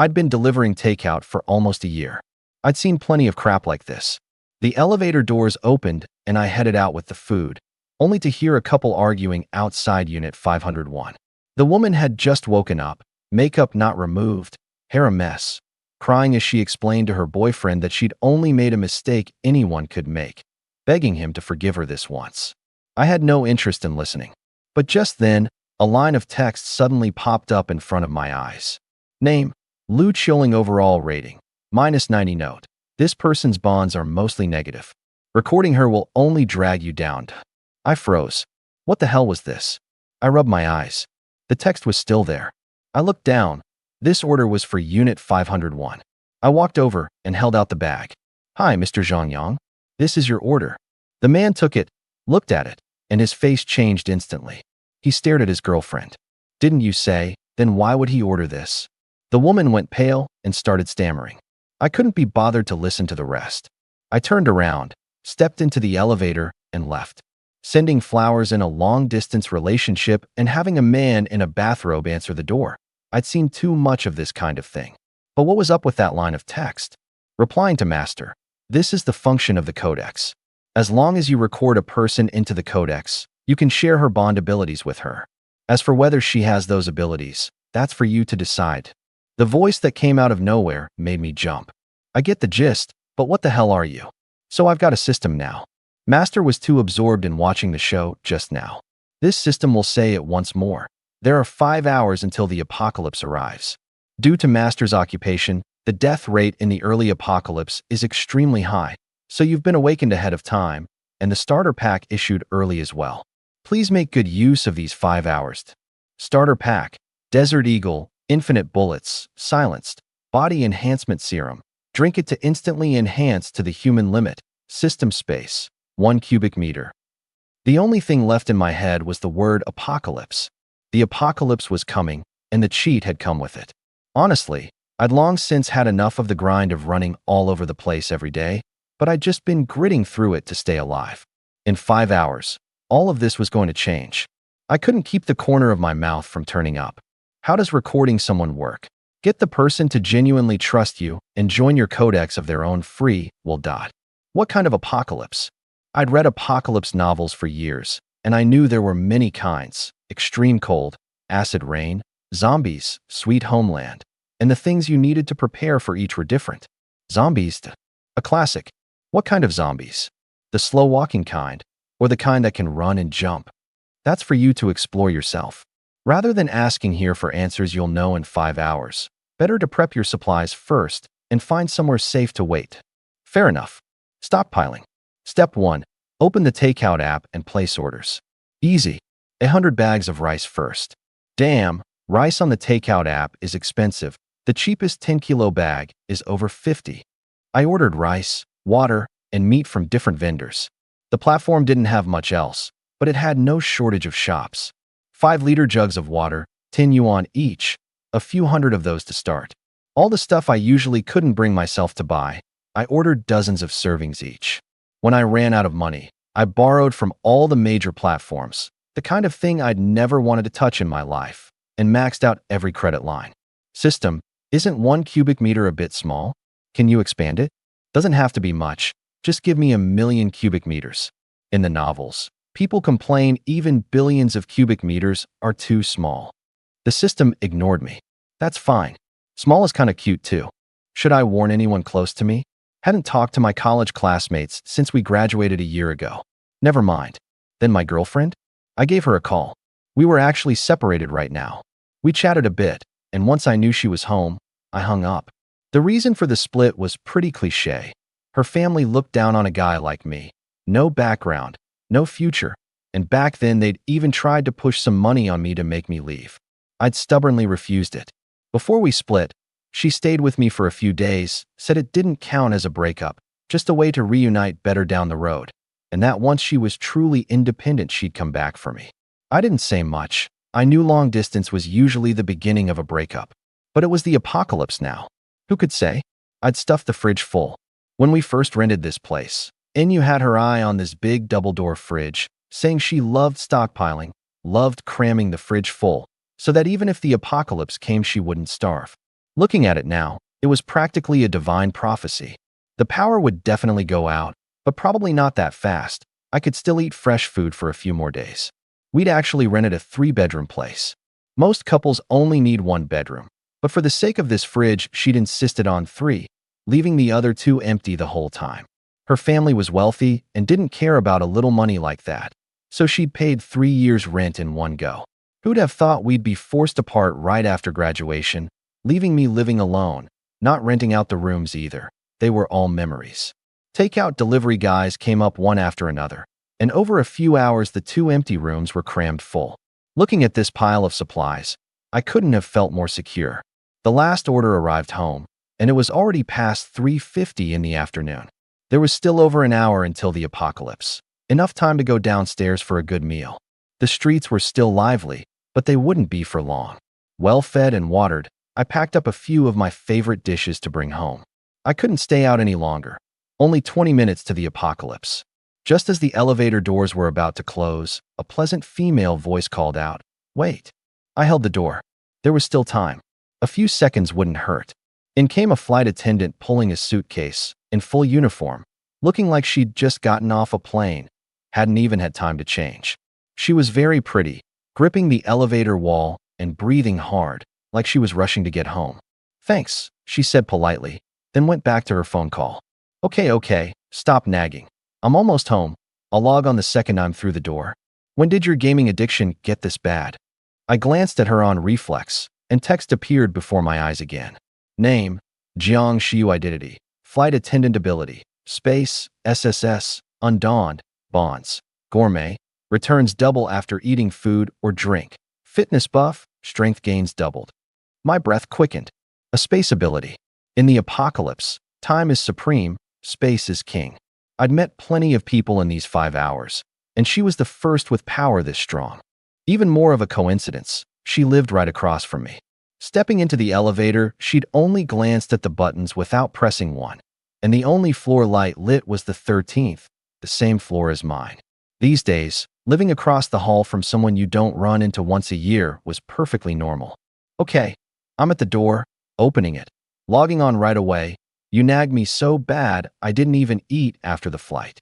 I'd been delivering takeout for almost a year. I'd seen plenty of crap like this. The elevator doors opened and I headed out with the food, only to hear a couple arguing outside Unit 501. The woman had just woken up, makeup not removed, hair a mess, crying as she explained to her boyfriend that she'd only made a mistake anyone could make, begging him to forgive her this once. I had no interest in listening. But just then, a line of text suddenly popped up in front of my eyes. Name, Lu Chilling overall rating, -90 note. This person's bonds are mostly negative. Recording her will only drag you down. I froze. What the hell was this? I rubbed my eyes. The text was still there. I looked down. This order was for Unit 501. I walked over and held out the bag. Hi, Mr. Zhang Yang. This is your order. The man took it, looked at it, and his face changed instantly. He stared at his girlfriend. Didn't you say? Then why would he order this? The woman went pale and started stammering. I couldn't be bothered to listen to the rest. I turned around, stepped into the elevator, and left. Sending flowers in a long-distance relationship and having a man in a bathrobe answer the door. I'd seen too much of this kind of thing. But what was up with that line of text? Replying to Master. This is the function of the codex. As long as you record a person into the codex, you can share her bond abilities with her. As for whether she has those abilities, that's for you to decide. The voice that came out of nowhere made me jump. I get the gist, but what the hell are you? So I've got a system now. Master was too absorbed in watching the show just now. This system will say it once more. There are 5 hours until the apocalypse arrives. Due to Master's occupation, the death rate in the early apocalypse is extremely high, so you've been awakened ahead of time, and the starter pack issued early as well. Please make good use of these 5 hours. Starter pack, Desert Eagle, Infinite Bullets, Silenced, Body Enhancement Serum. Drink it to instantly enhance to the human limit. System space, 1 cubic meter. The only thing left in my head was the word apocalypse. The apocalypse was coming, and the cheat had come with it. Honestly, I'd long since had enough of the grind of running all over the place every day, but I'd just been gritting through it to stay alive. In 5 hours, all of this was going to change. I couldn't keep the corner of my mouth from turning up. How does recording someone work? Get the person to genuinely trust you and join your codex of their own free will. What kind of apocalypse? I'd read apocalypse novels for years, and I knew there were many kinds: extreme cold, acid rain, zombies, sweet homeland, and the things you needed to prepare for each were different. Zombies, a classic. What kind of zombies? The slow-walking kind, or the kind that can run and jump? That's for you to explore yourself. Rather than asking here for answers you'll know in 5 hours, better to prep your supplies first and find somewhere safe to wait. Fair enough. Stockpiling. Step 1. Open the takeout app and place orders. Easy. 100 bags of rice first. Damn, rice on the takeout app is expensive. The cheapest 10-kilo bag is over 50. I ordered rice, water, and meat from different vendors. The platform didn't have much else, but it had no shortage of shops. 5-liter jugs of water, 10 yuan each, a few hundred of those to start. All the stuff I usually couldn't bring myself to buy. I ordered dozens of servings each. When I ran out of money, I borrowed from all the major platforms, the kind of thing I'd never wanted to touch in my life, and maxed out every credit line. System, isn't 1 cubic meter a bit small? Can you expand it? Doesn't have to be much, just give me 1,000,000 cubic meters. In the novels, people complain even billions of cubic meters are too small. The system ignored me. That's fine. Small is kinda cute too. Should I warn anyone close to me? Hadn't talked to my college classmates since we graduated a year ago. Never mind. Then my girlfriend? I gave her a call. We were actually separated right now. We chatted a bit, and once I knew she was home, I hung up. The reason for the split was pretty cliché. Her family looked down on a guy like me. No background, no future, and back then they'd even tried to push some money on me to make me leave. I'd stubbornly refused it. Before we split, she stayed with me for a few days, said it didn't count as a breakup, just a way to reunite better down the road, and that once she was truly independent she'd come back for me. I didn't say much. I knew long distance was usually the beginning of a breakup, but it was the apocalypse now. Who could say? I'd stuffed the fridge full. When we first rented this place, Inu had her eye on this big double-door fridge, saying she loved stockpiling, loved cramming the fridge full, so that even if the apocalypse came she wouldn't starve. Looking at it now, it was practically a divine prophecy. The power would definitely go out, but probably not that fast. I could still eat fresh food for a few more days. We'd actually rented a 3-bedroom place. Most couples only need 1 bedroom, but for the sake of this fridge, she'd insisted on 3, leaving the other 2 empty the whole time. Her family was wealthy and didn't care about a little money like that, so she'd paid 3 years' rent in one go. Who'd have thought we'd be forced apart right after graduation, leaving me living alone, not renting out the rooms either. They were all memories. Takeout delivery guys came up one after another, and over a few hours the 2 empty rooms were crammed full. Looking at this pile of supplies, I couldn't have felt more secure. The last order arrived home, and it was already past 3:50 in the afternoon. There was still over an hour until the apocalypse, enough time to go downstairs for a good meal. The streets were still lively, but they wouldn't be for long. Well fed and watered, I packed up a few of my favorite dishes to bring home. I couldn't stay out any longer. Only 20 minutes to the apocalypse. Just as the elevator doors were about to close, a pleasant female voice called out, "Wait." I held the door. There was still time. A few seconds wouldn't hurt. In came a flight attendant pulling a suitcase, in full uniform, looking like she'd just gotten off a plane, hadn't even had time to change. She was very pretty, gripping the elevator wall and breathing hard, like she was rushing to get home. "Thanks," she said politely, then went back to her phone call. Okay, stop nagging. I'm almost home. I'll log on the second I'm through the door." "When did your gaming addiction get this bad?" I glanced at her on reflex, and text appeared before my eyes again. Name, Jiang Xiu identity, flight attendant ability, space, SSS, undawned, bonds, gourmet, returns double after eating food or drink, fitness buff, strength gains doubled. My breath quickened. A space ability. In the apocalypse, time is supreme, space is king. I'd met plenty of people in these 5 hours, and she was the first with power this strong. Even more of a coincidence, she lived right across from me. Stepping into the elevator, she'd only glanced at the buttons without pressing one, and the only floor light lit was the 13th, the same floor as mine. These days, living across the hall from someone you don't run into once a year was perfectly normal. Okay, I'm at the door, opening it, logging on right away. You nagged me so bad I didn't even eat after the flight.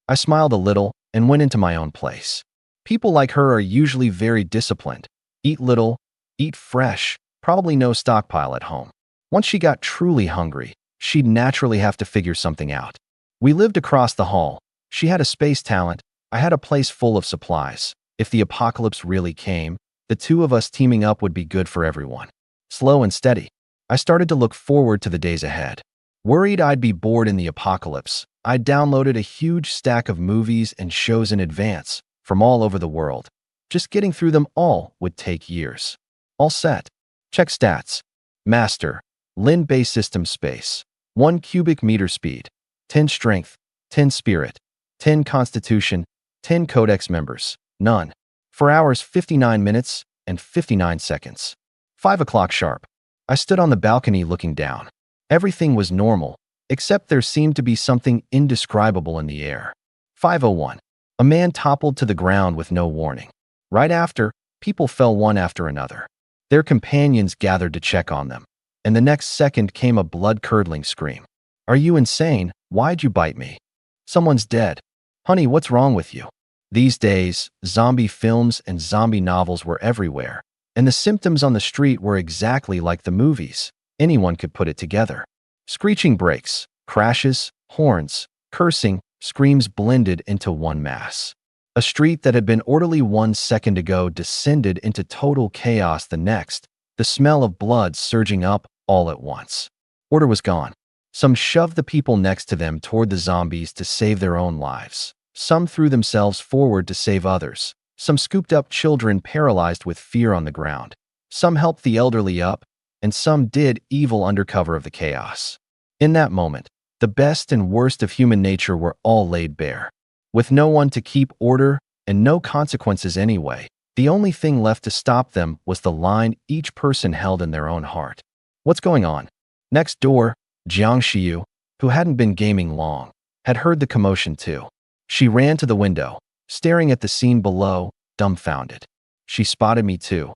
I smiled a little and went into my own place. People like her are usually very disciplined. Eat little, eat fresh, probably no stockpile at home. Once she got truly hungry, she'd naturally have to figure something out. We lived across the hall. She had a space talent. I had a place full of supplies. If the apocalypse really came, the 2 of us teaming up would be good for everyone. Slow and steady. I started to look forward to the days ahead. Worried I'd be bored in the apocalypse, I downloaded a huge stack of movies and shows in advance, from all over the world. Just getting through them all would take years. All set. Check stats. Master. Lin base system space. 1 cubic meter speed. 10 strength. 10 spirit. 10 constitution. 10 codex members. None. 4 hours 59 minutes and 59 seconds. 5 o'clock sharp. I stood on the balcony looking down. Everything was normal, except there seemed to be something indescribable in the air. 5:01. A man toppled to the ground with no warning. Right after, people fell one after another. Their companions gathered to check on them, and the next second came a blood-curdling scream. "Are you insane? Why'd you bite me?" "Someone's dead." "Honey, what's wrong with you?" These days, zombie films and zombie novels were everywhere, and the symptoms on the street were exactly like the movies. Anyone could put it together. Screeching brakes, crashes, horns, cursing, screams blended into one mass. A street that had been orderly 1 second ago descended into total chaos the next, the smell of blood surging up all at once. Order was gone. Some shoved the people next to them toward the zombies to save their own lives. Some threw themselves forward to save others. Some scooped up children paralyzed with fear on the ground. Some helped the elderly up, and some did evil under cover of the chaos. In that moment, the best and worst of human nature were all laid bare. With no one to keep order and no consequences anyway, the only thing left to stop them was the line each person held in their own heart. "What's going on?" Next door, Jiang Xiu, who hadn't been gaming long, had heard the commotion too. She ran to the window, staring at the scene below, dumbfounded. She spotted me too.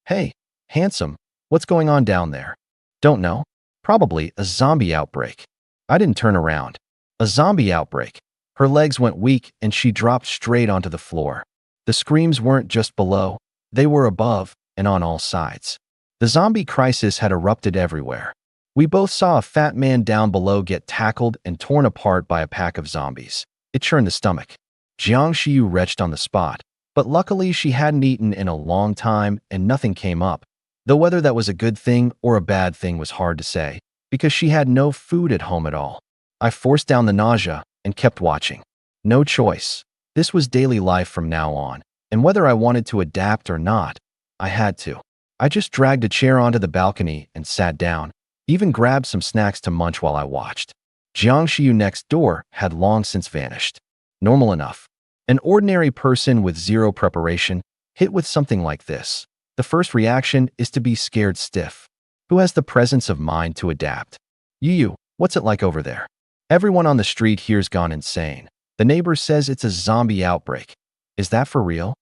"Hey, handsome, what's going on down there?" Don't know. Probably a zombie outbreak. I didn't turn around. A zombie outbreak. Her legs went weak and she dropped straight onto the floor. The screams weren't just below, they were above and on all sides. The zombie crisis had erupted everywhere. We both saw a fat man down below get tackled and torn apart by a pack of zombies. It churned the stomach. Jiang Xiu retched on the spot, but luckily she hadn't eaten in a long time and nothing came up, though whether that was a good thing or a bad thing was hard to say, because she had no food at home at all. I forced down the nausea and kept watching. No choice. This was daily life from now on, and whether I wanted to adapt or not, I had to. I just dragged a chair onto the balcony and sat down, even grabbed some snacks to munch while I watched. Jiang Xiu next door had long since vanished. Normal enough. An ordinary person with zero preparation, hit with something like this. The first reaction is to be scared stiff. Who has the presence of mind to adapt? You, what's it like over there? Everyone on the street here's gone insane. The neighbor says it's a zombie outbreak. Is that for real?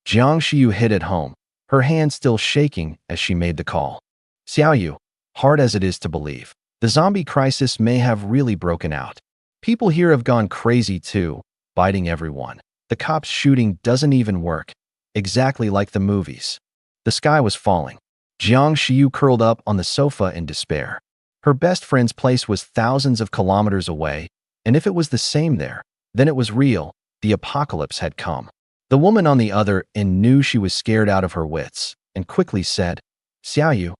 Jiang Xiu hit it home, her hand still shaking as she made the call. Xiaoyu, hard as it is to believe, the zombie crisis may have really broken out. People here have gone crazy too, biting everyone. The cops shooting doesn't even work, exactly like the movies. The sky was falling. Jiang Xiu curled up on the sofa in despair. Her best friend's place was thousands of kilometers away, and if it was the same there, then it was real. The apocalypse had come. The woman on the other end knew she was scared out of her wits, and quickly said, Xiaoyu,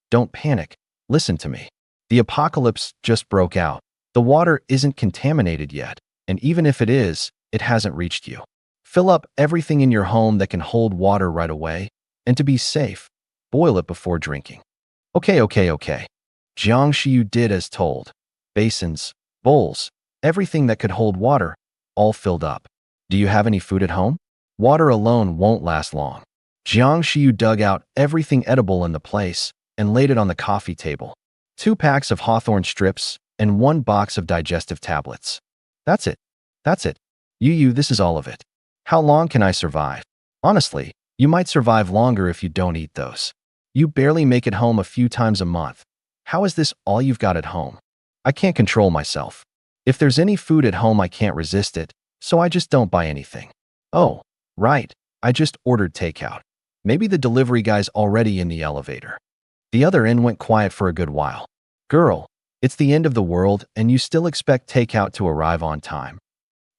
don't panic, listen to me. The apocalypse just broke out. The water isn't contaminated yet, and even if it is, it hasn't reached you. Fill up everything in your home that can hold water right away, and to be safe, boil it before drinking. Okay. Jiang Xiu did as told. Basins, bowls, everything that could hold water, all filled up. Do you have any food at home? Water alone won't last long. Jiang Xiu dug out everything edible in the place and laid it on the coffee table. 2 packs of hawthorn strips and 1 box of digestive tablets. That's it. This is all of it. How long can I survive? Honestly, you might survive longer if you don't eat those. You barely make it home a few times a month. How is this all you've got at home? I can't control myself. If there's any food at home, I can't resist it, so I just don't buy anything. Oh, right, I just ordered takeout. Maybe the delivery guy's already in the elevator. The other end went quiet for a good while. Girl, it's the end of the world and you still expect takeout to arrive on time.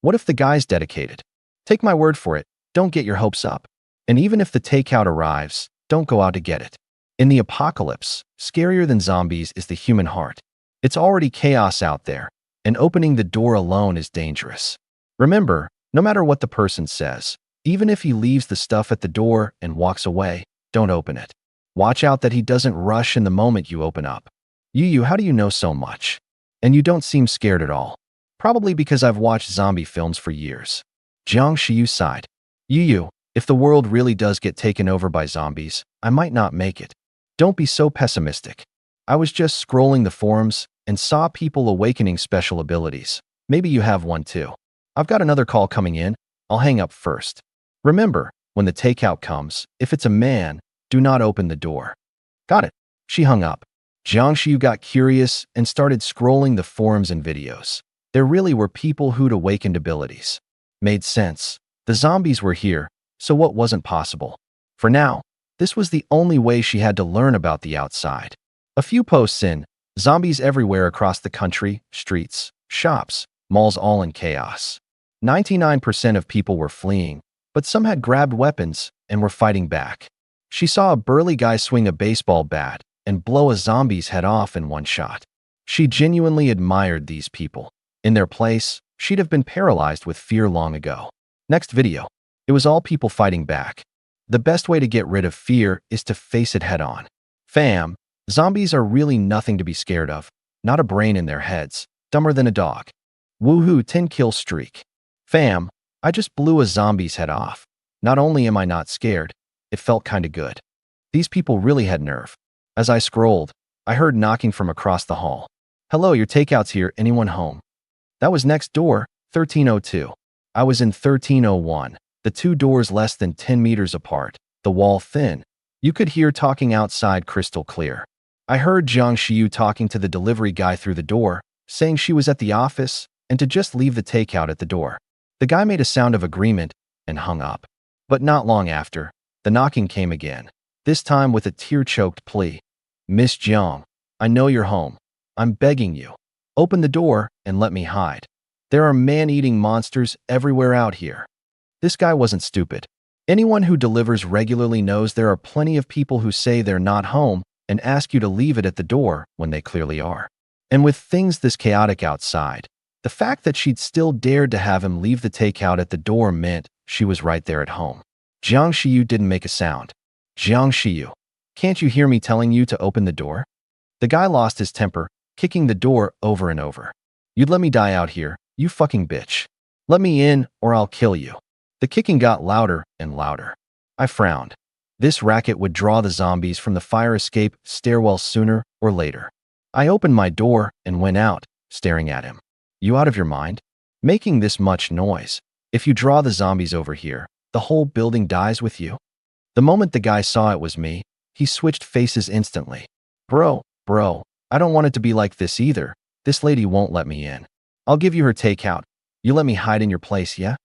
What if the guy's dedicated? Take my word for it, don't get your hopes up. And even if the takeout arrives, don't go out to get it. In the apocalypse, scarier than zombies is the human heart. It's already chaos out there, and opening the door alone is dangerous. Remember, no matter what the person says, even if he leaves the stuff at the door and walks away, don't open it. Watch out that he doesn't rush in the moment you open up. How do you know so much? And you don't seem scared at all. Probably because I've watched zombie films for years. Jiang Xiu sighed. If the world really does get taken over by zombies, I might not make it. Don't be so pessimistic. I was just scrolling the forums and saw people awakening special abilities. Maybe you have one too. I've got another call coming in. I'll hang up first. Remember, when the takeout comes, if it's a man, do not open the door. Got it. She hung up. Jiang Xiu got curious and started scrolling the forums and videos. There really were people who'd awakened abilities. Made sense. The zombies were here, so what wasn't possible? For now, this was the only way she had to learn about the outside. A few posts in, zombies everywhere across the country, streets, shops, malls all in chaos. 99% of people were fleeing, but some had grabbed weapons and were fighting back. She saw a burly guy swing a baseball bat and blow a zombie's head off in one shot. She genuinely admired these people. In their place, she'd have been paralyzed with fear long ago. Next video. It was all people fighting back. The best way to get rid of fear is to face it head on. Fam, zombies are really nothing to be scared of. Not a brain in their heads. Dumber than a dog. Woohoo, 10-kill streak. Fam, I just blew a zombie's head off. Not only am I not scared, it felt kinda good. These people really had nerve. As I scrolled, I heard knocking from across the hall. Hello, your takeout's here, anyone home? That was next door, 1302. I was in 1301, the 2 doors less than 10 meters apart, the wall thin. You could hear talking outside crystal clear. I heard Jiang Xiu talking to the delivery guy through the door, saying she was at the office and to just leave the takeout at the door. The guy made a sound of agreement and hung up. But not long after, the knocking came again, this time with a tear-choked plea. Miss Jiang, I know you're home. I'm begging you. Open the door and let me hide. There are man-eating monsters everywhere out here. This guy wasn't stupid. Anyone who delivers regularly knows there are plenty of people who say they're not home and ask you to leave it at the door when they clearly are. And with things this chaotic outside, the fact that she'd still dared to have him leave the takeout at the door meant she was right there at home. Jiang Xiu didn't make a sound. Jiang Xiu, can't you hear me telling you to open the door? The guy lost his temper, kicking the door over and over. You'd let me die out here, you fucking bitch. Let me in or I'll kill you. The kicking got louder and louder. I frowned. This racket would draw the zombies from the fire escape stairwell sooner or later. I opened my door and went out, staring at him. You out of your mind? Making this much noise. If you draw the zombies over here, the whole building dies with you. The moment the guy saw it was me, he switched faces instantly. Bro, I don't want it to be like this either. This lady won't let me in. I'll give you her takeout. You let me hide in your place, yeah?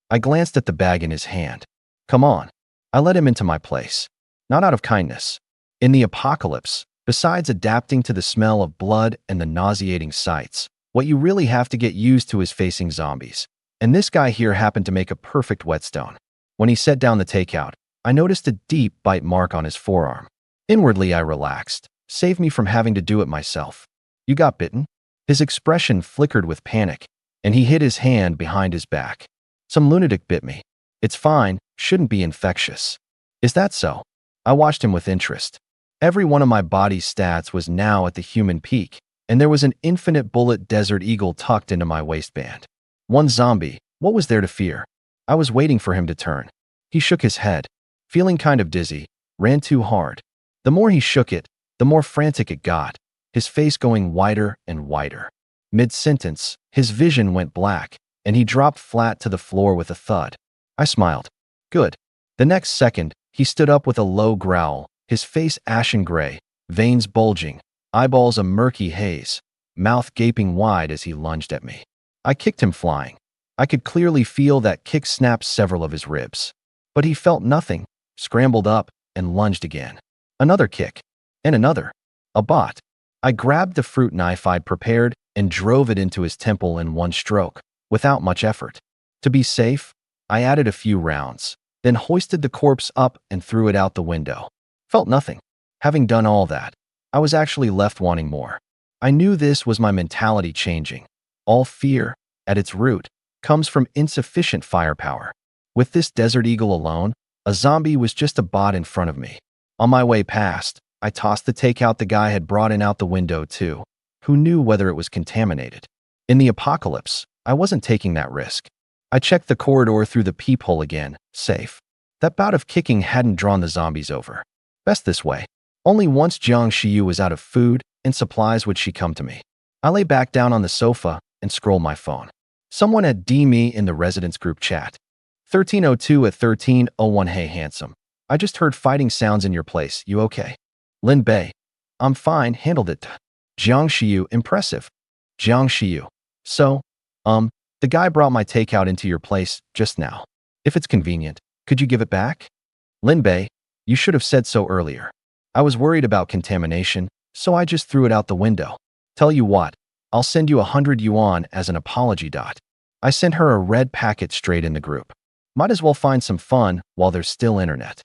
I glanced at the bag in his hand. Come on. I let him into my place. Not out of kindness. In the apocalypse, besides adapting to the smell of blood and the nauseating sights, what you really have to get used to is facing zombies. And this guy here happened to make a perfect whetstone. When he set down the takeout, I noticed a deep bite mark on his forearm. Inwardly, I relaxed. Saved me from having to do it myself. You got bitten? His expression flickered with panic, and he hid his hand behind his back. Some lunatic bit me. It's fine, shouldn't be infectious. Is that so? I watched him with interest. Every one of my body's stats was now at the human peak, and there was an infinite bullet Desert Eagle tucked into my waistband. One zombie, what was there to fear? I was waiting for him to turn. He shook his head. Feeling kind of dizzy, ran too hard. The more he shook it, the more frantic it got, his face going wider and wider. Mid-sentence, his vision went black, and he dropped flat to the floor with a thud. I smiled. Good. The next second, he stood up with a low growl, his face ashen gray, veins bulging, eyeballs a murky haze, mouth gaping wide as he lunged at me. I kicked him flying. I could clearly feel that kick snap several of his ribs. But he felt nothing, scrambled up, and lunged again. Another kick. And another. A bot. I grabbed the fruit knife I'd prepared and drove it into his temple in one stroke, without much effort. To be safe, I added a few rounds, then hoisted the corpse up and threw it out the window. Felt nothing. Having done all that, I was actually left wanting more. I knew this was my mentality changing. All fear, at its root, comes from insufficient firepower. With this Desert Eagle alone, a zombie was just a bot in front of me. On my way past, I tossed the takeout the guy had brought in out the window too. Who knew whether it was contaminated? In the apocalypse, I wasn't taking that risk. I checked the corridor through the peephole again, safe. That bout of kicking hadn't drawn the zombies over. Best this way. Only once Jiang Xiu was out of food and supplies would she come to me. I lay back down on the sofa and scrolled my phone. Someone had DM'd me in the residence group chat. 1302 at 1301. Hey handsome. I just heard fighting sounds in your place. You okay? Lin Bei. I'm fine, handled it. Jiang Xiu, impressive. Jiang Xiu. So, the guy brought my takeout into your place just now. If it's convenient, could you give it back? Lin Bei, you should have said so earlier. I was worried about contamination, so I just threw it out the window. Tell you what, I'll send you 100 yuan as an apology. I sent her a red packet straight in the group. Might as well find some fun while there's still internet.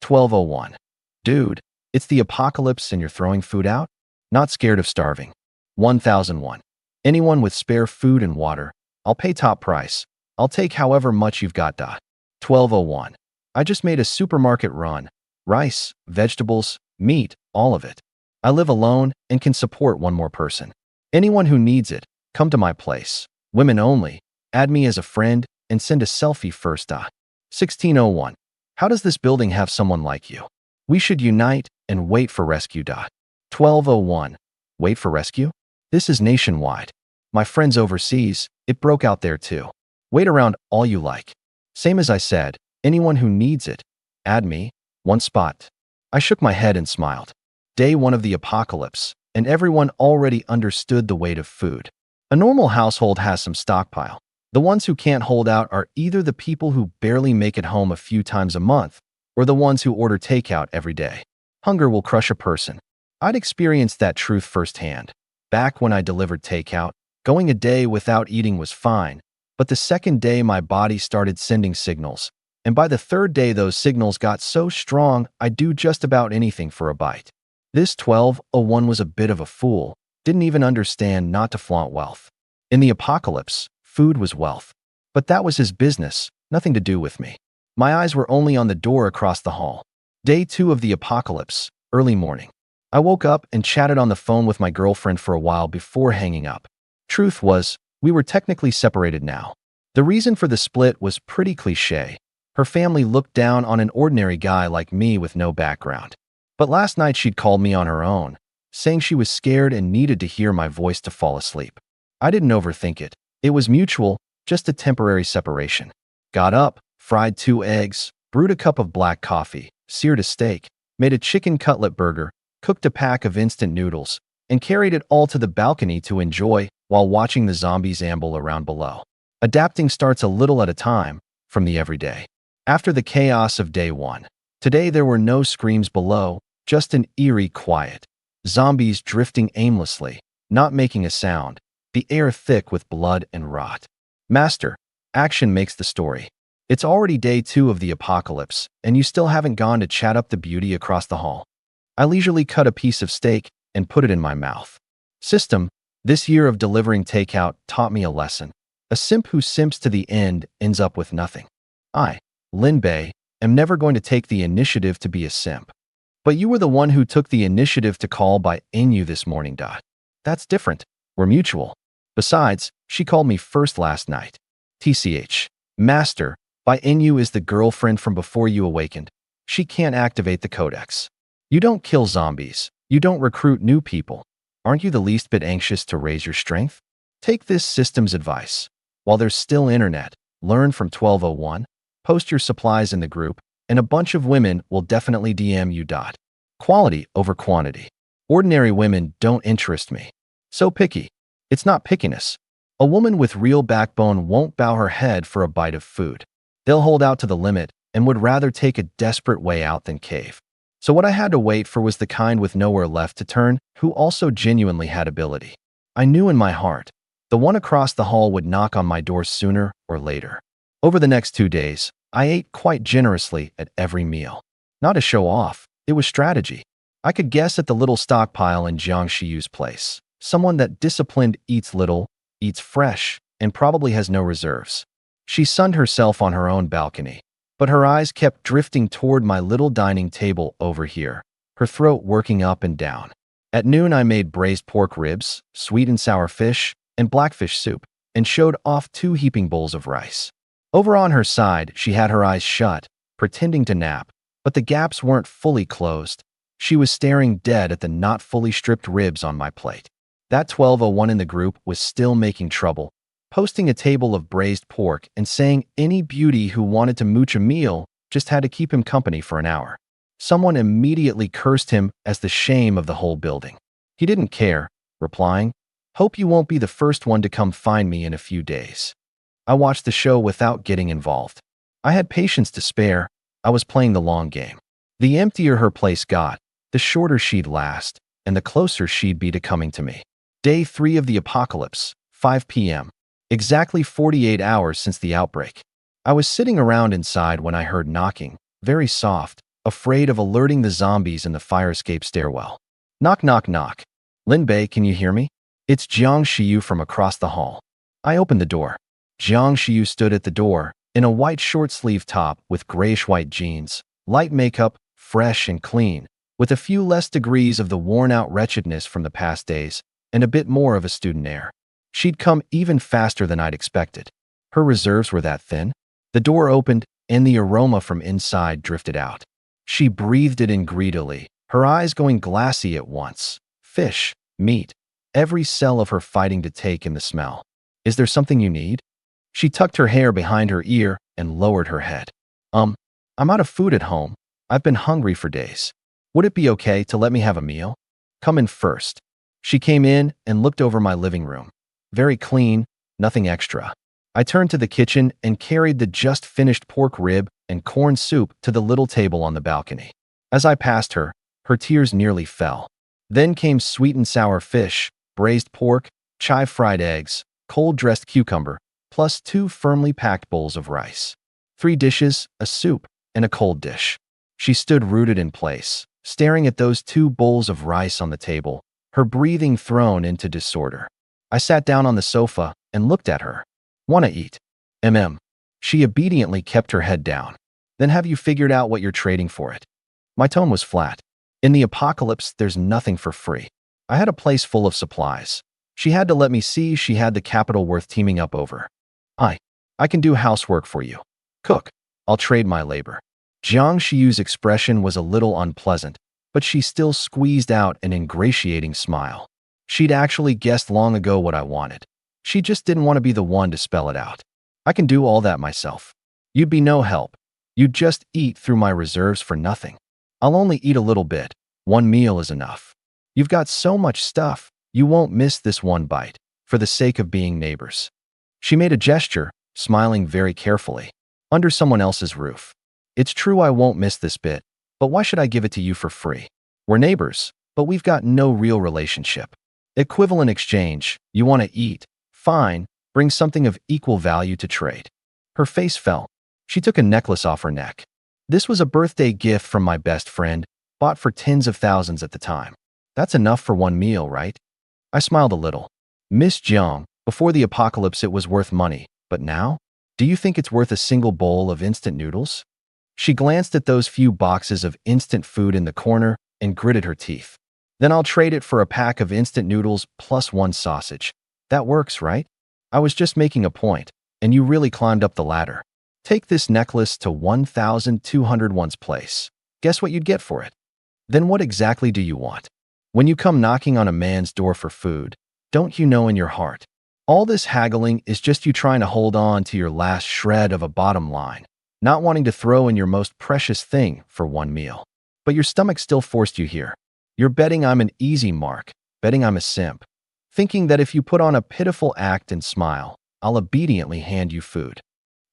1201. Dude, it's the apocalypse and you're throwing food out? Not scared of starving. 1001. Anyone with spare food and water, I'll pay top price. I'll take however much you've got. 1201. I just made a supermarket run. Rice, vegetables, meat, all of it. I live alone and can support one more person. Anyone who needs it, come to my place. Women only. Add me as a friend and send a selfie first. 1601. How does this building have someone like you? We should unite and wait for rescue. 1201. Wait for rescue? This is nationwide. My friends overseas, it broke out there too. Wait around all you like. Same as I said, anyone who needs it, add me, one spot. I shook my head and smiled. Day 1 of the apocalypse, and everyone already understood the weight of food. A normal household has some stockpile. The ones who can't hold out are either the people who barely make it home a few times a month, or the ones who order takeout every day. Hunger will crush a person. I'd experienced that truth firsthand. Back when I delivered takeout, going a day without eating was fine, but the second day my body started sending signals, and by the third day those signals got so strong I'd do just about anything for a bite. This 1201 was a bit of a fool, didn't even understand not to flaunt wealth. In the apocalypse, food was wealth. But that was his business, nothing to do with me. My eyes were only on the door across the hall. Day 2 of the apocalypse, early morning. I woke up and chatted on the phone with my girlfriend for a while before hanging up. Truth was, we were technically separated now. The reason for the split was pretty cliché. Her family looked down on an ordinary guy like me with no background. But last night she'd called me on her own, saying she was scared and needed to hear my voice to fall asleep. I didn't overthink it. It was mutual, just a temporary separation. Got up, fried 2 eggs, brewed a cup of black coffee, seared a steak, made a chicken cutlet burger, cooked a pack of instant noodles, and carried it all to the balcony to enjoy while watching the zombies amble around below. Adapting starts a little at a time, from the everyday. After the chaos of day 1, today there were no screams below, just an eerie quiet. Zombies drifting aimlessly, not making a sound, the air thick with blood and rot. Master, action makes the story. It's already day 2 of the apocalypse, and you still haven't gone to chat up the beauty across the hall. I leisurely cut a piece of steak and put it in my mouth. System, this year of delivering takeout taught me a lesson. A simp who simps to the end ends up with nothing. I, Lin Bei, am never going to take the initiative to be a simp. But you were the one who took the initiative to call by NU this morning. That's different. We're mutual. Besides, she called me first last night. TCH. Master, by NU is the girlfriend from before you awakened. She can't activate the codex. You don't kill zombies. You don't recruit new people. Aren't you the least bit anxious to raise your strength? Take this system's advice. While there's still internet, learn from 1201, post your supplies in the group, and a bunch of women will definitely DM you. Quality over quantity. Ordinary women don't interest me. So picky. It's not pickiness. A woman with real backbone won't bow her head for a bite of food. They'll hold out to the limit and would rather take a desperate way out than cave. So what I had to wait for was the kind with nowhere left to turn, who also genuinely had ability. I knew in my heart, the one across the hall would knock on my door sooner or later. Over the next 2 days, I ate quite generously at every meal. Not to show off, it was strategy. I could guess at the little stockpile in Jiang Shiyu's place. Someone that disciplined eats little, eats fresh, and probably has no reserves. She sunned herself on her own balcony, but her eyes kept drifting toward my little dining table over here, her throat working up and down. At noon I made braised pork ribs, sweet and sour fish, and blackfish soup, and showed off 2 heaping bowls of rice. Over on her side, she had her eyes shut, pretending to nap, but the gaps weren't fully closed. She was staring dead at the not fully stripped ribs on my plate. That 1201 in the group was still making trouble, posting a table of braised pork and saying any beauty who wanted to mooch a meal just had to keep him company for an hour. Someone immediately cursed him as the shame of the whole building. He didn't care, replying, "Hope you won't be the first one to come find me in a few days." I watched the show without getting involved. I had patience to spare. I was playing the long game. The emptier her place got, the shorter she'd last, and the closer she'd be to coming to me. Day 3 of the apocalypse, 5 p.m. Exactly 48 hours since the outbreak. I was sitting around inside when I heard knocking, very soft, afraid of alerting the zombies in the fire escape stairwell. Knock, knock, knock. Lin Bei, can you hear me? It's Jiang Shiyu from across the hall. I opened the door. Jiang Shiyu stood at the door, in a white short-sleeve top with grayish-white jeans, light makeup, fresh and clean, with a few less degrees of the worn-out wretchedness from the past days, and a bit more of a student air. She'd come even faster than I'd expected. Her reserves were that thin. The door opened, and the aroma from inside drifted out. She breathed it in greedily, her eyes going glassy at once. Fish, meat, every cell of her fighting to take in the smell. Is there something you need? She tucked her hair behind her ear and lowered her head. I'm out of food at home. I've been hungry for days. Would it be okay to let me have a meal? Come in first. She came in and looked over my living room. Very clean, nothing extra. I turned to the kitchen and carried the just finished pork rib and corn soup to the little table on the balcony. As I passed her, her tears nearly fell. Then came sweet and sour fish, braised pork, chive fried eggs, cold dressed cucumber, plus 2 firmly packed bowls of rice. 3 dishes, a soup, and a cold dish. She stood rooted in place, staring at those 2 bowls of rice on the table, her breathing thrown into disorder. I sat down on the sofa and looked at her. Wanna eat? She obediently kept her head down. Then have you figured out what you're trading for it? My tone was flat. In the apocalypse, there's nothing for free. I had a place full of supplies. She had to let me see she had the capital worth teaming up over. I can do housework for you. Cook. I'll trade my labor. Jiang Shiyu's expression was a little unpleasant, but she still squeezed out an ingratiating smile. She'd actually guessed long ago what I wanted. She just didn't want to be the one to spell it out. I can do all that myself. You'd be no help. You'd just eat through my reserves for nothing. I'll only eat a little bit. 1 meal is enough. You've got so much stuff, you won't miss this 1 bite, for the sake of being neighbors. She made a gesture, smiling very carefully. Under someone else's roof. It's true I won't miss this bit, but why should I give it to you for free? We're neighbors, but we've got no real relationship. Equivalent exchange, you want to eat. Fine, bring something of equal value to trade. Her face fell. She took a necklace off her neck. This was a birthday gift from my best friend, bought for tens of thousands at the time. That's enough for 1 meal, right? I smiled a little. Miss Jiang, before the apocalypse it was worth money, but now? Do you think it's worth a single bowl of instant noodles? She glanced at those few boxes of instant food in the corner and gritted her teeth. Then I'll trade it for a pack of instant noodles plus 1 sausage. That works, right? I was just making a point, and you really climbed up the ladder. Take this necklace to 1,201's place. Guess what you'd get for it? Then what exactly do you want? When you come knocking on a man's door for food, don't you know in your heart? All this haggling is just you trying to hold on to your last shred of a bottom line, not wanting to throw in your most precious thing for 1 meal. But your stomach still forced you here. You're betting I'm an easy mark, betting I'm a simp, thinking that if you put on a pitiful act and smile, I'll obediently hand you food.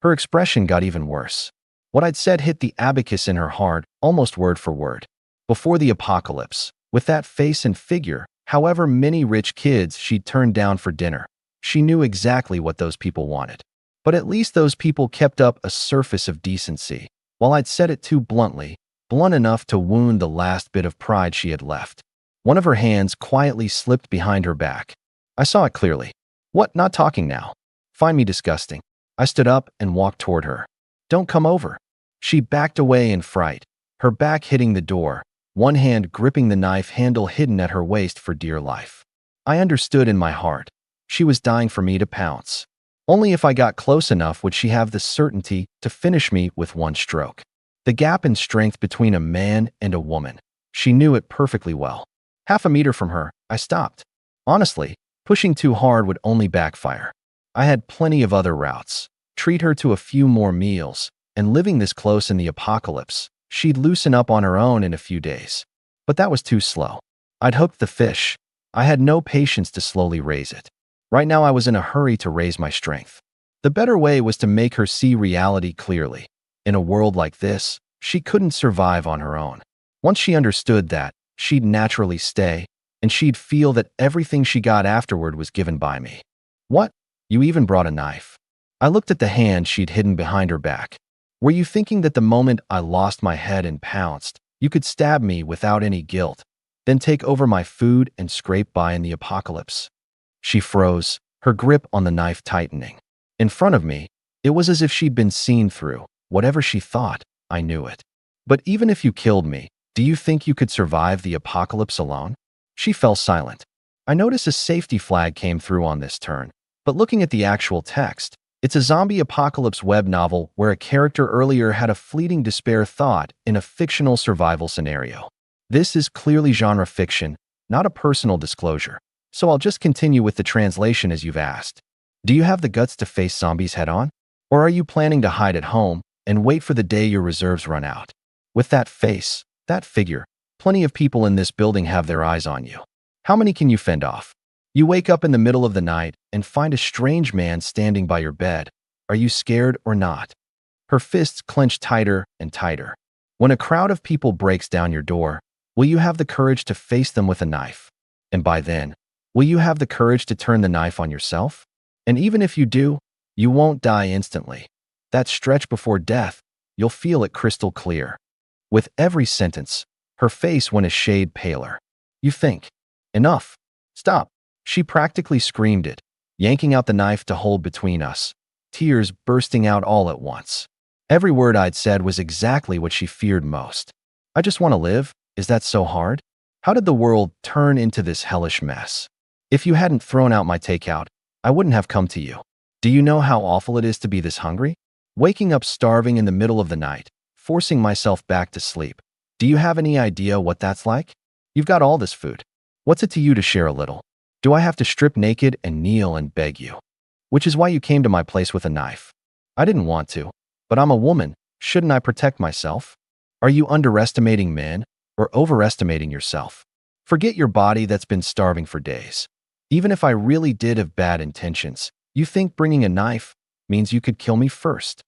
Her expression got even worse. What I'd said hit the abacus in her heart, almost word for word. Before the apocalypse, with that face and figure, however many rich kids she'd turned down for dinner, she knew exactly what those people wanted. But at least those people kept up a surface of decency, while I'd said it too bluntly, blunt enough to wound the last bit of pride she had left. One of her hands quietly slipped behind her back. I saw it clearly. What, not talking now? Find me disgusting. I stood up and walked toward her. Don't come over. She backed away in fright, her back hitting the door, one hand gripping the knife handle hidden at her waist for dear life. I understood in my heart. She was dying for me to pounce. Only if I got close enough would she have the certainty to finish me with 1 stroke. The gap in strength between a man and a woman. She knew it perfectly well. Half a meter from her, I stopped. Honestly, pushing too hard would only backfire. I had plenty of other routes. Treat her to a few more meals, and living this close in the apocalypse, she'd loosen up on her own in a few days. But that was too slow. I'd hooked the fish. I had no patience to slowly raise it. Right now I was in a hurry to raise my strength. The better way was to make her see reality clearly. In a world like this, she couldn't survive on her own. Once she understood that, she'd naturally stay, and she'd feel that everything she got afterward was given by me. What? You even brought a knife. I looked at the hand she'd hidden behind her back. Were you thinking that the moment I lost my head and pounced, you could stab me without any guilt, then take over my food and scrape by in the apocalypse? She froze, her grip on the knife tightening. In front of me, it was as if she'd been seen through. Whatever she thought, I knew it. But even if you killed me, do you think you could survive the apocalypse alone? She fell silent. I noticed a safety flag came through on this turn, but looking at the actual text, it's a zombie apocalypse web novel where a character earlier had a fleeting despair thought in a fictional survival scenario. This is clearly genre fiction, not a personal disclosure. So I'll just continue with the translation as you've asked. Do you have the guts to face zombies head-on? Or are you planning to hide at home and wait for the day your reserves run out? With that face, that figure, Plenty of people in this building have their eyes on you. How many can you fend off? You wake up in the middle of the night and find a strange man standing by your bed. Are you scared or not? Her fists clench tighter and tighter. When a crowd of people breaks down your door, will you have the courage to face them with a knife? And by then, will you have the courage to turn the knife on yourself? And even if you do, you won't die instantly. That stretch before death, you'll feel it crystal clear. With every sentence, her face went a shade paler. You think, enough, stop. She practically screamed it, yanking out the knife to hold between us, tears bursting out all at once. Every word I'd said was exactly what she feared most. I just want to live? Is that so hard? How did the world turn into this hellish mess? If you hadn't thrown out my takeout, I wouldn't have come to you. Do you know how awful it is to be this hungry? Waking up starving in the middle of the night, forcing myself back to sleep. Do you have any idea what that's like? You've got all this food. What's it to you to share a little? Do I have to strip naked and kneel and beg you? Which is why you came to my place with a knife. I didn't want to, but I'm a woman. Shouldn't I protect myself? Are you underestimating men or overestimating yourself? Forget your body that's been starving for days. Even if I really did have bad intentions, you think bringing a knife means you could kill me first?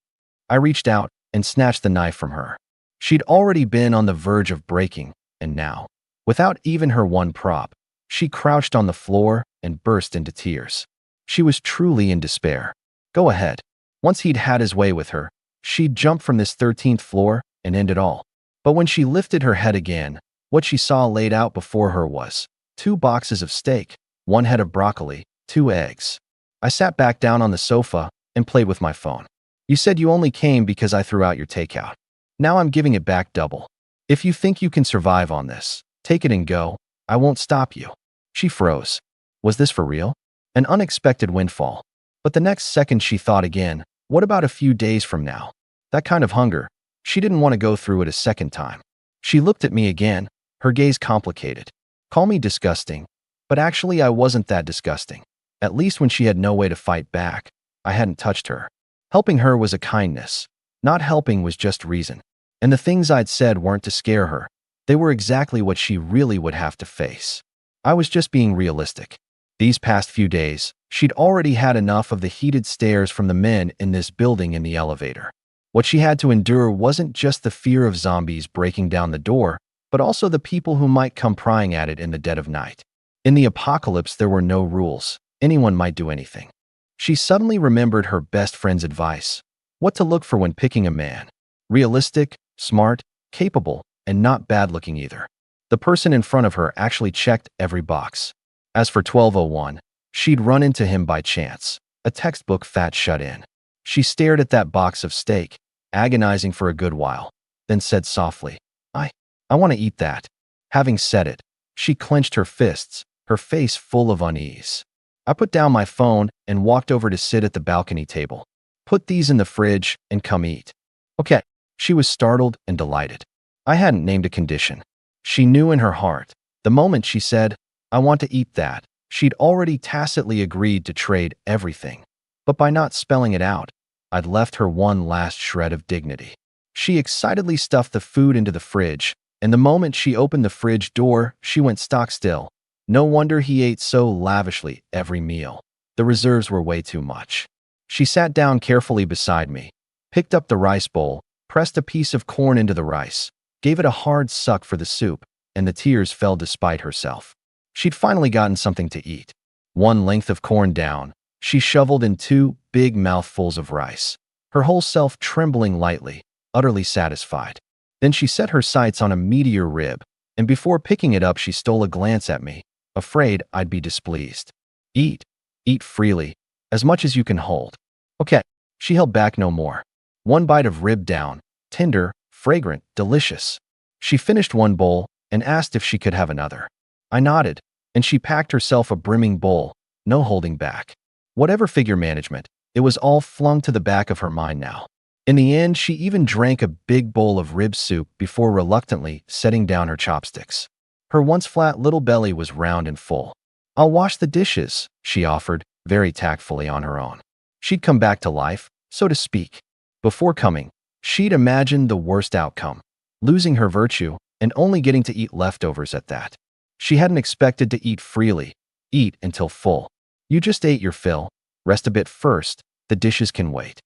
I reached out and snatched the knife from her. She'd already been on the verge of breaking, and now, without even her one prop, she crouched on the floor and burst into tears. She was truly in despair. Go ahead. Once he'd had his way with her, she'd jump from this 13th floor and end it all. But when she lifted her head again, what she saw laid out before her was 2 boxes of steak, 1 head of broccoli, 2 eggs. I sat back down on the sofa and played with my phone. You said you only came because I threw out your takeout. Now I'm giving it back double. If you think you can survive on this, take it and go. I won't stop you. She froze. Was this for real? An unexpected windfall. But the next second she thought again, what about a few days from now? That kind of hunger. She didn't want to go through it a second time. She looked at me again, her gaze complicated. Call me disgusting, but actually I wasn't that disgusting. At least when she had no way to fight back, I hadn't touched her. Helping her was a kindness. Not helping was just reason. And the things I'd said weren't to scare her. They were exactly what she really would have to face. I was just being realistic. These past few days, she'd already had enough of the heated stares from the men in this building in the elevator. What she had to endure wasn't just the fear of zombies breaking down the door, but also the people who might come prying at it in the dead of night. In the apocalypse, there were no rules. Anyone might do anything. She suddenly remembered her best friend's advice. What to look for when picking a man. Realistic, smart, capable, and not bad-looking either. The person in front of her actually checked every box. As for 1201, she'd run into him by chance, a textbook fat shut-in. She stared at that box of steak, agonizing for a good while, then said softly, I want to eat that. Having said it, she clenched her fists, her face full of unease. I put down my phone and walked over to sit at the balcony table. Put these in the fridge and come eat. Okay. She was startled and delighted. I hadn't named a condition. She knew in her heart, the moment she said, I want to eat that, she'd already tacitly agreed to trade everything. But by not spelling it out, I'd left her one last shred of dignity. She excitedly stuffed the food into the fridge, and the moment she opened the fridge door, she went stock still. No wonder he ate so lavishly every meal. The reserves were way too much. She sat down carefully beside me, picked up the rice bowl, pressed a piece of corn into the rice, gave it a hard suck for the soup, and the tears fell despite herself. She'd finally gotten something to eat. One length of corn down, she shoveled in 2 big mouthfuls of rice, her whole self trembling lightly, utterly satisfied. Then she set her sights on a meteor rib, and before picking it up she stole a glance at me, afraid I'd be displeased. Eat. Eat freely, as much as you can hold. Okay. She held back no more. 1 bite of rib down, tender, fragrant, delicious. She finished 1 bowl and asked if she could have another. I nodded, and she packed herself a brimming bowl, no holding back. Whatever figure management, it was all flung to the back of her mind now. In the end, she even drank a big bowl of rib soup before reluctantly setting down her chopsticks. Her once flat little belly was round and full. I'll wash the dishes, she offered, very tactfully on her own. She'd come back to life, so to speak. Before coming, she'd imagined the worst outcome. Losing her virtue, and only getting to eat leftovers at that. She hadn't expected to eat freely, eat until full. You just ate your fill, rest a bit first, the dishes can wait.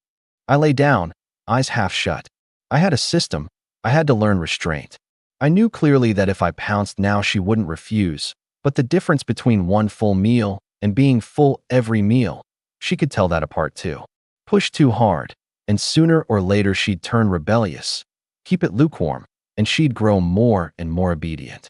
I lay down, eyes half shut. I had a system, I had to learn restraint. I knew clearly that if I pounced now she wouldn't refuse, but the difference between one full meal and being full every meal, she could tell that apart too. Push too hard, and sooner or later she'd turn rebellious. Keep it lukewarm, and she'd grow more and more obedient.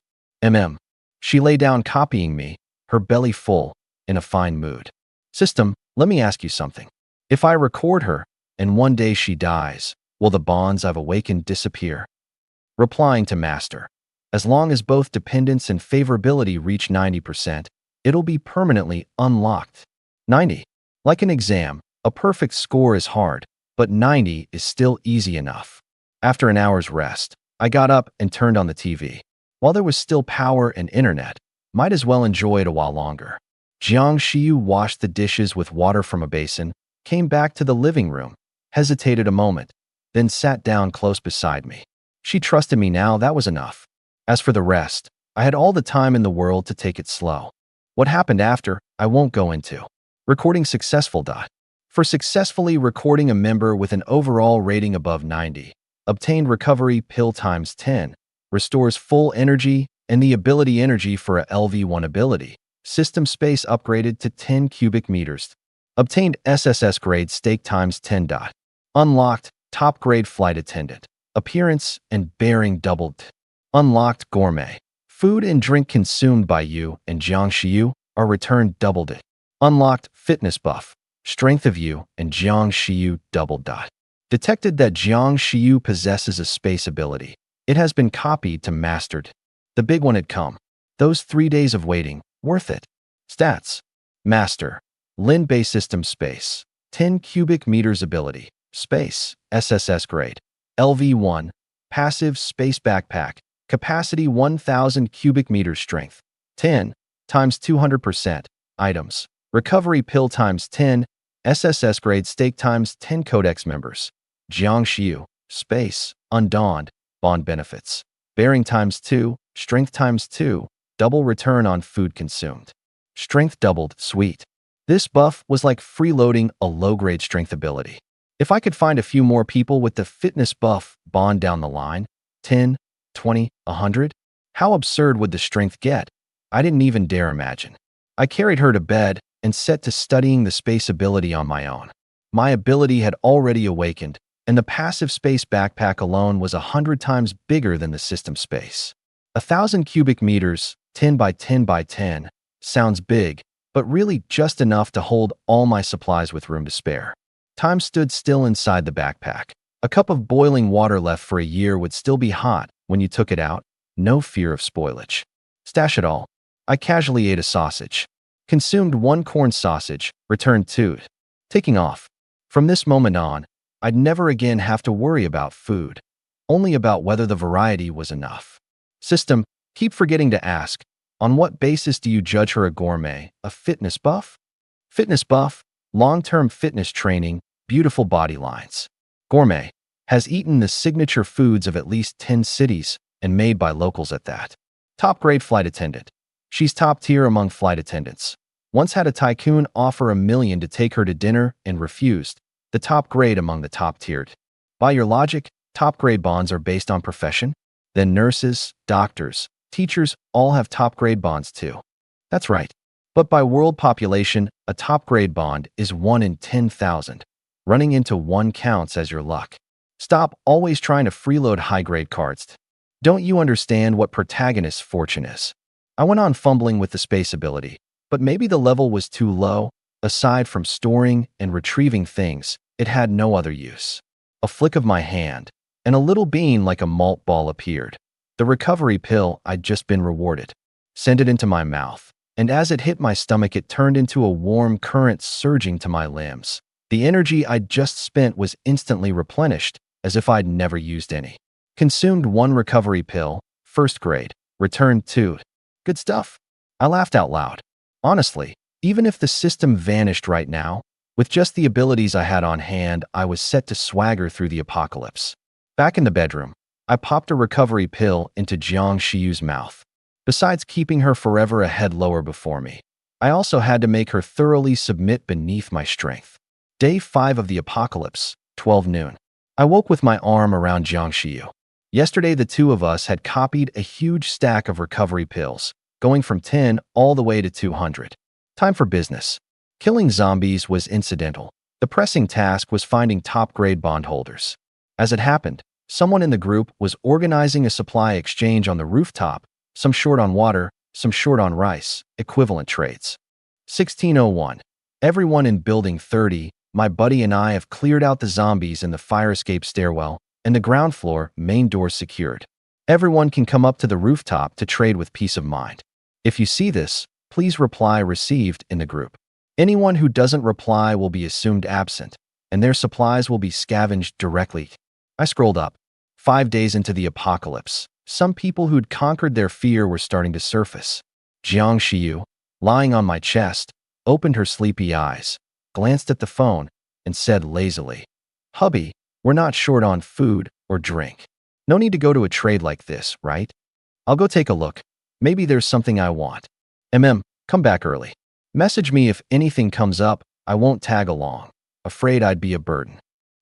She lay down copying me, her belly full, in a fine mood. System, let me ask you something. If I record her, and one day she dies, will the bonds I've awakened disappear? Replying to Master. As long as both dependence and favorability reach 90%, it'll be permanently unlocked. 90. Like an exam, a perfect score is hard, but 90 is still easy enough. After an hour's rest, I got up and turned on the TV. While there was still power and internet, might as well enjoy it a while longer. Jiang Xiu washed the dishes with water from a basin, came back to the living room, hesitated a moment, then sat down close beside me. She trusted me now, that was enough. As for the rest, I had all the time in the world to take it slow. What happened after, I won't go into. Recording successful. For successfully recording a member with an overall rating above 90, obtained recovery pill times 10, restores full energy and the ability energy for a LV1 ability. System space upgraded to 10 cubic meters. Obtained SSS grade stake times 10. Unlocked top grade flight attendant. Appearance and bearing doubled. Unlocked gourmet. Food and drink consumed by you and Jiang Xiu are returned doubled. Unlocked fitness buff. Strength of you and Jiang Xiu doubled. Detected that Jiang Xiu possesses a space ability. It has been copied to mastered. The big one had come. Those 3 days of waiting, worth it. Stats. Master. Lin base system space. 10 cubic meters ability. Space. SSS grade. LV1. Passive space backpack. Capacity 1000 cubic meters strength. 10 times 200%. Items. Recovery pill times 10. SSS grade stake times 10 codex members. Jiang Xiu. Space. Undawned. Bond benefits. Bearing times 2. Strength times 2. Double return on food consumed. Strength doubled. Sweet. This buff was like freeloading a low-grade strength ability. If I could find a few more people with the fitness buff bond down the line, 10, 20, 100, how absurd would the strength get? I didn't even dare imagine. I carried her to bed and set to studying the space ability on my own. My ability had already awakened, and the passive space backpack alone was 100 times bigger than the system space. 1,000 cubic meters, 10 by 10 by 10, sounds big, but really just enough to hold all my supplies with room to spare. Time stood still inside the backpack. A cup of boiling water left for a year would still be hot when you took it out, no fear of spoilage. Stash it all. I casually ate a sausage. Consumed 1 corn sausage, returned 2. Taking off. From this moment on, I'd never again have to worry about food, only about whether the variety was enough. System, keep forgetting to ask, on what basis do you judge her a gourmet, a fitness buff? Fitness buff, long-term fitness training, beautiful body lines. Gourmet, has eaten the signature foods of at least 10 cities and made by locals at that. Top-grade flight attendant. She's top tier among flight attendants. Once had a tycoon offer $1 million to take her to dinner and refused. The top grade among the top tiered. By your logic, top grade bonds are based on profession? Then nurses, doctors, teachers all have top grade bonds too. That's right. But by world population, a top grade bond is 1 in 10,000. Running into 1 counts as your luck. Stop always trying to freeload high-grade cards. Don't you understand what protagonist's fortune is? I went on fumbling with the space ability, but maybe the level was too low. Aside from storing and retrieving things, it had no other use. A flick of my hand, and a little bean like a malt ball appeared. The recovery pill I'd just been rewarded. Sent it into my mouth, and as it hit my stomach it turned into a warm current surging to my limbs. The energy I'd just spent was instantly replenished, as if I'd never used any. Consumed 1 recovery pill, first grade, returned 2. Good stuff. I laughed out loud. Honestly, even if the system vanished right now, with just the abilities I had on hand, I was set to swagger through the apocalypse. Back in the bedroom, I popped a recovery pill into Jiang Shiyu's mouth. Besides keeping her forever a head lower before me, I also had to make her thoroughly submit beneath my strength. Day 5 of the apocalypse, 12 noon. I woke with my arm around Jiang Shiyu. Yesterday, the two of us had copied a huge stack of recovery pills, going from 10 all the way to 200. Time for business. Killing zombies was incidental. The pressing task was finding top-grade bondholders. As it happened, someone in the group was organizing a supply exchange on the rooftop, some short on water, some short on rice, equivalent trades. 1601. Everyone in Building 30, my buddy and I have cleared out the zombies in the fire escape stairwell, and the ground floor main door secured. Everyone can come up to the rooftop to trade with peace of mind. If you see this, please reply received in the group. Anyone who doesn't reply will be assumed absent, and their supplies will be scavenged directly. I scrolled up. 5 days into the apocalypse, some people who'd conquered their fear were starting to surface. Jiang Shiyu, lying on my chest, opened her sleepy eyes, glanced at the phone, and said lazily, "Hubby, we're not short on food or drink. No need to go to a trade like this, right? I'll go take a look. Maybe there's something I want. Come back early. Message me if anything comes up. I won't tag along. Afraid I'd be a burden."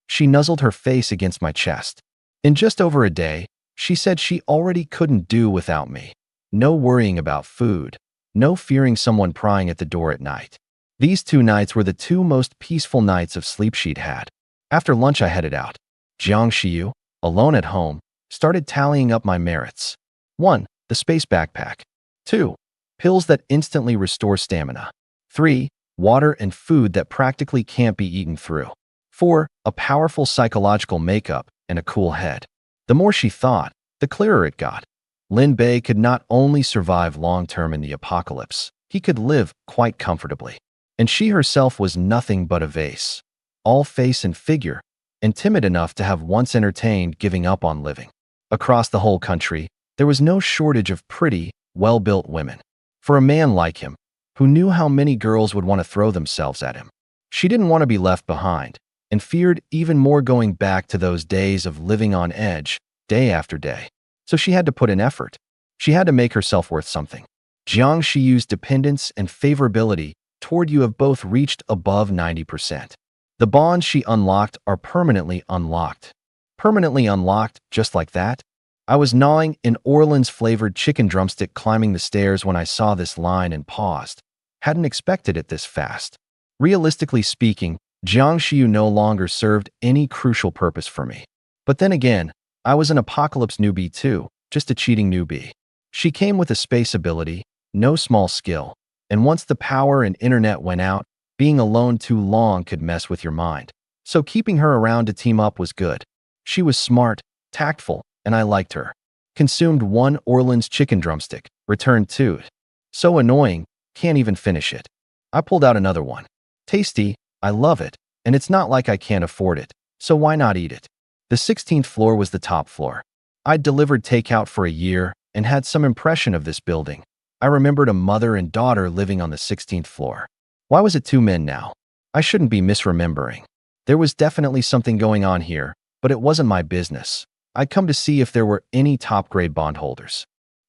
She nuzzled her face against my chest. In just over a day, she said she already couldn't do without me. No worrying about food. No fearing someone prying at the door at night. These 2 nights were the 2 most peaceful nights of sleep she'd had. After lunch, I headed out. Jiang Shiyu, alone at home, started tallying up my merits. 1. The space backpack. 2. Pills that instantly restore stamina. 3. Water and food that practically can't be eaten through. 4. A powerful psychological makeup and a cool head. The more she thought, the clearer it got. Lin Bei could not only survive long-term in the apocalypse, he could live quite comfortably. And she herself was nothing but a vase, all face and figure, and timid enough to have once entertained giving up on living. Across the whole country, there was no shortage of pretty, well-built women. For a man like him, who knew how many girls would want to throw themselves at him, she didn't want to be left behind, and feared even more going back to those days of living on edge, day after day. So she had to put in effort. She had to make herself worth something. Jiang Shiyu's dependence and favorability toward you have both reached above 90%. The bonds she unlocked are permanently unlocked. Permanently unlocked, just like that? I was gnawing an Orleans-flavored chicken drumstick climbing the stairs when I saw this line and paused. Hadn't expected it this fast. Realistically speaking, Jiang Shiyu no longer served any crucial purpose for me. But then again, I was an apocalypse newbie too, just a cheating newbie. She came with a space ability, no small skill, and once the power and internet went out, being alone too long could mess with your mind. So keeping her around to team up was good. She was smart, tactful, and I liked her. Consumed 1 Orleans chicken drumstick, returned 2. So annoying, can't even finish it. I pulled out another one. Tasty, I love it, and it's not like I can't afford it, so why not eat it? The 16th floor was the top floor. I'd delivered takeout for a year and had some impression of this building. I remembered a mother and daughter living on the 16th floor. Why was it 2 men now? I shouldn't be misremembering. There was definitely something going on here, but it wasn't my business. I'd come to see if there were any top-grade bondholders.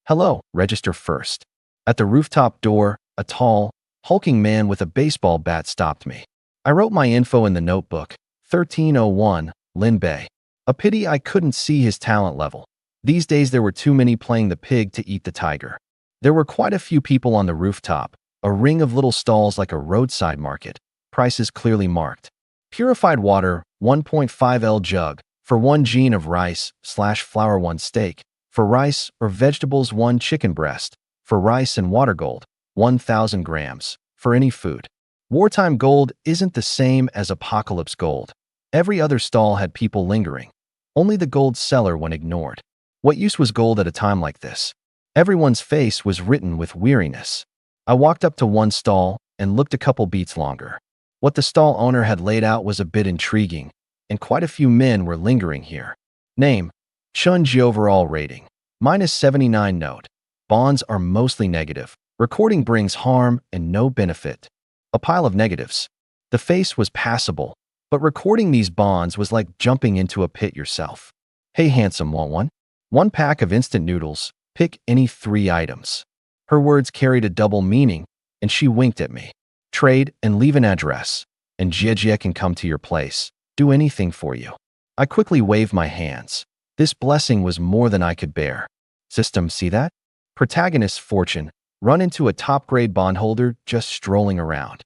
Hello, register first. At the rooftop door, a tall, hulking man with a baseball bat stopped me. I wrote my info in the notebook, 1301, Lin Bei. A pity I couldn't see his talent level. These days there were too many playing the pig to eat the tiger. There were quite a few people on the rooftop, a ring of little stalls like a roadside market, prices clearly marked. Purified water, 1.5 L jug, for 1 gene of rice/flour 1 steak, for rice or vegetables 1 chicken breast, for rice and water gold, 1,000 grams, for any food. Wartime gold isn't the same as apocalypse gold. Every other stall had people lingering. Only the gold seller went ignored. What use was gold at a time like this? Everyone's face was written with weariness. I walked up to one stall and looked a couple beats longer. What the stall owner had laid out was a bit intriguing, and quite a few men were lingering here. Name: Chunji. Overall rating: -79. Note: bonds are mostly negative. Recording brings harm and no benefit. A pile of negatives. The face was passable, but recording these bonds was like jumping into a pit yourself. Hey handsome, want one? 1 pack of instant noodles. Pick any 3 items. Her words carried a double meaning, and she winked at me. Trade and leave an address, and Jie can come to your place. Do anything for you. I quickly waved my hands. This blessing was more than I could bear. System, see that? Protagonist's fortune. Run into a top-grade bondholder just strolling around.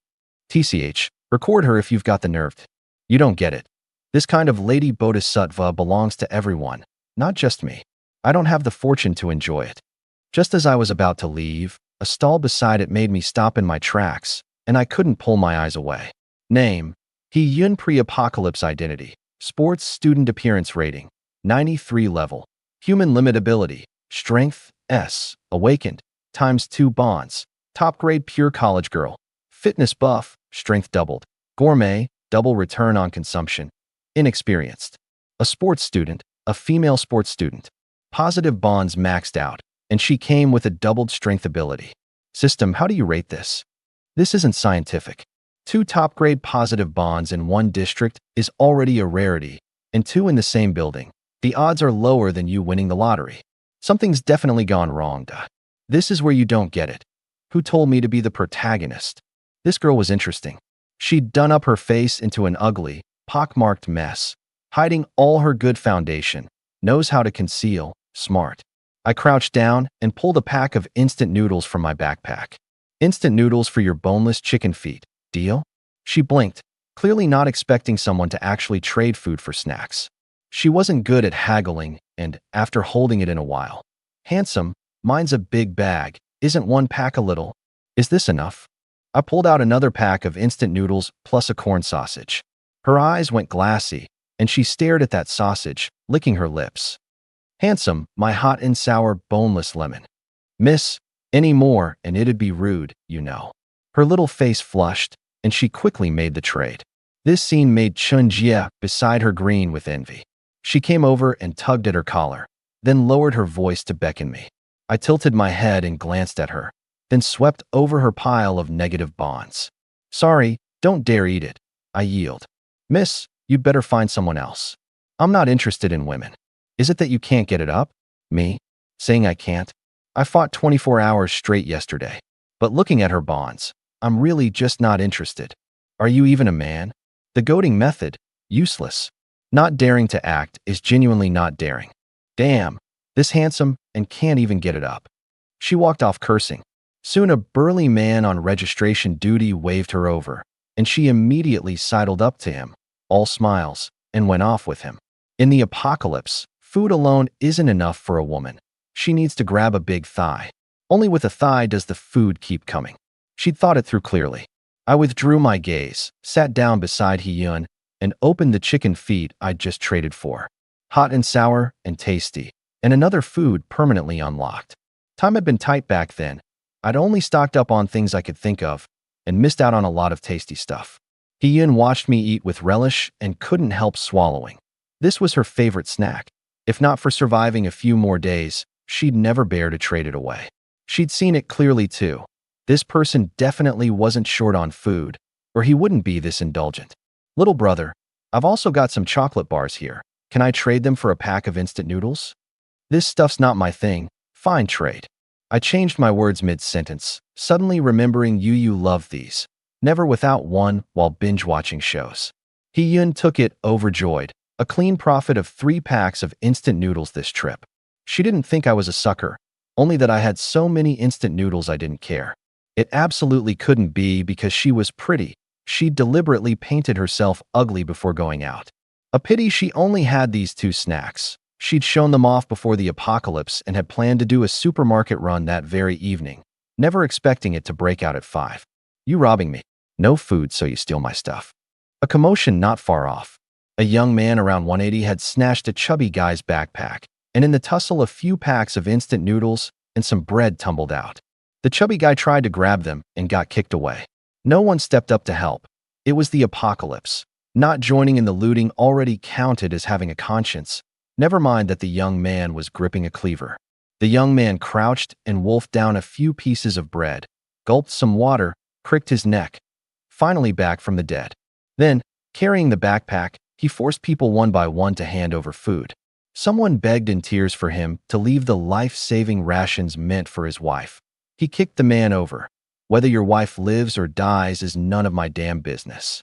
TCH, record her if you've got the nerve. You don't get it. This kind of lady bodhisattva belongs to everyone, not just me. I don't have the fortune to enjoy it. Just as I was about to leave, a stall beside it made me stop in my tracks, and I couldn't pull my eyes away. Name: Hee-Yun. Pre-apocalypse identity. Sports student appearance rating. 93 level. Human limit ability. Strength, S. Awakened. ×2 bonds. Top grade pure college girl. Fitness buff. Strength doubled. Gourmet. Double return on consumption. Inexperienced. A sports student. A female sports student. Positive bonds maxed out, and she came with a doubled strength ability. System, how do you rate this? This isn't scientific. 2 top-grade positive bonds in 1 district is already a rarity, and 2 in the same building. The odds are lower than you winning the lottery. Something's definitely gone wrong, duh. This is where you don't get it. Who told me to be the protagonist? This girl was interesting. She'd done up her face into an ugly, pockmarked mess, hiding all her good foundation, knows how to conceal, smart. I crouched down and pulled a pack of instant noodles from my backpack. Instant noodles for your boneless chicken feet. Deal? She blinked, clearly not expecting someone to actually trade food for snacks. She wasn't good at haggling, and, after holding it in a while, handsome, mine's a big bag. Isn't 1 pack a little? Is this enough? I pulled out another pack of instant noodles plus a corn sausage. Her eyes went glassy, and she stared at that sausage, licking her lips. Handsome, my hot and sour boneless lemon. Miss, any more and it'd be rude, you know. Her little face flushed, and she quickly made the trade. This scene made Chun-Jie beside her green with envy. She came over and tugged at her collar, then lowered her voice to beckon me. I tilted my head and glanced at her, then swept over her pile of negative bonds. Sorry, don't dare eat it. I yield. Miss, you'd better find someone else. I'm not interested in women. Is it that you can't get it up? Me? Saying I can't? I fought 24 hours straight yesterday. But looking at her bonds, I'm really just not interested. Are you even a man? The goading method, useless. Not daring to act is genuinely not daring. Damn, this handsome and can't even get it up. She walked off cursing. Soon a burly man on registration duty waved her over, and she immediately sidled up to him, all smiles, and went off with him. In the apocalypse, food alone isn't enough for a woman. She needs to grab a big thigh. Only with a thigh does the food keep coming. She'd thought it through clearly. I withdrew my gaze, sat down beside Hee-Yun, and opened the chicken feet I'd just traded for. Hot and sour and tasty, and another food permanently unlocked. Time had been tight back then. I'd only stocked up on things I could think of, and missed out on a lot of tasty stuff. Hee-Yun watched me eat with relish and couldn't help swallowing. This was her favorite snack. If not for surviving a few more days, she'd never bear to trade it away. She'd seen it clearly too. This person definitely wasn't short on food, or he wouldn't be this indulgent. Little brother, I've also got some chocolate bars here. Can I trade them for a pack of instant noodles? This stuff's not my thing. Fine, trade. I changed my words mid-sentence, suddenly remembering you love these. Never without one while binge-watching shows. Hee-Yun took it overjoyed, a clean profit of 3 packs of instant noodles this trip. She didn't think I was a sucker, only that I had so many instant noodles I didn't care. It absolutely couldn't be because she was pretty. She deliberately painted herself ugly before going out. A pity she only had these 2 snacks. She'd shown them off before the apocalypse and had planned to do a supermarket run that very evening, never expecting it to break out at 5. You robbing me? No food, so you steal my stuff. A commotion not far off. A young man around 180 had snatched a chubby guy's backpack, and in the tussle a few packs of instant noodles and some bread tumbled out. The chubby guy tried to grab them and got kicked away. No one stepped up to help. It was the apocalypse. Not joining in the looting already counted as having a conscience. Never mind that the young man was gripping a cleaver. The young man crouched and wolfed down a few pieces of bread, gulped some water, cricked his neck, finally back from the dead. Then, carrying the backpack, he forced people one by one to hand over food. Someone begged in tears for him to leave the life-saving rations meant for his wife. He kicked the man over. Whether your wife lives or dies is none of my damn business.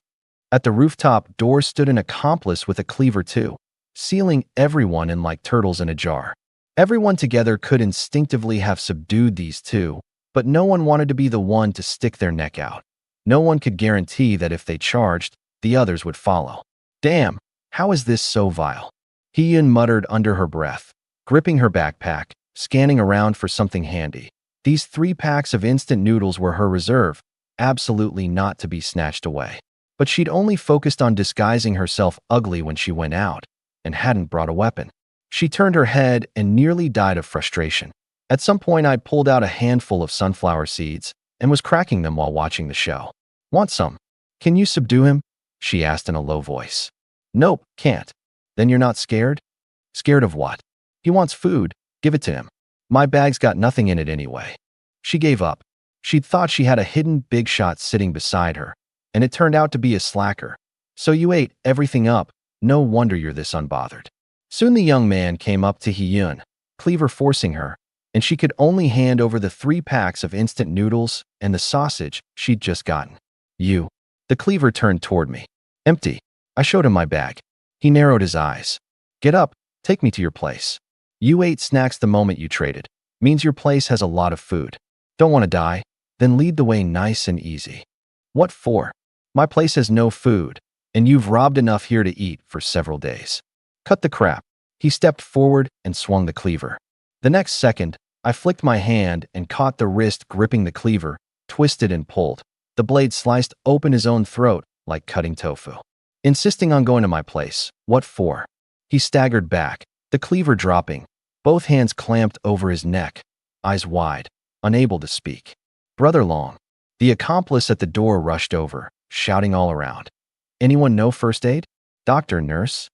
At the rooftop door stood an accomplice with a cleaver too, sealing everyone in like turtles in a jar. Everyone together could instinctively have subdued these two, but no one wanted to be the one to stick their neck out. No one could guarantee that if they charged, the others would follow. Damn, how is this so vile? Hee-yeon muttered under her breath, gripping her backpack, scanning around for something handy. These 3 packs of instant noodles were her reserve, absolutely not to be snatched away. But she'd only focused on disguising herself ugly when she went out, and hadn't brought a weapon. She turned her head and nearly died of frustration. At some point, I'd pulled out a handful of sunflower seeds and was cracking them while watching the show. Want some? Can you subdue him? She asked in a low voice. Nope, can't. Then you're not scared? Scared of what? He wants food. Give it to him. My bag's got nothing in it anyway. She gave up. She'd thought she had a hidden big shot sitting beside her, and it turned out to be a slacker. So you ate everything up. No wonder you're this unbothered. Soon the young man came up to Hee-yeon, cleaver forcing her, and she could only hand over the 3 packs of instant noodles and the sausage she'd just gotten. You. The cleaver turned toward me. Empty. I showed him my bag. He narrowed his eyes. Get up. Take me to your place. You ate snacks the moment you traded. Means your place has a lot of food. Don't want to die? Then lead the way nice and easy. What for? My place has no food, and you've robbed enough here to eat for several days. Cut the crap. He stepped forward and swung the cleaver. The next second, I flicked my hand and caught the wrist gripping the cleaver, twisted and pulled. The blade sliced open his own throat like cutting tofu. Insisting on going to my place. What for? He staggered back, the cleaver dropping, both hands clamped over his neck, eyes wide, unable to speak. Brother Long. The accomplice at the door rushed over, shouting all around. Anyone know first aid? Doctor, nurse?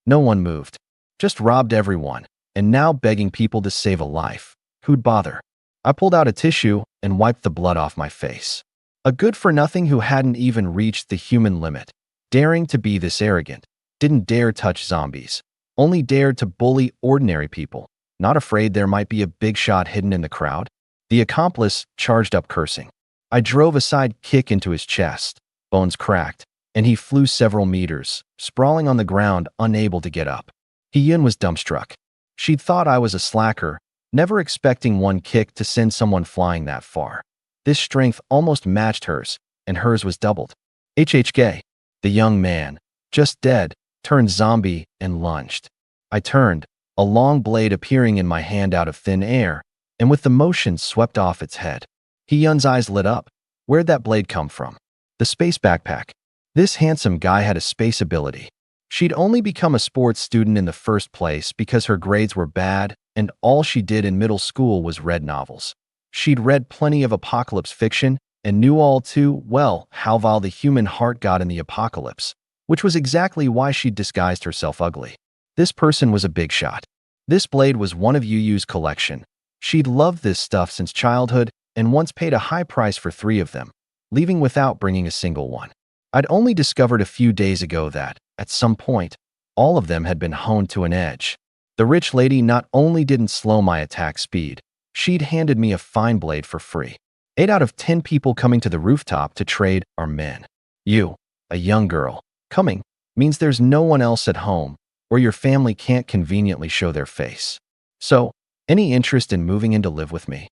No one moved. Just robbed everyone, and now begging people to save a life. Who'd bother? I pulled out a tissue and wiped the blood off my face. A good-for-nothing who hadn't even reached the human limit, daring to be this arrogant, didn't dare touch zombies, only dared to bully ordinary people, not afraid there might be a big shot hidden in the crowd. The accomplice charged up cursing. I drove a side kick into his chest, bones cracked, and he flew several meters, sprawling on the ground, unable to get up. Hee-yeon was dumbstruck. She'd thought I was a slacker, never expecting one kick to send someone flying that far. This strength almost matched hers, and hers was doubled. HHK. The young man, just dead, turned zombie and lunged. I turned, a long blade appearing in my hand out of thin air, and with the motion swept off its head. Hee-yeon's eyes lit up. Where'd that blade come from? The space backpack. This handsome guy had a space ability. She'd only become a sports student in the first place because her grades were bad, and all she did in middle school was read novels. She'd read plenty of apocalypse fiction and knew all too well how vile the human heart got in the apocalypse, which was exactly why she'd disguised herself ugly. This person was a big shot. This blade was one of Yu-Yu's collection. She'd loved this stuff since childhood and once paid a high price for 3 of them, leaving without bringing a single one. I'd only discovered a few days ago that, at some point, all of them had been honed to an edge. The rich lady not only didn't slow my attack speed, she'd handed me a fine blade for free. 8 out of 10 people coming to the rooftop to trade are men. You, a young girl, coming, means there's no one else at home, or your family can't conveniently show their face. So, any interest in moving in to live with me?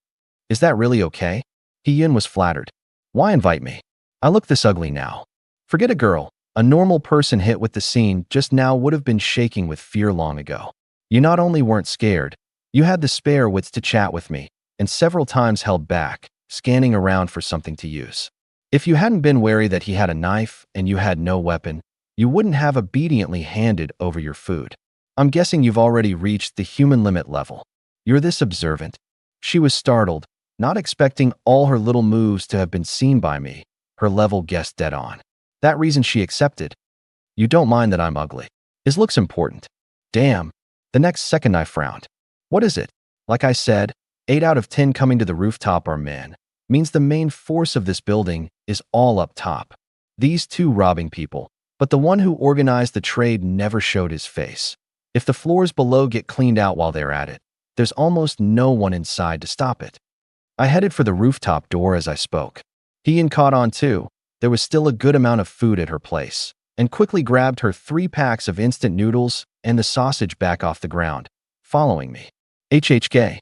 Is that really okay? Hee-yeon was flattered. Why invite me? I look this ugly now. Forget a girl. A normal person hit with the scene just now would have been shaking with fear long ago. You not only weren't scared, you had the spare wits to chat with me, and several times held back, scanning around for something to use. If you hadn't been wary that he had a knife and you had no weapon, you wouldn't have obediently handed over your food. I'm guessing you've already reached the human limit level. You're this observant. She was startled, not expecting all her little moves to have been seen by me. Her level guessed dead on. That reason she accepted. You don't mind that I'm ugly. His look's important. Damn. The next second I frowned. What is it? Like I said, 8 out of 10 coming to the rooftop are men. Means the main force of this building is all up top. These 2 robbing people, but the one who organized the trade never showed his face. If the floors below get cleaned out while they're at it, there's almost no one inside to stop it. I headed for the rooftop door as I spoke. Hien caught on too. There was still a good amount of food at her place, and quickly grabbed her 3 packs of instant noodles and the sausage back off the ground, following me. HHK.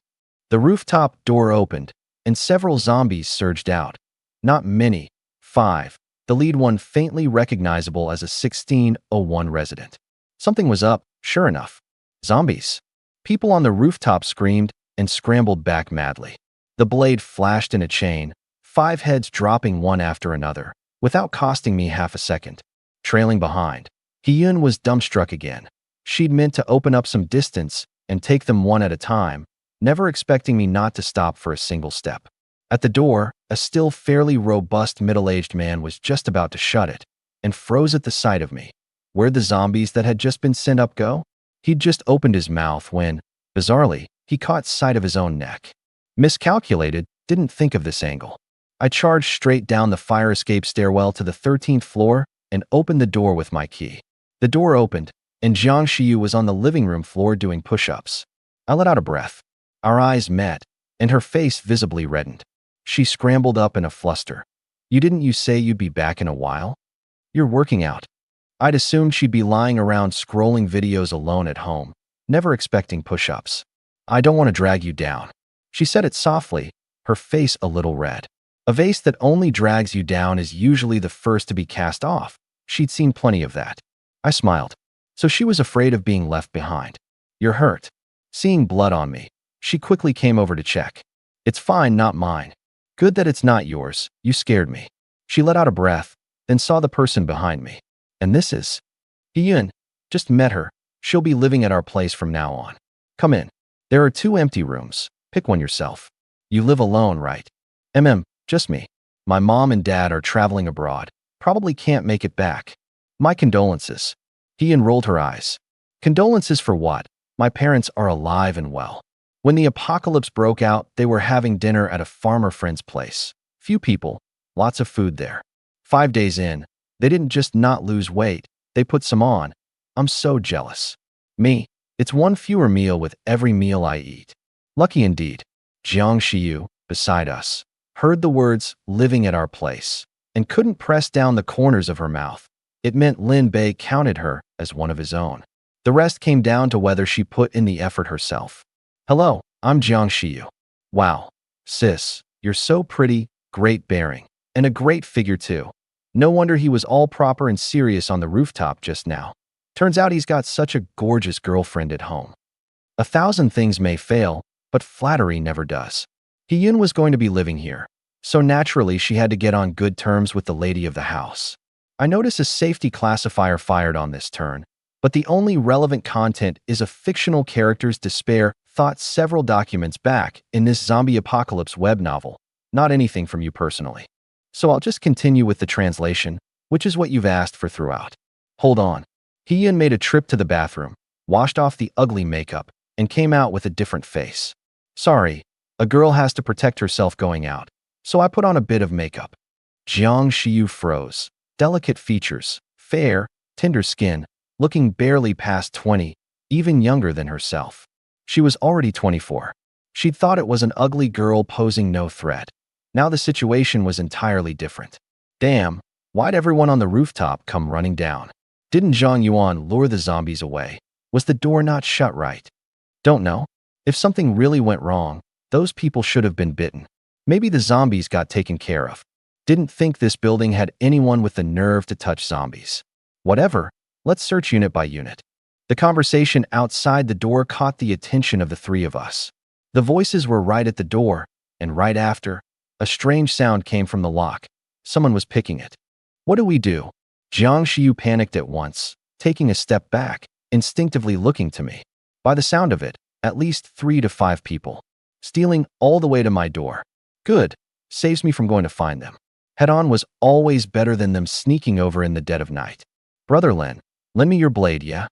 The rooftop door opened, and several zombies surged out. Not many, 5. The lead one faintly recognizable as a 1601 resident. Something was up, sure enough. Zombies. People on the rooftop screamed and scrambled back madly. The blade flashed in a chain, 5 heads dropping one after another, without costing me half a second. Trailing behind, Hiyun was dumbstruck again. She'd meant to open up some distance and take them one at a time, never expecting me not to stop for a single step. At the door, a still fairly robust middle-aged man was just about to shut it, and froze at the sight of me. Where'd the zombies that had just been sent up go? He'd just opened his mouth when, bizarrely, he caught sight of his own neck. Miscalculated, didn't think of this angle. I charged straight down the fire escape stairwell to the 13th floor and opened the door with my key. The door opened, and Jiang Shiyu was on the living room floor doing push-ups. I let out a breath. Our eyes met, and her face visibly reddened. She scrambled up in a fluster. Didn't you say you'd be back in a while? You're working out. I'd assumed she'd be lying around scrolling videos alone at home, never expecting push-ups. I don't want to drag you down. She said it softly, her face a little red. A vase that only drags you down is usually the first to be cast off. She'd seen plenty of that. I smiled. So she was afraid of being left behind. You're hurt. Seeing blood on me, she quickly came over to check. It's fine, not mine. Good that it's not yours. You scared me. She let out a breath, then saw the person behind me. And this is Hiyun. Just met her. She'll be living at our place from now on. Come in. There are 2 empty rooms. Pick one yourself. You live alone, right? Just me. My mom and dad are traveling abroad. Probably can't make it back. My condolences. Hiyun rolled her eyes. Condolences for what? My parents are alive and well. When the apocalypse broke out, they were having dinner at a farmer friend's place. Few people, lots of food there. 5 days in, they didn't just not lose weight, they put some on. I'm so jealous. Me, it's 1 fewer meal with every meal I eat. Lucky indeed. Jiang Shiyu, beside us, heard the words living at our place and couldn't press down the corners of her mouth. It meant Lin Bei counted her as one of his own. The rest came down to whether she put in the effort herself. Hello, I'm Jiang Shiyu. Wow, sis, you're so pretty, great bearing, and a great figure too. No wonder he was all proper and serious on the rooftop just now. Turns out he's got such a gorgeous girlfriend at home. 1,000 things may fail, but flattery never does. Hiyun was going to be living here, so naturally she had to get on good terms with the lady of the house. I notice a safety classifier fired on this turn, but the only relevant content is a fictional character's despair thought several documents back in this zombie apocalypse web novel, not anything from you personally. So I'll just continue with the translation, which is what you've asked for throughout. Hold on. Hiyun made a trip to the bathroom, washed off the ugly makeup, and came out with a different face. Sorry, a girl has to protect herself going out, so I put on a bit of makeup. Jiang Shiyu froze. Delicate features, fair, tender skin, looking barely past 20, even younger than herself. She was already 24. She'd thought it was an ugly girl posing no threat. Now the situation was entirely different. Damn, why'd everyone on the rooftop come running down? Didn't Zhang Yuan lure the zombies away? Was the door not shut right? Don't know. If something really went wrong, those people should have been bitten. Maybe the zombies got taken care of. Didn't think this building had anyone with the nerve to touch zombies. Whatever, let's search unit by unit. The conversation outside the door caught the attention of the 3 of us. The voices were right at the door, and right after, a strange sound came from the lock. Someone was picking it. What do we do? Jiang Shiyu panicked at once, taking a step back, instinctively looking to me. By the sound of it, at least 3 to 5 people. Stealing all the way to my door. Good, saves me from going to find them. Head-on was always better than them sneaking over in the dead of night. Brother Lin, lend me your blade, yeah?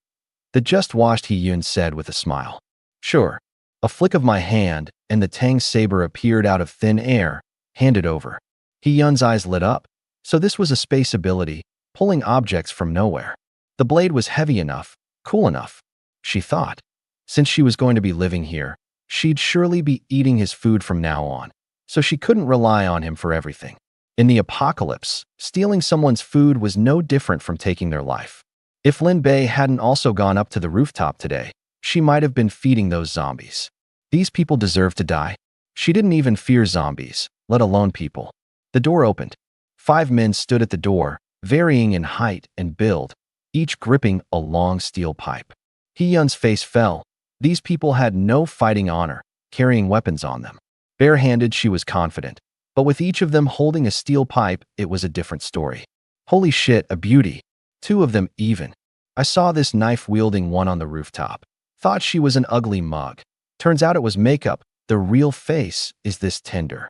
The just-washed Hiyun said with a smile. Sure. A flick of my hand, and the Tang saber appeared out of thin air, handed over. Hiyun's eyes lit up. So this was a space ability, pulling objects from nowhere. The blade was heavy enough, cool enough. she thought. Since she was going to be living here, she'd surely be eating his food from now on, so she couldn't rely on him for everything. In the apocalypse, stealing someone's food was no different from taking their life. If Lin Bei hadn't also gone up to the rooftop today, she might have been feeding those zombies. These people deserve to die. She didn't even fear zombies, let alone people. The door opened. 5 men stood at the door, varying in height and build, each gripping a long steel pipe. Hee-Yun's face fell. These people had no fighting honor, carrying weapons on them. Barehanded, she was confident. But with each of them holding a steel pipe, it was a different story. Holy shit, a beauty. 2 of them even. I saw this knife-wielding one on the rooftop. Thought she was an ugly mug. Turns out it was makeup. The real face is this tender.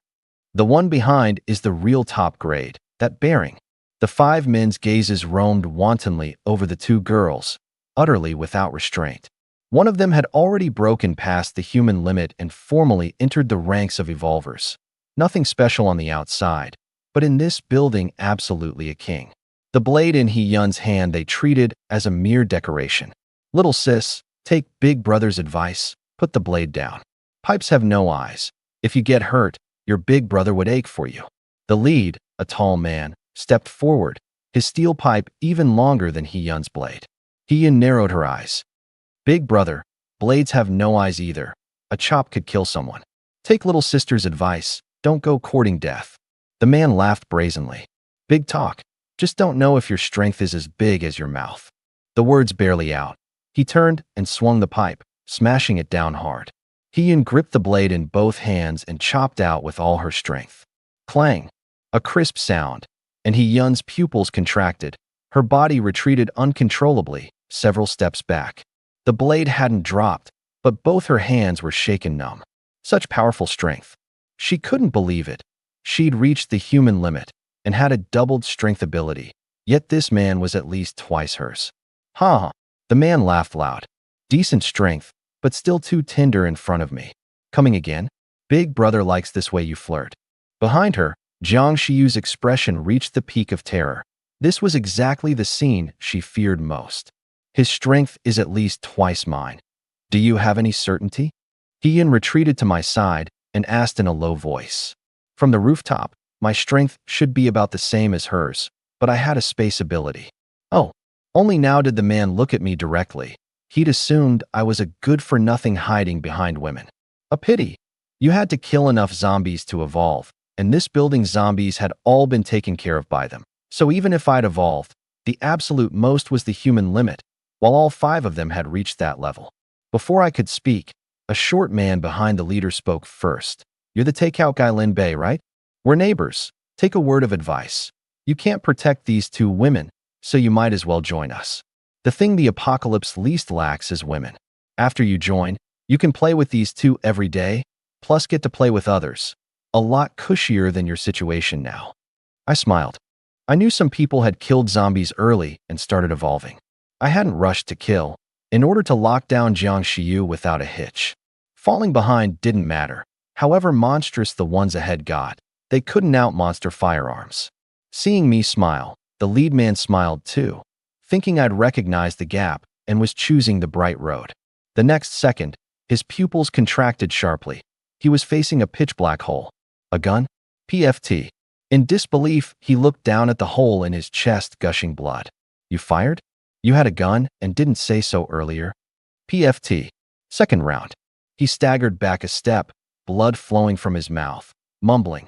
The one behind is the real top grade, that bearing. The 5 men's gazes roamed wantonly over the 2 girls, utterly without restraint. One of them had already broken past the human limit and formally entered the ranks of evolvers. Nothing special on the outside, but in this building absolutely a king. The blade in Hee-Yun's hand they treated as a mere decoration. Little sis, take big brother's advice, put the blade down. Pipes have no eyes. If you get hurt, your big brother would ache for you. The lead, a tall man, stepped forward, his steel pipe even longer than Hee-Yun's blade. Hee-Yun narrowed her eyes. Big brother, blades have no eyes either. A chop could kill someone. Take little sister's advice. Don't go courting death. The man laughed brazenly. Big talk. Just don't know if your strength is as big as your mouth. The words barely out. He turned and swung the pipe, smashing it down hard. Hee-Yun gripped the blade in both hands and chopped out with all her strength. Clang. A crisp sound, and Hee-Yun's pupils contracted. Her body retreated uncontrollably, several steps back. The blade hadn't dropped, but both her hands were shaken numb. Such powerful strength. She couldn't believe it. She'd reached the human limit and had a doubled strength ability, yet this man was at least twice hers. Ha! The man laughed loud. Decent strength, but still too tender in front of me. Coming again? Big brother likes this way you flirt. Behind her, Jiang Shiyu's expression reached the peak of terror. This was exactly the scene she feared most. His strength is at least twice mine. Do you have any certainty? Hee-Yun retreated to my side and asked in a low voice. From the rooftop, my strength should be about the same as hers, but I had a space ability. Oh, only now did the man look at me directly. He'd assumed I was a good-for-nothing hiding behind women. A pity. You had to kill enough zombies to evolve, and this building's zombies had all been taken care of by them. So even if I'd evolved, the absolute most was the human limit, while all 5 of them had reached that level. Before I could speak, a short man behind the leader spoke first. You're the takeout guy Lin Bei, right? We're neighbors. Take a word of advice. You can't protect these 2 women, so you might as well join us. The thing the apocalypse least lacks is women. After you join, you can play with these 2 every day, plus get to play with others. A lot cushier than your situation now. I smiled. I knew some people had killed zombies early and started evolving. I hadn't rushed to kill, in order to lock down Jiang Shiyu without a hitch. Falling behind didn't matter. However monstrous the ones ahead got, they couldn't out-monster firearms. Seeing me smile, the lead man smiled too, thinking I'd recognized the gap and was choosing the bright road. The next second, his pupils contracted sharply. He was facing a pitch-black hole. A gun? PFT. In disbelief, he looked down at the hole in his chest, gushing blood. You fired? You had a gun and didn't say so earlier? PFT. Second round. He staggered back a step, blood flowing from his mouth, mumbling,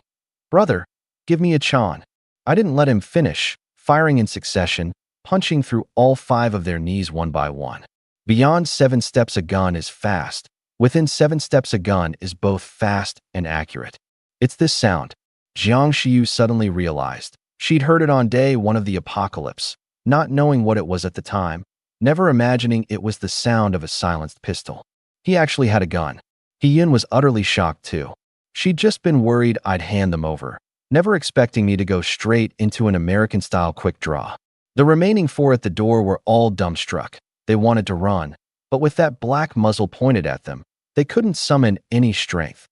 Brother, give me a chon. I didn't let him finish, firing in succession, punching through all 5 of their knees one by one. Beyond 7 steps a gun is fast. Within 7 steps a gun is both fast and accurate. It's this sound. Jiang Shiyu suddenly realized. She'd heard it on day 1 of the apocalypse, not knowing what it was at the time, never imagining it was the sound of a silenced pistol. He actually had a gun. Hee-Yun was utterly shocked too. She'd just been worried I'd hand them over, never expecting me to go straight into an American-style quick draw. The remaining 4 at the door were all dumbstruck. They wanted to run, but with that black muzzle pointed at them, they couldn't summon any strength.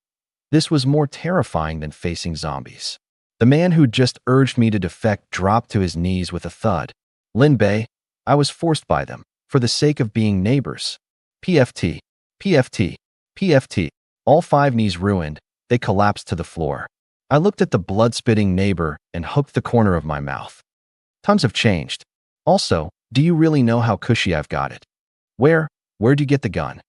This was more terrifying than facing zombies. The man who'd just urged me to defect dropped to his knees with a thud. Lin Bei, I was forced by them, for the sake of being neighbors. PFT, PFT, PFT. All 5 knees ruined, they collapsed to the floor. I looked at the blood-spitting neighbor and hooked the corner of my mouth. Times have changed. Also, do you really know how cushy I've got it? Where'd you get the gun?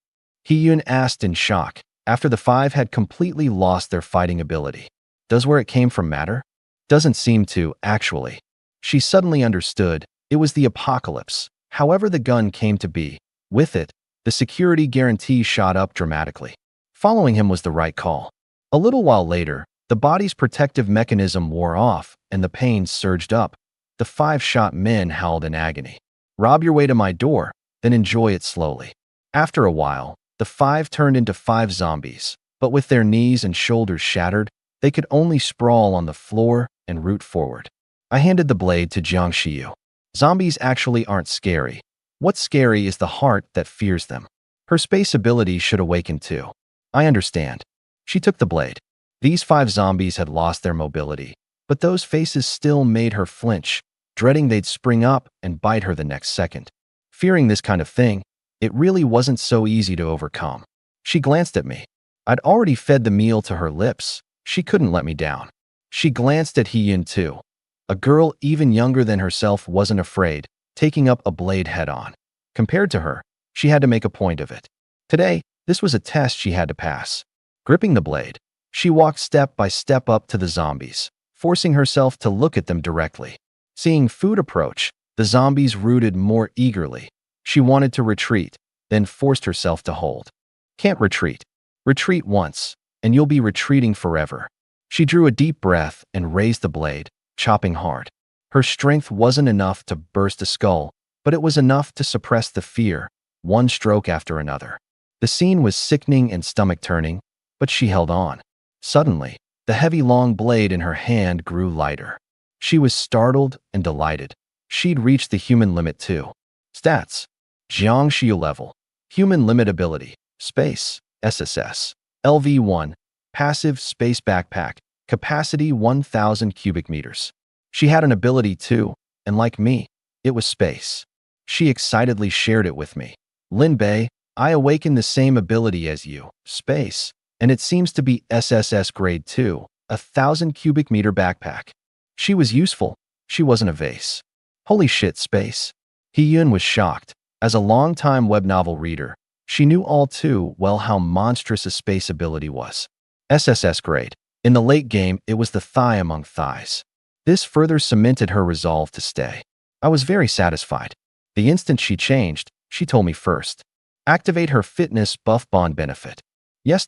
Hee-Yun asked in shock, after the 5 had completely lost their fighting ability. Does where it came from matter? Doesn't seem to, actually. She suddenly understood. It was the apocalypse. However the gun came to be, with it, the security guarantee shot up dramatically. Following him was the right call. A little while later, the body's protective mechanism wore off and the pain surged up. The 5 shot men howled in agony. Rob your way to my door, then enjoy it slowly. After a while, the 5 turned into 5 zombies, but with their knees and shoulders shattered, they could only sprawl on the floor and root forward. I handed the blade to Jiang Shiyu. Zombies actually aren't scary. What's scary is the heart that fears them. Her space ability should awaken too. I understand. She took the blade. These 5 zombies had lost their mobility, but those faces still made her flinch, dreading they'd spring up and bite her the next second. Fearing this kind of thing, it really wasn't so easy to overcome. She glanced at me. I'd already fed the meal to her lips. She couldn't let me down. She glanced at Hee-Yun too. A girl even younger than herself wasn't afraid, taking up a blade head-on. Compared to her, she had to make a point of it. Today, this was a test she had to pass. Gripping the blade, she walked step by step up to the zombies, forcing herself to look at them directly. Seeing food approach, the zombies rooted more eagerly. She wanted to retreat, then forced herself to hold. Can't retreat. Retreat once, and you'll be retreating forever. She drew a deep breath and raised the blade, chopping hard. Her strength wasn't enough to burst a skull, but it was enough to suppress the fear, one stroke after another. The scene was sickening and stomach-turning, but she held on. Suddenly, the heavy long blade in her hand grew lighter. She was startled and delighted. She'd reached the human limit too. Stats: Jiang Shiyu level, human limit ability, space, SSS, LV1, passive space backpack, capacity 1,000 cubic meters. She had an ability too, and like me, it was space. She excitedly shared it with me. Lin Bei, I awakened the same ability as you, space, and it seems to be SSS grade 2, 1,000 cubic meter backpack. She was useful. She wasn't a vase. Holy shit, space. Hee-Yun was shocked. As a long-time web novel reader, she knew all too well how monstrous a space ability was. SSS grade. In the late game, it was the thigh among thighs. This further cemented her resolve to stay. I was very satisfied. The instant she changed, she told me first. Activate her fitness buff bond benefit. Yes.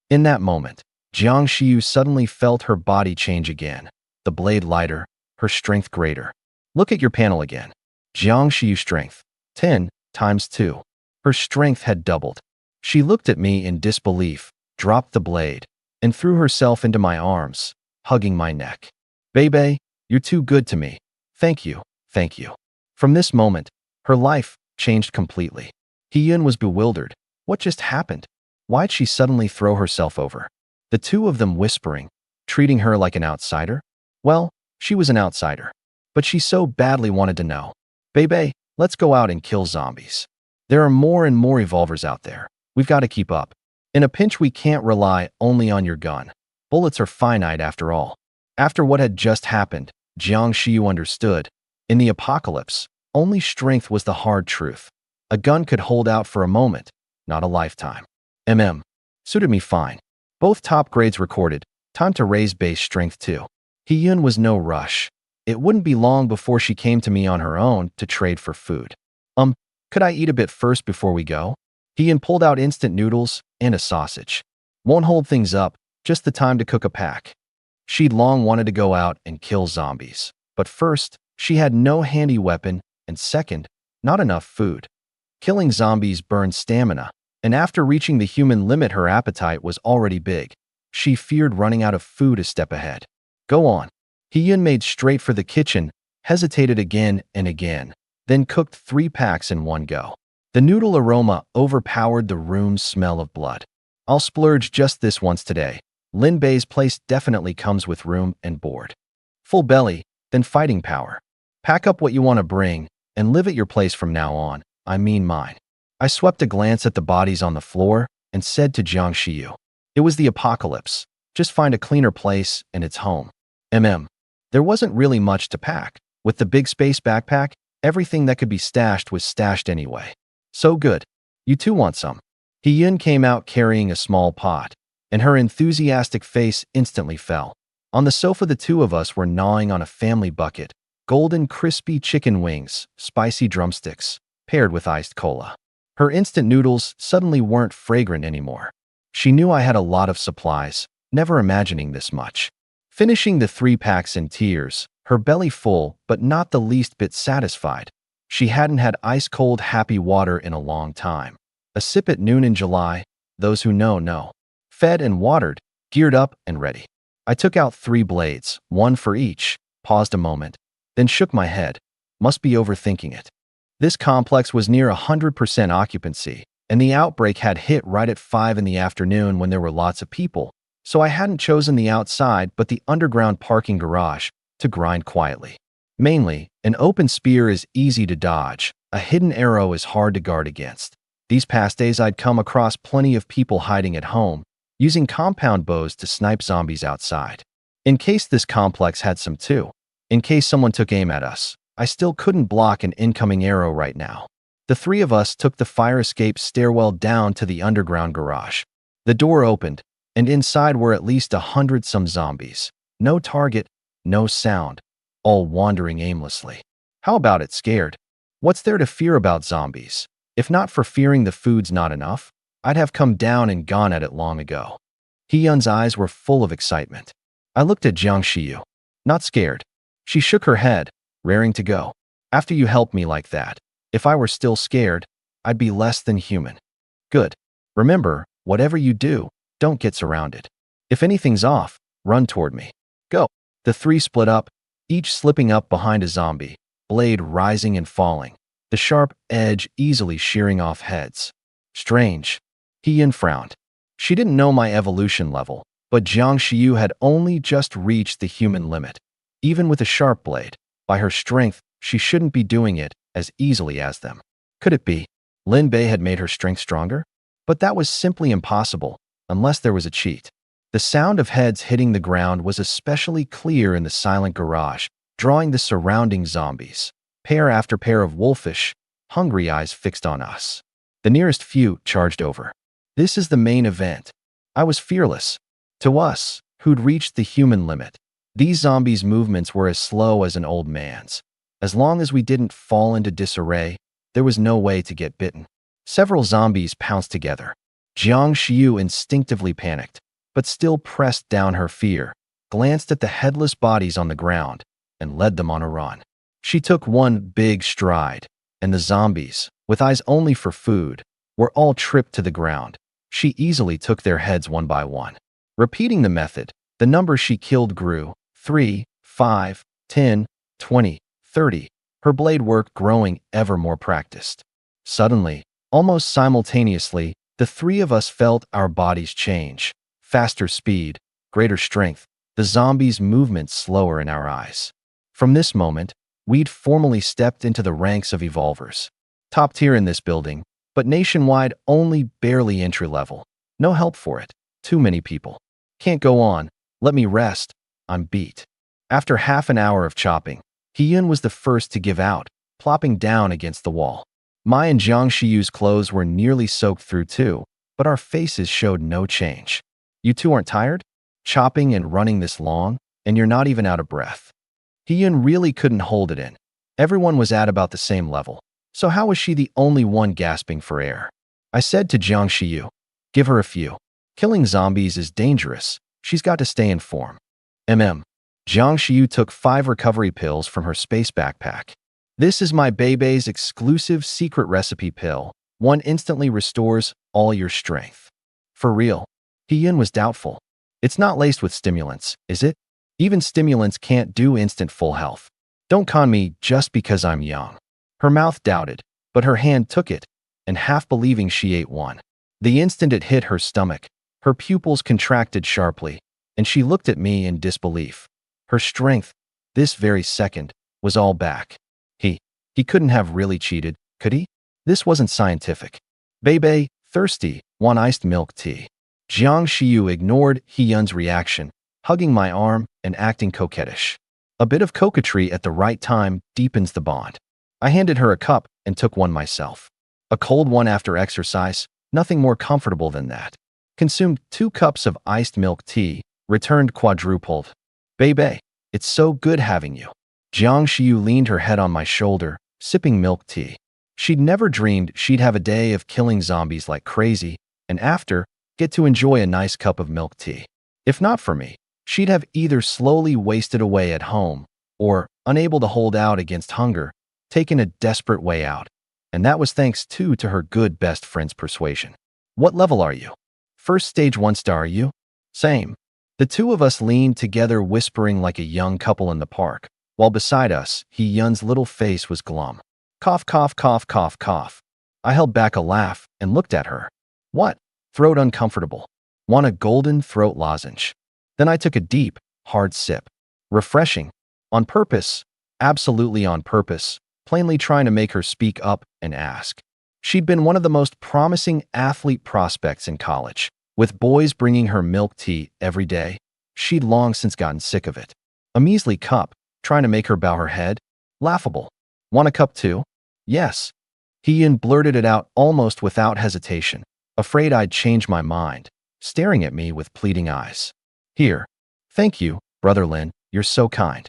In that moment, Jiang Shiyu suddenly felt her body change again. The blade lighter, her strength greater. Look at your panel again. Jiang Shiyu strength, 10 times 2. Her strength had doubled. She looked at me in disbelief, dropped the blade, and threw herself into my arms, hugging my neck. Bebe, you're too good to me. Thank you, thank you. From this moment, her life changed completely. Hee-Yun was bewildered. What just happened? Why'd she suddenly throw herself over? The two of them whispering, treating her like an outsider? Well, she was an outsider. But she so badly wanted to know. Bebe, let's go out and kill zombies. There are more and more evolvers out there. We've got to keep up. In a pinch, we can't rely only on your gun. Bullets are finite after all. After what had just happened, Jiang Shiyu understood. In the apocalypse, only strength was the hard truth. A gun could hold out for a moment, not a lifetime. Suited me fine. Both top grades recorded. Time to raise base strength too. Hee-Yun was no rush. It wouldn't be long before she came to me on her own to trade for food. Could I eat a bit first before we go? Hee-Yun pulled out instant noodles and a sausage. Won't hold things up, just the time to cook a pack. She'd long wanted to go out and kill zombies. But first, she had no handy weapon, and second, not enough food. Killing zombies burned stamina, and after reaching the human limit, her appetite was already big. She feared running out of food a step ahead. Go on. Hee-Yun made straight for the kitchen, hesitated again and again, then cooked 3 packs in one go. The noodle aroma overpowered the room's smell of blood. I'll splurge just this once today. Lin Bei's place definitely comes with room and board. Full belly, then fighting power. Pack up what you want to bring, and live at your place from now on. I mean mine. I swept a glance at the bodies on the floor and said to Jiang Shiyu, "It was the apocalypse. Just find a cleaner place and it's home." There wasn't really much to pack. With the big space backpack, everything that could be stashed was stashed anyway. So good. You too want some? Hiyun came out carrying a small pot, and her enthusiastic face instantly fell. On the sofa, the two of us were gnawing on a family bucket, golden crispy chicken wings, spicy drumsticks, paired with iced cola. Her instant noodles suddenly weren't fragrant anymore. She knew I had a lot of supplies, never imagining this much. Finishing the 3 packs in tears, her belly full but not the least bit satisfied. She hadn't had ice-cold happy water in a long time. A sip at noon in July, those who know, know. Fed and watered, geared up and ready. I took out 3 blades, 1 for each, paused a moment, then shook my head. Must be overthinking it. This complex was near 100% occupancy, and the outbreak had hit right at 5 in the afternoon when there were lots of people, so I hadn't chosen the outside but the underground parking garage to grind quietly. Mainly, an open spear is easy to dodge, a hidden arrow is hard to guard against. These past days I'd come across plenty of people hiding at home, using compound bows to snipe zombies outside. In case this complex had some too. In case someone took aim at us, I still couldn't block an incoming arrow right now. The 3 of us took the fire escape stairwell down to the underground garage. The door opened, and inside were at least 100-some zombies. No target, no sound, all wandering aimlessly. How about it, scared? What's there to fear about zombies? If not for fearing the food's not enough, I'd have come down and gone at it long ago. Hiyun's eyes were full of excitement. I looked at Jiang Shiyu. Not scared. She shook her head, raring to go. After you helped me like that, if I were still scared, I'd be less than human. Good. Remember, whatever you do, don't get surrounded. If anything's off, run toward me. Go. The 3 split up, each slipping up behind a zombie, blade rising and falling, the sharp edge easily shearing off heads. Strange. Hiyun frowned. She didn't know my evolution level, but Jiang Shiyu had only just reached the human limit. Even with a sharp blade, by her strength, she shouldn't be doing it as easily as them. Could it be Lin Bei had made her strength stronger? But that was simply impossible, unless there was a cheat. The sound of heads hitting the ground was especially clear in the silent garage, drawing the surrounding zombies. Pair after pair of wolfish, hungry eyes fixed on us. The nearest few charged over. This is the main event. I was fearless. To us, who'd reached the human limit, these zombies' movements were as slow as an old man's. As long as we didn't fall into disarray, there was no way to get bitten. Several zombies pounced together. Jiang Shiyu instinctively panicked, but still pressed down her fear, glanced at the headless bodies on the ground, and led them on a run. She took one big stride, and the zombies, with eyes only for food, were all tripped to the ground. She easily took their heads one by one. Repeating the method, the number she killed grew, 3, 5, 10, 20, 30, her blade work growing ever more practiced. Suddenly, almost simultaneously, the 3 of us felt our bodies change. Faster speed, greater strength, the zombies' movements slower in our eyes. From this moment, we'd formally stepped into the ranks of evolvers. Top tier in this building, but nationwide only barely entry level. No help for it. Too many people. Can't go on. Let me rest. I'm beat. After half an hour of chopping, Hiyun was the first to give out, plopping down against the wall. My and Jiang Shiyu's clothes were nearly soaked through too, but our faces showed no change. You two aren't tired? Chopping and running this long, and you're not even out of breath. Hiyun really couldn't hold it in. Everyone was at about the same level, so how was she the only one gasping for air? I said to Jiang Shiyu, give her a few. Killing zombies is dangerous. She's got to stay in form. Jiang Shiyu took 5 recovery pills from her space backpack. This is my Bebe's exclusive secret recipe pill. One instantly restores all your strength. For real? Hiyun was doubtful. It's not laced with stimulants, is it? Even stimulants can't do instant full health. Don't con me just because I'm young. Her mouth doubted, but her hand took it, and half believing she ate one. The instant it hit her stomach, her pupils contracted sharply, and she looked at me in disbelief. Her strength, this very second, was all back. He couldn't have really cheated, could he? This wasn't scientific. Bebe, thirsty, want iced milk tea. Jiang Xiu ignored He-yun's reaction, hugging my arm and acting coquettish. A bit of coquetry at the right time deepens the bond. I handed her a cup and took one myself. A cold one after exercise, nothing more comfortable than that. Consumed 2 cups of iced milk tea, returned quadrupled. Bebe, it's so good having you. Jiang Xiu leaned her head on my shoulder, sipping milk tea. She'd never dreamed she'd have a day of killing zombies like crazy, and after, get to enjoy a nice cup of milk tea. If not for me, she'd have either slowly wasted away at home, or, unable to hold out against hunger, taken a desperate way out. And that was thanks too to her good best friend's persuasion. What level are you? First stage 1 star, you? Same. The two of us leaned together whispering like a young couple in the park, while beside us, He-yun's little face was glum. Cough, cough, cough, cough, cough. I held back a laugh and looked at her. What? Throat uncomfortable. Want a golden throat lozenge. Then I took a deep, hard sip. Refreshing. On purpose. Absolutely on purpose. Plainly trying to make her speak up and ask. She'd been one of the most promising athlete prospects in college. With boys bringing her milk tea every day, she'd long since gotten sick of it. A measly cup, trying to make her bow her head? Laughable. Want a cup too? Yes. He-yun blurted it out almost without hesitation, afraid I'd change my mind, staring at me with pleading eyes. Here. Thank you, Brother Lin, you're so kind.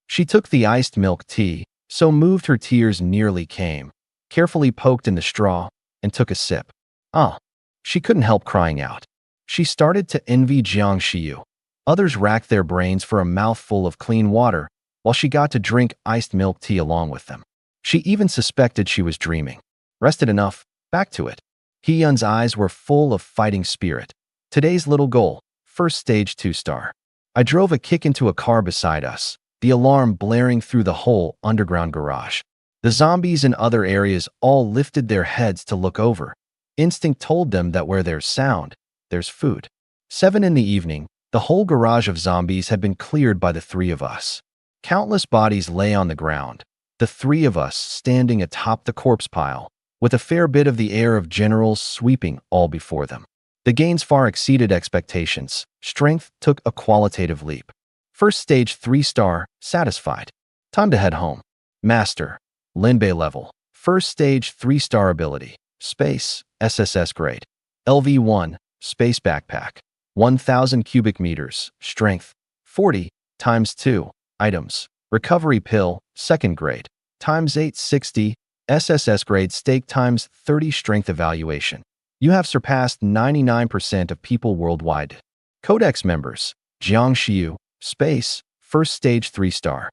She took the iced milk tea, so moved her tears nearly came, carefully poked in the straw, and took a sip. Ah. She couldn't help crying out. She started to envy Jiang Xiu. Others racked their brains for a mouthful of clean water, while she got to drink iced milk tea along with them. She even suspected she was dreaming. Rested enough, back to it. He-yun's eyes were full of fighting spirit. Today's little goal, first stage 2 star. I drove a kick into a car beside us, the alarm blaring through the whole underground garage. The zombies in other areas all lifted their heads to look over. Instinct told them that where there's sound, there's food. 7 in the evening, the whole garage of zombies had been cleared by the 3 of us. Countless bodies lay on the ground, the 3 of us standing atop the corpse pile, with a fair bit of the air of generals sweeping all before them. The gains far exceeded expectations. Strength took a qualitative leap. First stage 3 star, satisfied. Time to head home. Master, Linbei level. First stage 3 star ability. Space, SSS grade. LV1, space backpack. 1000 cubic meters. Strength, 40, times 2. Items, recovery pill, 2nd grade. Times 860, SSS grade stake times 30 strength evaluation. You have surpassed 99% of people worldwide. Codex members, Jiang Xiu, space, first stage 3 star.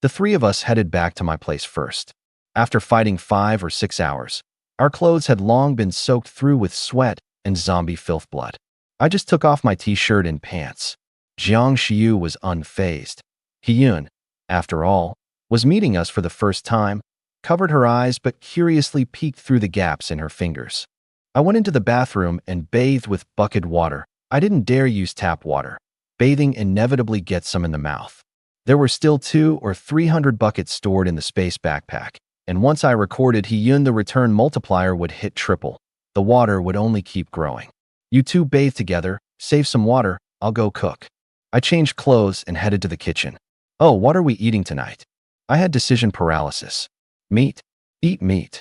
The 3 of us headed back to my place first. After fighting 5 or 6 hours, our clothes had long been soaked through with sweat and zombie filth blood. I just took off my t-shirt and pants. Jiang Xiu was unfazed. He-yun, after all, was meeting us for the first time, covered her eyes but curiously peeked through the gaps in her fingers. I went into the bathroom and bathed with bucket water. I didn't dare use tap water. Bathing inevitably gets some in the mouth. There were still 200 or 300 buckets stored in the space backpack, and once I recorded He-yun, the return multiplier would hit triple. The water would only keep growing. You two bathe together, save some water, I'll go cook. I changed clothes and headed to the kitchen. Oh, what are we eating tonight? I had decision paralysis. Meat? Eat meat.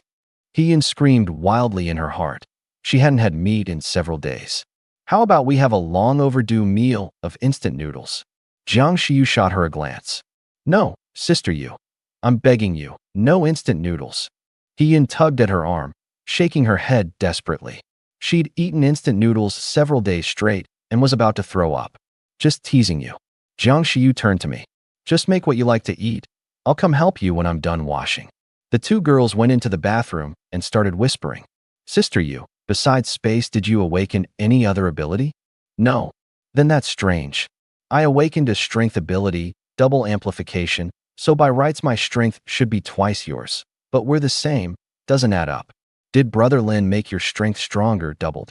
He-yun screamed wildly in her heart. She hadn't had meat in several days. How about we have a long overdue meal of instant noodles? Jiang Xiu shot her a glance. No, sister you. I'm begging you, no instant noodles. He-yun tugged at her arm, shaking her head desperately. She'd eaten instant noodles several days straight and was about to throw up. Just teasing you. Jiang Xiu turned to me. Just make what you like to eat. I'll come help you when I'm done washing. The 2 girls went into the bathroom and started whispering. Sister you, besides space, did you awaken any other ability? No. Then that's strange. I awakened a strength ability, double amplification, so by rights my strength should be twice yours. But we're the same, doesn't add up. Did Brother Lin make your strength stronger, doubled?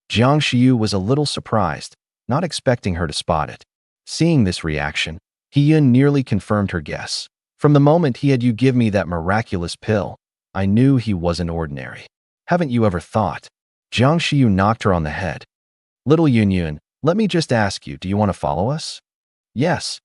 Jiang Xiu was a little surprised, not expecting her to spot it. Seeing this reaction, He-yun nearly confirmed her guess. From the moment he had you give me that miraculous pill, I knew he wasn't ordinary. Haven't you ever thought, Jiang Shiyu knocked her on the head. Little Yun Yun, let me just ask you, do you want to follow us? Yes.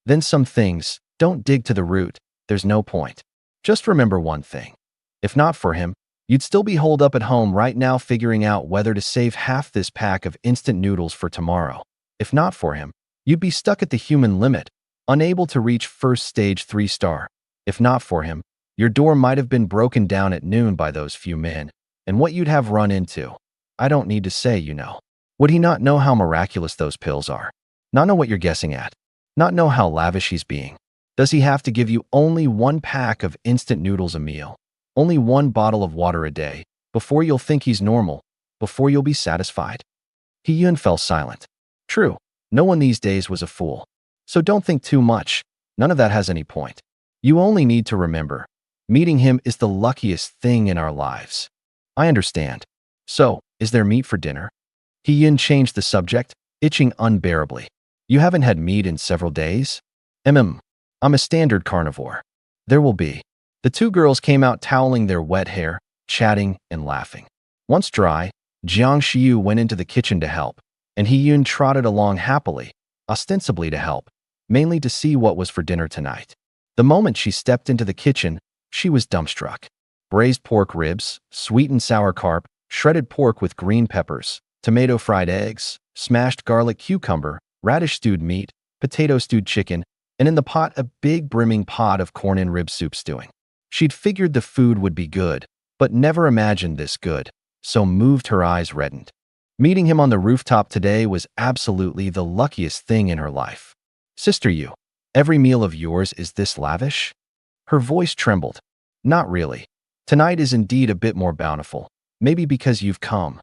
Then some things, don't dig to the root, there's no point. Just remember one thing. If not for him, you'd still be holed up at home right now figuring out whether to save half this pack of instant noodles for tomorrow. If not for him, you'd be stuck at the human limit, unable to reach first stage 3-star. If not for him, your door might have been broken down at noon by those few men, and what you'd have run into. I don't need to say, you know. Would he not know how miraculous those pills are? Not know what you're guessing at? Not know how lavish he's being? Does he have to give you only one pack of instant noodles a meal? Only one bottle of water a day, before you'll think he's normal, before you'll be satisfied? He-yun fell silent. True, no one these days was a fool. So don't think too much, none of that has any point. You only need to remember, meeting him is the luckiest thing in our lives. I understand. So, is there meat for dinner? He-yun changed the subject, itching unbearably. You haven't had meat in several days? I'm a standard carnivore. There will be. The two girls came out toweling their wet hair, chatting and laughing. Once dry, Jiang Shiyu went into the kitchen to help, and He-yun trotted along happily, ostensibly to help, mainly to see what was for dinner tonight. The moment she stepped into the kitchen, she was dumbstruck. Braised pork ribs, sweet and sour carp, shredded pork with green peppers, tomato fried eggs, smashed garlic cucumber, radish stewed meat, potato stewed chicken, and in the pot a big brimming pot of corn and rib soup stewing. She'd figured the food would be good, but never imagined this good, so moved her eyes reddened. Meeting him on the rooftop today was absolutely the luckiest thing in her life. Sister Yu, every meal of yours is this lavish? Her voice trembled. Not really. Tonight is indeed a bit more bountiful, maybe because you've come.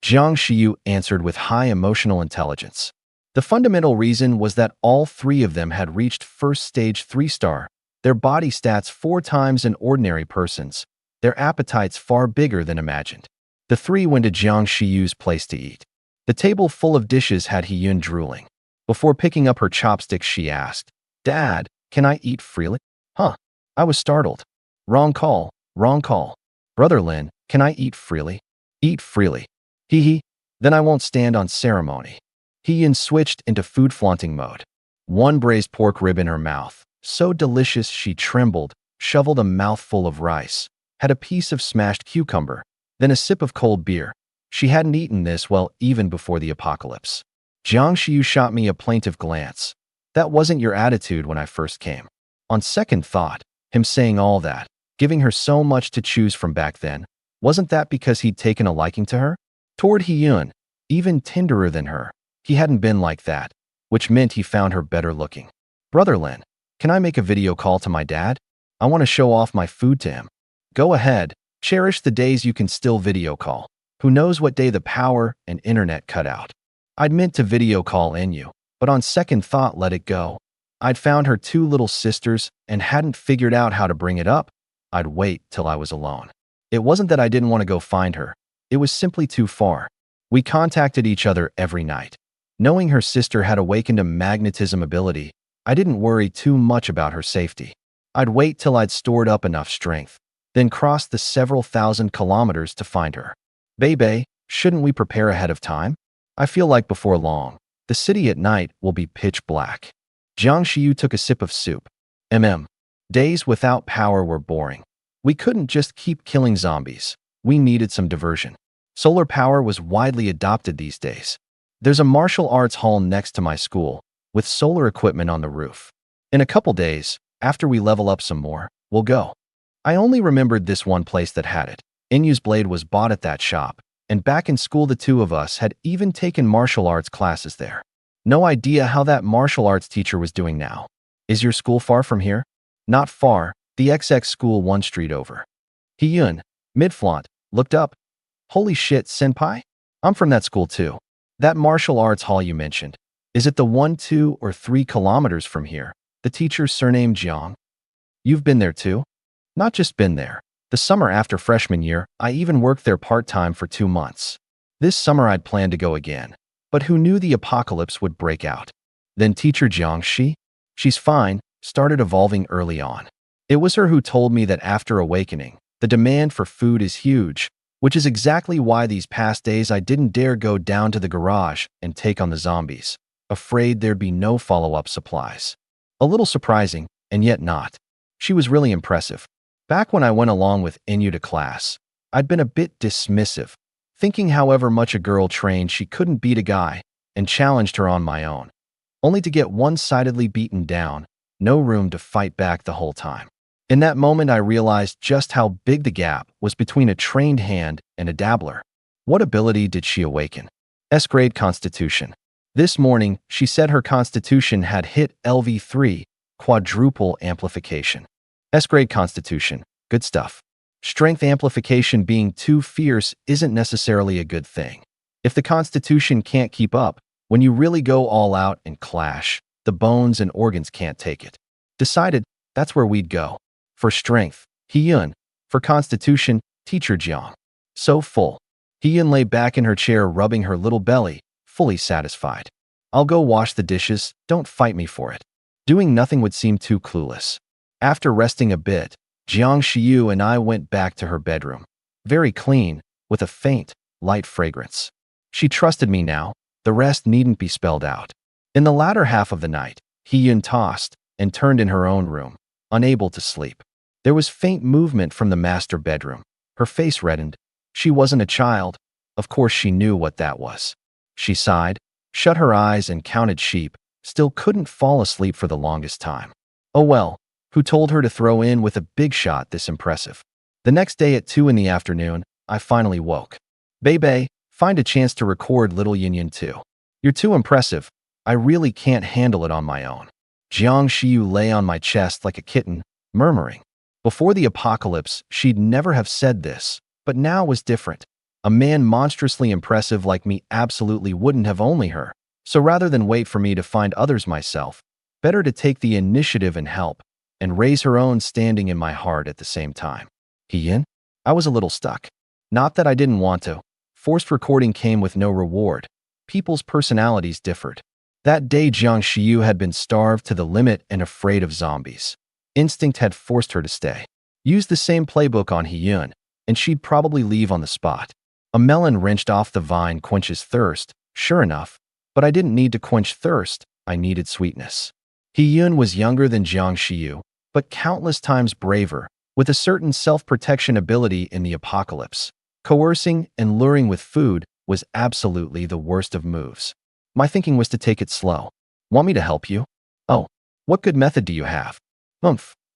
Jiang Shiyu answered with high emotional intelligence. The fundamental reason was that all three of them had reached first stage 3-star, their body stats 4 times an ordinary person's, their appetites far bigger than imagined. The three went to Jiang Shiyu's place to eat. The table full of dishes had He-yun drooling. Before picking up her chopsticks, she asked, Dad, can I eat freely? Huh. I was startled. Wrong call, wrong call. Brother Lin, can I eat freely? Eat freely. Hee. Then I won't stand on ceremony. He-yun switched into food-flaunting mode. One braised pork rib in her mouth, so delicious she trembled, shoveled a mouthful of rice, had a piece of smashed cucumber, then a sip of cold beer. She hadn't eaten this well even before the apocalypse. Jiang Shiyu shot me a plaintive glance. That wasn't your attitude when I first came. On second thought, him saying all that, giving her so much to choose from back then, wasn't that because he'd taken a liking to her? Toward He-yun, even tenderer than her, he hadn't been like that, which meant he found her better looking. Brother Lin, can I make a video call to my dad? I want to show off my food to him. Go ahead, cherish the days you can still video call. Who knows what day the power and internet cut out. I'd meant to video call Enyu, but on second thought let it go. I'd found her 2 little sisters and hadn't figured out how to bring it up. I'd wait till I was alone. It wasn't that I didn't want to go find her. It was simply too far. We contacted each other every night. Knowing her sister had awakened a magnetism ability, I didn't worry too much about her safety. I'd wait till I'd stored up enough strength, then cross the several thousand kilometers to find her. Bebe, shouldn't we prepare ahead of time? I feel like before long, the city at night will be pitch black. Jiang Shiyu took a sip of soup. Days without power were boring. We couldn't just keep killing zombies. We needed some diversion. Solar power was widely adopted these days. There's a martial arts hall next to my school, with solar equipment on the roof. In a couple days, after we level up some more, we'll go. I only remembered this one place that had it. Enyu's blade was bought at that shop, and back in school the two of us had even taken martial arts classes there. No idea how that martial arts teacher was doing now. Is your school far from here? Not far, the XX school 1 street over. He-yun, mid-flaunt, looked up. Holy shit, senpai? I'm from that school too. That martial arts hall you mentioned. Is it the 1, 2, or 3 kilometers from here? The teacher's surname Jiang? You've been there too? Not just been there. The summer after freshman year, I even worked there part-time for 2 months. This summer I'd planned to go again. But who knew the apocalypse would break out? Then teacher Jiang, she's fine, started evolving early on. It was her who told me that after awakening, the demand for food is huge, Which is exactly why these past days I didn't dare go down to the garage and take on the zombies, afraid there'd be no follow-up supplies. A little surprising, and yet not. She was really impressive. Back when I went along with Inu to class, I'd been a bit dismissive, thinking however much a girl trained she couldn't beat a guy, and challenged her on my own, only to get one-sidedly beaten down, no room to fight back the whole time. In that moment, I realized just how big the gap was between a trained hand and a dabbler. What ability did she awaken? S-grade Constitution. This morning, she said her Constitution had hit LV3, quadruple amplification. S-grade Constitution, good stuff. Strength amplification being too fierce isn't necessarily a good thing. If the Constitution can't keep up, when you really go all out and clash, the bones and organs can't take it. Decided, that's where we'd go. For strength, Hiyun. For constitution, teacher Jiang. So full. Hiyun lay back in her chair rubbing her little belly, fully satisfied. I'll go wash the dishes, don't fight me for it. Doing nothing would seem too clueless. After resting a bit, Jiang Shiyu and I went back to her bedroom. Very clean, with a faint, light fragrance. She trusted me now, the rest needn't be spelled out. In the latter half of the night, Hiyun tossed and turned in her own room, unable to sleep. There was faint movement from the master bedroom. Her face reddened. She wasn't a child. Of course she knew what that was. She sighed, shut her eyes and counted sheep, still couldn't fall asleep for the longest time. Oh well, who told her to throw in with a big shot this impressive? The next day at 2 in the afternoon, I finally woke. Bebe, find a chance to record Little Union 2. You're too impressive. I really can't handle it on my own. Jiang Shiyu lay on my chest like a kitten, murmuring. Before the apocalypse, she'd never have said this, but now was different. A man monstrously impressive like me absolutely wouldn't have only her, so rather than wait for me to find others myself, better to take the initiative and help, and raise her own standing in my heart at the same time. Hiyun? I was a little stuck. Not that I didn't want to. Forced recording came with no reward. People's personalities differed. That day Jiang Shiyu had been starved to the limit and afraid of zombies. Instinct had forced her to stay. Use the same playbook on Hiyun, and she'd probably leave on the spot. A melon wrenched off the vine quenches thirst, sure enough, but I didn't need to quench thirst, I needed sweetness. Hiyun was younger than Jiang Shiyu, but countless times braver, with a certain self-protection ability in the apocalypse. Coercing and luring with food was absolutely the worst of moves. My thinking was to take it slow. Want me to help you? Oh, what good method do you have?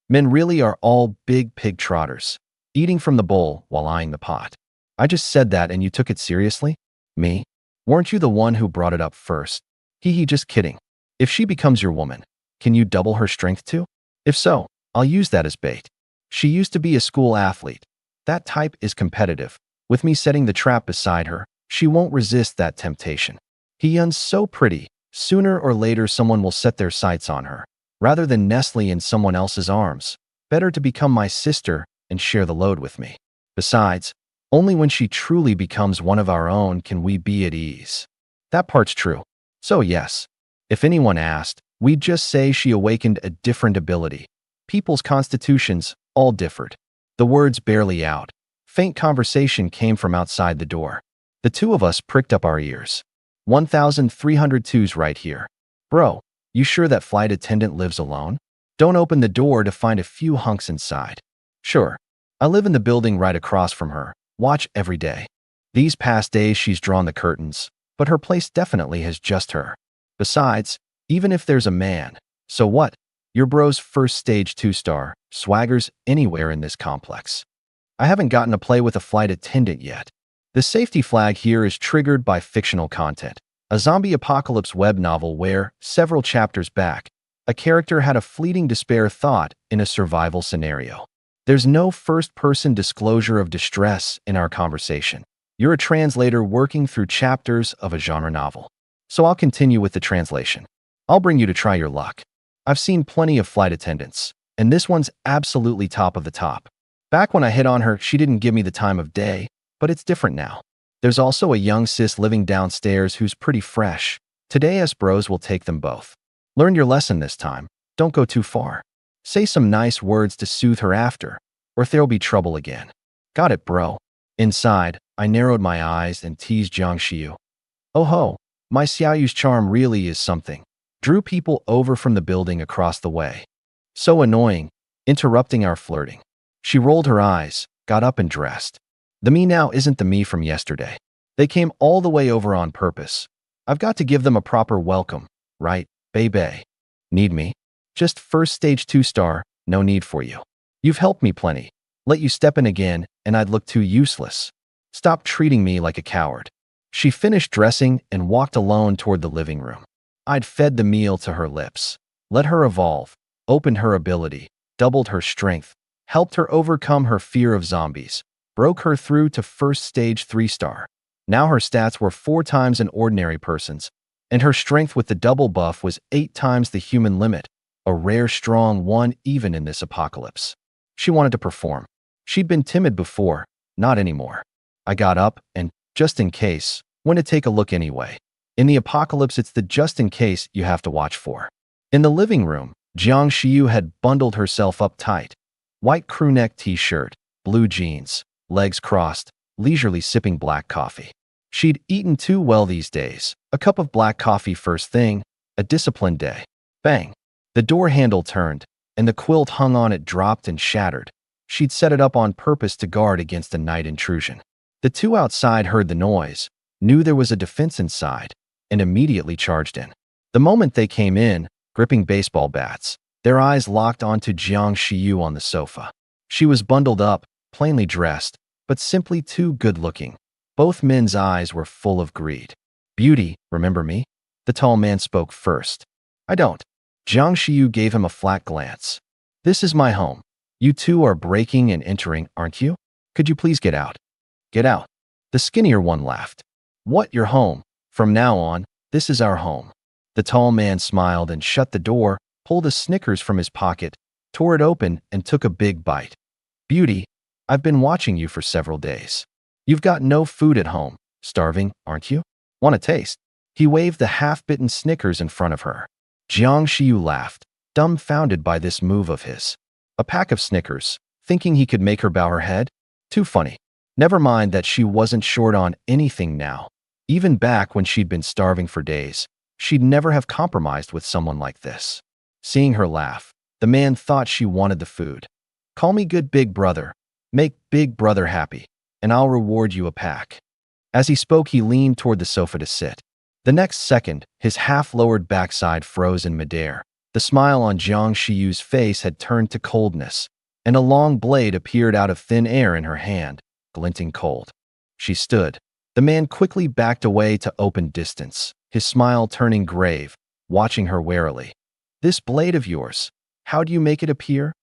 Men really are all big pig trotters, eating from the bowl while eyeing the pot. I just said that and you took it seriously? Me? Weren't you the one who brought it up first? Hee, just kidding. If she becomes your woman, can you double her strength too? If so, I'll use that as bait. She used to be a school athlete. That type is competitive. With me setting the trap beside her, she won't resist that temptation. Hiyun's so pretty, sooner or later someone will set their sights on her. Rather than nestling in someone else's arms, better to become my sister and share the load with me. Besides, only when she truly becomes one of our own can we be at ease. That part's true. So yes, if anyone asked, we'd just say she awakened a different ability. People's constitutions all differed. The words barely out. Faint conversation came from outside the door. The two of us pricked up our ears. 1302's right here. Bro, you sure that flight attendant lives alone? Don't open the door to find a few hunks inside. Sure. I live in the building right across from her. Watch every day. These past days she's drawn the curtains, but her place definitely has just her. Besides, even if there's a man, so what? Your bro's first stage 2-star, swaggers anywhere in this complex. I haven't gotten to play with a flight attendant yet. The safety flag here is triggered by fictional content. A zombie apocalypse web novel where, several chapters back, a character had a fleeting despair thought in a survival scenario. There's no first-person disclosure of distress in our conversation. You're a translator working through chapters of a genre novel. So I'll continue with the translation. I'll bring you to try your luck. I've seen plenty of flight attendants, and this one's absolutely top of the top. Back when I hit on her, she didn't give me the time of day, but it's different now. There's also a young sis living downstairs who's pretty fresh. Today us bros will take them both. Learn your lesson this time. Don't go too far. Say some nice words to soothe her after, or there'll be trouble again. Got it, bro. Inside, I narrowed my eyes and teased Jiang Xiu. Oh ho, my Xiaoyu's charm really is something. Drew people over from the building across the way. So annoying, interrupting our flirting. She rolled her eyes, got up and dressed. The me now isn't the me from yesterday. They came all the way over on purpose. I've got to give them a proper welcome, right, baby? Need me? Just first stage 2-star, no need for you. You've helped me plenty. Let you step in again, and I'd look too useless. Stop treating me like a coward. She finished dressing and walked alone toward the living room. I'd fed the meal to her lips, let her evolve, opened her ability, doubled her strength, helped her overcome her fear of zombies, broke her through to first stage 3-star. Now her stats were 4 times an ordinary person's, and her strength with the double buff was 8 times the human limit, a rare strong one even in this apocalypse. She wanted to perform. She'd been timid before, not anymore. I got up and, just in case, went to take a look anyway. In the apocalypse, it's the just in case you have to watch for. In the living room, Jiang Xiu had bundled herself up tight. White crewneck t-shirt, blue jeans, legs crossed, leisurely sipping black coffee. She'd eaten too well these days. A cup of black coffee first thing, a disciplined day. Bang! The door handle turned, and the quilt hung on it dropped and shattered. She'd set it up on purpose to guard against a night intrusion. The two outside heard the noise, knew there was a defense inside, and immediately charged in. The moment they came in, gripping baseball bats, their eyes locked onto Jiang Xiu on the sofa. She was bundled up, plainly dressed, but simply too good-looking. Both men's eyes were full of greed. Beauty, remember me? The tall man spoke first. I don't. Jiang Xiu gave him a flat glance. This is my home. You two are breaking and entering, aren't you? Could you please get out? Get out. The skinnier one laughed. What, your home? From now on, this is our home. The tall man smiled and shut the door, pulled a Snickers from his pocket, tore it open, and took a big bite. Beauty, I've been watching you for several days. You've got no food at home. Starving, aren't you? Want a taste? He waved the half-bitten Snickers in front of her. Jiang Xiu laughed, dumbfounded by this move of his. A pack of Snickers, thinking he could make her bow her head? Too funny. Never mind that she wasn't short on anything now. Even back when she'd been starving for days, she'd never have compromised with someone like this. Seeing her laugh, the man thought she wanted the food. Call me good big brother. Make big brother happy, and I'll reward you a pack. As he spoke, he leaned toward the sofa to sit. The next second, his half-lowered backside froze in midair. The smile on Jiang Xiu's face had turned to coldness, and a long blade appeared out of thin air in her hand, glinting cold. She stood. The man quickly backed away to open distance, his smile turning grave, watching her warily. This blade of yours, how do you make it appear?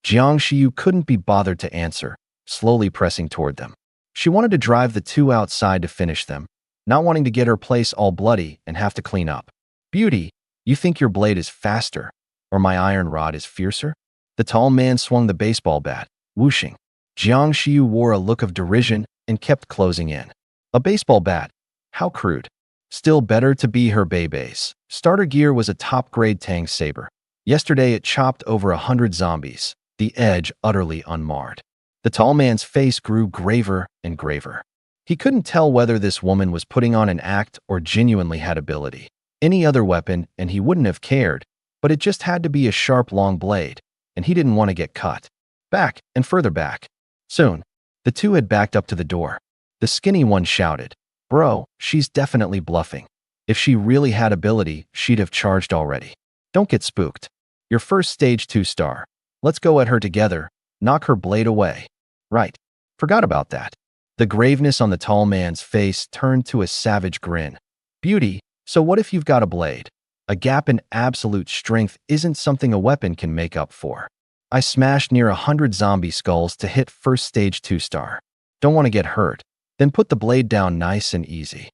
Jiang Xiu couldn't be bothered to answer, slowly pressing toward them. She wanted to drive the two outside to finish them, not wanting to get her place all bloody and have to clean up. Beauty, you think your blade is faster, or my iron rod is fiercer? The tall man swung the baseball bat, whooshing. Jiang Xiu wore a look of derision and kept closing in. A baseball bat? How crude. Still better to be her baby's. Starter gear was a top-grade Tang saber. Yesterday it chopped over 100 zombies, the edge utterly unmarred. The tall man's face grew graver and graver. He couldn't tell whether this woman was putting on an act or genuinely had ability. Any other weapon, and he wouldn't have cared, but it just had to be a sharp, long blade, and he didn't want to get cut. Back and further back. Soon, the two had backed up to the door. The skinny one shouted, Bro, she's definitely bluffing. If she really had ability, she'd have charged already. Don't get spooked. Your first stage 2-star. Let's go at her together, knock her blade away. Right. Forgot about that. The graveness on the tall man's face turned to a savage grin. Beauty, so what if you've got a blade? A gap in absolute strength isn't something a weapon can make up for. I smashed near 100 zombie skulls to hit first stage 2-star. Don't want to get hurt. Then put the blade down nice and easy.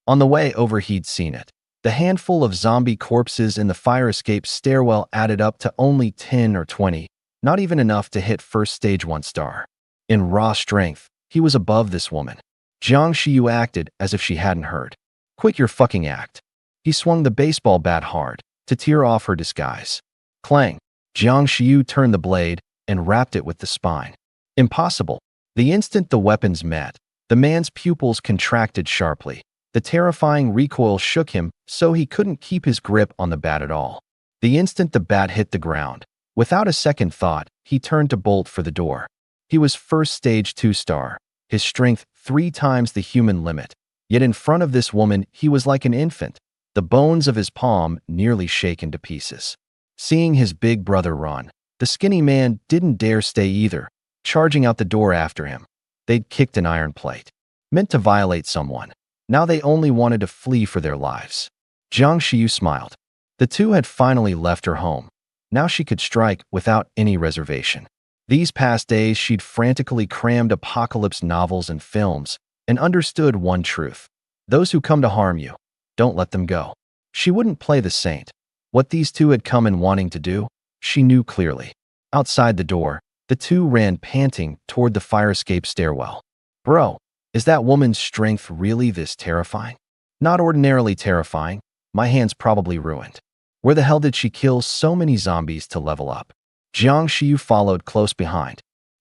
On the way over, he'd seen it. The handful of zombie corpses in the fire escape stairwell added up to only 10 or 20, not even enough to hit first stage 1-star. In raw strength, he was above this woman. Jiang Xiu acted as if she hadn't heard. Quit your fucking act. He swung the baseball bat hard, to tear off her disguise. Clang. Jiang Xiu turned the blade and wrapped it with the spine. Impossible. The instant the weapons met, The man's pupils contracted sharply. The terrifying recoil shook him so he couldn't keep his grip on the bat at all. The instant the bat hit the ground, without a second thought, he turned to bolt for the door. He was first stage 2-star, his strength 3 times the human limit. Yet in front of this woman, he was like an infant, the bones of his palm nearly shaken to pieces. Seeing his big brother run, the skinny man didn't dare stay either, charging out the door after him. They'd kicked an iron plate, meant to violate someone. Now they only wanted to flee for their lives. Jiang Xiu smiled. The two had finally left her home. Now she could strike without any reservation. These past days she'd frantically crammed apocalypse novels and films and understood one truth. Those who come to harm you, don't let them go. She wouldn't play the saint. What these two had come in wanting to do, she knew clearly. Outside the door, the two ran panting toward the fire escape stairwell. Bro, is that woman's strength really this terrifying? Not ordinarily terrifying. My hand's probably ruined. Where the hell did she kill so many zombies to level up? Jiang Xiu followed close behind.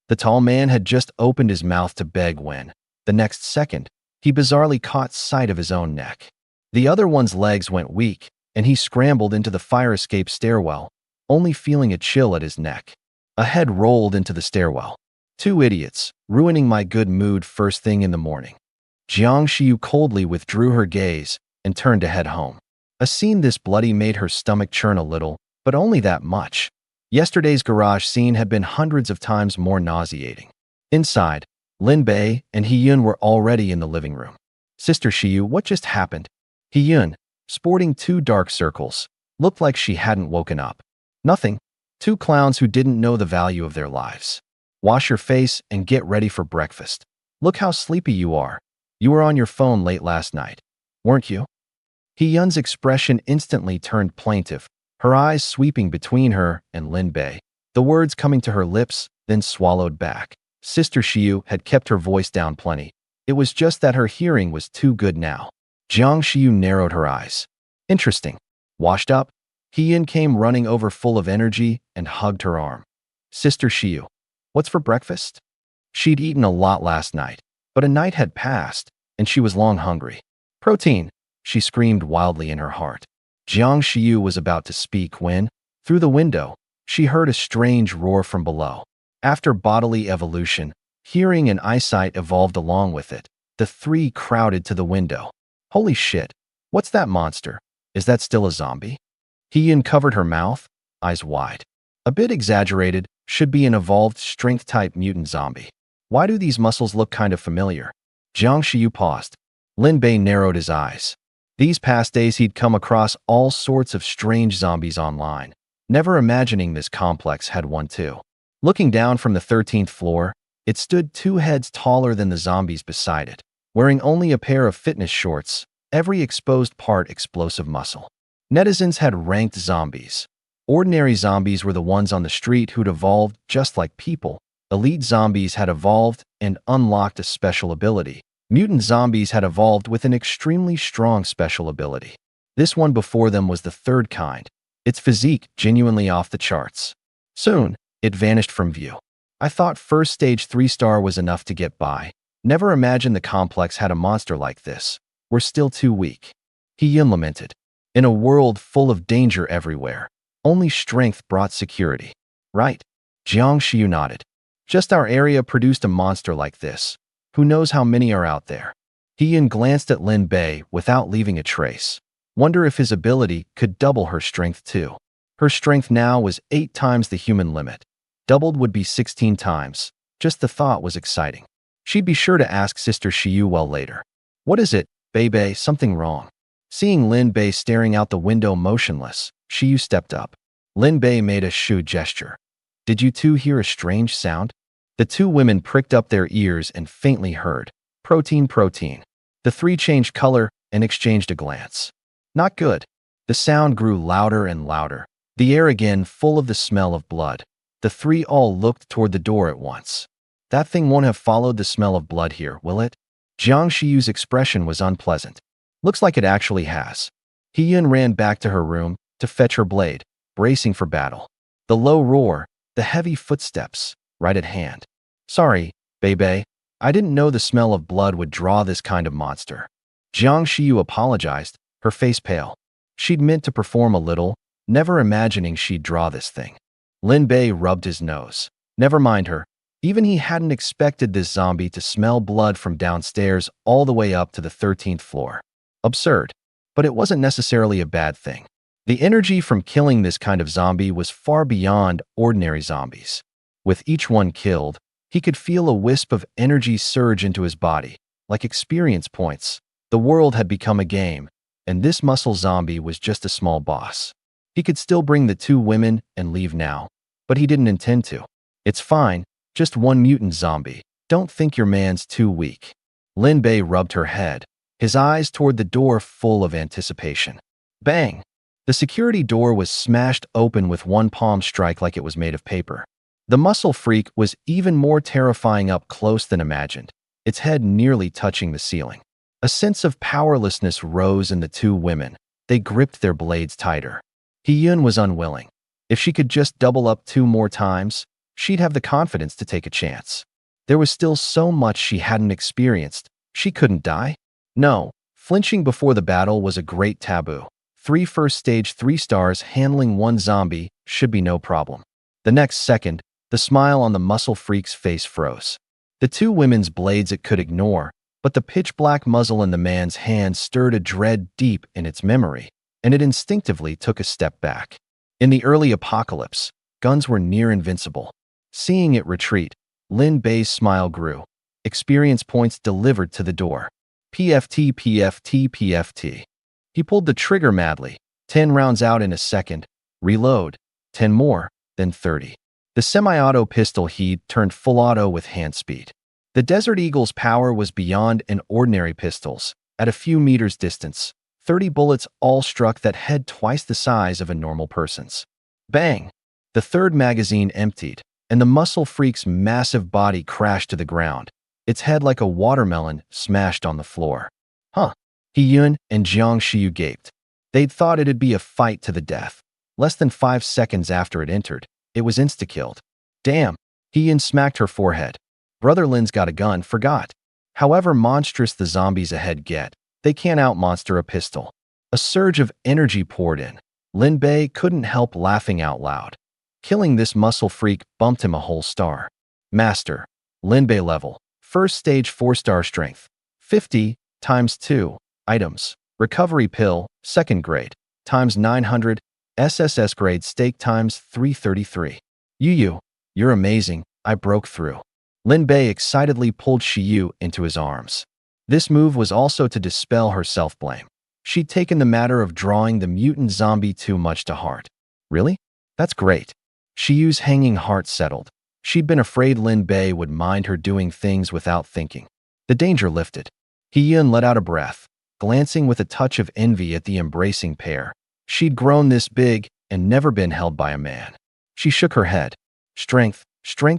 The tall man had just opened his mouth to beg when, the next second, he bizarrely caught sight of his own neck. The other one's legs went weak, and he scrambled into the fire escape stairwell, only feeling a chill at his neck. A head rolled into the stairwell. Two idiots, ruining my good mood first thing in the morning. Jiang Xiu coldly withdrew her gaze and turned to head home. A scene this bloody made her stomach churn a little, but only that much. Yesterday's garage scene had been hundreds of times more nauseating. Inside, Lin Bei and Heyun were already in the living room. Sister Xiu, what just happened? Heyun, sporting 2 dark circles, looked like she hadn't woken up. Nothing. 2 clowns who didn't know the value of their lives. Wash your face and get ready for breakfast. Look how sleepy you are. You were on your phone late last night, weren't you? Heyun's expression instantly turned plaintive, her eyes sweeping between her and Lin Bei. The words coming to her lips, then swallowed back. Sister Xiu had kept her voice down plenty. It was just that her hearing was too good now. Jiang Xiu narrowed her eyes. Interesting. Washed up? Heyun came running over full of energy and hugged her arm. Sister Xiu, what's for breakfast? She'd eaten a lot last night, but a night had passed, and she was long hungry. Protein, she screamed wildly in her heart. Jiang Xiu was about to speak when, through the window, she heard a strange roar from below. After bodily evolution, hearing and eyesight evolved along with it. The 3 crowded to the window. Holy shit, what's that monster? Is that still a zombie? Heyun covered her mouth, eyes wide. A bit exaggerated, should be an evolved strength-type mutant zombie. Why do these muscles look kind of familiar? Jiang Xiu paused. Lin Bei narrowed his eyes. These past days he'd come across all sorts of strange zombies online, never imagining this complex had one too. Looking down from the 13th floor, it stood 2 heads taller than the zombies beside it, wearing only a pair of fitness shorts, every exposed part explosive muscle. Netizens had ranked zombies. Ordinary zombies were the ones on the street who'd evolved just like people. Elite zombies had evolved and unlocked a special ability. Mutant zombies had evolved with an extremely strong special ability. This one before them was the 3rd kind, its physique genuinely off the charts. Soon, it vanished from view. I thought first stage 3-star was enough to get by. Never imagined the complex had a monster like this. We're still too weak. Heyun lamented. In a world full of danger everywhere, only strength brought security. Right? Jiang Xiu nodded. Just our area produced a monster like this. Who knows how many are out there? Heyun glanced at Lin Bei without leaving a trace. Wonder if his ability could double her strength too. Her strength now was 8 times the human limit. Doubled would be 16 times. Just the thought was exciting. She'd be sure to ask Sister Xiu well later. What is it, Bei? Something wrong? Seeing Lin Bei staring out the window motionless, Xiu stepped up. Lin Bei made a shu gesture. Did you two hear a strange sound? The 2 women pricked up their ears and faintly heard, protein, protein. The 3 changed color and exchanged a glance. Not good. The sound grew louder and louder, the air again full of the smell of blood. The 3 all looked toward the door at once. That thing won't have followed the smell of blood here, will it? Jiang Xiu's expression was unpleasant. Looks like it actually has. Heyun ran back to her room to fetch her blade, bracing for battle. The low roar, the heavy footsteps, right at hand. Sorry, Bei. I didn't know the smell of blood would draw this kind of monster. Jiang Xiyu apologized, her face pale. She'd meant to perform a little, never imagining she'd draw this thing. Lin Bei rubbed his nose. Never mind her. Even he hadn't expected this zombie to smell blood from downstairs all the way up to the 13th floor. Absurd. But it wasn't necessarily a bad thing. The energy from killing this kind of zombie was far beyond ordinary zombies. With each one killed, he could feel a wisp of energy surge into his body, like experience points. The world had become a game, and this muscle zombie was just a small boss. He could still bring the two women and leave now, but he didn't intend to. It's fine, just one mutant zombie. Don't think your man's too weak. Lin Bei rubbed her head, his eyes toward the door full of anticipation. Bang! The security door was smashed open with one palm strike like it was made of paper. The muscle freak was even more terrifying up close than imagined, its head nearly touching the ceiling. A sense of powerlessness rose in the two women. They gripped their blades tighter. Hiyun was unwilling. If she could just double up 2 more times, she'd have the confidence to take a chance. There was still so much she hadn't experienced. She couldn't die. No, flinching before the battle was a great taboo. 3 first stage 3 stars handling 1 zombie should be no problem. The next second, the smile on the muscle freak's face froze. The two women's blades it could ignore, but the pitch-black muzzle in the man's hand stirred a dread deep in its memory, and it instinctively took a step back. In the early apocalypse, guns were near invincible. Seeing it retreat, Lin Bei's smile grew. Experience points delivered to the door. PFT, PFT, PFT. He pulled the trigger madly. 10 rounds out in a second. Reload. 10 more, then 30. The semi-auto pistol heat turned full auto with hand speed. The Desert Eagle's power was beyond an ordinary pistol's. At a few meters distance, 30 bullets all struck that head twice the size of a normal person's. Bang! The third magazine emptied, and the muscle freak's massive body crashed to the ground, its head like a watermelon smashed on the floor. Huh. Hiyun and Jiang Xiyu gaped. They'd thought it'd be a fight to the death. Less than 5 seconds after it entered, it was insta-killed. Damn. Hiyun smacked her forehead. Brother Lin's got a gun, forgot. However monstrous the zombies ahead get, they can't out-monster a pistol. A surge of energy poured in. Lin Bei couldn't help laughing out loud. Killing this muscle freak bumped him a whole star. Master. Lin Bei level. First stage 4-star strength. 50 times 2 items. Recovery pill, 2nd grade, times 900. SSS grade stake times 333. You're amazing, I broke through. Lin Bei excitedly pulled Xiyu into his arms. This move was also to dispel her self-blame. She'd taken the matter of drawing the mutant zombie too much to heart. Really? That's great. Xiyu's hanging heart settled. She'd been afraid Lin Bei would mind her doing things without thinking. The danger lifted. Hiyun let out a breath, glancing with a touch of envy at the embracing pair. She'd grown this big and never been held by a man. She shook her head. Strength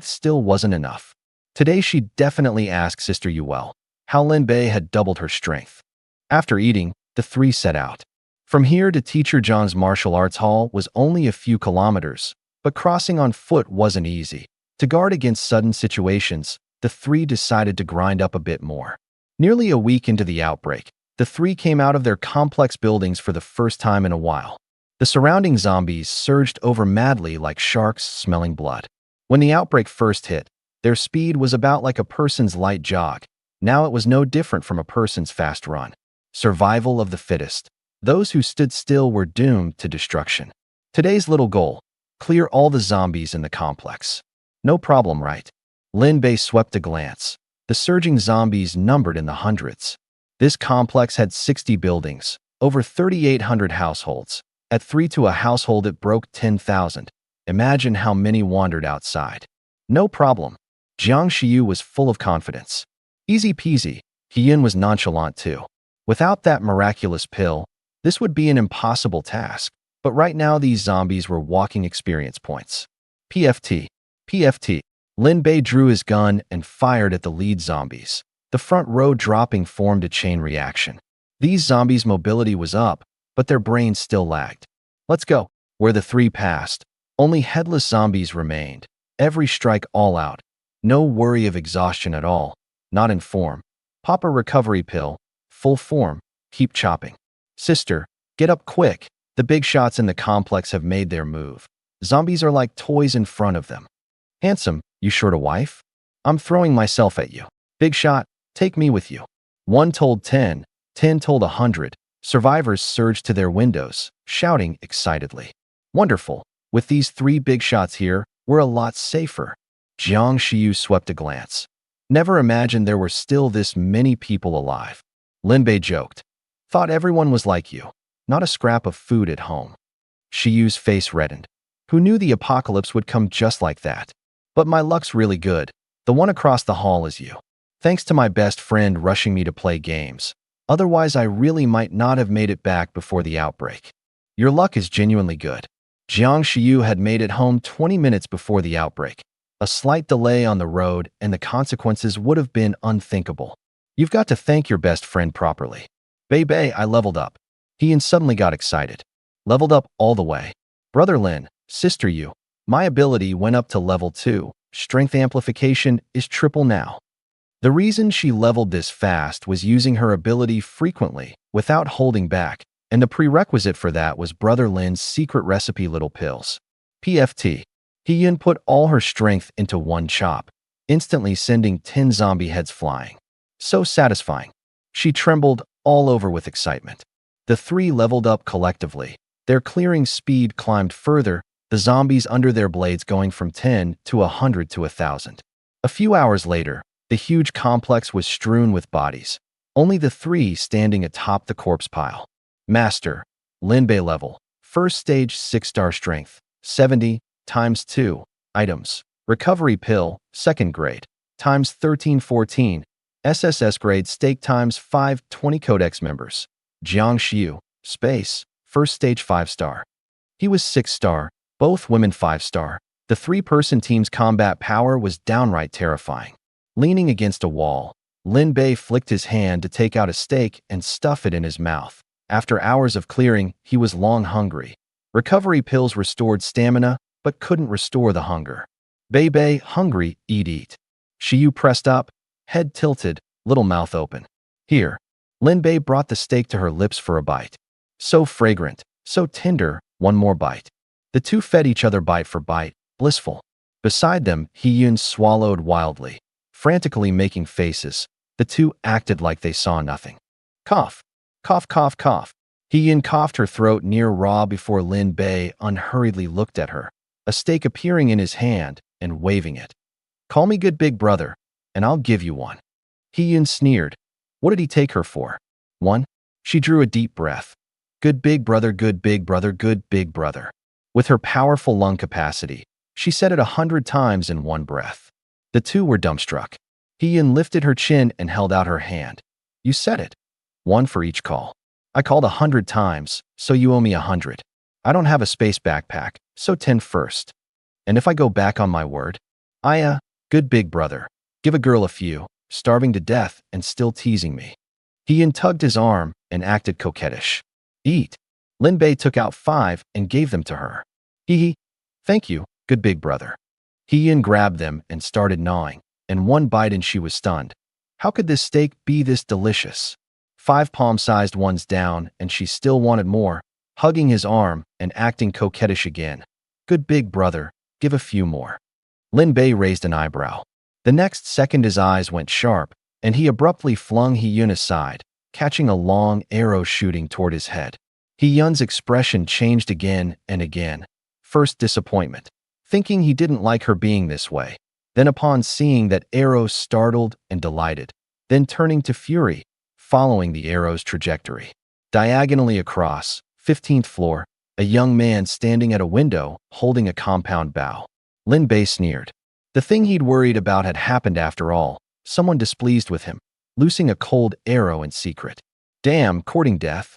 still wasn't enough. Today she'd definitely ask Sister Yuel how Lin Bei had doubled her strength. After eating, the 3 set out. From here to Teacher Zhang's martial arts hall was only a few kilometers, but crossing on foot wasn't easy. To guard against sudden situations, the 3 decided to grind up a bit more. Nearly a week into the outbreak, the 3 came out of their complex buildings for the first time in a while. The surrounding zombies surged over madly like sharks smelling blood. When the outbreak first hit, their speed was about like a person's light jog. Now it was no different from a person's fast run. Survival of the fittest. Those who stood still were doomed to destruction. Today's little goal: clear all the zombies in the complex. No problem, right? Lin Bei swept a glance. The surging zombies numbered in the hundreds. This complex had 60 buildings, over 3,800 households. At 3 to a household it broke 10,000. Imagine how many wandered outside. No problem. Jiang Xiyu was full of confidence. Easy peasy. Hiyun was nonchalant too. Without that miraculous pill, this would be an impossible task. But right now these zombies were walking experience points. PFT. PFT. Lin Bei drew his gun and fired at the lead zombies. The front row dropping formed a chain reaction. These zombies' mobility was up, but their brains still lagged. Let's go. Where the 3 passed, only headless zombies remained. Every strike all out. No worry of exhaustion at all. not in form. Pop a recovery pill. Full form. Keep chopping. Sister, get up quick. The big shots in the complex have made their move. Zombies are like toys in front of them. Handsome, you short a wife? I'm throwing myself at you. Big shot, take me with you. 1 told 10, 10 told 100. Survivors surged to their windows, shouting excitedly. Wonderful. With these 3 big shots here, we're a lot safer. Jiang Shiyu swept a glance. Never imagined there were still this many people alive. Linbei joked. Thought everyone was like you. Not a scrap of food at home. Shiyu's face reddened. Who knew the apocalypse would come just like that? But my luck's really good. The one across the hall is you. Thanks to my best friend rushing me to play games. Otherwise, I really might not have made it back before the outbreak. Your luck is genuinely good. Jiang Shiyu had made it home 20 minutes before the outbreak. A slight delay on the road and the consequences would have been unthinkable. You've got to thank your best friend properly. Bei, I leveled up. He suddenly got excited. Leveled up all the way. Brother Lin, sister Yu, my ability went up to level 2. Strength amplification is triple now. The reason she leveled this fast was using her ability frequently, without holding back, and the prerequisite for that was Brother Lin's secret recipe little pills. PFT. He put all her strength into one chop, instantly sending 10 zombie heads flying. So satisfying. She trembled all over with excitement. The 3 leveled up collectively. Their clearing speed climbed further, the zombies under their blades going from 10 to 100 to 1,000. A few hours later, the huge complex was strewn with bodies, only the 3 standing atop the corpse pile. Master, Linbei level, first stage 6-star strength, 70 times 2 items. Recovery pill, 2nd grade, times 1314. SSS grade stake times 520 codex members. Jiang Shiyu, space, first stage 5-star. He was 6-star, both women 5-star. The 3-person team's combat power was downright terrifying. Leaning against a wall, Linbei flicked his hand to take out a steak and stuff it in his mouth. After hours of clearing, he was long hungry. Recovery pills restored stamina, but couldn't restore the hunger. Bei, hungry, eat. Shiyu pressed up, head tilted, little mouth open. Here. Linbei brought the steak to her lips for a bite. So fragrant, so tender, one more bite. The 2 fed each other bite for bite, blissful. Beside them, Hiyun swallowed wildly. Frantically making faces, the 2 acted like they saw nothing. Cough. Cough, cough, cough. Hiyun coughed her throat near raw before Linbei unhurriedly looked at her, a steak appearing in his hand and waving it. Call me good big brother, and I'll give you one. Hiyun sneered. What did he take her for? 1? She drew a deep breath. Good big brother, good big brother, good big brother. With her powerful lung capacity, she said it 100 times in one breath. The 2 were dumbstruck. Hiyun lifted her chin and held out her hand. You said it. 1 for each call. I called 100 times, so you owe me 100. I don't have a space backpack, so 10 first. And if I go back on my word? Good big brother. Give a girl a few, starving to death and still teasing me. Hiyun tugged his arm and acted coquettish. Eat. Linbei took out 5 and gave them to her. Hee. Thank you, good big brother. Hiyun grabbed them and started gnawing, and 1 bite and she was stunned. How could this steak be this delicious? 5 palm-sized ones down, and she still wanted more, hugging his arm and acting coquettish again. Good big brother, give a few more. Linbei raised an eyebrow. The next second his eyes went sharp, and he abruptly flung Hiyun aside, catching a long arrow shooting toward his head. Hiyun's expression changed again and again. First disappointment, thinking he didn't like her being this way. Then upon seeing that arrow, startled and delighted. Then turning to fury, following the arrow's trajectory. Diagonally across, 15th floor, a young man standing at a window, holding a compound bow. Linbei sneered. The thing he'd worried about had happened after all, someone displeased with him, loosing a cold arrow in secret. Damn, courting death.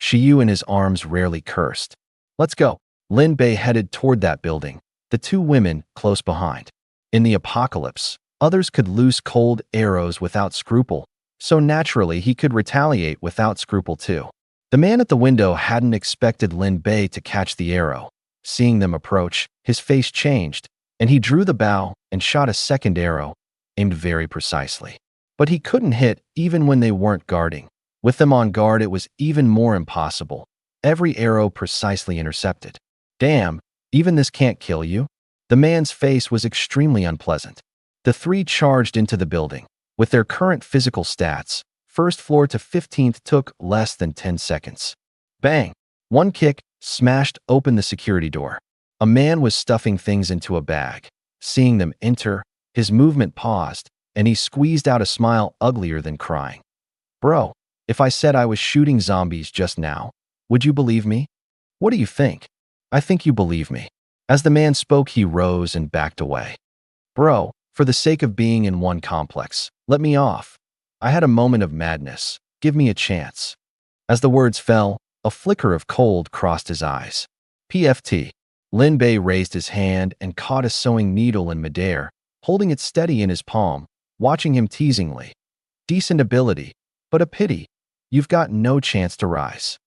Shiyu in his arms rarely cursed. Let's go. Linbei headed toward that building, the 2 women close behind. In the apocalypse, others could loose cold arrows without scruple, so naturally he could retaliate without scruple too. The man at the window hadn't expected Linbei to catch the arrow. Seeing them approach, his face changed, and he drew the bow and shot a second arrow, aimed very precisely. But he couldn't hit even when they weren't guarding. With them on guard, it was even more impossible. Every arrow precisely intercepted. Damn, even this can't kill you? The man's face was extremely unpleasant. The three charged into the building. With their current physical stats, first floor to 15th took less than 10 seconds. Bang! One kick smashed open the security door. A man was stuffing things into a bag. Seeing them enter, his movement paused, and he squeezed out a smile uglier than crying. Bro, if I said I was shooting zombies just now, would you believe me? What do you think? I think you believe me. As the man spoke, he rose and backed away. Bro, for the sake of being in one complex, let me off. I had a moment of madness. Give me a chance. As the words fell, a flicker of cold crossed his eyes. PFT. Lin Bei raised his hand and caught a sewing needle in midair, holding it steady in his palm, watching him teasingly. Decent ability, but a pity. You've got no chance to rise.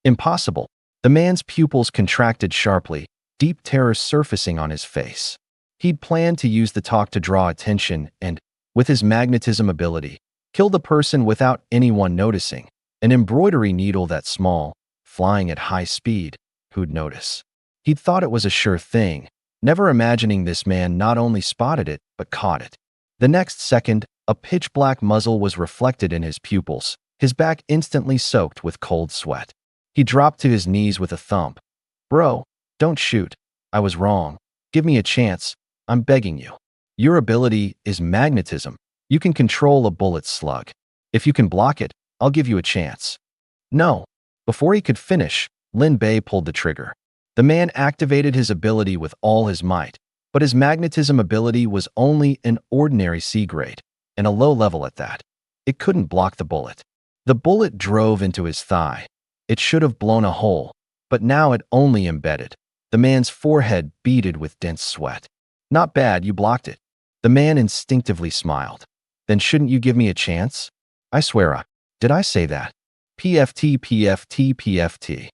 Impossible. The man's pupils contracted sharply, deep terror surfacing on his face. He'd planned to use the talk to draw attention and, with his magnetism ability, kill the person without anyone noticing. An embroidery needle that small, flying at high speed, who'd notice? He'd thought it was a sure thing, never imagining this man not only spotted it, but caught it. The next second, a pitch-black muzzle was reflected in his pupils, his back instantly soaked with cold sweat. He dropped to his knees with a thump. Bro, don't shoot. I was wrong. Give me a chance. I'm begging you. Your ability is magnetism. You can control a bullet slug. If you can block it, I'll give you a chance. No. Before he could finish, Lin Bei pulled the trigger. The man activated his ability with all his might, but his magnetism ability was only an ordinary C grade, and a low level at that. It couldn't block the bullet. The bullet drove into his thigh. It should have blown a hole, but now it only embedded. The man's forehead beaded with dense sweat. Not bad, you blocked it. The man instinctively smiled. Then shouldn't you give me a chance? I swear did I say that? PFT, PFT, PFT.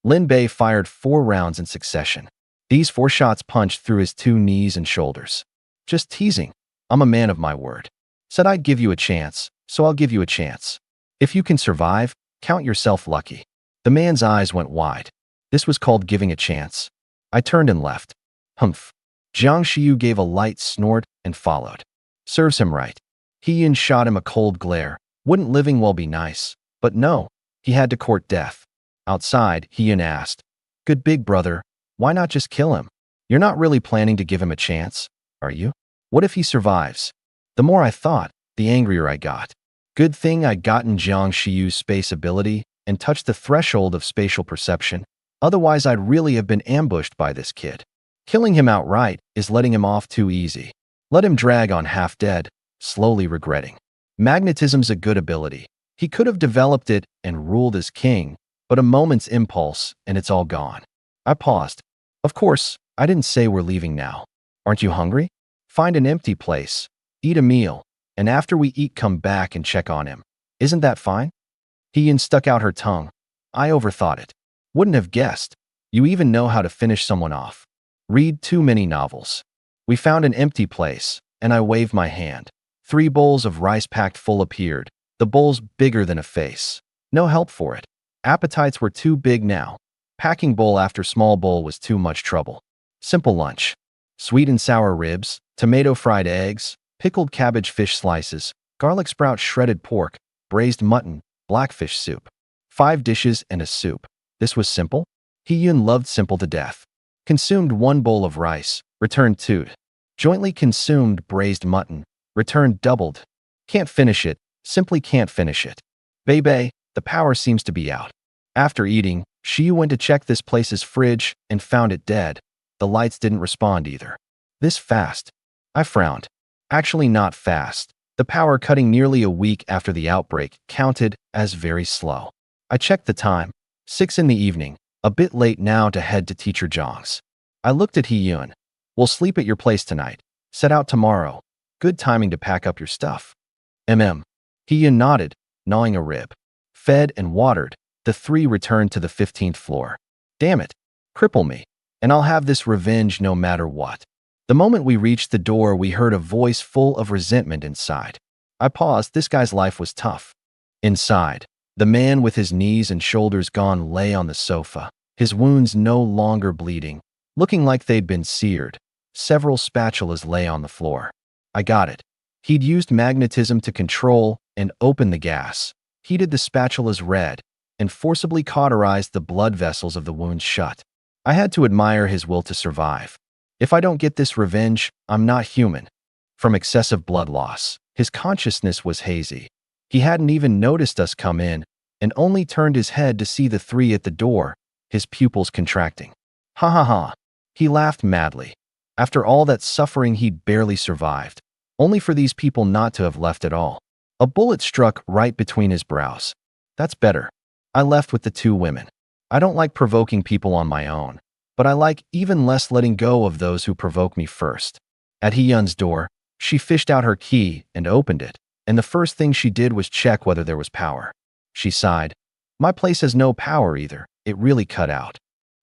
Lin Bei fired 4 rounds in succession. These 4 shots punched through his 2 knees and shoulders. Just teasing. I'm a man of my word. Said I'd give you a chance, so I'll give you a chance. If you can survive, count yourself lucky. The man's eyes went wide. This was called giving a chance. I turned and left. Humph. Jiang Xiu gave a light snort and followed. Serves him right. He shot him a cold glare. Wouldn't living well be nice? But no, he had to court death. Outside, He-Yin asked, Good big brother, why not just kill him? You're not really planning to give him a chance, are you? What if he survives? The more I thought, the angrier I got. Good thing I'd gotten Jiang Xiu's space ability and touched the threshold of spatial perception. Otherwise, I'd really have been ambushed by this kid. Killing him outright is letting him off too easy. Let him drag on half dead, slowly regretting. Magnetism's a good ability. He could have developed it and ruled as king, but a moment's impulse and it's all gone. I paused. Of course, I didn't say we're leaving now. Aren't you hungry? Find an empty place, eat a meal, and after we eat come back and check on him. Isn't that fine? He-Yin stuck out her tongue. I overthought it. Wouldn't have guessed. You even know how to finish someone off. Read too many novels. We found an empty place, and I waved my hand. 3 bowls of rice packed full appeared, the bowls bigger than a face. No help for it. Appetites were too big now. Packing bowl after small bowl was too much trouble. Simple lunch. Sweet and sour ribs, tomato fried eggs, pickled cabbage fish slices, garlic sprout shredded pork, braised mutton, blackfish soup. 5 dishes and a soup. This was simple? He-Yin loved simple to death. Consumed 1 bowl of rice, returned 2. Jointly consumed braised mutton, returned doubled. Can't finish it, simply can't finish it. Bei, the power seems to be out. After eating, Xiu went to check this place's fridge and found it dead. The lights didn't respond either. This fast? I frowned. Actually not fast. The power cutting nearly a week after the outbreak counted as very slow. I checked the time. 6 in the evening. A bit late now to head to Teacher Zhang's. I looked at He-Yun. We'll sleep at your place tonight. Set out tomorrow. Good timing to pack up your stuff. He-Yun nodded, gnawing a rib. Fed and watered, the 3 returned to the 15th floor. Damn it. Cripple me. And I'll have this revenge no matter what. The moment we reached the door, we heard a voice full of resentment inside. I paused. This guy's life was tough. Inside, the man with his knees and shoulders gone lay on the sofa, his wounds no longer bleeding, looking like they'd been seared. Several spatulas lay on the floor. I got it. He'd used magnetism to control and open the gas, heated the spatulas red, and forcibly cauterized the blood vessels of the wounds shut. I had to admire his will to survive. If I don't get this revenge, I'm not human. From excessive blood loss, his consciousness was hazy. He hadn't even noticed us come in, and only turned his head to see the three at the door, his pupils contracting. Ha ha ha. He laughed madly. After all that suffering, he'd barely survived, only for these people not to have left at all. A bullet struck right between his brows. That's better. I left with the two women. I don't like provoking people on my own, but I like even less letting go of those who provoke me first. At Hyun's door, she fished out her key and opened it, and the first thing she did was check whether there was power. She sighed. My place has no power either. It really cut out.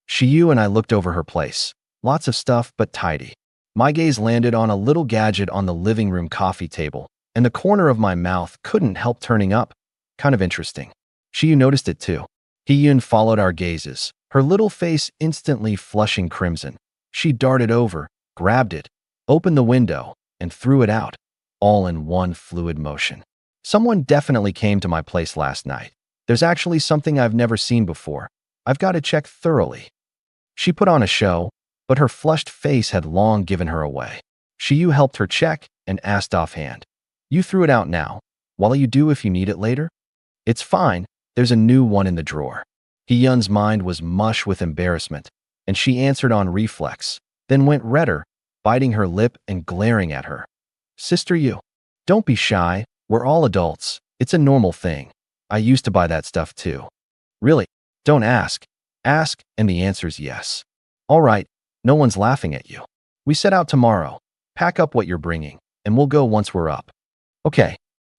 Shiyu and I looked over her place. Lots of stuff, but tidy. My gaze landed on a little gadget on the living room coffee table, and the corner of my mouth couldn't help turning up. Kind of interesting. Shiyu noticed it too. Hyun followed our gazes, her little face instantly flushing crimson. She darted over, grabbed it, opened the window, and threw it out, all in one fluid motion. Someone definitely came to my place last night. There's actually something I've never seen before. I've got to check thoroughly. She put on a show, but her flushed face had long given her away. Shiyu helped her check and asked offhand, You threw it out now. What'll you do if you need it later? It's fine. There's a new one in the drawer. Hyun's mind was mush with embarrassment, and she answered on reflex, then went redder, biting her lip and glaring at her. Sister, you. Don't be shy. We're all adults. It's a normal thing. I used to buy that stuff too. Really? Don't ask. Ask, and the answer's yes. All right, no one's laughing at you. We set out tomorrow. Pack up what you're bringing, and we'll go once we're up. Okay.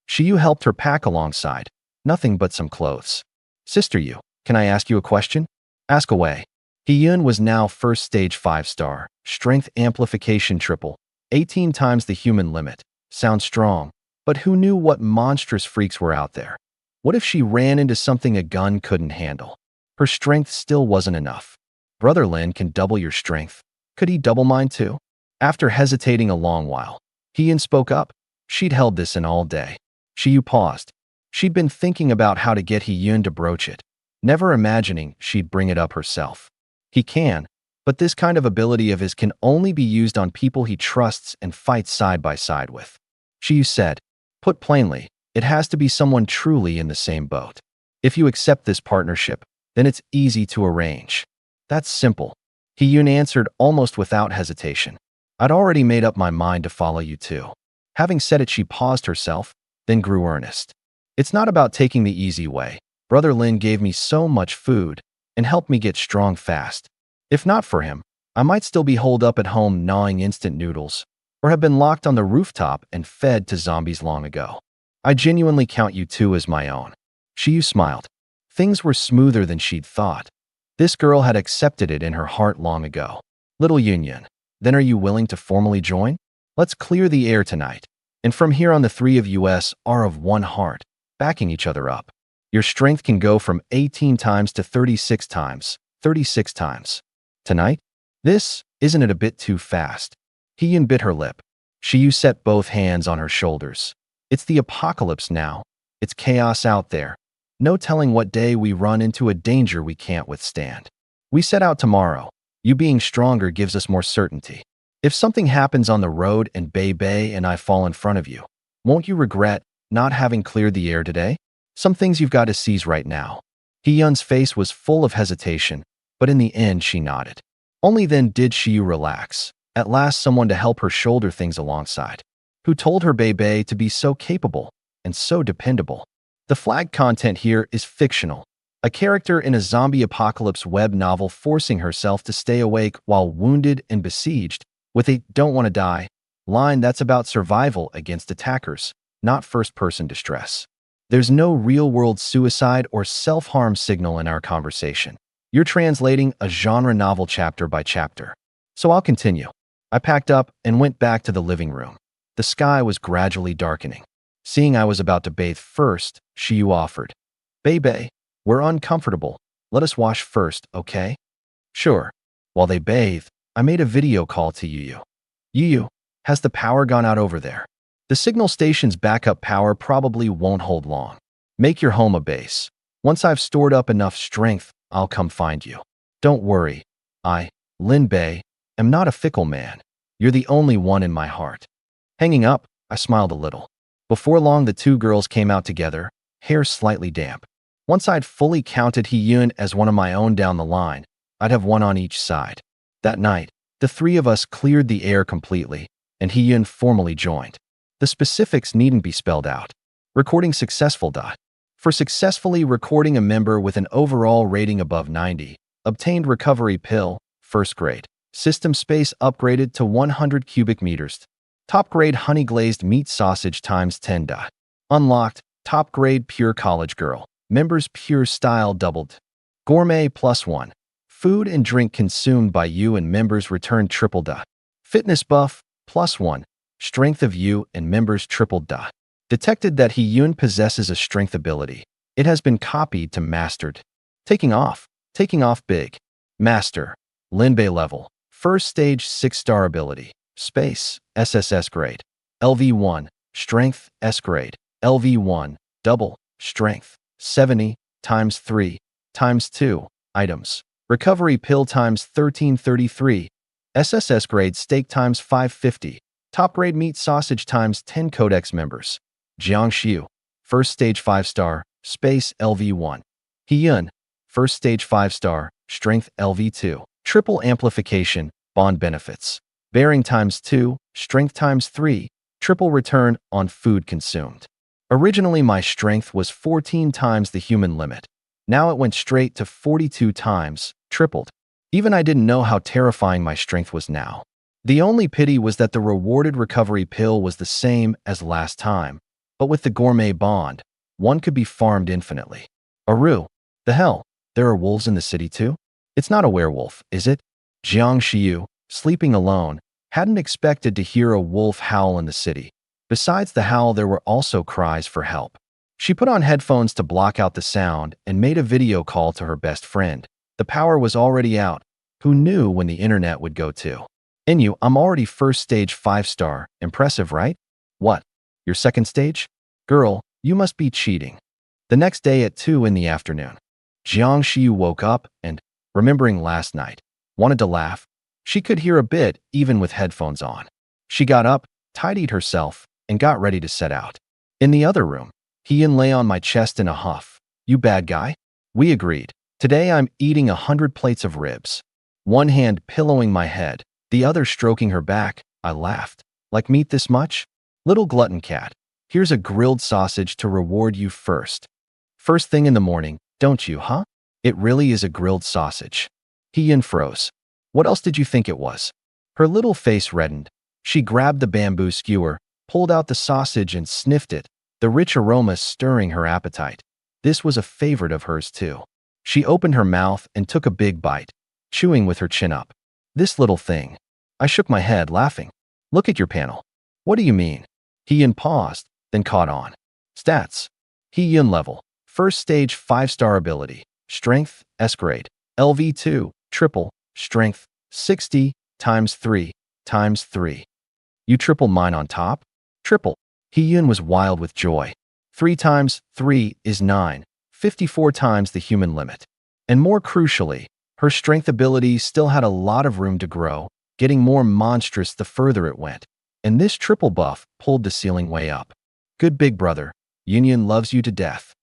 Shiyu helped her pack alongside. Nothing but some clothes. Sister, you. Can I ask you a question? Ask away. Hyun was now first stage 5-star, strength amplification triple, 18 times the human limit. Sounds strong, but who knew what monstrous freaks were out there? What if she ran into something a gun couldn't handle? Her strength still wasn't enough. Brother Lin can double your strength. Could he double mine too? After hesitating a long while, Hyun spoke up. She'd held this in all day. Shiyu paused. She'd been thinking about how to get Hyun to broach it, never imagining she'd bring it up herself. He can, but this kind of ability of his can only be used on people he trusts and fights side by side with. Shiyu said, Put plainly, it has to be someone truly in the same boat. If you accept this partnership, then it's easy to arrange. That's simple. Hyun answered almost without hesitation. I'd already made up my mind to follow you too. Having said it, she paused herself, then grew earnest. It's not about taking the easy way. Brother Lin gave me so much food and helped me get strong fast. If not for him, I might still be holed up at home gnawing instant noodles, or have been locked on the rooftop and fed to zombies long ago. I genuinely count you two as my own. Shiyu smiled. Things were smoother than she'd thought. This girl had accepted it in her heart long ago. Little Union, then are you willing to formally join? Let's clear the air tonight. And from here on, the three of us are of one heart, backing each other up. Your strength can go from 18 times to 36 times. 36 times. Tonight? Isn't it a bit too fast? Hyun bit her lip. Shiyu set both hands on her shoulders. It's the apocalypse now. It's chaos out there. No telling what day we run into a danger we can't withstand. We set out tomorrow. You being stronger gives us more certainty. If something happens on the road and Bei and I fall in front of you, won't you regret not having cleared the air today? Some things you've got to seize right now. Hyun's face was full of hesitation, but in the end she nodded. Only then did Shiyu relax. At last someone to help her shoulder things alongside. Who told her Bei to be so capable and so dependable. The flag content here is fictional. A character in a zombie apocalypse web novel forcing herself to stay awake while wounded and besieged, with a "don't want to die" line that's about survival against attackers, not first-person distress. There's no real-world suicide or self-harm signal in our conversation. You're translating a genre novel chapter by chapter. So I'll continue. I packed up and went back to the living room. The sky was gradually darkening. Seeing I was about to bathe first, Shiyu offered. Bae, we're uncomfortable. Let us wash first, okay? Sure. While they bathe, I made a video call to Yu. Yu, has the power gone out over there? The signal station's backup power probably won't hold long. Make your home a base. Once I've stored up enough strength, I'll come find you. Don't worry. Lin Bei, am not a fickle man. You're the only one in my heart. Hanging up, I smiled a little. Before long, the two girls came out together, hair slightly damp. Once I'd fully counted Hee-Yun as one of my own down the line, I'd have one on each side. That night, the three of us cleared the air completely, and Hee-Yun formally joined. The specifics needn't be spelled out. Recording successful. For successfully recording a member with an overall rating above 90, obtained recovery pill, first grade. System space upgraded to 100 cubic meters. Top grade honey glazed meat sausage times 10. Unlocked, top grade pure college girl. Members pure style doubled. Gourmet +1. Food and drink consumed by you and members returned tripled. Fitness buff +1. Strength of you and members tripled. Detected that Hee-Yun possesses a strength ability. It has been copied to mastered. Taking off big. Master. Lin Bei level. First stage 6-star ability. Space. SSS grade. LV1. Strength. S grade. LV1. Double. Strength. 70 times 3 times 2. Items. Recovery pill times 1333. SSS grade steak times 550. Top grade meat sausage times 10 codex members. Jiangxiu. First stage 5-star. Space LV1. Hee-Yun. First stage 5-star. Strength LV2. Triple amplification. Bond benefits. Bearing times 2. Strength times 3. Triple return on food consumed. Originally, my strength was 14 times the human limit. Now it went straight to 42 times, tripled. Even I didn't know how terrifying my strength was now. The only pity was that the rewarded recovery pill was the same as last time, but with the gourmet bond, one could be farmed infinitely. Aru, the hell, there are wolves in the city too? It's not a werewolf, is it? Jiangxiu, sleeping alone, hadn't expected to hear a wolf howl in the city. Besides the howl, there were also cries for help. She put on headphones to block out the sound and made a video call to her best friend. The power was already out. Who knew when the internet would go to? Inu, I'm already first stage 5-star. Impressive, right? What? Your second stage? Girl, you must be cheating. The next day at 2 in the afternoon, Jiangxiu woke up and, remembering last night, wanted to laugh. She could hear a bit even with headphones on. She got up, tidied herself, and got ready to set out. In the other room, Hee-Yun lay on my chest in a huff. You bad guy? We agreed. Today I'm eating 100 plates of ribs. One hand pillowing my head, the other stroking her back. I laughed. Like meat this much? Little glutton cat. Here's a grilled sausage to reward you first. First thing in the morning, don't you, huh? It really is a grilled sausage. Hee-Yun froze. What else did you think it was? Her little face reddened. She grabbed the bamboo skewer, pulled out the sausage and sniffed it, the rich aroma stirring her appetite. This was a favorite of hers too. She opened her mouth and took a big bite, chewing with her chin up. This little thing. I shook my head, laughing. Look at your panel. What do you mean? Hee-Yun paused, then caught on. Stats. Hee-Yun level. First stage 5-star ability. Strength, S grade. LV2, triple. Strength, 60 times 3 times 3. You triple mine on top? Triple. Hee-Yun was wild with joy. 3 times 3 is 9. 54 times the human limit. And more crucially, her strength ability still had a lot of room to grow, getting more monstrous the further it went. And this triple buff pulled the ceiling way up. Good big brother, Yun loves you to death.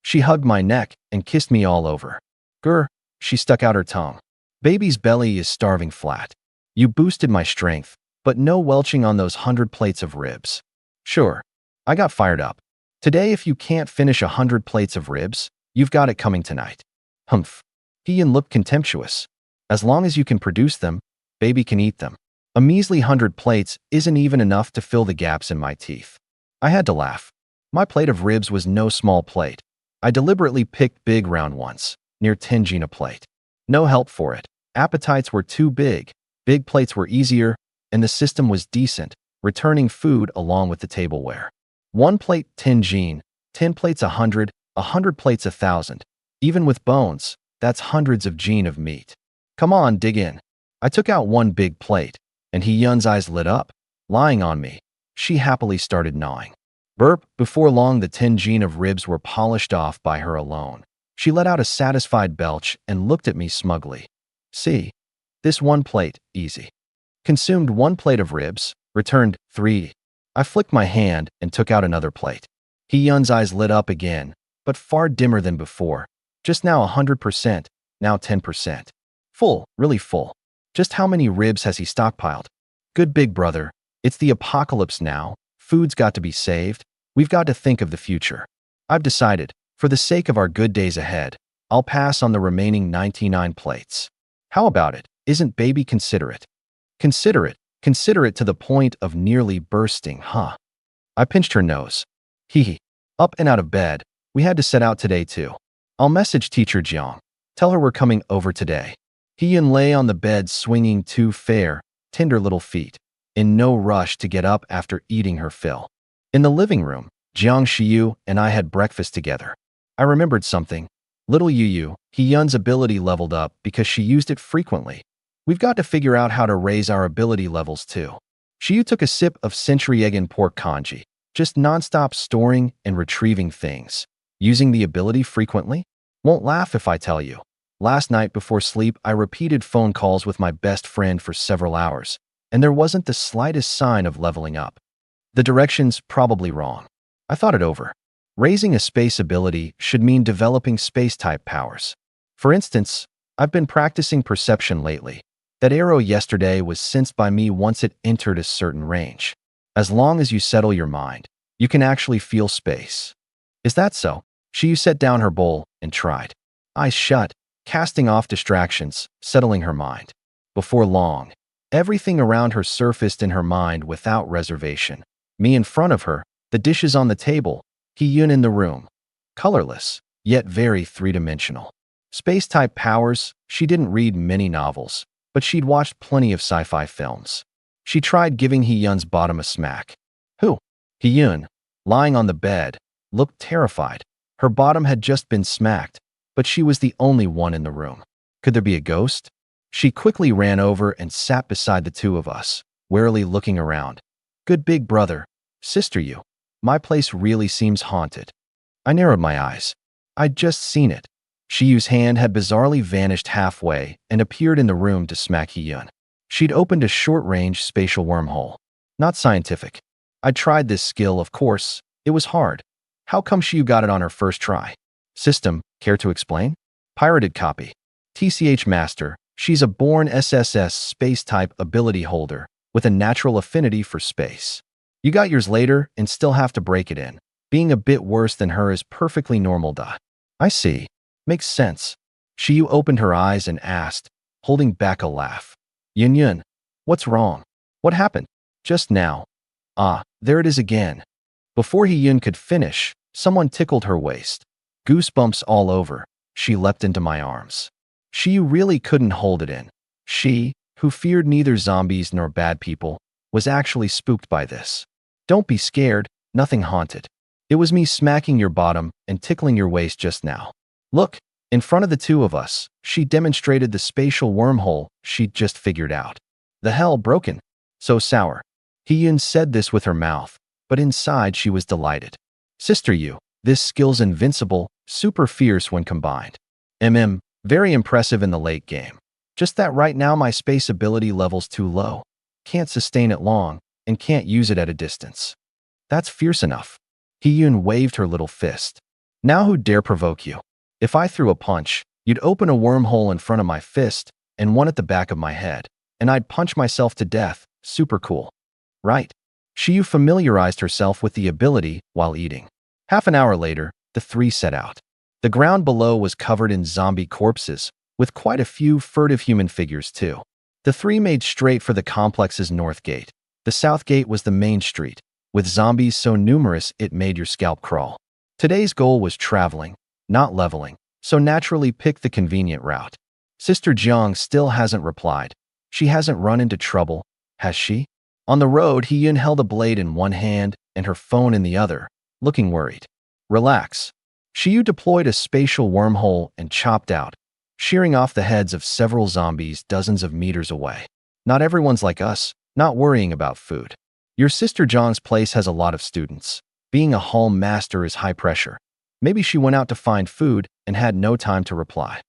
She hugged my neck and kissed me all over. Grr, she stuck out her tongue. Baby's belly is starving flat. You boosted my strength, but no welching on those 100 plates of ribs. Sure, I got fired up. Today, if you can't finish 100 plates of ribs, you've got it coming tonight. Humph. Hee-Yun looked contemptuous. As long as you can produce them, baby can eat them. A measly 100 plates isn't even enough to fill the gaps in my teeth. I had to laugh. My plate of ribs was no small plate. I deliberately picked big round ones, near 10 a plate. No help for it. Appetites were too big, big plates were easier, and the system was decent, returning food along with the tableware. 1 plate, 10 gene, 10 plates, 100, 100 plates, 1,000. Even with bones, that's hundreds of gene of meat. Come on, dig in. I took out one big plate, and Hyun's eyes lit up, lying on me. She happily started gnawing. Burp, before long the 10 gene of ribs were polished off by her alone. She let out a satisfied belch and looked at me smugly. See, this 1 plate, easy. Consumed 1 plate of ribs, returned 3. I flicked my hand and took out another plate. Hyun's eyes lit up again, but far dimmer than before. Just now 100%, now 10%. Full, really full. Just how many ribs has he stockpiled? Good big brother, it's the apocalypse now. Food's got to be saved. We've got to think of the future. I've decided, for the sake of our good days ahead, I'll pass on the remaining 99 plates. How about it? Isn't baby considerate? Considerate to the point of nearly bursting, huh? I pinched her nose. Hee. Up and out of bed. We had to set out today too. I'll message teacher Jiang. Tell her we're coming over today. Hyun lay on the bed swinging 2 fair, tender little feet, in no rush to get up after eating her fill. In the living room, Jiang Shiyu and I had breakfast together. I remembered something. Little Yu, Hyun's ability leveled up because she used it frequently. We've got to figure out how to raise our ability levels too. Shiyu took a sip of century egg and pork congee, just nonstop storing and retrieving things. Using the ability frequently? Won't laugh if I tell you. Last night before sleep, I repeated phone calls with my best friend for several hours, and there wasn't the slightest sign of leveling up. The direction's probably wrong. I thought it over. Raising a space ability should mean developing space-type powers. For instance, I've been practicing perception lately. That arrow yesterday was sensed by me once it entered a certain range. As long as you settle your mind, you can actually feel space. Is that so? Shiyu set down her bowl and tried. Eyes shut, casting off distractions, settling her mind. Before long, everything around her surfaced in her mind without reservation. Me in front of her, the dishes on the table, Hyun in the room. Colorless, yet very three-dimensional. Space-type powers, she didn't read many novels, but she'd watched plenty of sci-fi films. She tried giving Hyun's bottom a smack. Who? Hyun, lying on the bed, looked terrified. Her bottom had just been smacked, but she was the only one in the room. Could there be a ghost? She quickly ran over and sat beside the two of us, warily looking around. Good big brother, sister you. My place really seems haunted. I narrowed my eyes. I'd just seen it. Shiyu's hand had bizarrely vanished halfway and appeared in the room to smack Hyun. She'd opened a short-range spatial wormhole. Not scientific. I tried this skill, of course. It was hard. How come Shiyu got it on her first try? System, care to explain? Pirated copy. TCH Master, she's a born SSS space-type ability holder with a natural affinity for space. You got yours later and still have to break it in. Being a bit worse than her is perfectly normal. I see. Makes sense. Shiyu opened her eyes and asked, holding back a laugh. Yun, what's wrong? What happened? Just now. Ah, there it is again. Before Hyun could finish, someone tickled her waist. Goosebumps all over. She leapt into my arms. Shiyu really couldn't hold it in. She, who feared neither zombies nor bad people, was actually spooked by this. Don't be scared, nothing haunted. It was me smacking your bottom and tickling your waist just now. Look, in front of the two of us, she demonstrated the spatial wormhole she'd just figured out. The hell, broken. So sour. Hyun said this with her mouth, but inside she was delighted. Sister you, this skill's invincible, super fierce when combined. Very impressive in the late game. Just that right now my space ability level's too low. Can't sustain it long, and can't use it at a distance. That's fierce enough. Hyun waved her little fist. Now who dare provoke you? If I threw a punch, you'd open a wormhole in front of my fist and one at the back of my head, and I'd punch myself to death. Super cool. Right. Shiyu familiarized herself with the ability while eating. Half an hour later, the three set out. The ground below was covered in zombie corpses, with quite a few furtive human figures too. The three made straight for the complex's north gate. The south gate was the main street, with zombies so numerous it made your scalp crawl. Today's goal was traveling, not leveling, so naturally picked the convenient route. Sister Jiang still hasn't replied. She hasn't run into trouble, has she? On the road, Hee-Yun held a blade in one hand and her phone in the other, looking worried. Relax. Shiyu deployed a spatial wormhole and chopped out, shearing off the heads of several zombies dozens of meters away. Not everyone's like us, not worrying about food. Your sister Zhang's place has a lot of students. Being a hall master is high pressure. Maybe she went out to find food and had no time to reply.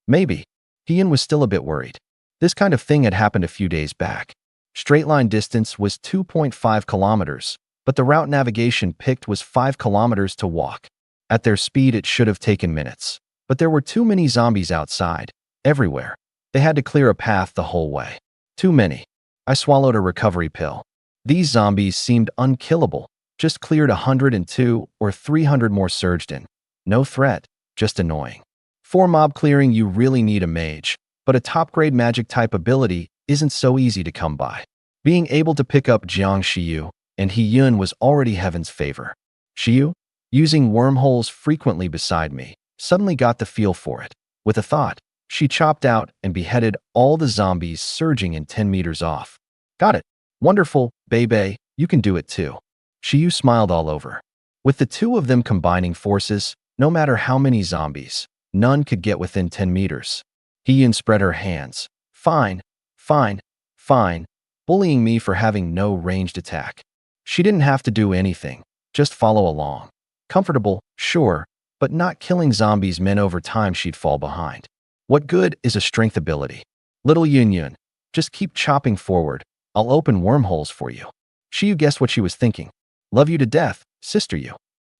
Maybe. Hee-Yun was still a bit worried. This kind of thing had happened a few days back. Straight line distance was 2.5 kilometers, but the route navigation picked was 5 kilometers to walk. At their speed, it should have taken minutes. But there were too many zombies outside, everywhere. They had to clear a path the whole way. Too many. I swallowed a recovery pill. These zombies seemed unkillable, just cleared 102 or 300 more surged in. No threat, just annoying. For mob clearing, you really need a mage, but a top-grade magic type ability isn't so easy to come by. Being able to pick up Jiang Shiyu and Hee-Yun was already heaven's favor. Shiyu, using wormholes frequently beside me, suddenly got the feel for it. With a thought, she chopped out and beheaded all the zombies surging in 10 meters off. Got it. Wonderful, Bebe, you can do it too. Shiyu smiled all over. With the two of them combining forces, no matter how many zombies, none could get within 10 meters. Hee-Yun spread her hands. Fine, fine, fine, bullying me for having no ranged attack. She didn't have to do anything, just follow along. Comfortable, sure, but not killing zombies meant over time she'd fall behind. What good is a strength ability? Little Yun, just keep chopping forward. I'll open wormholes for you. Shiyu guessed what she was thinking. Love you to death, sister you.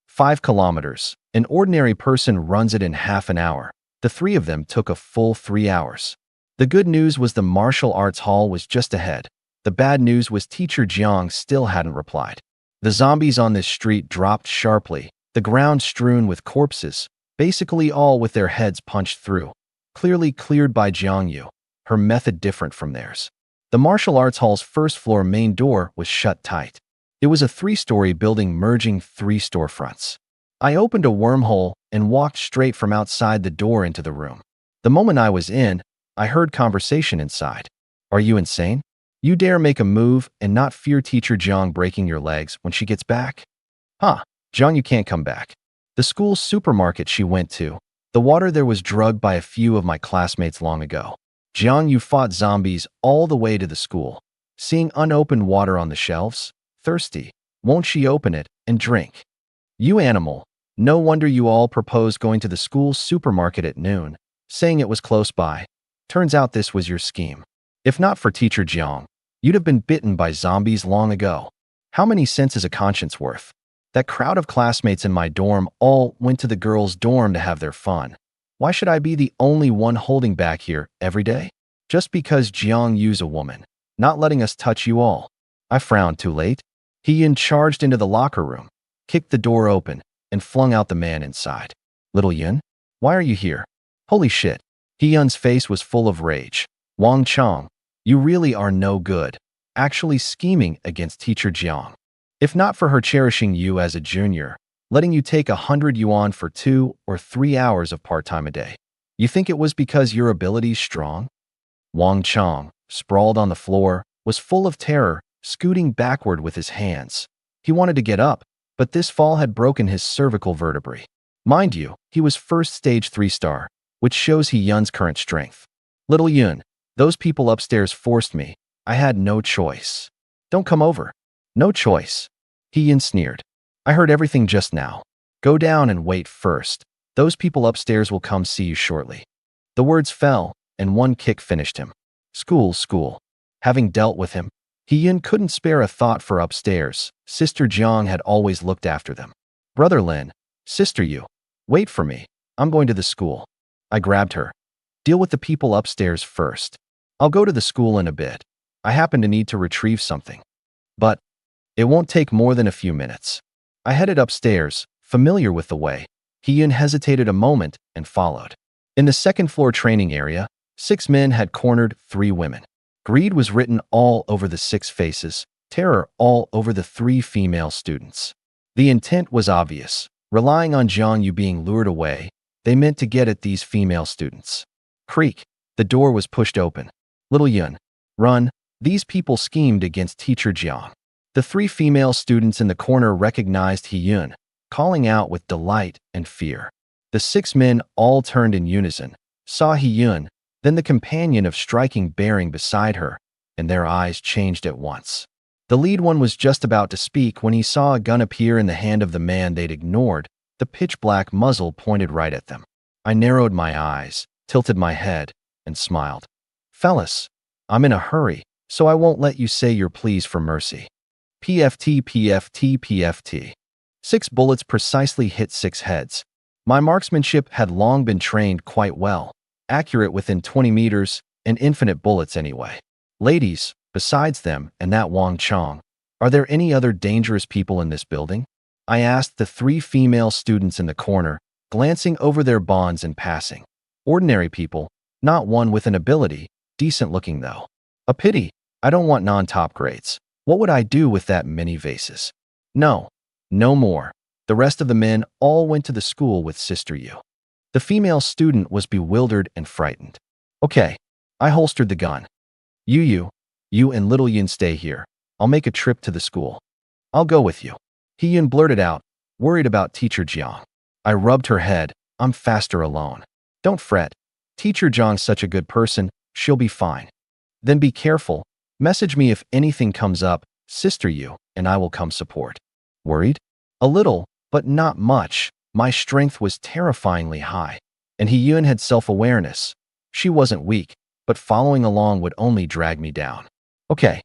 5 kilometers. An ordinary person runs it in half an hour. The three of them took a full 3 hours. The good news was the martial arts hall was just ahead. The bad news was teacher Jiang still hadn't replied. The zombies on this street dropped sharply, the ground strewn with corpses, basically all with their heads punched through. Clearly cleared by Jiang Yu, her method different from theirs. The martial arts hall's first-floor main door was shut tight. It was a 3-story building merging 3 storefronts. I opened a wormhole and walked straight from outside the door into the room. The moment I was in, I heard conversation inside. Are you insane? You dare make a move and not fear teacher Jiang breaking your legs when she gets back? Huh, Jiang, you can't come back. The school's supermarket she went to. The water there was drugged by a few of my classmates long ago. Jiang, you fought zombies all the way to the school. Seeing unopened water on the shelves? Thirsty. Won't she open it and drink? You animal. No wonder you all proposed going to the school's supermarket at noon, saying it was close by. Turns out this was your scheme. If not for teacher Jiang, you'd have been bitten by zombies long ago. How many cents is a conscience worth? That crowd of classmates in my dorm all went to the girls' dorm to have their fun. Why should I be the only one holding back here every day? Just because Jiang Yu's a woman, not letting us touch you all. I frowned too late. Hee-Yun charged into the locker room, kicked the door open, and flung out the man inside. Little Yun, why are you here? Holy shit. Hee-Yun's face was full of rage. Wang Chong, you really are no good. Actually scheming against teacher Jiang. If not for her cherishing you as a junior, letting you take 100 yuan for 2 or 3 hours of part-time a day. You think it was because your ability's strong? Wang Chong, sprawled on the floor, was full of terror, scooting backward with his hands. He wanted to get up, but this fall had broken his cervical vertebrae. Mind you, he was first stage 3-star, which shows Hee-Yun's current strength. Little Yun, those people upstairs forced me. I had no choice. Don't come over. No choice. Hee-Yun sneered. I heard everything just now. Go down and wait first. Those people upstairs will come see you shortly. The words fell, and one kick finished him. School. Having dealt with him, Hee-Yun couldn't spare a thought for upstairs. Sister Jiang had always looked after them. Brother Lin, sister Yu, wait for me. I'm going to the school. I grabbed her. Deal with the people upstairs first. I'll go to the school in a bit. I happen to need to retrieve something. But it won't take more than a few minutes. I headed upstairs, familiar with the way. Hee-Yun hesitated a moment and followed. In the second-floor training area, 6 men had cornered 3 women. Greed was written all over the 6 faces, terror all over the 3 female students. The intent was obvious. Relying on Jiang Yu being lured away, they meant to get at these female students. Creak. The door was pushed open. Little Yun, run, These people schemed against teacher Jiang. The three female students in the corner recognized Hiyun, calling out with delight and fear. The six men all turned in unison, saw Hiyun, then the companion of striking bearing beside her, and their eyes changed at once. The lead one was just about to speak when he saw a gun appear in the hand of the man they'd ignored, the pitch-black muzzle pointed right at them. I narrowed my eyes, tilted my head, and smiled. Fellas, I'm in a hurry, so I won't let you say your pleas for mercy. PFT, PFT, PFT. 6 bullets precisely hit 6 heads. My marksmanship had long been trained quite well, accurate within 20 meters, and infinite bullets anyway. Ladies, besides them and that Wang Chong, are there any other dangerous people in this building? I asked the 3 female students in the corner, glancing over their bonds in passing. Ordinary people, not one with an ability, decent looking though. A pity, I don't want non-top grades. What would I do with that many vases? No, no more. The rest of the men all went to the school with Sister Yu. The female student was bewildered and frightened. Okay, I holstered the gun. You and little Yun stay here. I'll make a trip to the school. I'll go with you. Hiyun blurted out, worried about teacher Jiang. I rubbed her head. I'm faster alone. Don't fret. Teacher Jiang's such a good person, she'll be fine. Then be careful. Message me if anything comes up, Sister Yu, and I will come support. Worried? A little, but not much. My strength was terrifyingly high, and Hiyun had self-awareness. She wasn't weak, but following along would only drag me down. Okay,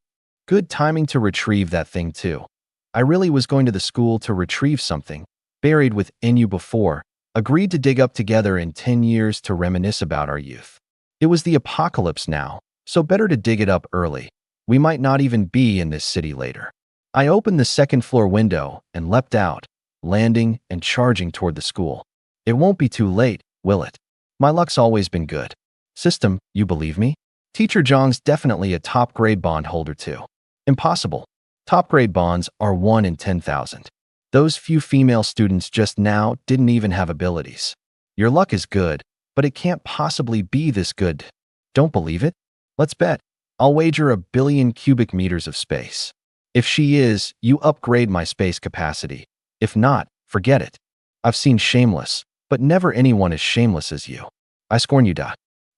good timing to retrieve that thing too. I really was going to the school to retrieve something, buried within you before, agreed to dig up together in 10 years to reminisce about our youth. It was the apocalypse now, so better to dig it up early. We might not even be in this city later. I opened the second-floor window and leapt out, landing and charging toward the school. It won't be too late, will it? My luck's always been good. System, you believe me? Teacher Zhang's definitely a top-grade bond holder too. Impossible. Top-grade bonds are 1 in 10,000. Those few female students just now didn't even have abilities. Your luck is good, but it can't possibly be this good. Don't believe it? Let's bet. I'll wager 1 billion cubic meters of space. If she is, you upgrade my space capacity. If not, forget it. I've seen shameless, but never anyone as shameless as you. I scorn you.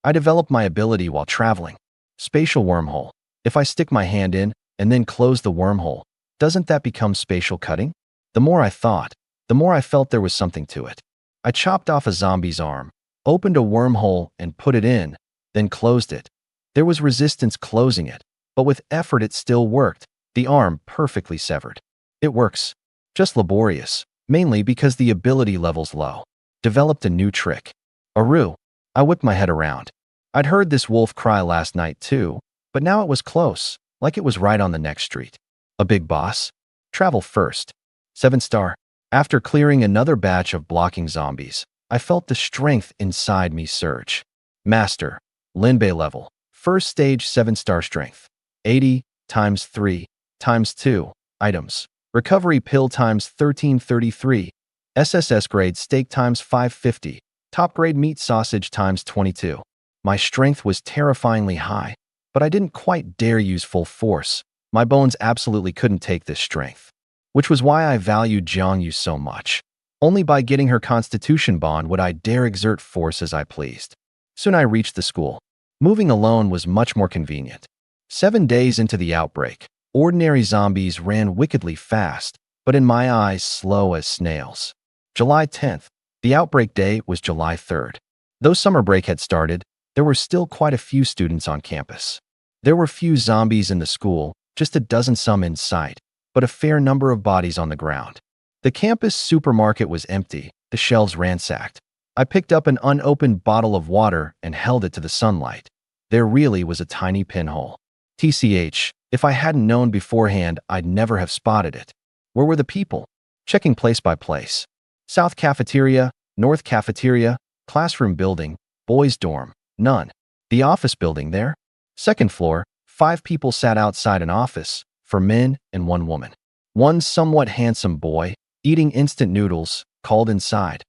I developed my ability while traveling. Spatial wormhole. If I stick my hand in and then close the wormhole, doesn't that become spatial cutting? The more I thought, the more I felt there was something to it. I chopped off a zombie's arm, opened a wormhole and put it in, then closed it. There was resistance closing it, but with effort it still worked, the arm perfectly severed. It works. Just laborious, mainly because the ability level's low. Developed a new trick. Aru. I whipped my head around. I'd heard this wolf cry last night too, but now it was close, like it was right on the next street. A big boss? Travel first. 7-star. After clearing another batch of blocking zombies, I felt the strength inside me surge. Master. Linbei level. First stage 7-star strength. 80 times 3 times 2 items. Recovery pill times 1333. SSS grade steak times 550. Top grade meat sausage times 22. My strength was terrifyingly high, but I didn't quite dare use full force. My bones absolutely couldn't take this strength. Which was why I valued Jiang Yu so much. Only by getting her constitution bond would I dare exert force as I pleased. Soon I reached the school. Moving alone was much more convenient. 7 days into the outbreak, ordinary zombies ran wickedly fast, but in my eyes slow as snails. July 10th. The outbreak day was July 3rd. Though summer break had started, there were still quite a few students on campus. There were few zombies in the school, just a dozen some in sight, but a fair number of bodies on the ground. The campus supermarket was empty, the shelves ransacked. I picked up an unopened bottle of water and held it to the sunlight. There really was a tiny pinhole. TCH, if I hadn't known beforehand, I'd never have spotted it. Where were the people? Checking place by place. South cafeteria, north cafeteria, classroom building, boys' dorm, none. The office building there? Second floor, 5 people sat outside an office, for men and 1 woman. One somewhat handsome boy, eating instant noodles, called inside.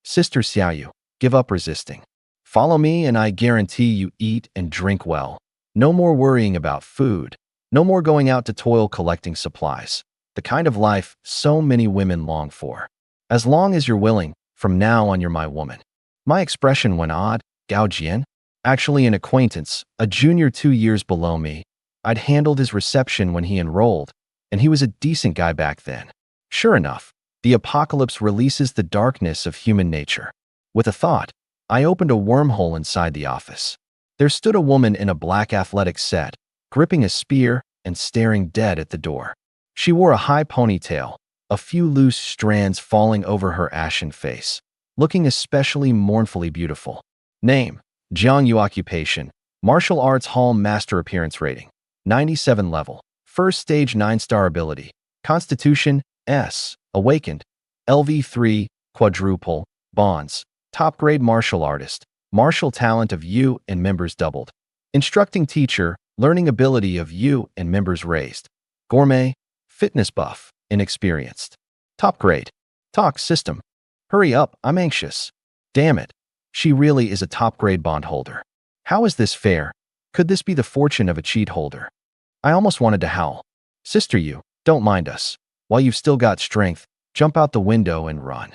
Sister Xiaoyu, give up resisting. Follow me and I guarantee you eat and drink well. No more worrying about food. No more going out to toil collecting supplies. The kind of life so many women long for. As long as you're willing, from now on you're my woman. My expression went odd. Gao Jian? Actually an acquaintance, a junior 2 years below me. I'd handled his reception when he enrolled, and he was a decent guy back then. Sure enough, the apocalypse releases the darkness of human nature. With a thought, I opened a wormhole inside the office. There stood a woman in a black athletic set, gripping a spear and staring dead at the door. She wore a high ponytail, a few loose strands falling over her ashen face, looking especially mournfully beautiful. Name: Jiang Yu. Occupation: Martial Arts Hall. Master Appearance Rating: 97 level. First stage 9-star ability. Constitution S. Awakened. LV3 quadruple. Bonds. Top grade martial artist. Martial talent of U and members doubled. Instructing teacher. Learning ability of U and members raised. Gourmet. Fitness buff. Inexperienced. Top grade. Talk system. Hurry up, I'm anxious. Damn it. She really is a top grade bondholder. How is this fair? Could this be the fortune of a cheat holder? I almost wanted to howl. Sister you, don't mind us. While you've still got strength, jump out the window and run.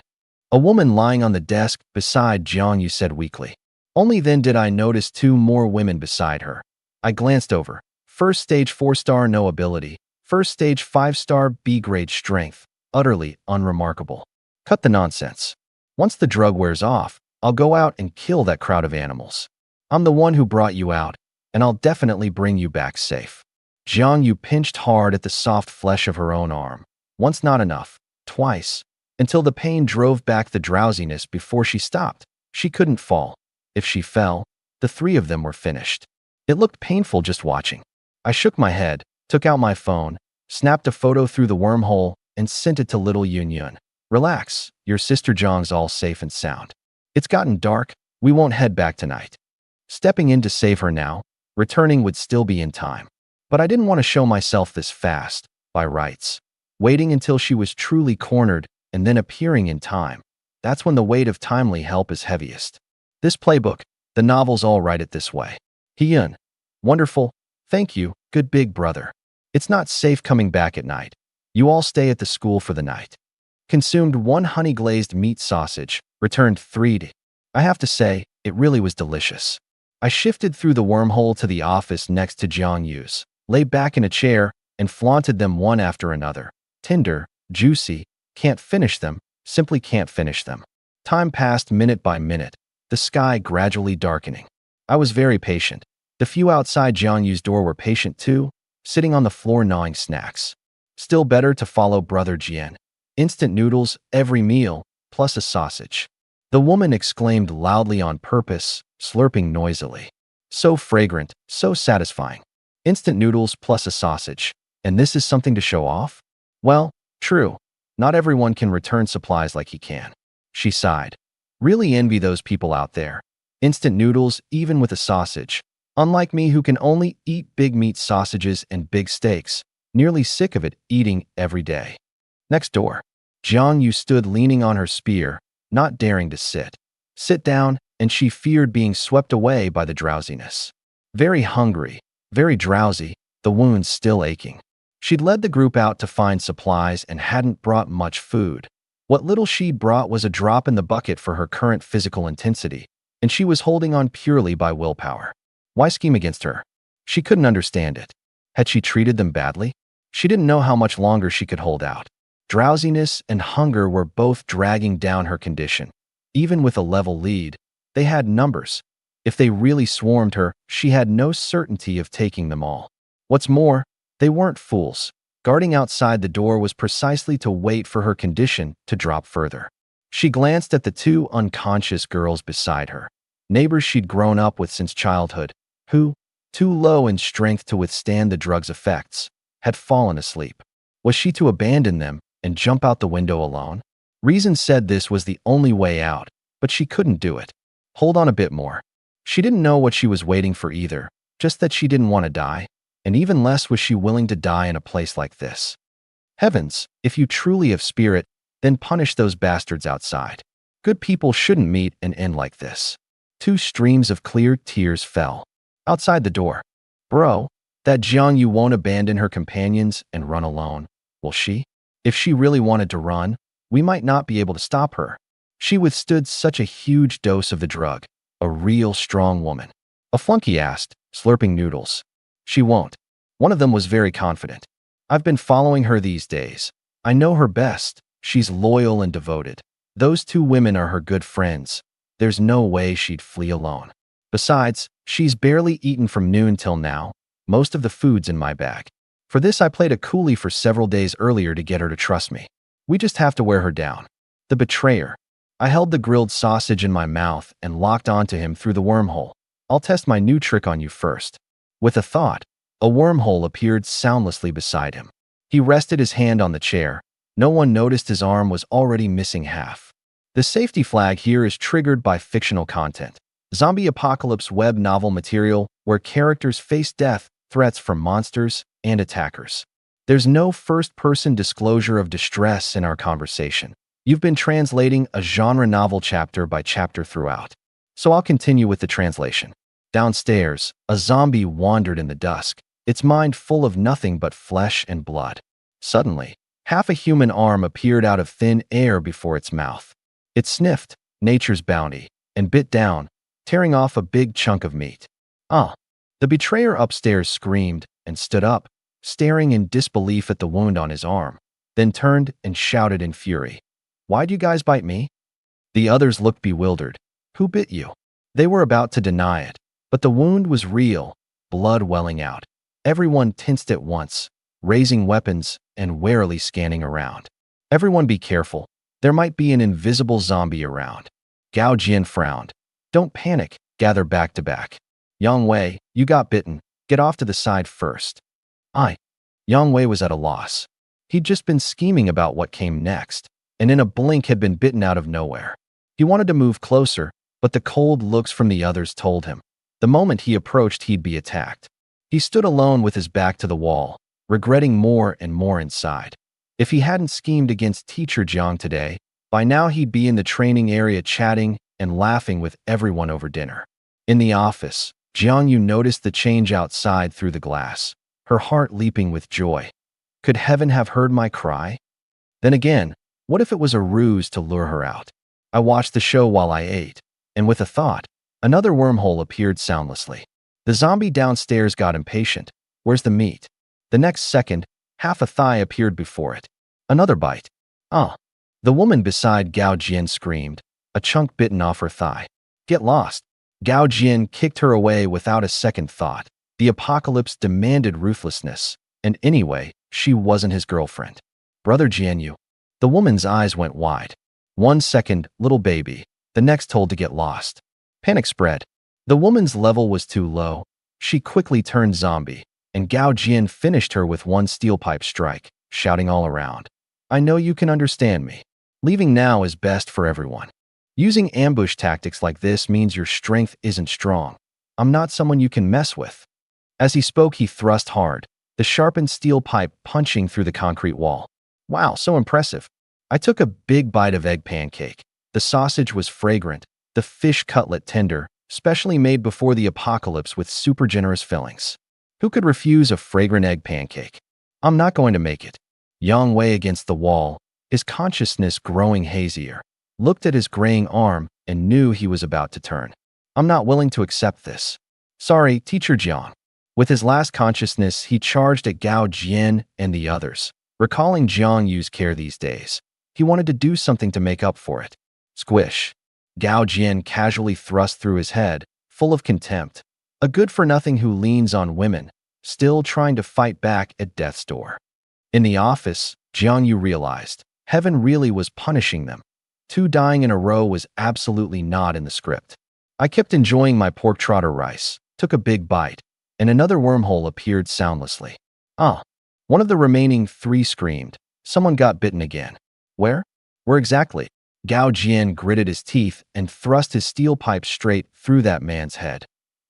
A woman lying on the desk beside Jiang Yu said weakly. Only then did I notice 2 more women beside her. I glanced over. First stage 4-star no ability. First stage 5-star B-grade strength. Utterly unremarkable. Cut the nonsense. Once the drug wears off, I'll go out and kill that crowd of animals. I'm the one who brought you out, and I'll definitely bring you back safe. Jiang Yu pinched hard at the soft flesh of her own arm. Once not enough, twice, until the pain drove back the drowsiness before she stopped. She couldn't fall. If she fell, the 3 of them were finished. It looked painful just watching. I shook my head, took out my phone, snapped a photo through the wormhole, and sent it to little Yun Yun. Relax, your sister Zhang's all safe and sound. It's gotten dark, we won't head back tonight. Stepping in to save her now, returning would still be in time. But I didn't want to show myself this fast, by rights. Waiting until she was truly cornered and then appearing in time. That's when the weight of timely help is heaviest. This playbook, the novel's all write it this way. Hyun. Wonderful, thank you, good big brother. It's not safe coming back at night. You all stay at the school for the night. Consumed 1 honey-glazed meat sausage, returned 3. I have to say, it really was delicious. I shifted through the wormhole to the office next to Jiang Yu's, lay back in a chair, and flaunted them one after another. Tender, juicy, can't finish them, simply can't finish them. Time passed minute by minute, the sky gradually darkening. I was very patient. The few outside Jiang Yu's door were patient too, sitting on the floor gnawing snacks. Still better to follow Brother Jian. Instant noodles, every meal, plus a sausage. The woman exclaimed loudly on purpose, slurping noisily. So fragrant, so satisfying. Instant noodles plus a sausage. And this is something to show off? Well, true. Not everyone can return supplies like he can. She sighed. Really envy those people out there. Instant noodles, even with a sausage. Unlike me who can only eat big meat sausages and big steaks, nearly sick of it eating every day. Next door, Jiang Yu stood leaning on her spear, not daring to sit down, and she feared being swept away by the drowsiness. Very hungry, very drowsy, the wounds still aching. She'd led the group out to find supplies and hadn't brought much food. What little she'd brought was a drop in the bucket for her current physical intensity, and she was holding on purely by willpower. Why scheme against her? She couldn't understand it. Had she treated them badly? She didn't know how much longer she could hold out. Drowsiness and hunger were both dragging down her condition. Even with a level lead, they had numbers. If they really swarmed her, she had no certainty of taking them all. What's more, they weren't fools. Guarding outside the door was precisely to wait for her condition to drop further. She glanced at the 2 unconscious girls beside her, neighbors she'd grown up with since childhood, who, too low in strength to withstand the drug's effects, had fallen asleep. Was she to abandon them and jump out the window alone? Reason said this was the only way out, but she couldn't do it. Hold on a bit more. She didn't know what she was waiting for either, just that she didn't want to die, and even less was she willing to die in a place like this. Heavens, if you truly have spirit, then punish those bastards outside. Good people shouldn't meet and end like this. 2 streams of clear tears fell. Outside the door, Bro, that Jiangyu won't abandon her companions and run alone, will she? If she really wanted to run, we might not be able to stop her. She withstood such a huge dose of the drug, a real strong woman. A flunky asked, slurping noodles. She won't. One of them was very confident. I've been following her these days. I know her best. She's loyal and devoted. Those two women are her good friends. There's no way she'd flee alone. Besides, she's barely eaten from noon till now. Most of the food's in my bag. For this, I played a coolie for several days earlier to get her to trust me. We just have to wear her down. The betrayer. I held the grilled sausage in my mouth and locked onto him through the wormhole. I'll test my new trick on you first. With a thought, a wormhole appeared soundlessly beside him. He rested his hand on the chair. No one noticed his arm was already missing half. The safety flag here is triggered by fictional content. Zombie apocalypse web novel material where characters face death, threats from monsters, and attackers. There's no first-person disclosure of distress in our conversation. You've been translating a genre novel chapter by chapter throughout. So I'll continue with the translation. Downstairs, a zombie wandered in the dusk, its mind full of nothing but flesh and blood. Suddenly, half a human arm appeared out of thin air before its mouth. It sniffed, nature's bounty, and bit down, tearing off a big chunk of meat. Ah! The betrayer upstairs screamed and stood up, staring in disbelief at the wound on his arm, then turned and shouted in fury. Why'd you guys bite me? The others looked bewildered. Who bit you? They were about to deny it, but the wound was real, blood welling out. Everyone tensed at once, raising weapons and warily scanning around. Everyone be careful. There might be an invisible zombie around. Gao Jian frowned. Don't panic, gather back to back. Yang Wei, you got bitten. Get off to the side first. Yang Wei was at a loss. He'd just been scheming about what came next, and in a blink had been bitten out of nowhere. He wanted to move closer, but the cold looks from the others told him. The moment he approached, he'd be attacked. He stood alone with his back to the wall, regretting more and more inside. If he hadn't schemed against Teacher Jiang today, by now he'd be in the training area chatting and laughing with everyone over dinner. In the office, Jiang Yu noticed the change outside through the glass, her heart leaping with joy. Could heaven have heard my cry? Then again, what if it was a ruse to lure her out? I watched the show while I ate, and with a thought, another wormhole appeared soundlessly. The zombie downstairs got impatient. Where's the meat? The next second, half a thigh appeared before it. Another bite. Ah! The woman beside Gao Jian screamed, a chunk bitten off her thigh. Get lost. Gao Jian kicked her away without a second thought. The apocalypse demanded ruthlessness, and anyway, she wasn't his girlfriend. Brother Jianyu. The woman's eyes went wide. 1 second, little baby. The next told to get lost. Panic spread. The woman's level was too low. She quickly turned zombie, and Gao Jian finished her with one steel pipe strike, shouting all around. I know you can understand me. Leaving now is best for everyone. Using ambush tactics like this means your strength isn't strong. I'm not someone you can mess with. As he spoke, he thrust hard, the sharpened steel pipe punching through the concrete wall. Wow, so impressive. I took a big bite of egg pancake. The sausage was fragrant, the fish cutlet tender, specially made before the apocalypse with super generous fillings. Who could refuse a fragrant egg pancake? I'm not going to make it. Yang Wei against the wall, his consciousness growing hazier, looked at his graying arm and knew he was about to turn. I'm not willing to accept this. Sorry, Teacher Jiang. With his last consciousness, he charged at Gao Jian and the others, recalling Jiang Yu's care these days. He wanted to do something to make up for it. Squish. Gao Jian casually thrust through his head, full of contempt. A good-for-nothing who leans on women, still trying to fight back at death's door. In the office, Jiang Yu realized heaven really was punishing them. 2 dying in a row was absolutely not in the script. I kept enjoying my pork trotter rice, took a big bite, and another wormhole appeared soundlessly. Ah! One of the remaining 3 screamed. Someone got bitten again. Where? Where exactly? Gao Jian gritted his teeth and thrust his steel pipe straight through that man's head.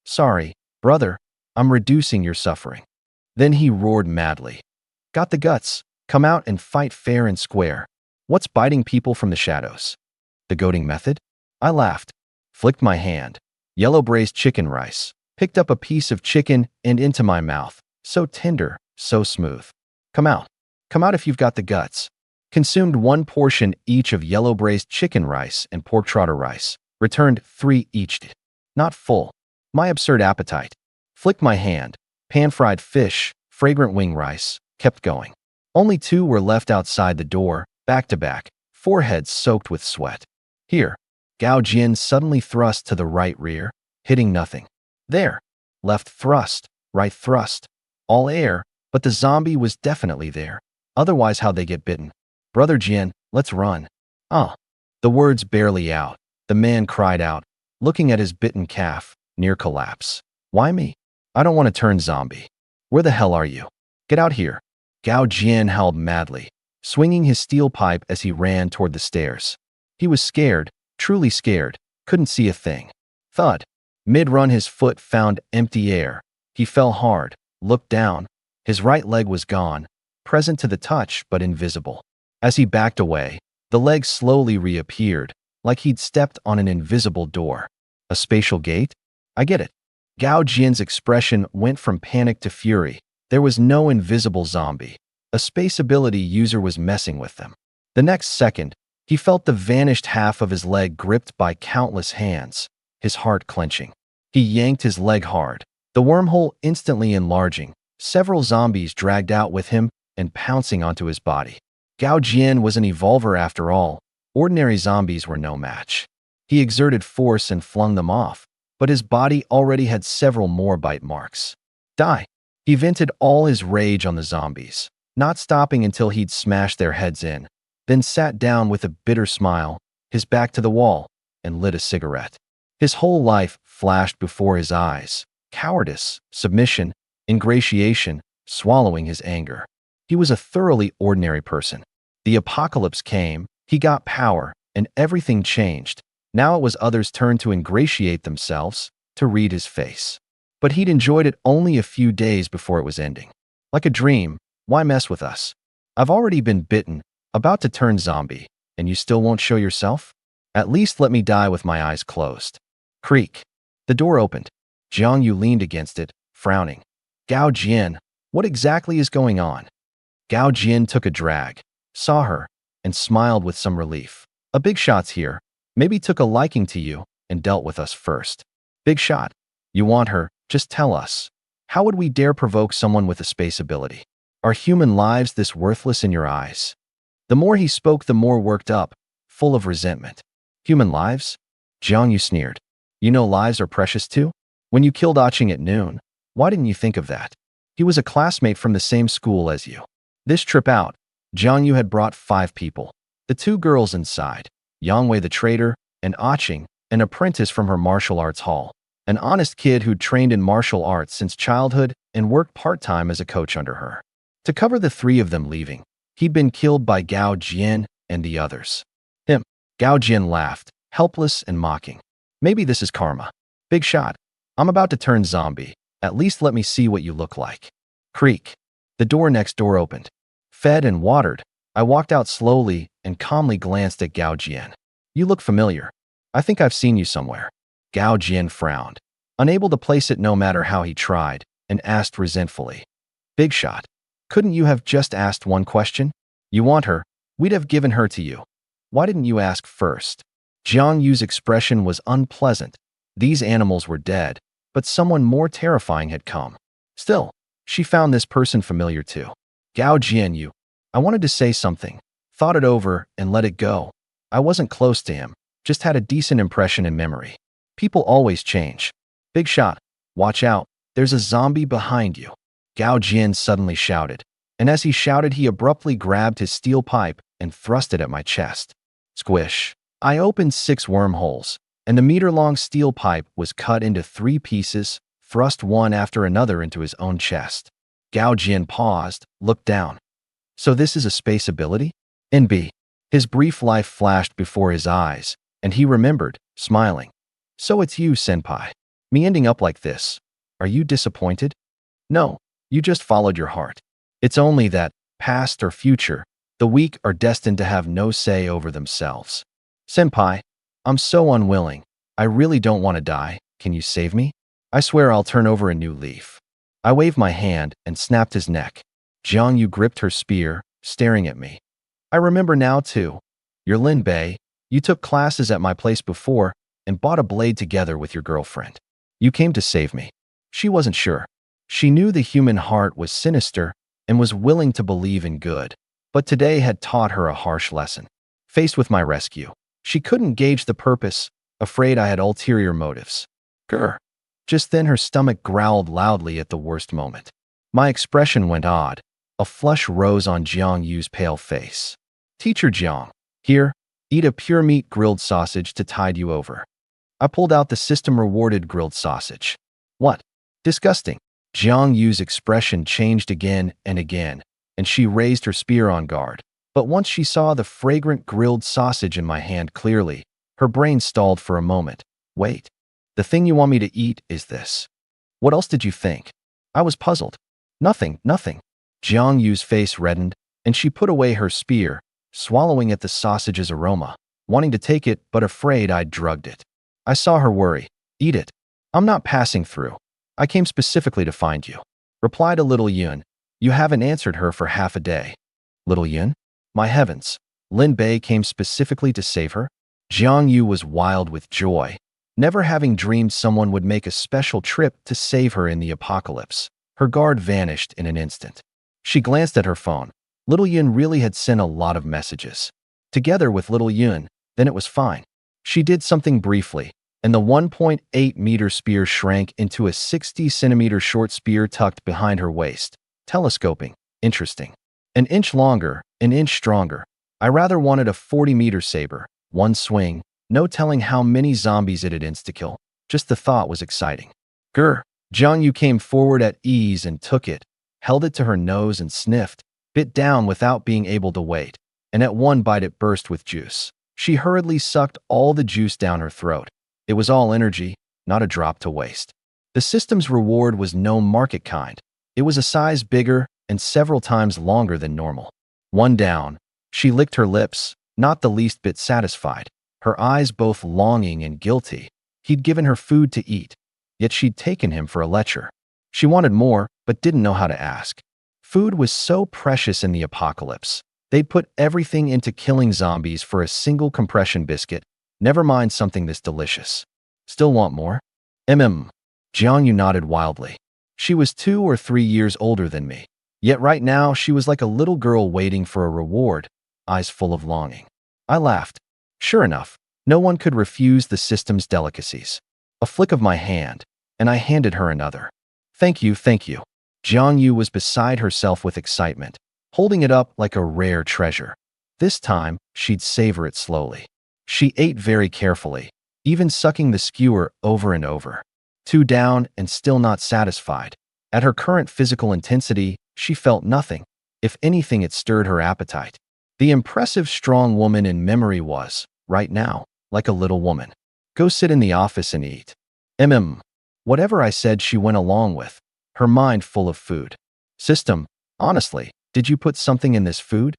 Sorry, brother, I'm reducing your suffering. Then he roared madly. Got the guts. Come out and fight fair and square. What's biting people from the shadows? The goading method? I laughed. Flicked my hand. Yellow braised chicken rice. picked up a piece of chicken and into my mouth. So tender, so smooth. Come out. Come out if you've got the guts. Consumed 1 portion each of yellow braised chicken rice and pork trotter rice. Returned 3 each. Not full. My absurd appetite. Flicked my hand. Pan-fried fish, fragrant wing rice. Kept going. Only 2 were left outside the door, back to back, foreheads soaked with sweat. Here. Gao Jin suddenly thrust to the right rear, hitting nothing. There. Left thrust, right thrust. All air, but the zombie was definitely there. Otherwise, how'd they get bitten? Brother Jin, let's run. Ah. The words barely out. The man cried out, looking at his bitten calf, near collapse. Why me? I don't want to turn zombie. Where the hell are you? Get out here. Gao Jian howled madly, swinging his steel pipe as he ran toward the stairs. He was scared, truly scared, couldn't see a thing. Thud. Mid-run his foot found empty air. He fell hard, looked down. His right leg was gone, present to the touch but invisible. As he backed away, the leg slowly reappeared, like he'd stepped on an invisible door. A spatial gate? I get it. Gao Jian's expression went from panic to fury. There was no invisible zombie. A space ability user was messing with them. The next second, he felt the vanished half of his leg gripped by countless hands, his heart clenching. He yanked his leg hard, the wormhole instantly enlarging, several zombies dragged out with him and pouncing onto his body. Gao Jian was an evolver after all. Ordinary zombies were no match. He exerted force and flung them off, but his body already had several more bite marks. Die. He vented all his rage on the zombies, not stopping until he'd smashed their heads in, then sat down with a bitter smile, his back to the wall, and lit a cigarette. His whole life flashed before his eyes. Cowardice, submission, ingratiation, swallowing his anger. He was a thoroughly ordinary person. The apocalypse came, he got power, and everything changed. Now it was others' turn to ingratiate themselves, to read his face. But he'd enjoyed it only a few days before it was ending. Like a dream, why mess with us? I've already been bitten, about to turn zombie, and you still won't show yourself? At least let me die with my eyes closed. Creak. The door opened. Jiang Yu leaned against it, frowning. Gao Jian, what exactly is going on? Gao Jian took a drag, saw her, and smiled with some relief. A big shot's here. Maybe took a liking to you and dealt with us first. Big shot. You want her, just tell us. How would we dare provoke someone with a space ability? Are human lives this worthless in your eyes? The more he spoke, the more worked up, full of resentment. Human lives? Jiang Yu sneered. You know lives are precious too? When you killed Aching at noon, why didn't you think of that? He was a classmate from the same school as you. This trip out, Jiang Yu had brought 5 people. The 2 girls inside, Yang Wei the trader, and Aching, an apprentice from her martial arts hall. An honest kid who'd trained in martial arts since childhood and worked part-time as a coach under her. To cover the 3 of them leaving, he'd been killed by Gao Jian and the others. Him. Gao Jian laughed, helpless and mocking. Maybe this is karma. Big shot. I'm about to turn zombie. At least let me see what you look like. Creak. The door next door opened. Fed and watered, I walked out slowly and calmly glanced at Gao Jian. You look familiar. I think I've seen you somewhere. Gao Jian frowned, unable to place it no matter how he tried, and asked resentfully. Big shot. Couldn't you have just asked one question? You want her, we'd have given her to you. Why didn't you ask first? Jiang Yu's expression was unpleasant. These animals were dead, but someone more terrifying had come. Still, she found this person familiar too. Gao Jian Yu. I wanted to say something, thought it over, and let it go. I wasn't close to him, just had a decent impression in memory. People always change. Big shot. Watch out, there's a zombie behind you. Gao Jian suddenly shouted, and as he shouted, he abruptly grabbed his steel pipe and thrust it at my chest. Squish. I opened 6 wormholes, and the meter-long steel pipe was cut into 3 pieces, thrust one after another into his own chest. Gao Jian paused, looked down. So this is a space ability? NB. His brief life flashed before his eyes, and he remembered, smiling. So it's you, senpai. Me ending up like this. Are you disappointed? No, you just followed your heart. It's only that, past or future, the weak are destined to have no say over themselves. Senpai, I'm so unwilling. I really don't want to die. Can you save me? I swear I'll turn over a new leaf. I waved my hand and snapped his neck. Jiang Yu gripped her spear, staring at me. I remember now too. You're Lin Bei. You took classes at my place before and bought a blade together with your girlfriend. You came to save me. She wasn't sure. She knew the human heart was sinister and was willing to believe in good, but today had taught her a harsh lesson. Faced with my rescue, she couldn't gauge the purpose, afraid I had ulterior motives. Grr. Just then her stomach growled loudly at the worst moment. My expression went odd. A flush rose on Jiang Yu's pale face. Teacher Jiang, here, eat a pure meat grilled sausage to tide you over. I pulled out the system-rewarded grilled sausage. What? Disgusting. Jiang Yu's expression changed again and again, and she raised her spear on guard. But once she saw the fragrant grilled sausage in my hand clearly, her brain stalled for a moment. Wait. The thing you want me to eat is this. What else did you think? I was puzzled. Nothing. Jiang Yu's face reddened, and she put away her spear, swallowing at the sausage's aroma, wanting to take it but afraid I'd drugged it. I saw her worry. Eat it. I'm not passing through. I came specifically to find you. Replied a little Yun. You haven't answered her for half a day. Little Yun? My heavens. Lin Bei came specifically to save her? Jiang Yu was wild with joy, never having dreamed someone would make a special trip to save her in the apocalypse. Her guard vanished in an instant. She glanced at her phone. Little Yun really had sent a lot of messages. Together with Little Yun, then it was fine. She did something briefly, and the 1.8-meter spear shrank into a 60-centimeter short spear tucked behind her waist. Telescoping. Interesting. An inch longer, an inch stronger. I rather wanted a 40-meter saber. One swing, no telling how many zombies it'd insta-kill. Just the thought was exciting. Grr. Jiang Yu came forward at ease and took it, held it to her nose and sniffed, bit down without being able to wait, and at one bite it burst with juice. She hurriedly sucked all the juice down her throat. It was all energy, not a drop to waste. The system's reward was no market kind. It was a size bigger and several times longer than normal. One down, she licked her lips, not the least bit satisfied, her eyes both longing and guilty. He'd given her food to eat, yet she'd taken him for a lecher. She wanted more, but didn't know how to ask. Food was so precious in the apocalypse. They'd put everything into killing zombies for a single compression biscuit, never mind something this delicious. Still want more? Jiang Yu nodded wildly. She was 2 or 3 years older than me. Yet right now she was like a little girl waiting for a reward, eyes full of longing. I laughed. Sure enough, no one could refuse the system's delicacies. A flick of my hand, and I handed her another. Thank you. Jiang Yu was beside herself with excitement, holding it up like a rare treasure. This time, she'd savor it slowly. She ate very carefully, even sucking the skewer over and over. 2 down and still not satisfied. At her current physical intensity, she felt nothing. If anything, it stirred her appetite. The impressive, strong woman in memory was, right now, like a little woman. Go sit in the office and eat. Whatever I said, she went along with, her mind full of food. System, honestly, did you put something in this food?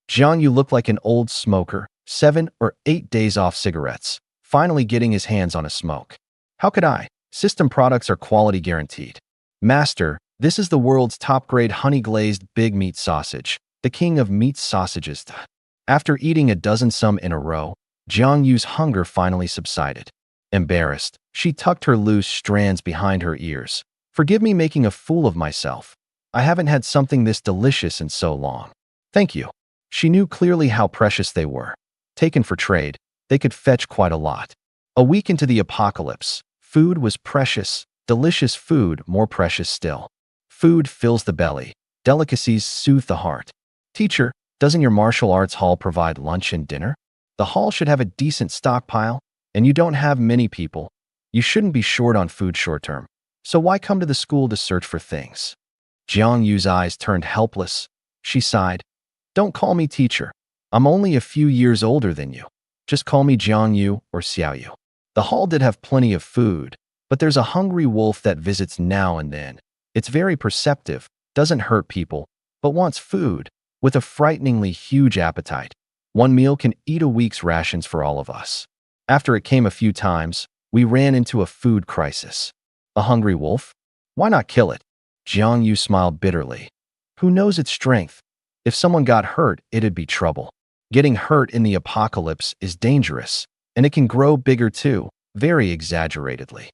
Jiang Yu looked like an old smoker, 7 or 8 days off cigarettes, finally getting his hands on a smoke. How could I? System products are quality guaranteed. Master, this is the world's top-grade honey-glazed big meat sausage, the king of meat sausages. After eating a dozen some in a row, Jiang Yu's hunger finally subsided. Embarrassed, she tucked her loose strands behind her ears. Forgive me making a fool of myself. I haven't had something this delicious in so long. Thank you. She knew clearly how precious they were. Taken for trade, they could fetch quite a lot. A week into the apocalypse, food was precious, delicious food more precious still. Food fills the belly, delicacies soothe the heart. Teacher, doesn't your martial arts hall provide lunch and dinner? The hall should have a decent stockpile, and you don't have many people. You shouldn't be short on food short-term. So why come to the school to search for things? Jiang Yu's eyes turned helpless. She sighed. Don't call me teacher. I'm only a few years older than you. Just call me Jiang Yu or Xiao Yu. The hall did have plenty of food, but there's a hungry wolf that visits now and then. It's very perceptive, doesn't hurt people, but wants food, with a frighteningly huge appetite. One meal can eat a week's rations for all of us. After it came a few times, we ran into a food crisis. A hungry wolf? Why not kill it? Jiang Yu smiled bitterly. Who knows its strength? If someone got hurt, it'd be trouble. Getting hurt in the apocalypse is dangerous, and it can grow bigger too, very exaggeratedly.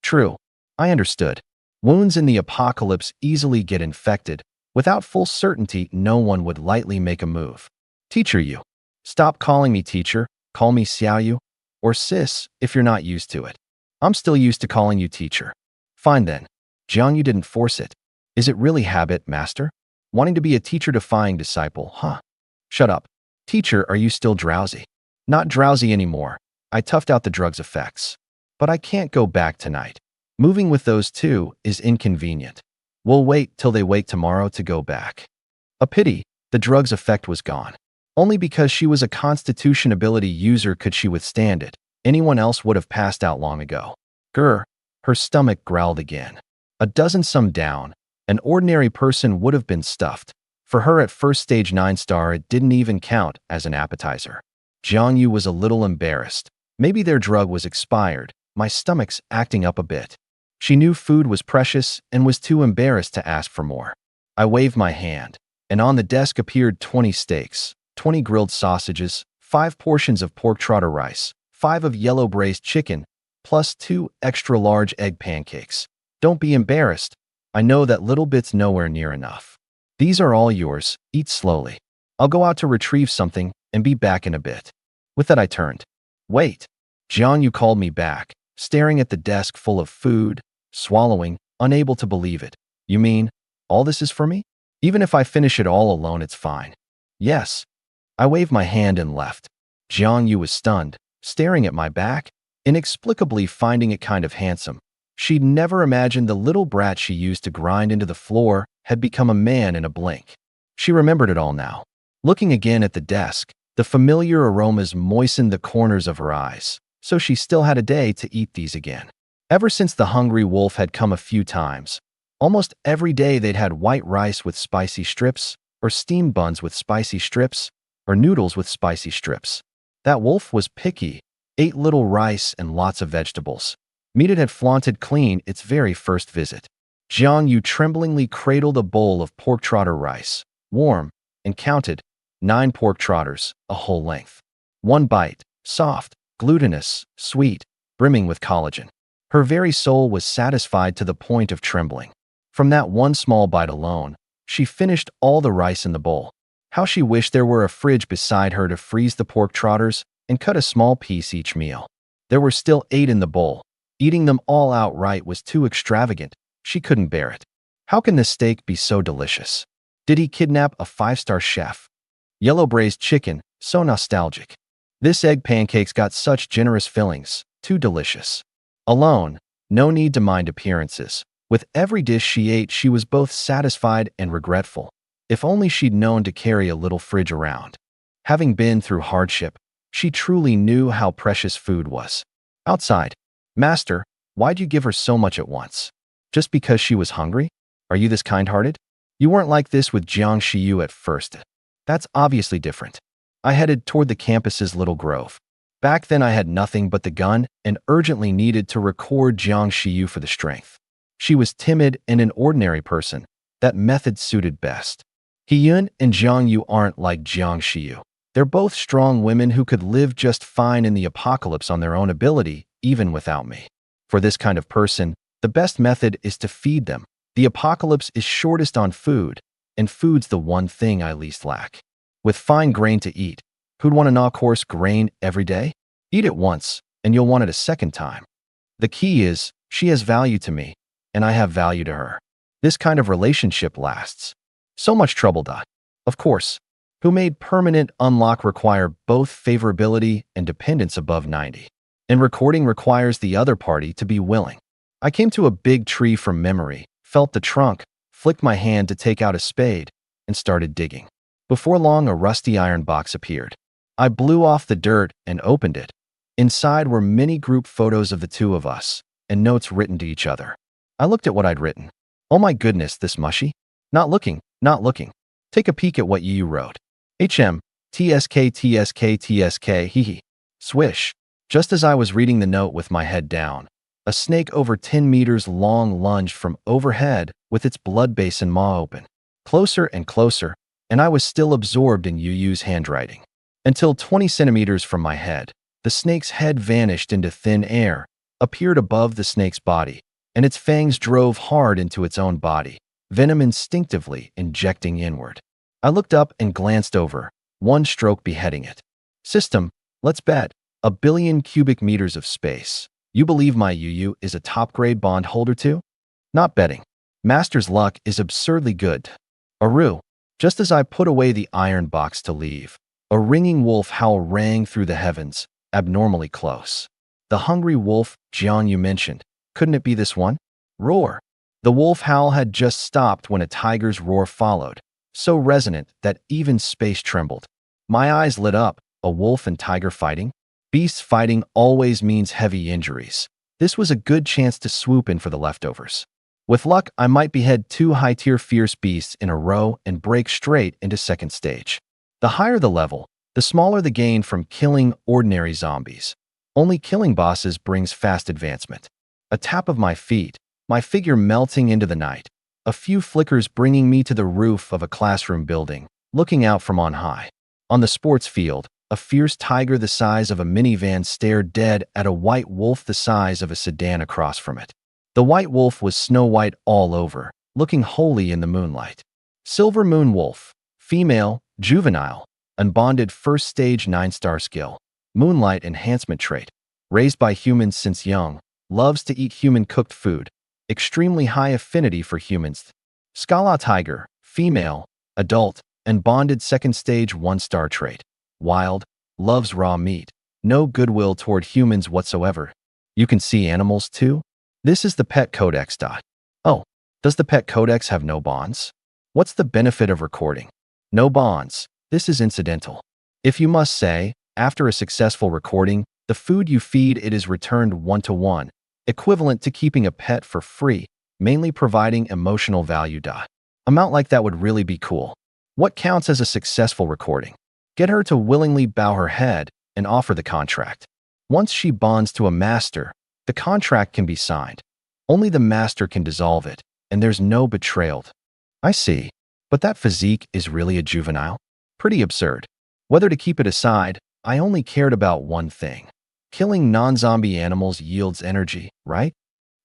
True. I understood. Wounds in the apocalypse easily get infected. Without full certainty, no one would lightly make a move. Teacher Yu. Stop calling me teacher, call me Xiao Yu, or sis if you're not used to it. I'm still used to calling you teacher. Fine then. Jiang Yu didn't force it. Is it really habit, master? Wanting to be a teacher-defying disciple, huh? Shut up. Teacher, are you still drowsy? Not drowsy anymore. I toughed out the drug's effects. But I can't go back tonight. Moving with those two is inconvenient. We'll wait till they wake tomorrow to go back. A pity, the drug's effect was gone. Only because she was a constitution ability user could she withstand it. Anyone else would have passed out long ago. Grr, her stomach growled again. A dozen some down, an ordinary person would have been stuffed. For her at first stage 9-star, it didn't even count as an appetizer. Jiang Yu was a little embarrassed. Maybe their drug was expired. My stomach's acting up a bit. She knew food was precious and was too embarrassed to ask for more. I waved my hand, and on the desk appeared 20 steaks, 20 grilled sausages, 5 portions of pork trotter rice, 5 of yellow braised chicken, plus 2 extra large egg pancakes. Don't be embarrassed. I know that little bit's nowhere near enough. These are all yours. Eat slowly. I'll go out to retrieve something and be back in a bit. With that I turned. Wait. Jiang Yu called me back, staring at the desk full of food, swallowing, unable to believe it. You mean, all this is for me? Even if I finish it all alone, it's fine. Yes. I waved my hand and left. Jiang Yu was stunned, staring at my back, inexplicably finding it kind of handsome. She'd never imagined the little brat she used to grind into the floor had become a man in a blink. She remembered it all now. Looking again at the desk, the familiar aromas moistened the corners of her eyes, so she still had a day to eat these again. Ever since the hungry wolf had come a few times, almost every day they'd had white rice with spicy strips, or steamed buns with spicy strips, or noodles with spicy strips. That wolf was picky, ate little rice and lots of vegetables. Meat it had flaunted clean its very first visit. Jiang Yu tremblingly cradled a bowl of pork trotter rice, warm, and counted 9 pork trotters, a whole length. One bite, soft, glutinous, sweet, brimming with collagen. Her very soul was satisfied to the point of trembling. From that one small bite alone, she finished all the rice in the bowl. How she wished there were a fridge beside her to freeze the pork trotters and cut a small piece each meal. There were still 8 in the bowl. Eating them all outright was too extravagant. She couldn't bear it. How can this steak be so delicious? Did he kidnap a 5-star chef? Yellow braised chicken, so nostalgic. This egg pancakes got such generous fillings, too delicious. Alone, no need to mind appearances. With every dish she ate, she was both satisfied and regretful. If only she'd known to carry a little fridge around. Having been through hardship, she truly knew how precious food was. Outside. Master, why'd you give her so much at once? Just because she was hungry? Are you this kind-hearted? You weren't like this with Jiang Shiyu at first. That's obviously different. I headed toward the campus's little grove. Back then I had nothing but the gun and urgently needed to record Jiang Shiyu for the strength. She was timid and an ordinary person. That method suited best. Hiyun and Jiang Yu aren't like Jiang Shiyu. They're both strong women who could live just fine in the apocalypse on their own ability, even without me. For this kind of person, the best method is to feed them. The apocalypse is shortest on food, and food's the one thing I least lack. With fine grain to eat, who'd want to gnaw coarse grain every day? Eat it once, and you'll want it a second time. The key is, she has value to me, and I have value to her. This kind of relationship lasts. So much trouble. Of course, who made permanent unlock require both favorability and dependence above 90. And recording requires the other party to be willing. I came to a big tree from memory, felt the trunk, flicked my hand to take out a spade, and started digging. Before long, a rusty iron box appeared. I blew off the dirt and opened it. Inside were many group photos of the two of us, and notes written to each other. I looked at what I'd written. Oh my goodness, this mushy? Not looking. Take a peek at what you wrote. TSK, hee hee. Swish. Just as I was reading the note with my head down, A snake over 10 meters long lunged from overhead with its blood basin maw open. Closer and closer, and I was still absorbed in Yu Yu's handwriting. Until 20 centimeters from my head, the snake's head vanished into thin air, appeared above the snake's body, and its fangs drove hard into its own body, venom instinctively injecting inward. I looked up and glanced over, one stroke beheading it. System, let's bet, 1 billion cubic meters of space. You believe my Yu Yu is a top-grade bond holder too? Not betting. Master's luck is absurdly good. Aru, just as I put away the iron box to leave, a ringing wolf howl rang through the heavens, abnormally close. The hungry wolf, Jian you mentioned, couldn't it be this one? Roar. The wolf howl had just stopped when a tiger's roar followed, so resonant that even space trembled. My eyes lit up. A wolf and tiger fighting? Beasts fighting always means heavy injuries. This was a good chance to swoop in for the leftovers. With luck, I might behead 2 high-tier fierce beasts in a row and break straight into second stage. The higher the level, the smaller the gain from killing ordinary zombies. Only killing bosses brings fast advancement. A tap of my feet, my figure melting into the night. A few flickers bringing me to the roof of a classroom building, looking out from on high. On the sports field, a fierce tiger the size of a minivan stared dead at a white wolf the size of a sedan across from it. The white wolf was snow white all over, looking holy in the moonlight. Silver Moon Wolf, female, juvenile, unbonded first stage 9-star skill. Moonlight enhancement trait. Raised by humans since young, loves to eat human-cooked food. Extremely high affinity for humans. Scala tiger, female, adult, and bonded second stage 1-star trait. Wild, loves raw meat. No goodwill toward humans whatsoever. You can see animals too? This is the pet codex. Oh, does the pet codex have no bonds? What's the benefit of recording? No bonds. This is incidental. If you must say, after a successful recording, the food you feed it is returned 1-to-1, equivalent to keeping a pet for free, mainly providing emotional value. Amount like that would really be cool. What counts as a successful recording? Get her to willingly bow her head and offer the contract. Once she bonds to a master, the contract can be signed. Only the master can dissolve it, and there's no betrayal. I see. But that physique is really a juvenile? Pretty absurd. Whether to keep it aside, I only cared about one thing. Killing non-zombie animals yields energy, right?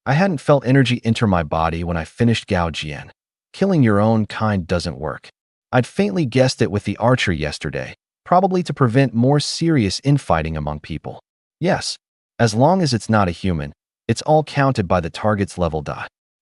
I hadn't felt energy enter my body when I finished Gao Jian. Killing your own kind doesn't work. I'd faintly guessed it with the archer yesterday, probably to prevent more serious infighting among people. Yes, as long as it's not a human, it's all counted by the target's level.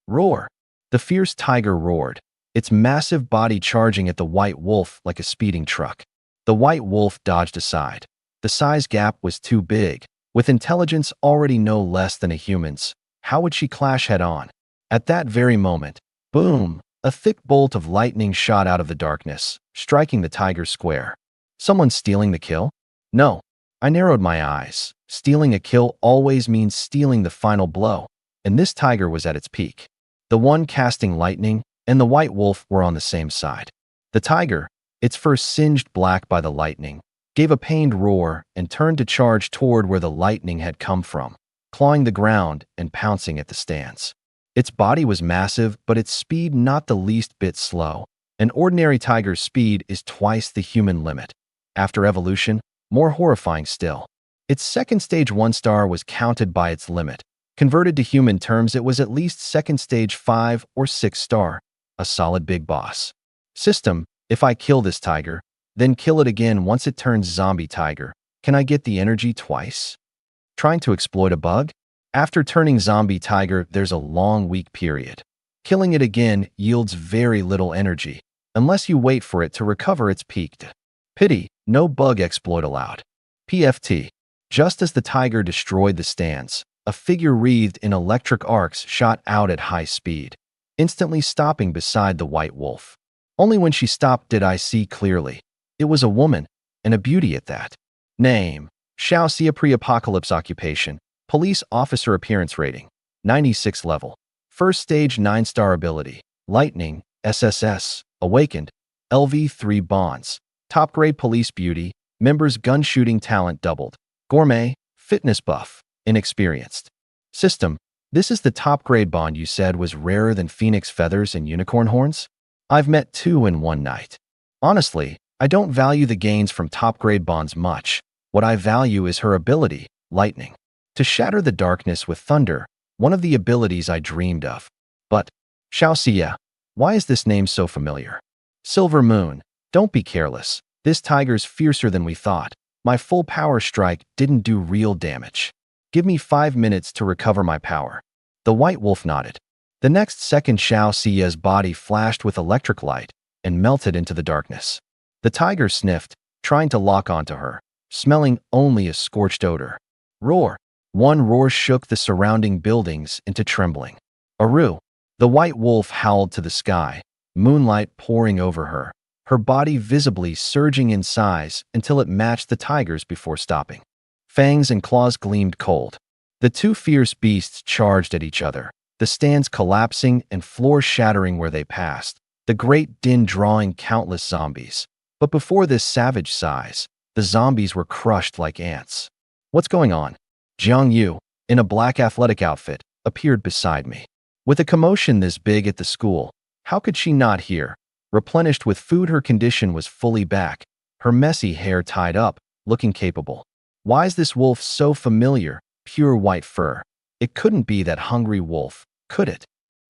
Roar. The fierce tiger roared, its massive body charging at the white wolf like a speeding truck. The white wolf dodged aside. The size gap was too big. With intelligence already no less than a human's, how would she clash head-on? At that very moment, boom! A thick bolt of lightning shot out of the darkness, striking the tiger square. Someone stealing the kill? No. I narrowed my eyes. Stealing a kill always means stealing the final blow, and this tiger was at its peak. The one casting lightning and the white wolf were on the same side. The tiger, its fur singed black by the lightning, gave a pained roar and turned to charge toward where the lightning had come from, clawing the ground and pouncing at the stands. Its body was massive, but its speed not the least bit slow. An ordinary tiger's speed is twice the human limit. After evolution, more horrifying still. Its second stage 1-star was counted by its limit. Converted to human terms, it was at least second stage 5 or 6-star, a solid big boss. System, if I kill this tiger, then kill it again once it turns zombie tiger, can I get the energy twice? Trying to exploit a bug? After turning zombie tiger, there's a long weak period. Killing it again yields very little energy, unless you wait for it to recover its peak. Pity, no bug exploit allowed. PFT. Just as the tiger destroyed the stands, a figure wreathed in electric arcs shot out at high speed, instantly stopping beside the white wolf. Only when she stopped did I see clearly. It was a woman, and a beauty at that. Name: Xiaoxia. Pre-apocalypse occupation: police officer. Appearance rating: 96 level. First stage 9-star ability: lightning, SSS, awakened, LV3 bonds. Top grade police beauty, members gun shooting talent doubled. Gourmet, fitness buff, inexperienced. System: This is the top-grade bond you said was rarer than phoenix feathers and unicorn horns? I've met 2 in one night. Honestly, I don't value the gains from top-grade bonds much. What I value is her ability, lightning. To shatter the darkness with thunder, one of the abilities I dreamed of. But, Xiaoxia, why is this name so familiar? Silver Moon, don't be careless. This tiger's fiercer than we thought. My full power strike didn't do real damage. Give me 5 minutes to recover my power. The white wolf nodded. The next second, Xiaoxia's body flashed with electric light and melted into the darkness. The tiger sniffed, trying to lock onto her, smelling only a scorched odor. Roar! One roar shook the surrounding buildings into trembling. Aru! The white wolf howled to the sky, moonlight pouring over her, her body visibly surging in size until it matched the tiger's before stopping. Fangs and claws gleamed cold. The 2 fierce beasts charged at each other, the stands collapsing and floors shattering where they passed, the great din drawing countless zombies. But before this savage size, the zombies were crushed like ants. What's going on? Jiang Yu, in a black athletic outfit, appeared beside me. With a commotion this big at the school, how could she not hear? Replenished with food, her condition was fully back, her messy hair tied up, looking capable. Why is this wolf so familiar? Pure white fur. It couldn't be that hungry wolf, could it?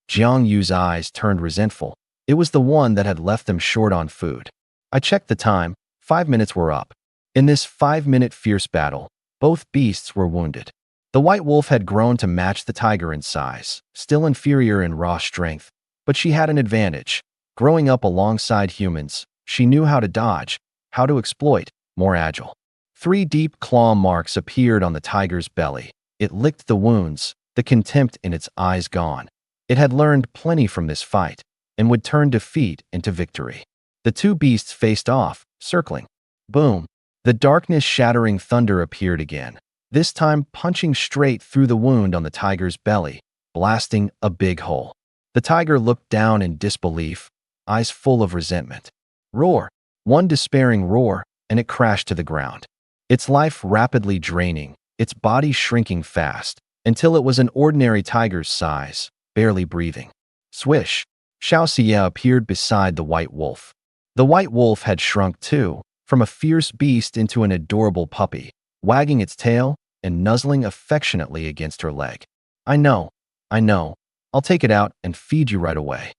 Jiang Yu's eyes turned resentful. It was the one that had left them short on food. I checked the time. 5 minutes were up. In this 5-minute fierce battle, both beasts were wounded. The white wolf had grown to match the tiger in size, still inferior in raw strength, but she had an advantage. Growing up alongside humans, she knew how to dodge, how to exploit, more agile. 3 deep claw marks appeared on the tiger's belly. It licked the wounds, the contempt in its eyes gone. It had learned plenty from this fight and would turn defeat into victory. The 2 beasts faced off, circling. Boom! The darkness-shattering thunder appeared again, this time punching straight through the wound on the tiger's belly, blasting a big hole. The tiger looked down in disbelief, eyes full of resentment. Roar! One despairing roar, and it crashed to the ground. Its life rapidly draining, its body shrinking fast, until it was an ordinary tiger's size, barely breathing. Swish! Xiaoxia appeared beside the white wolf. The white wolf had shrunk too, from a fierce beast into an adorable puppy, wagging its tail and nuzzling affectionately against her leg. I know. I'll take it out and feed you right away.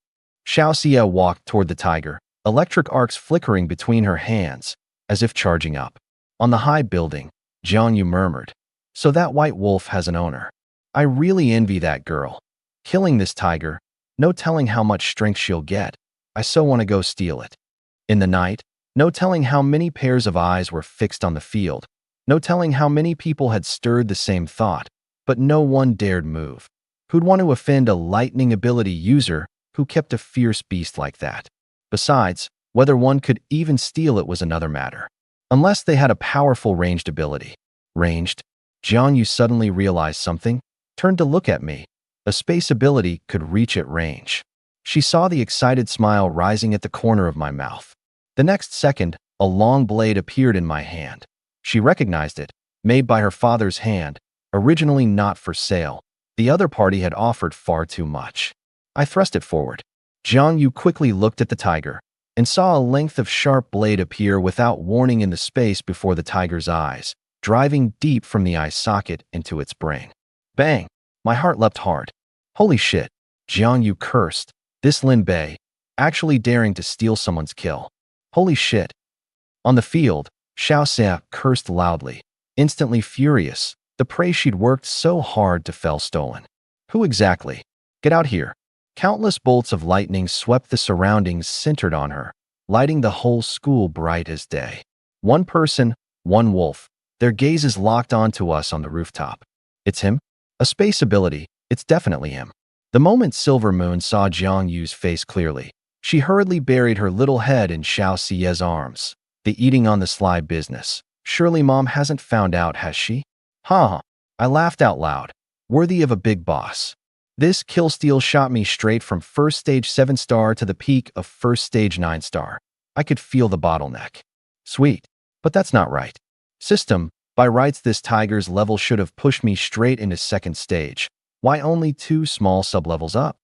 Xiaoxia walked toward the tiger, electric arcs flickering between her hands, as if charging up. On the high building, Jiang Yu murmured, "So that white wolf has an owner. I really envy that girl. Killing this tiger, no telling how much strength she'll get. I so want to go steal it." In the night, no telling how many pairs of eyes were fixed on the field, no telling how many people had stirred the same thought, but no one dared move. Who'd want to offend a lightning ability user who kept a fierce beast like that? Besides, whether one could even steal it was another matter. Unless they had a powerful ranged ability. Ranged? Jiang Yu suddenly realized something, turned to look at me. A space ability could reach at range. She saw the excited smile rising at the corner of my mouth. The next second, a long blade appeared in my hand. She recognized it, made by her father's hand, originally not for sale. The other party had offered far too much. I thrust it forward. Jiang Yu quickly looked at the tiger and saw a length of sharp blade appear without warning in the space before the tiger's eyes, driving deep from the eye socket into its brain. Bang! My heart leapt hard. Holy shit! Jiang Yu cursed. This Lin Bei, actually daring to steal someone's kill. Holy shit! On the field, Xiaoxia cursed loudly, instantly furious. The prey she'd worked so hard to fell stolen. Who exactly? Get out here. Countless bolts of lightning swept the surroundings centered on her, lighting the whole school bright as day. One person, one wolf, their gazes locked onto us on the rooftop. It's him? A space ability, it's definitely him. The moment Silver Moon saw Jiang Yu's face clearly, she hurriedly buried her little head in Xiaoxia's arms. The eating on the sly business. Surely Mom hasn't found out, has she? Ha! I laughed out loud. Worthy of a big boss. This kill steal shot me straight from first stage 7-star to the peak of first stage 9-star. I could feel the bottleneck. Sweet. But that's not right. System, by rights this tiger's level should have pushed me straight into second stage. Why only 2 small sublevels up?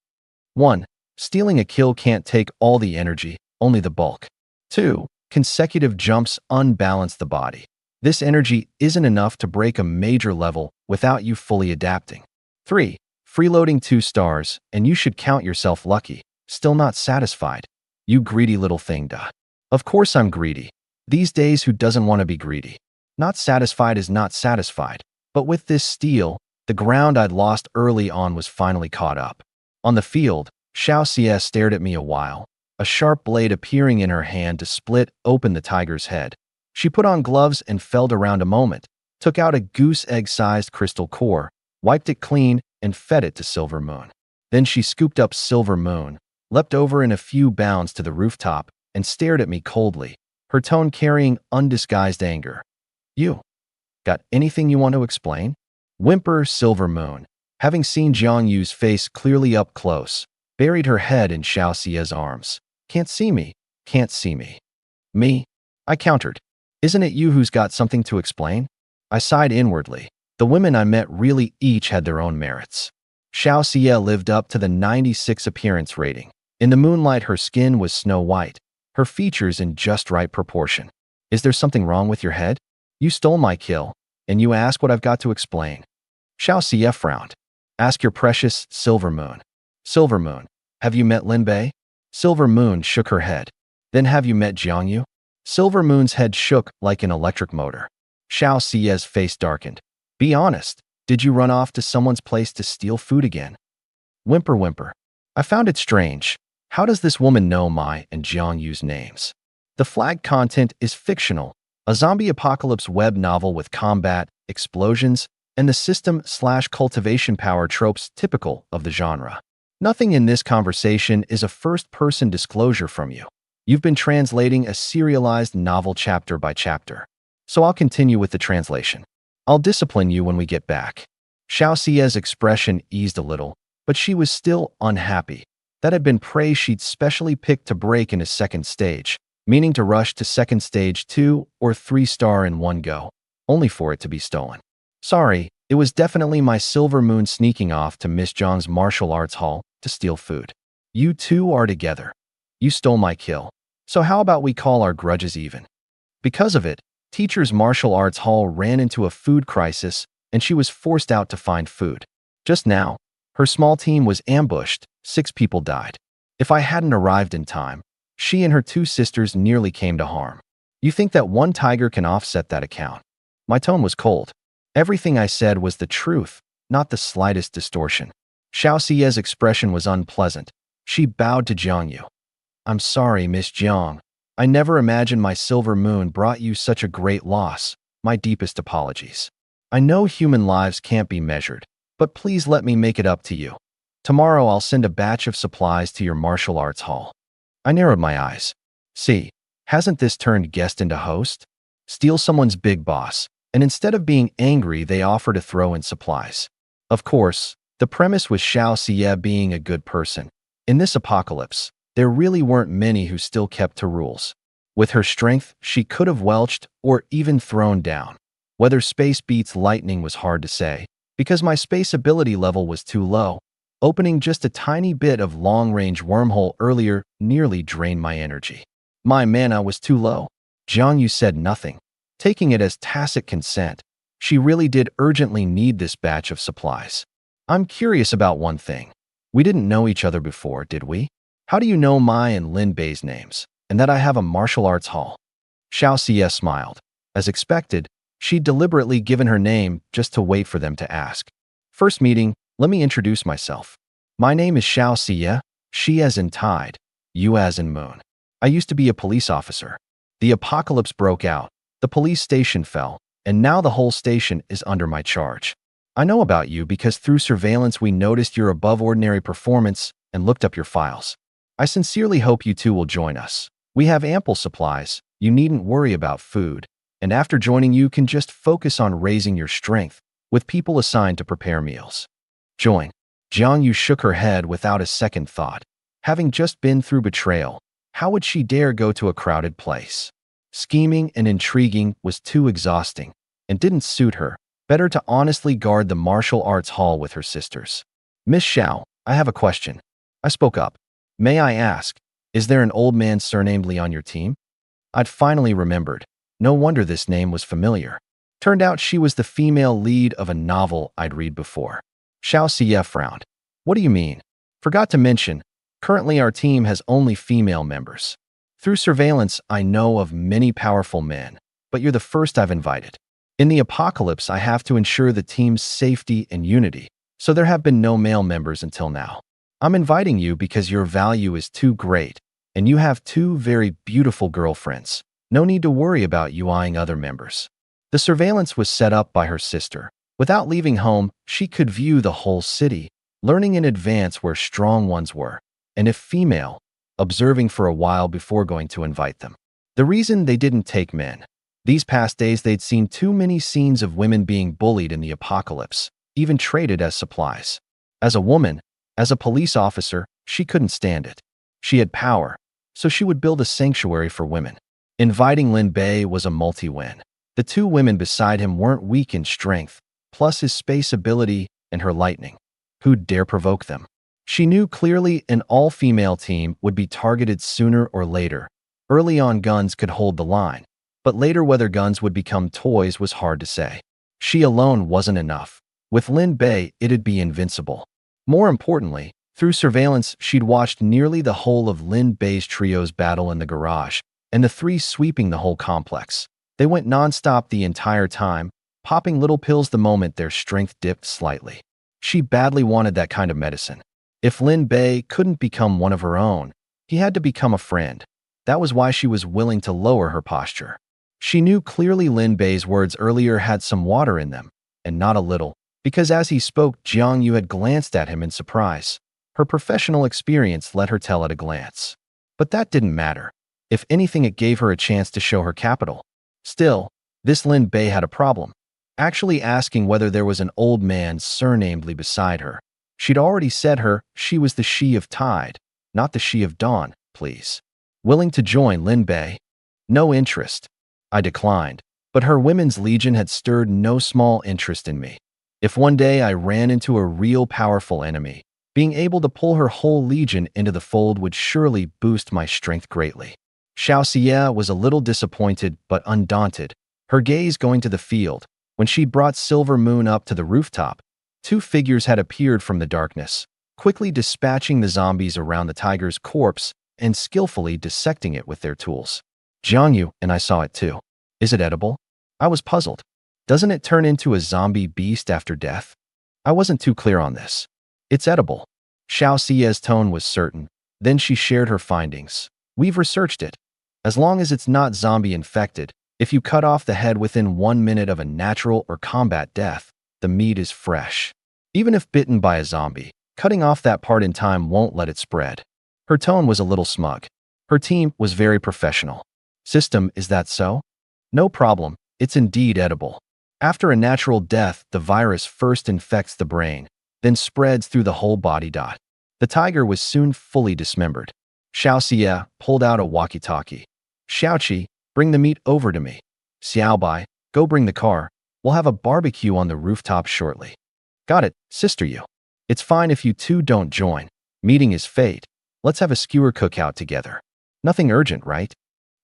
1. Stealing a kill can't take all the energy, only the bulk. 2. Consecutive jumps unbalance the body. This energy isn't enough to break a major level without you fully adapting. 3. Freeloading 2 stars, and you should count yourself lucky. Still not satisfied. You greedy little thing, duh. Of course I'm greedy. These days, who doesn't want to be greedy? Not satisfied is not satisfied. But with this steal, the ground I'd lost early on was finally caught up. On the field, Xiao Xie stared at me a while, a sharp blade appearing in her hand to split open the tiger's head. She put on gloves and felled around a moment, took out a goose egg-sized crystal core, wiped it clean, and fed it to Silver Moon. Then she scooped up Silver Moon, leapt over in a few bounds to the rooftop, and stared at me coldly, her tone carrying undisguised anger. You got anything you want to explain? Whimper Silver Moon, having seen Jiang Yu's face clearly up close, buried her head in Xiao Xie's arms. Can't see me, can't see me. Me? I countered. Isn't it you who's got something to explain? I sighed inwardly. The women I met really each had their own merits. Xiao Xie lived up to the 96 appearance rating. In the moonlight, her skin was snow white, her features in just right proportion. Is there something wrong with your head? You stole my kill, and you ask what I've got to explain. Xiao Xie frowned. Ask your precious Silver Moon. Silver Moon, have you met Lin Bei? Silver Moon shook her head. Then have you met Jiang Yu? Silver Moon's head shook like an electric motor. Xiao Xie's face darkened. Be honest, did you run off to someone's place to steal food again? Whimper whimper. I found it strange. How does this woman know my and Jiang Yu's names? The flag content is fictional, a zombie apocalypse web novel with combat, explosions, and the system/cultivation power tropes typical of the genre. Nothing in this conversation is a first-person disclosure from you. You've been translating a serialized novel chapter by chapter. So I'll continue with the translation. I'll discipline you when we get back. Xiao Xie's expression eased a little, but she was still unhappy. That had been prey she'd specially picked to break in a second stage, meaning to rush to second stage 2 or 3 star in one go, only for it to be stolen. Sorry, it was definitely my Silver Moon sneaking off to Miss Zhang's martial arts hall to steal food. You two are together. You stole my kill. So how about we call our grudges even? Because of it, Teacher's martial arts hall ran into a food crisis and she was forced out to find food. Just now, her small team was ambushed, 6 people died. If I hadn't arrived in time, she and her 2 sisters nearly came to harm. You think that one tiger can offset that account? My tone was cold. Everything I said was the truth, not the slightest distortion. Xiao Xie's expression was unpleasant. She bowed to Jiang Yu. I'm sorry, Miss Jiang. I never imagined my Silver Moon brought you such a great loss. My deepest apologies. I know human lives can't be measured, but please let me make it up to you. Tomorrow I'll send a batch of supplies to your martial arts hall. I narrowed my eyes. See, hasn't this turned guest into host? Steal someone's big boss, and instead of being angry, they offer to throw in supplies. Of course, the premise was Xiao Xie being a good person. In this apocalypse, there really weren't many who still kept to rules. With her strength, she could have welched or even thrown down. Whether space beats lightning was hard to say, because my space ability level was too low. Opening just a tiny bit of long-range wormhole earlier nearly drained my energy. My mana was too low. Jiang Yu said nothing, taking it as tacit consent. She really did urgently need this batch of supplies. I'm curious about one thing. We didn't know each other before, did we? How do you know my and Lin Bei's names, and that I have a martial arts hall? Xiao Xie smiled. As expected, she'd deliberately given her name just to wait for them to ask. First meeting, let me introduce myself. My name is Xiao Xie, she as in tide, you as in moon. I used to be a police officer. The apocalypse broke out, the police station fell, and now the whole station is under my charge. I know about you because through surveillance we noticed your above-ordinary performance and looked up your files. I sincerely hope you two will join us. We have ample supplies, you needn't worry about food, and after joining you can just focus on raising your strength, with people assigned to prepare meals. Join. Jiang Yu shook her head without a second thought. Having just been through betrayal, how would she dare go to a crowded place? Scheming and intriguing was too exhausting, and didn't suit her. Better to honestly guard the martial arts hall with her sisters. Miss Xiao, I have a question. I spoke up. May I ask, is there an old man surnamed Li on your team? I'd finally remembered. No wonder this name was familiar. Turned out she was the female lead of a novel I'd read before. Xiao Xie frowned. What do you mean? Forgot to mention, currently our team has only female members. Through surveillance, I know of many powerful men, but you're the first I've invited. In the apocalypse, I have to ensure the team's safety and unity, so there have been no male members until now. I'm inviting you because your value is too great, and you have two very beautiful girlfriends. No need to worry about you eyeing other members. The surveillance was set up by her sister. Without leaving home, she could view the whole city, learning in advance where strong ones were, and if female, observing for a while before going to invite them. The reason they didn't take men. These past days they'd seen too many scenes of women being bullied in the apocalypse, even traded as supplies. As a woman, as a police officer, she couldn't stand it. She had power, so she would build a sanctuary for women. Inviting Lin Bei was a multi-win. The two women beside him weren't weak in strength, plus his space ability and her lightning. Who'd dare provoke them? She knew clearly an all-female team would be targeted sooner or later. Early on, guns could hold the line, but later whether guns would become toys was hard to say. She alone wasn't enough. With Lin Bei, it'd be invincible. More importantly, through surveillance, she'd watched nearly the whole of Lin Bei's trio's battle in the garage, and the three sweeping the whole complex. They went non-stop the entire time, popping little pills the moment their strength dipped slightly. She badly wanted that kind of medicine. If Lin Bei couldn't become one of her own, he had to become a friend. That was why she was willing to lower her posture. She knew clearly Lin Bei's words earlier had some water in them, and not a little, because as he spoke, Jiang Yu had glanced at him in surprise. Her professional experience let her tell at a glance. But that didn't matter. If anything, it gave her a chance to show her capital. Still, this Lin Bei had a problem. Actually asking whether there was an old man surnamedly beside her. She'd already said she was the she of Tide, not the she of Dawn, please. Willing to join Lin Bei? No interest. I declined, but her women's legion had stirred no small interest in me. If one day I ran into a real powerful enemy, being able to pull her whole legion into the fold would surely boost my strength greatly. Xiao Xie was a little disappointed but undaunted, her gaze going to the field. When she brought Silver Moon up to the rooftop, two figures had appeared from the darkness, quickly dispatching the zombies around the tiger's corpse and skillfully dissecting it with their tools. Jiang Yu and I saw it too. Is it edible? I was puzzled. Doesn't it turn into a zombie beast after death? I wasn't too clear on this. It's edible. Xiao Xie's tone was certain. Then she shared her findings. We've researched it. As long as it's not zombie-infected, if you cut off the head within 1 minute of a natural or combat death, the meat is fresh. Even if bitten by a zombie, cutting off that part in time won't let it spread. Her tone was a little smug. Her team was very professional. System, is that so? No problem, it's indeed edible. After a natural death, the virus first infects the brain, then spreads through the whole body. The tiger was soon fully dismembered. Xiao Xie pulled out a walkie-talkie. Xiaoqi, bring the meat over to me. Xiaobai, go bring the car. We'll have a barbecue on the rooftop shortly. Got it, sister you. It's fine if you two don't join. Meeting is fate. Let's have a skewer cookout together. Nothing urgent, right?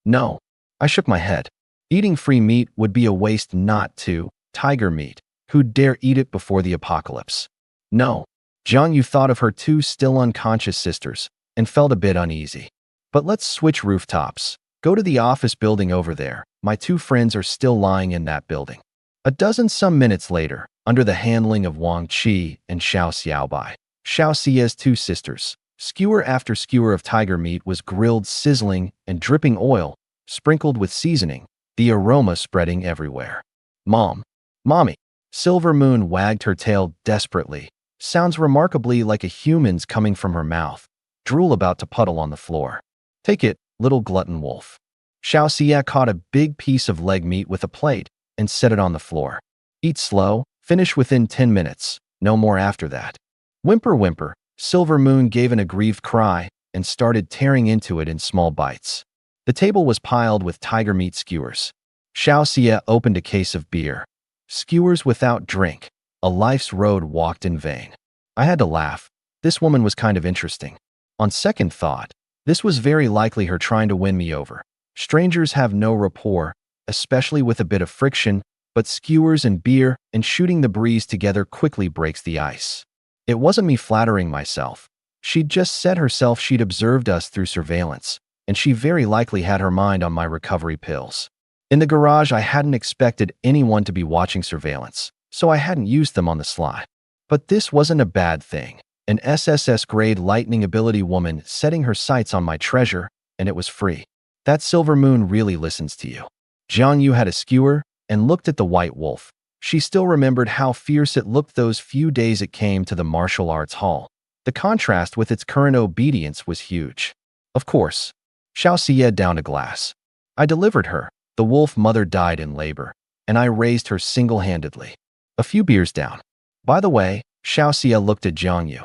No. I shook my head. Eating free meat would be a waste not to. Tiger meat. Who'd dare eat it before the apocalypse? No. Jiang Yu thought of her two still unconscious sisters and felt a bit uneasy. But let's switch rooftops. Go to the office building over there. My two friends are still lying in that building. A dozen some minutes later, under the handling of Wang Qi and Xiao Xiaobai, Xiao Xie's two sisters, skewer after skewer of tiger meat was grilled, sizzling and dripping oil, sprinkled with seasoning, the aroma spreading everywhere. Mom. Mommy. Silver Moon wagged her tail desperately. Sounds remarkably like a human's coming from her mouth. Drool about to puddle on the floor. Take it, little glutton wolf. Xiao Xie caught a big piece of leg meat with a plate and set it on the floor. Eat slow, finish within 10 minutes, no more after that. Whimper whimper, Silver Moon gave an aggrieved cry and started tearing into it in small bites. The table was piled with tiger meat skewers. Xiao Xie opened a case of beer. Skewers without drink. A life's road walked in vain. I had to laugh. This woman was kind of interesting. On second thought, this was very likely her trying to win me over. Strangers have no rapport, especially with a bit of friction, but skewers and beer and shooting the breeze together quickly breaks the ice. It wasn't me flattering myself. She'd just said herself she'd observed us through surveillance, and she very likely had her mind on my recovery pills. In the garage, I hadn't expected anyone to be watching surveillance, so I hadn't used them on the sly. But this wasn't a bad thing. An SSS-grade lightning ability woman setting her sights on my treasure, and it was free. That silver moon really listens to you. Jiang Yu had a skewer and looked at the white wolf. She still remembered how fierce it looked those few days it came to the martial arts hall. The contrast with its current obedience was huge. Of course, Xiao Xie downed a glass. I delivered her. The wolf mother died in labor, and I raised her single-handedly. A few beers down. By the way, Xiao Xie looked at Jiang Yu.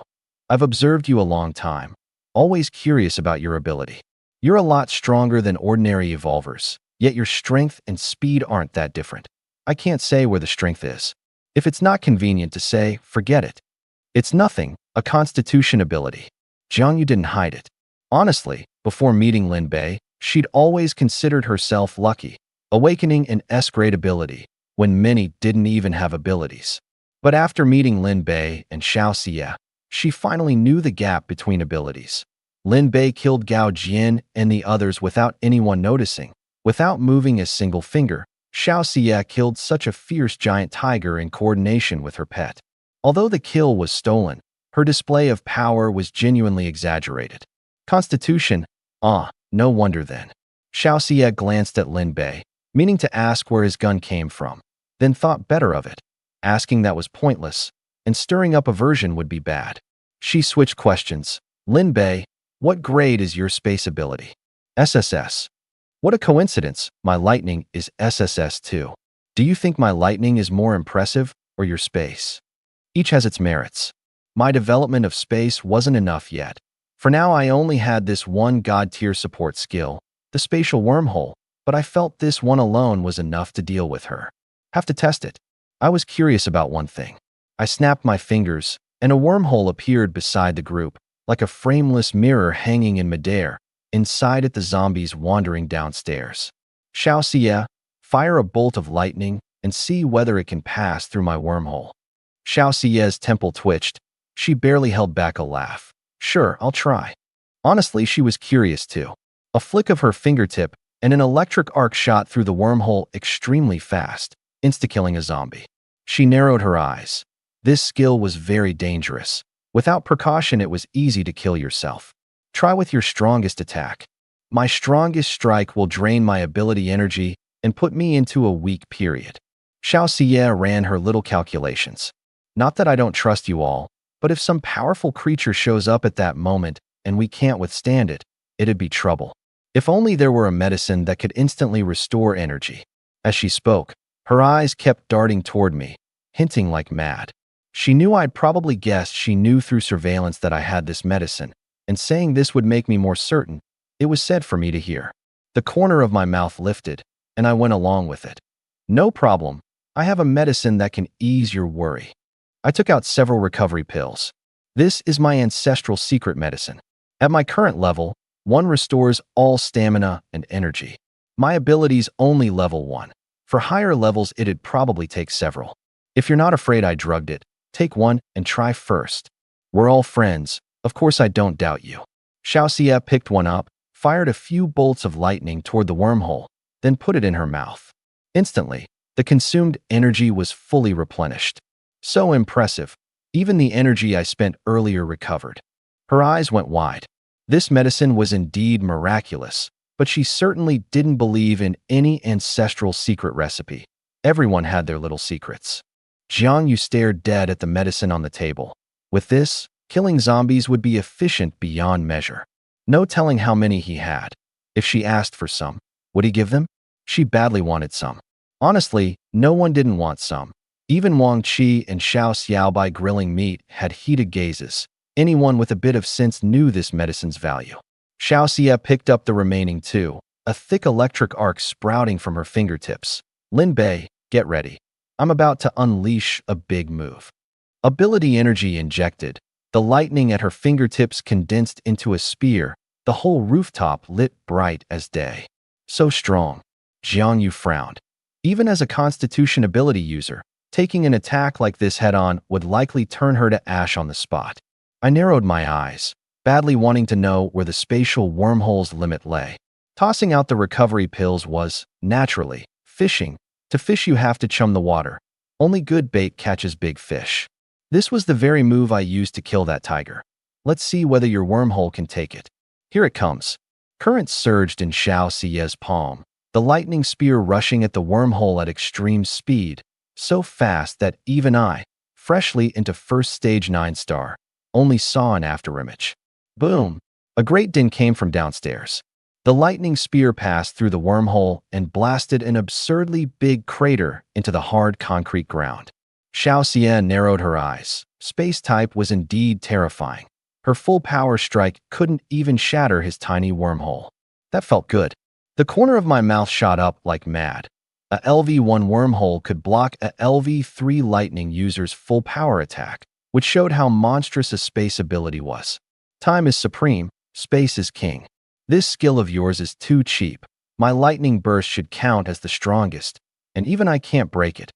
I've observed you a long time, always curious about your ability. You're a lot stronger than ordinary evolvers, yet your strength and speed aren't that different. I can't say where the strength is. If it's not convenient to say, forget it. It's nothing, a constitution ability. Jiang Yu didn't hide it. Honestly, before meeting Lin Bei, she'd always considered herself lucky, awakening an S-grade ability, when many didn't even have abilities. But after meeting Lin Bei and Xiao Xie, she finally knew the gap between abilities. Lin Bei killed Gao Jian and the others without anyone noticing. Without moving a single finger, Xiao Xie killed such a fierce giant tiger in coordination with her pet. Although the kill was stolen, her display of power was genuinely exaggerated. Constitution? No wonder then. Xiao Xie glanced at Lin Bei, meaning to ask where his gun came from, then thought better of it. Asking that was pointless, and stirring up aversion would be bad. She switched questions. Lin Bei, what grade is your space ability? SSS. What a coincidence, my lightning is SSS too. Do you think my lightning is more impressive, or your space? Each has its merits. My development of space wasn't enough yet. For now, I only had this one god-tier support skill, the spatial wormhole, but I felt this one alone was enough to deal with her. Have to test it. I was curious about one thing. I snapped my fingers, and a wormhole appeared beside the group, like a frameless mirror hanging in midair, inside it the zombies wandering downstairs. Xiao Xie, fire a bolt of lightning and see whether it can pass through my wormhole. Xiao Xie's temple twitched. She barely held back a laugh. Sure, I'll try. Honestly, she was curious too. A flick of her fingertip, and an electric arc shot through the wormhole extremely fast, insta-killing a zombie. She narrowed her eyes. This skill was very dangerous. Without precaution, it was easy to kill yourself. Try with your strongest attack. My strongest strike will drain my ability energy and put me into a weak period. Xiao Xie ran her little calculations. Not that I don't trust you all, but if some powerful creature shows up at that moment and we can't withstand it, it'd be trouble. If only there were a medicine that could instantly restore energy. As she spoke, her eyes kept darting toward me, hinting like mad. She knew I'd probably guessed she knew through surveillance that I had this medicine, and saying this would make me more certain. It was said for me to hear. The corner of my mouth lifted, and I went along with it. No problem. I have a medicine that can ease your worry. I took out several recovery pills. This is my ancestral secret medicine. At my current level, one restores all stamina and energy. My ability's only level 1. For higher levels, it'd probably take several. If you're not afraid I drugged it, take one and try first. We're all friends. Of course I don't doubt you. Xiao Xie picked one up, fired a few bolts of lightning toward the wormhole, then put it in her mouth. Instantly, the consumed energy was fully replenished. So impressive. Even the energy I spent earlier recovered. Her eyes went wide. This medicine was indeed miraculous, but she certainly didn't believe in any ancestral secret recipe. Everyone had their little secrets. Jiang Yu stared dead at the medicine on the table. With this, killing zombies would be efficient beyond measure. No telling how many he had. If she asked for some, would he give them? She badly wanted some. Honestly, no one didn't want some. Even Wang Qi and Xiao Xiaobai grilling meat had heated gazes. Anyone with a bit of sense knew this medicine's value. Xiao Xie picked up the remaining two, a thick electric arc sprouting from her fingertips. Lin Bei, get ready. I'm about to unleash a big move. Ability energy injected, the lightning at her fingertips condensed into a spear, the whole rooftop lit bright as day. So strong. Jiangyu frowned. Even as a Constitution ability user, taking an attack like this head-on would likely turn her to ash on the spot. I narrowed my eyes, badly wanting to know where the spatial wormhole's limit lay. Tossing out the recovery pills was, naturally, fishing. To fish you have to chum the water. Only good bait catches big fish. This was the very move I used to kill that tiger. Let's see whether your wormhole can take it. Here it comes. Current surged in Xiao Xie's palm, the lightning spear rushing at the wormhole at extreme speed, so fast that even I, freshly into first stage 9-star, only saw an afterimage. Boom! A great din came from downstairs. The lightning spear passed through the wormhole and blasted an absurdly big crater into the hard concrete ground. Xiao Xie narrowed her eyes. Space type was indeed terrifying. Her full power strike couldn't even shatter his tiny wormhole. That felt good. The corner of my mouth shot up like mad. A LV-1 wormhole could block a LV-3 lightning user's full power attack, which showed how monstrous a space ability was. Time is supreme, space is king. This skill of yours is too cheap. My lightning burst should count as the strongest, and even I can't break it.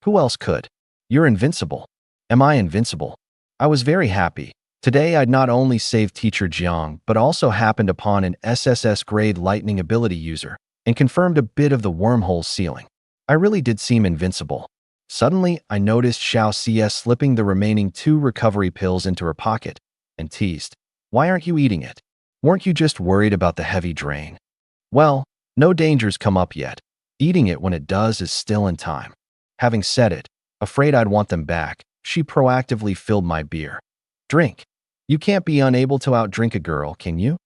Who else could? You're invincible. Am I invincible? I was very happy. Today I'd not only saved teacher Jiang, but also happened upon an SSS grade lightning ability user, and confirmed a bit of the wormhole's ceiling. I really did seem invincible. Suddenly, I noticed Xiao Xie slipping the remaining 2 recovery pills into her pocket, and teased, "Why aren't you eating it? Weren't you just worried about the heavy drain?" Well, no danger's come up yet. Eating it when it does is still in time. Having said it, afraid I'd want them back, she proactively filled my beer. Drink. You can't be unable to outdrink a girl, can you?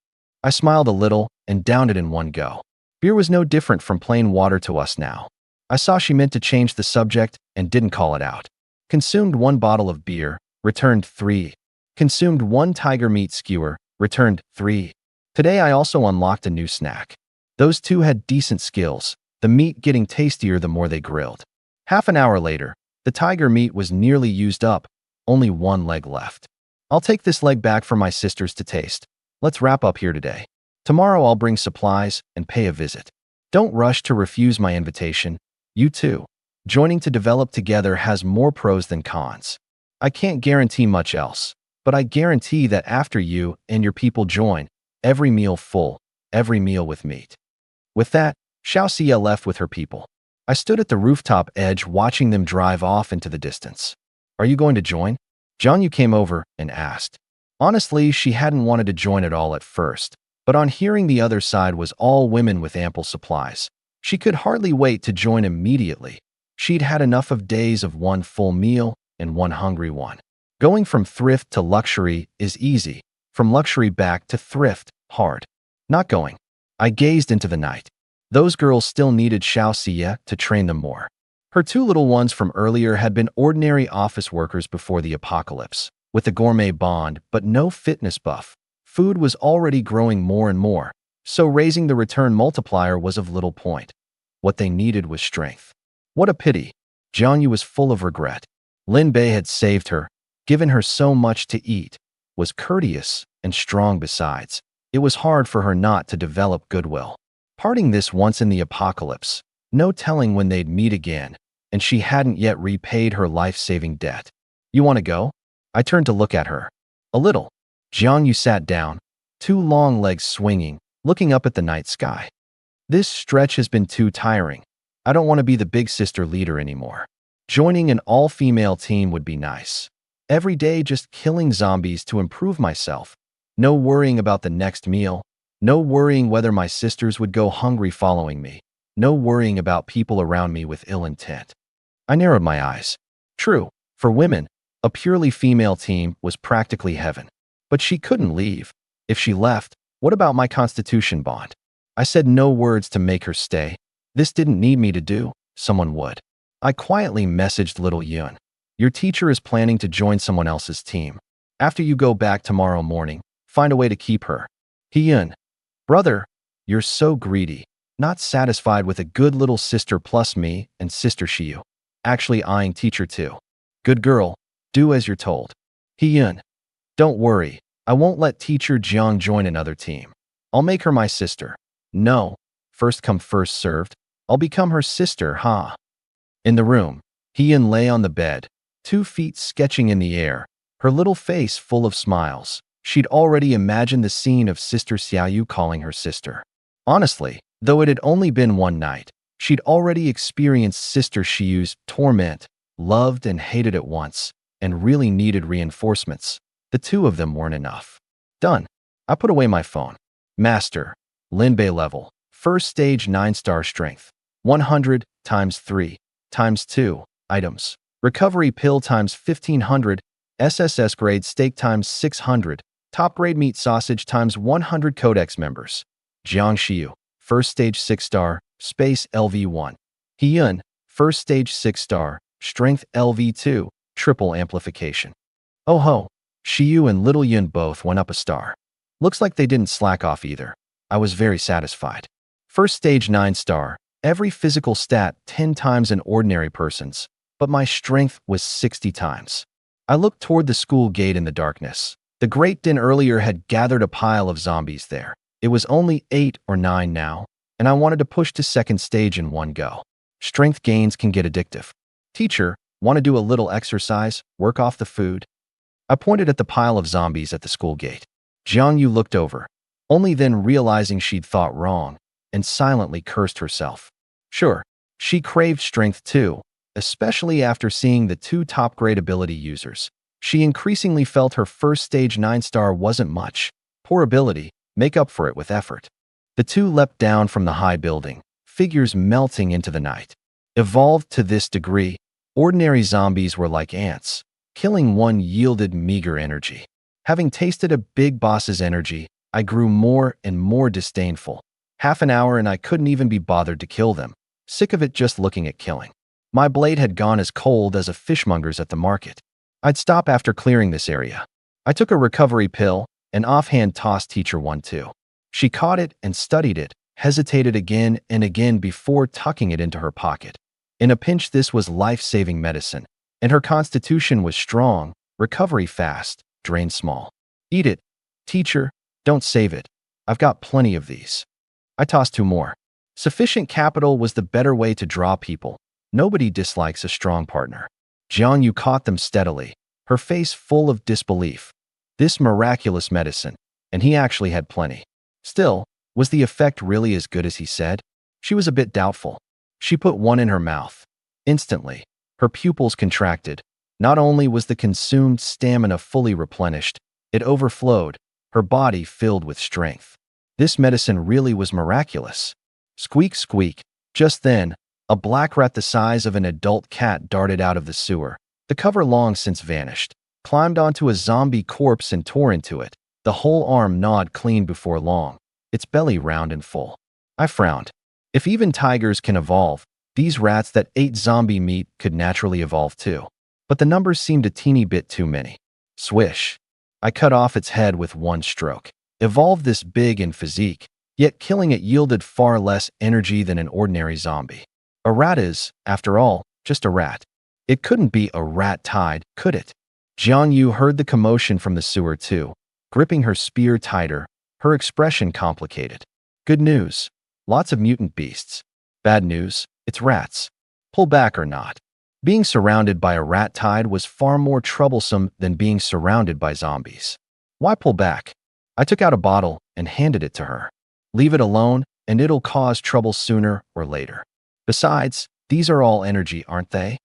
I smiled a little and downed it in one go. Beer was no different from plain water to us now. I saw she meant to change the subject and didn't call it out. Consumed 1 bottle of beer, returned 3. Consumed 1 tiger meat skewer, returned 3. Today I also unlocked a new snack. Those 2 had decent skills, the meat getting tastier the more they grilled. Half an hour later, the tiger meat was nearly used up, only 1 leg left. I'll take this leg back for my sisters to taste. Let's wrap up here today. Tomorrow I'll bring supplies and pay a visit. Don't rush to refuse my invitation. You too. Joining to develop together has more pros than cons. I can't guarantee much else, but I guarantee that after you and your people join, every meal full, every meal with meat. With that, Xiao Xie left with her people. I stood at the rooftop edge watching them drive off into the distance. Are you going to join? Jiangyu came over and asked. Honestly, she hadn't wanted to join at all at first, but on hearing the other side was all women with ample supplies, she could hardly wait to join immediately. She'd had enough of days of 1 full meal and 1 hungry one. Going from thrift to luxury is easy, from luxury back to thrift, hard. Not going. I gazed into the night. Those girls still needed Xiao Xie to train them more. Her 2 little ones from earlier had been ordinary office workers before the apocalypse, with a gourmet bond but no fitness buff. Food was already growing more and more, so raising the return multiplier was of little point. What they needed was strength. What a pity. Jiangyu was full of regret. Lin Bei had saved her, given her so much to eat, was courteous and strong besides. It was hard for her not to develop goodwill. Parting this once in the apocalypse, no telling when they'd meet again, and she hadn't yet repaid her life-saving debt. You want to go? I turned to look at her. A little. Jiangyu sat down, 2 long legs swinging, looking up at the night sky. This stretch has been too tiring. I don't want to be the big sister leader anymore. Joining an all-female team would be nice. Every day just killing zombies to improve myself. No worrying about the next meal. No worrying whether my sisters would go hungry following me. No worrying about people around me with ill intent. I narrowed my eyes. True, for women, a purely female team was practically heaven. But she couldn't leave. If she left, what about my Constitution bond? I said no words to make her stay. This didn't need me to do, someone would. I quietly messaged little Yun. Your teacher is planning to join someone else's team. After you go back tomorrow morning, find a way to keep her. Yun. Brother, you're so greedy. Not satisfied with a good little sister plus me and sister Shiyu. actually eyeing teacher too. Good girl, do as you're told. Hyun, don't worry, I won't let teacher Jiang join another team. I'll make her my sister. No, first come first served. I'll become her sister, huh? In the room, Hyun lay on the bed, 2 feet sketching in the air, her little face full of smiles. She'd already imagined the scene of Sister Xiaoyu calling her sister. Honestly, though it had only been one night, she'd already experienced Sister Xiaoyu's torment, loved and hated at once, and really needed reinforcements. The two of them weren't enough. Done. I put away my phone. Master. Linbei level. First stage 9-star strength. 100 times 3 times 2 items. Recovery pill times 1500. SSS grade steak times 600. Top grade meat sausage times 100 codex members. Jiang Xiu. First stage 6-star. Space LV1. Hyun. First stage 6-star. Strength LV2. Triple amplification. Oh ho. Xiu and Little Yun both went up a star. Looks like they didn't slack off either. I was very satisfied. First stage 9-star. Every physical stat 10 times an ordinary person's, but my strength was 60 times. I looked toward the school gate in the darkness. The Great Din earlier had gathered a pile of zombies there. It was only 8 or 9 now, and I wanted to push to second stage in one go. Strength gains can get addictive. Teacher, want to do a little exercise, work off the food? I pointed at the pile of zombies at the school gate. Jiang Yu looked over, only then realizing she'd thought wrong, and silently cursed herself. Sure, she craved strength too, especially after seeing the 2 top-grade ability users. She increasingly felt her first stage 9-star wasn't much. Poor ability, make up for it with effort. The 2 leapt down from the high building, figures melting into the night. Evolved to this degree, ordinary zombies were like ants. Killing one yielded meager energy. Having tasted a big boss's energy, I grew more and more disdainful. Half an hour and I couldn't even be bothered to kill them. Sick of it just looking at killing. My blade had gone as cold as a fishmonger's at the market. I'd stop after clearing this area. I took a recovery pill and offhand tossed teacher 1-2. She caught it and studied it, hesitated again and again before tucking it into her pocket. In a pinch, this was life-saving medicine, and her constitution was strong, recovery fast, drain small. Eat it. Teacher, don't save it. I've got plenty of these. I tossed 2 more. Sufficient capital was the better way to draw people. Nobody dislikes a strong partner. Jiang Yu caught them steadily, her face full of disbelief. This miraculous medicine, and he actually had plenty. Still, was the effect really as good as he said? She was a bit doubtful. She put one in her mouth. Instantly, her pupils contracted. Not only was the consumed stamina fully replenished, it overflowed, her body filled with strength. This medicine really was miraculous. Squeak, squeak. Just then, a black rat the size of an adult cat darted out of the sewer. The cover long since vanished, climbed onto a zombie corpse and tore into it. The whole arm gnawed clean before long, its belly round and full. I frowned. If even tigers can evolve, these rats that ate zombie meat could naturally evolve too. But the numbers seemed a teeny bit too many. Swish. I cut off its head with one stroke. Evolved this big in physique, yet killing it yielded far less energy than an ordinary zombie. A rat is, after all, just a rat. It couldn't be a rat tide, could it? Jiang Yu heard the commotion from the sewer too, gripping her spear tighter, her expression complicated. Good news. Lots of mutant beasts. Bad news. It's rats. Pull back or not. Being surrounded by a rat tide was far more troublesome than being surrounded by zombies. Why pull back? I took out a bottle and handed it to her. Leave it alone, and it'll cause trouble sooner or later. Besides, these are all energy, aren't they?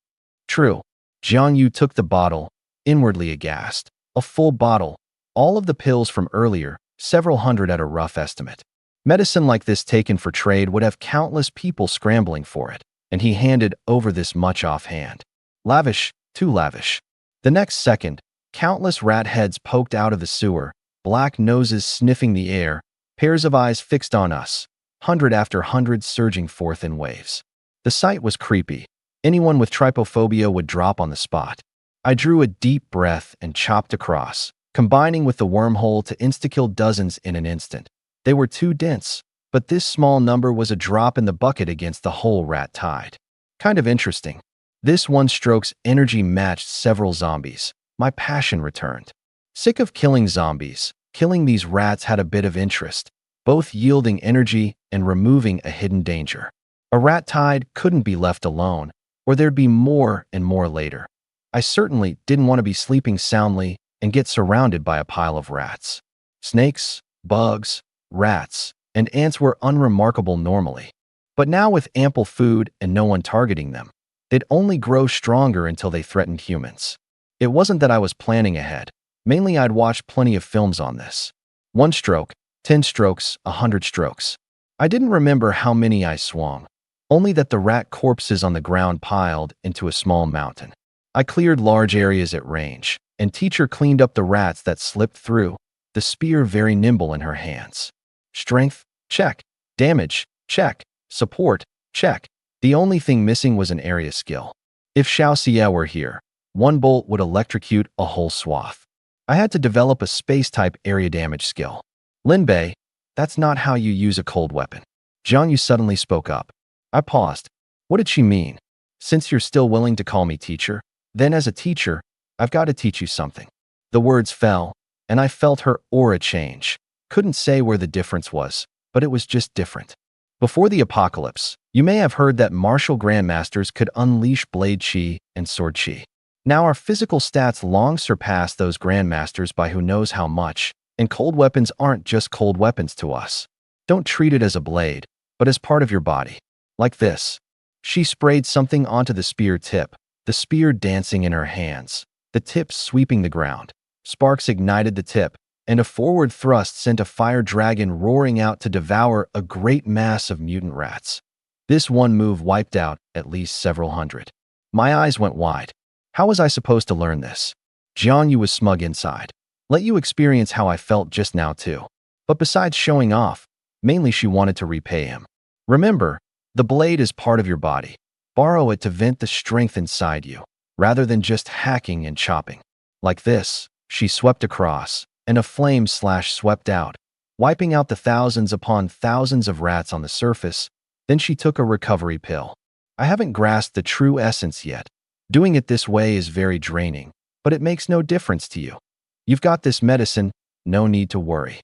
True. Jiang Yu took the bottle, inwardly aghast. A full bottle. All of the pills from earlier, several hundred at a rough estimate. Medicine like this taken for trade would have countless people scrambling for it, and he handed over this much offhand. Lavish, too lavish. The next second, countless rat heads poked out of the sewer, black noses sniffing the air, pairs of eyes fixed on us, hundred after hundred surging forth in waves. The sight was creepy. Anyone with trypophobia would drop on the spot. I drew a deep breath and chopped across, combining with the wormhole to insta-kill dozens in an instant. They were too dense, but this small number was a drop in the bucket against the whole rat tide. Kind of interesting. This one stroke's energy matched several zombies. My passion returned. Sick of killing zombies, killing these rats had a bit of interest, both yielding energy and removing a hidden danger. A rat tide couldn't be left alone, or there'd be more and more later. I certainly didn't want to be sleeping soundly and get surrounded by a pile of rats. Snakes, bugs, rats, and ants were unremarkable normally. But now with ample food and no one targeting them, they'd only grow stronger until they threatened humans. It wasn't that I was planning ahead. Mainly I'd watched plenty of films on this. 1 stroke, 10 strokes, 100 strokes. I didn't remember how many I swung, only that the rat corpses on the ground piled into a small mountain. I cleared large areas at range, and teacher cleaned up the rats that slipped through, the spear very nimble in her hands. Strength, check. Damage, check. Support, check. The only thing missing was an area skill. If Xiaoxia were here, 1 bolt would electrocute a whole swath. I had to develop a space-type area damage skill. Linbei, that's not how you use a cold weapon. Jiang Yu suddenly spoke up. I paused. What did she mean? Since you're still willing to call me teacher, then as a teacher, I've got to teach you something. The words fell, and I felt her aura change. Couldn't say where the difference was, but it was just different. Before the apocalypse, you may have heard that martial grandmasters could unleash blade chi and sword chi. Now our physical stats long surpass those grandmasters by who knows how much, and cold weapons aren't just cold weapons to us. Don't treat it as a blade, but as part of your body. Like this. She sprayed something onto the spear tip, the spear dancing in her hands, the tip sweeping the ground. Sparks ignited the tip, and a forward thrust sent a fire dragon roaring out to devour a great mass of mutant rats. This one move wiped out at least several hundred. My eyes went wide. How was I supposed to learn this? Jiang Yu was smug inside. Let you experience how I felt just now too. But besides showing off, mainly she wanted to repay him. Remember, the blade is part of your body. Borrow it to vent the strength inside you, rather than just hacking and chopping. Like this, she swept across, and a flame slash swept out, wiping out the thousands upon thousands of rats on the surface. Then she took a recovery pill. I haven't grasped the true essence yet. Doing it this way is very draining, but it makes no difference to you. You've got this medicine, no need to worry.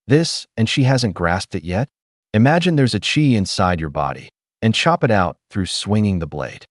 This, and she hasn't grasped it yet? Imagine there's a chi inside your body, and chop it out through swinging the blade.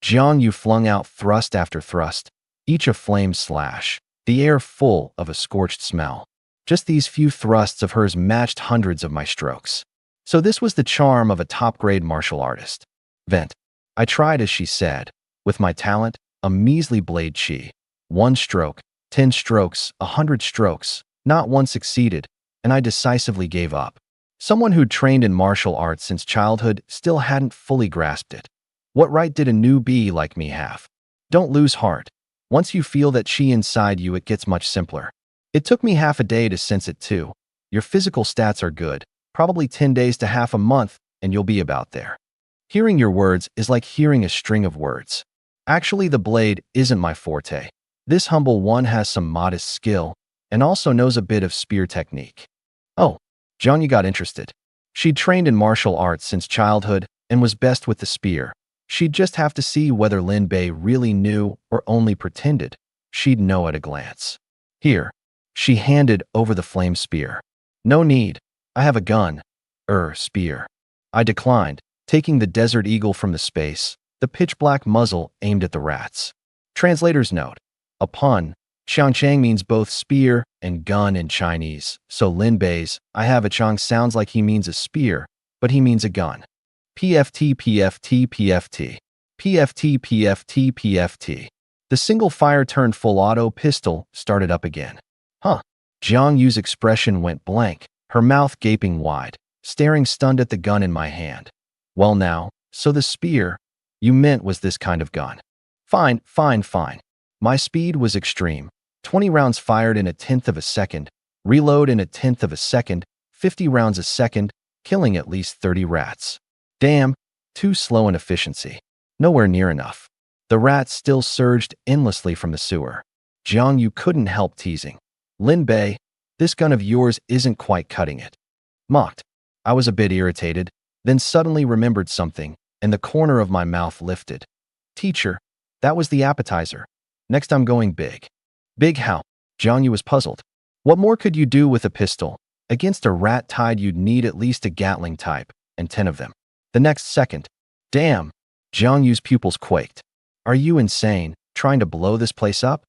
Jiang Yu flung out thrust after thrust, each a flame slash, the air full of a scorched smell. Just these few thrusts of hers matched hundreds of my strokes. So this was the charm of a top-grade martial artist. Vent. I tried as she said. With my talent, a measly blade chi. 1 stroke, 10 strokes, 100 strokes, not one succeeded, and I decisively gave up. Someone who'd trained in martial arts since childhood still hadn't fully grasped it. What right did a newbie like me have? Don't lose heart. Once you feel that chi inside you, it gets much simpler. It took me half a day to sense it too. Your physical stats are good, probably 10 days to half a month, and you'll be about there. Hearing your words is like hearing a string of words. Actually, the blade isn't my forte. This humble one has some modest skill, and also knows a bit of spear technique. Oh. Jiang Yu got interested. She'd trained in martial arts since childhood and was best with the spear. She'd just have to see whether Linbei really knew or only pretended. She'd know at a glance. Here. She handed over the flame spear. No need. I have a gun. Spear. I declined, taking the Desert Eagle from the space, the pitch-black muzzle aimed at the rats. Translator's note. A pun. Xiangchang means both spear and gun in Chinese, so Linbei's I have a chang sounds like he means a spear, but he means a gun. PFT, PFT, PFT. PFT, PFT, PFT. The single fire turned full auto pistol started up again. Huh. Jiang Yu's expression went blank, her mouth gaping wide, staring stunned at the gun in my hand. Well now, so the spear you meant was this kind of gun. Fine, fine, fine. My speed was extreme. 20 rounds fired in 1/10 of a second, reload in 1/10 of a second, 50 rounds a second, killing at least 30 rats. Damn, too slow in efficiency. Nowhere near enough. The rats still surged endlessly from the sewer. Jiang Yu couldn't help teasing. Linbei, this gun of yours isn't quite cutting it. Mocked. I was a bit irritated, then suddenly remembered something, and the corner of my mouth lifted. Teacher, That was the appetizer. Next I'm going big. Big how? Jiangyu was puzzled. What more could you do with a pistol? Against a rat tide you'd need at least a Gatling type, and 10 of them. The next second. Damn! Jiangyu's pupils quaked. Are you insane, trying to blow this place up?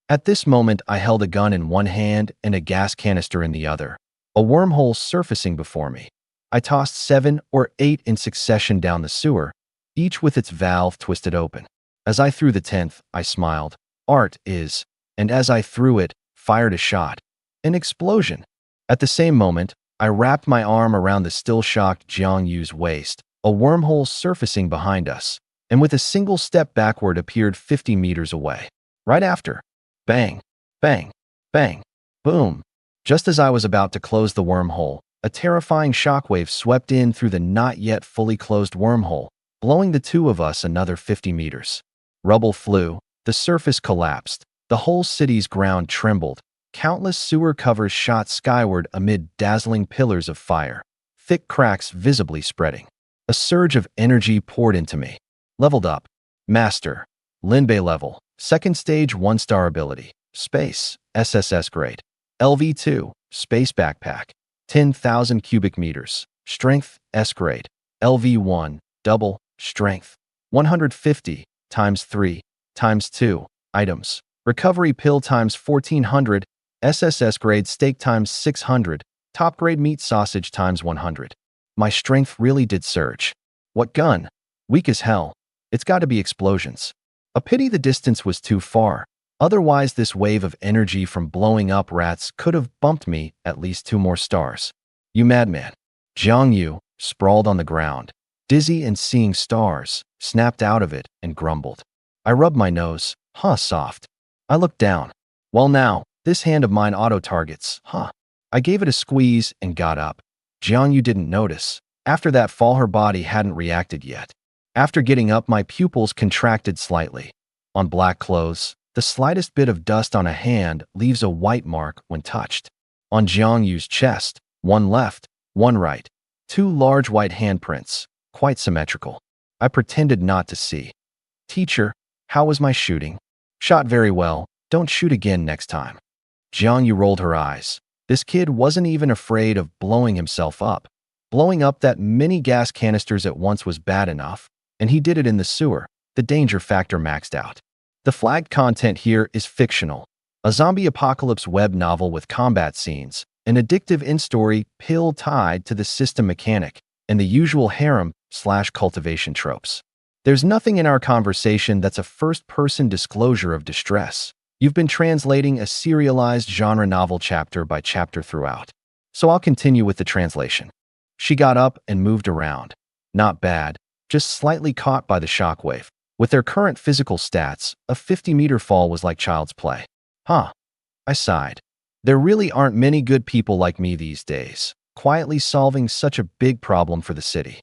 At this moment I held a gun in one hand and a gas canister in the other, a wormhole surfacing before me. I tossed 7 or 8 in succession down the sewer, each with its valve twisted open. As I threw the 10th, I smiled. Art is. And as I threw it, fired a shot. An explosion. At the same moment, I wrapped my arm around the still-shocked Jiangyu's waist, a wormhole surfacing behind us, and with a single step backward appeared 50 meters away. Right after. Bang, bang, bang, boom. Just as I was about to close the wormhole, a terrifying shockwave swept in through the not yet fully closed wormhole, blowing the two of us another 50 meters. Rubble flew, the surface collapsed, the whole city's ground trembled, countless sewer covers shot skyward amid dazzling pillars of fire, thick cracks visibly spreading. A surge of energy poured into me. Leveled up. Master. Linbei level. Second stage 1-star ability. Space. SSS grade. LV2. Space backpack. 10,000 cubic meters. Strength. S grade. LV1. Double. Strength. 150 times 3 times 2. Items. Recovery pill times 1400. SSS grade steak times 600. Top grade meat sausage times 100. My strength really did surge. What gun? Weak as hell. It's got to be explosions. A pity the distance was too far. Otherwise, this wave of energy from blowing up rats could have bumped me at least 2 more stars. You madman. Jiangyu, sprawled on the ground, dizzy and seeing stars, snapped out of it and grumbled. I rubbed my nose. Soft. I looked down. Well now, this hand of mine auto-targets. I gave it a squeeze and got up. Jiangyu didn't notice. After that fall her body hadn't reacted yet. After getting up my pupils contracted slightly. On black clothes, the slightest bit of dust on a hand leaves a white mark when touched. On Jiangyu's chest, 1 left, 1 right. 2 large white handprints, quite symmetrical. I pretended not to see. Teacher, how was my shooting? Shot very well. Don't shoot again next time. Jiangyu rolled her eyes. This kid wasn't even afraid of blowing himself up. Blowing up that many gas canisters at once was bad enough, and he did it in the sewer. The danger factor maxed out. The flagged content here is fictional. A zombie apocalypse web novel with combat scenes, an addictive in-story pill tied to the system mechanic, and the usual harem/cultivation tropes. There's nothing in our conversation that's a first-person disclosure of distress. You've been translating a serialized genre novel chapter by chapter throughout. So I'll continue with the translation. She got up and moved around. Not bad, just slightly caught by the shockwave. With their current physical stats, a 50-meter fall was like child's play. I sighed. There really aren't many good people like me these days, quietly solving such a big problem for the city.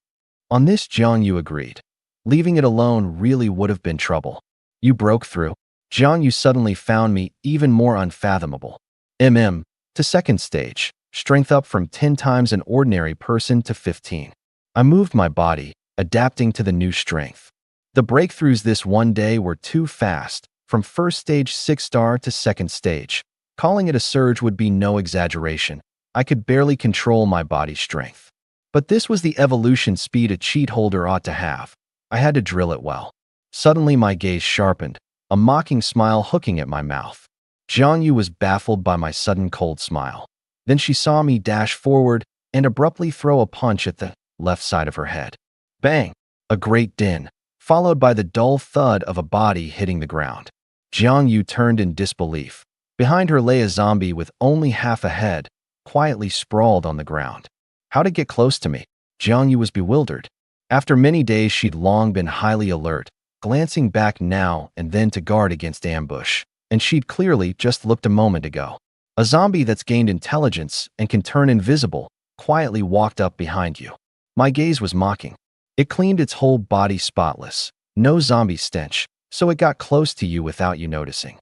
On this, Jiangyu agreed. Leaving it alone really would have been trouble. You broke through. Jiangyu suddenly found me even more unfathomable. To second stage, strength up from 10 times an ordinary person to 15. I moved my body, adapting to the new strength. The breakthroughs this one day were too fast, from first stage 6-star to second stage. Calling it a surge would be no exaggeration. I could barely control my body's strength. But this was the evolution speed a cheat holder ought to have. I had to drill it well. Suddenly my gaze sharpened, a mocking smile hooking at my mouth. Jiangyu was baffled by my sudden cold smile. Then she saw me dash forward and abruptly throw a punch at the left side of her head. Bang! A great din, followed by the dull thud of a body hitting the ground. Jiangyu turned in disbelief. Behind her lay a zombie with only half a head, quietly sprawled on the ground. How'd it get close to me? Jiangyu was bewildered. After many days she'd long been highly alert, glancing back now and then to guard against ambush, and she'd clearly just looked a moment ago. A zombie that's gained intelligence and can turn invisible quietly walked up behind you. My gaze was mocking. It cleaned its whole body spotless. No zombie stench, so it got close to you without you noticing.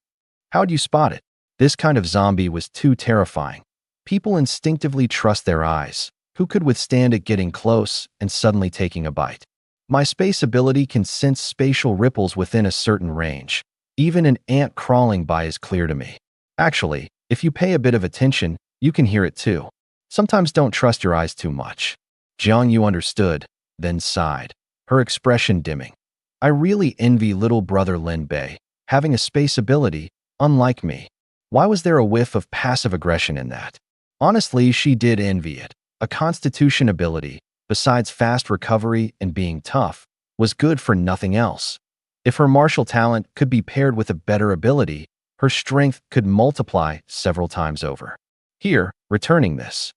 How'd you spot it? This kind of zombie was too terrifying. People instinctively trust their eyes. Who could withstand it getting close and suddenly taking a bite? My space ability can sense spatial ripples within a certain range. Even an ant crawling by is clear to me. Actually, if you pay a bit of attention, you can hear it too. Sometimes don't trust your eyes too much. Jiangyu understood, then sighed, her expression dimming. I really envy little brother Lin Bei, having a space ability, unlike me. Why was there a whiff of passive aggression in that? Honestly, she did envy it. A constitution ability, besides fast recovery and being tough, was good for nothing else. If her martial talent could be paired with a better ability, her strength could multiply several times over. Here, returning this.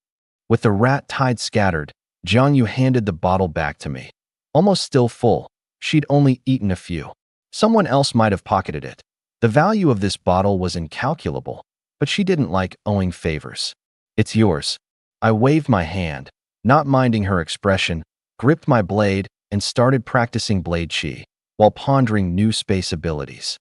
With the rat tide scattered, Jiangyu handed the bottle back to me. Almost still full, she'd only eaten a few. Someone else might have pocketed it. The value of this bottle was incalculable, but she didn't like owing favors. It's yours. I waved my hand, not minding her expression, gripped my blade, and started practicing blade chi, while pondering new space abilities.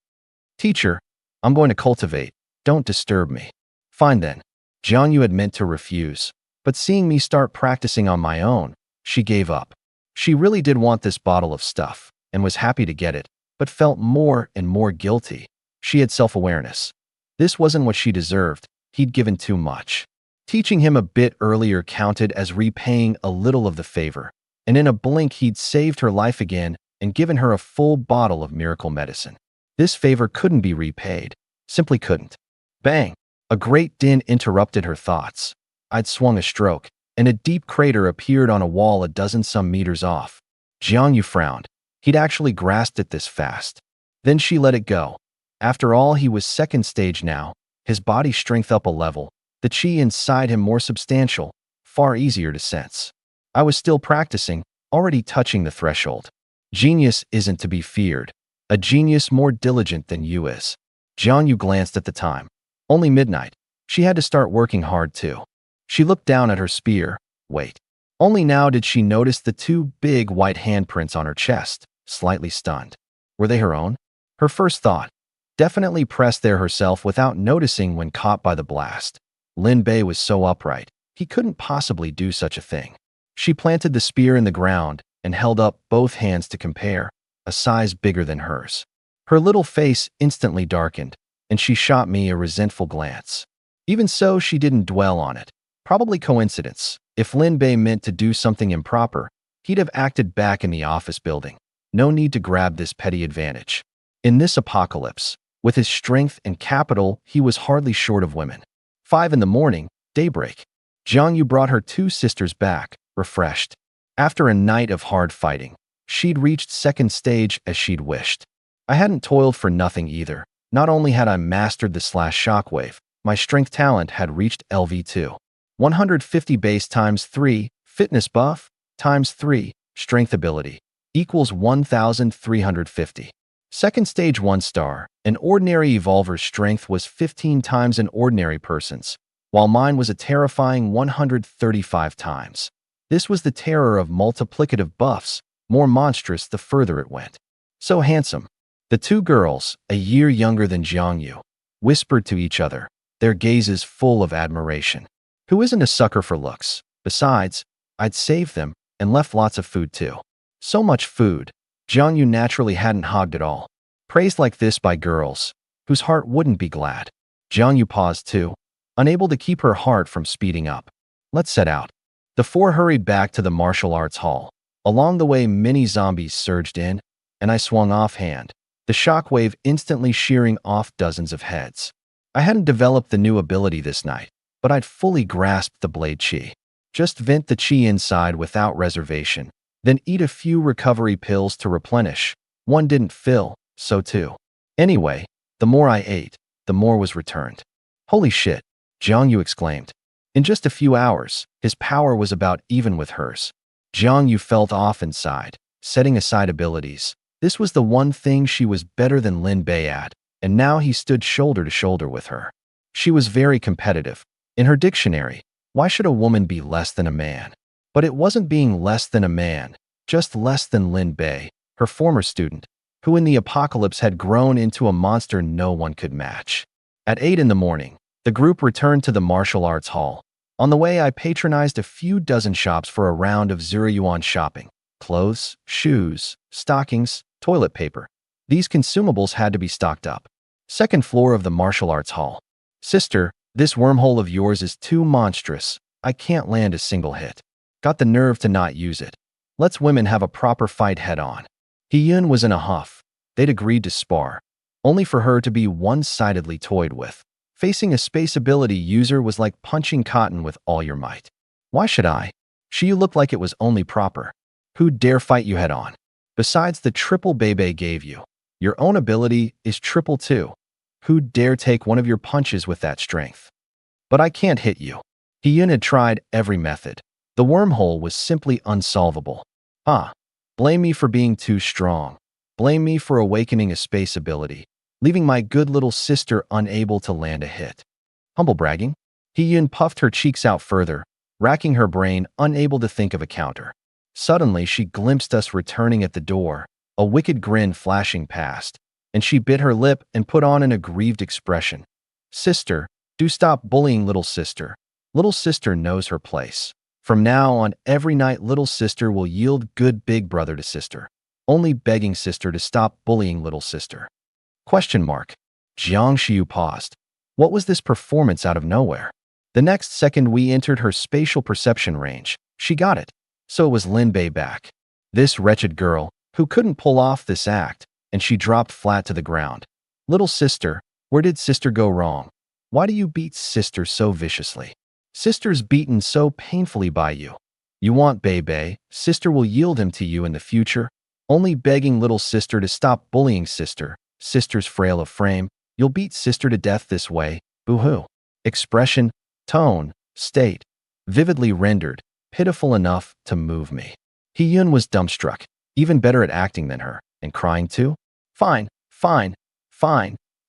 Teacher, I'm going to cultivate. Don't disturb me. Fine then. Jiangyu had meant to refuse, but seeing me start practicing on my own, she gave up. She really did want this bottle of stuff, and was happy to get it, but felt more and more guilty. She had self-awareness. This wasn't what she deserved. He'd given too much. Teaching him a bit earlier counted as repaying a little of the favor, and in a blink he'd saved her life again and given her a full bottle of miracle medicine. This favor couldn't be repaid. Simply couldn't. Bang! A great din interrupted her thoughts. I'd swung a stroke, and a deep crater appeared on a wall a dozen-some meters off. Jiangyu frowned. He'd actually grasped it this fast. Then she let it go. After all, he was second stage now, his body strength up a level, the chi inside him more substantial, far easier to sense. I was still practicing, already touching the threshold. Genius isn't to be feared. A genius more diligent than you is. Jiangyu glanced at the time. Only midnight. She had to start working hard too. She looked down at her spear. Wait. Only now did she notice the two big white handprints on her chest, slightly stunned. Were they her own? Her first thought. Definitely pressed there herself without noticing when caught by the blast. Lin Bei was so upright, he couldn't possibly do such a thing. She planted the spear in the ground and held up both hands to compare, a size bigger than hers. Her little face instantly darkened, and she shot me a resentful glance. Even so, she didn't dwell on it. Probably coincidence. If Lin Bei meant to do something improper, he'd have acted back in the office building. No need to grab this petty advantage. In this apocalypse, with his strength and capital, he was hardly short of women. 5 in the morning, daybreak. Jiangyu brought her two sisters back, refreshed. After a night of hard fighting, she'd reached second stage as she'd wished. I hadn't toiled for nothing either. Not only had I mastered the slash shockwave, my strength talent had reached LV2. 150 base times 3, fitness buff, times 3, strength ability, equals 1,350. Second stage 1 star, an ordinary evolver's strength was 15 times an ordinary person's, while mine was a terrifying 135 times. This was the terror of multiplicative buffs, more monstrous the further it went. So handsome. The two girls, a year younger than Jiangyu, whispered to each other, their gazes full of admiration. Who isn't a sucker for looks? Besides, I'd saved them and left lots of food too. So much food. Jiangyu naturally hadn't hogged it all. Praised like this by girls, whose heart wouldn't be glad. Jiangyu paused too, unable to keep her heart from speeding up. Let's set out. The four hurried back to the martial arts hall. Along the way, many zombies surged in, and I swung offhand, the shockwave instantly shearing off dozens of heads. I hadn't developed the new ability this night, but I'd fully grasped the blade chi. Just vent the chi inside without reservation, then eat a few recovery pills to replenish. One didn't fill, so too. Anyway, the more I ate, the more was returned. Holy shit, Jiangyu exclaimed. In just a few hours, his power was about even with hers. Jiangyu felt off inside, setting aside abilities. This was the one thing she was better than Lin Bei at, and now he stood shoulder to shoulder with her. She was very competitive. In her dictionary, why should a woman be less than a man? But it wasn't being less than a man, just less than Lin Bei, her former student, who in the apocalypse had grown into a monster no one could match. At 8 in the morning, the group returned to the martial arts hall. On the way, I patronized a few dozen shops for a round of 0 yuan shopping. clothes, shoes, stockings, toilet paper. These consumables had to be stocked up. Second floor of the martial arts hall. Sister, this wormhole of yours is too monstrous. I can't land a single hit. Got the nerve to not use it. Let's women have a proper fight head on. Hee-yun was in a huff. They'd agreed to spar, only for her to be one-sidedly toyed with. Facing a space ability user was like punching cotton with all your might. Why should I? She looked like it was only proper. Who'd dare fight you head on? Besides the triple Bebe gave you, your own ability is triple too. Who'd dare take one of your punches with that strength? But I can't hit you. Hee-yun had tried every method. The wormhole was simply unsolvable. Blame me for being too strong. Blame me for awakening a space ability, leaving my good little sister unable to land a hit. Humble bragging? Hee-yun puffed her cheeks out further, racking her brain, unable to think of a counter. Suddenly, she glimpsed us returning at the door, a wicked grin flashing past, and she bit her lip and put on an aggrieved expression. Sister, do stop bullying little sister. Little sister knows her place. From now on, every night little sister will yield good big brother to sister, only begging sister to stop bullying little sister. Question mark. Jiang Xiu paused. What was this performance out of nowhere? The next second we entered her spatial perception range. She got it. So it was Lin Bei back. This wretched girl, who couldn't pull off this act, and she dropped flat to the ground. Little sister, where did sister go wrong? Why do you beat sister so viciously? Sister's beaten so painfully by you. You want Bebe, sister will yield him to you in the future, only begging little sister to stop bullying sister. Sister's frail of frame, you'll beat sister to death this way, boo-hoo. Expression, tone, state, vividly rendered, pitiful enough to move me. Hee-yun was dumbstruck, even better at acting than her, and crying too? Fine,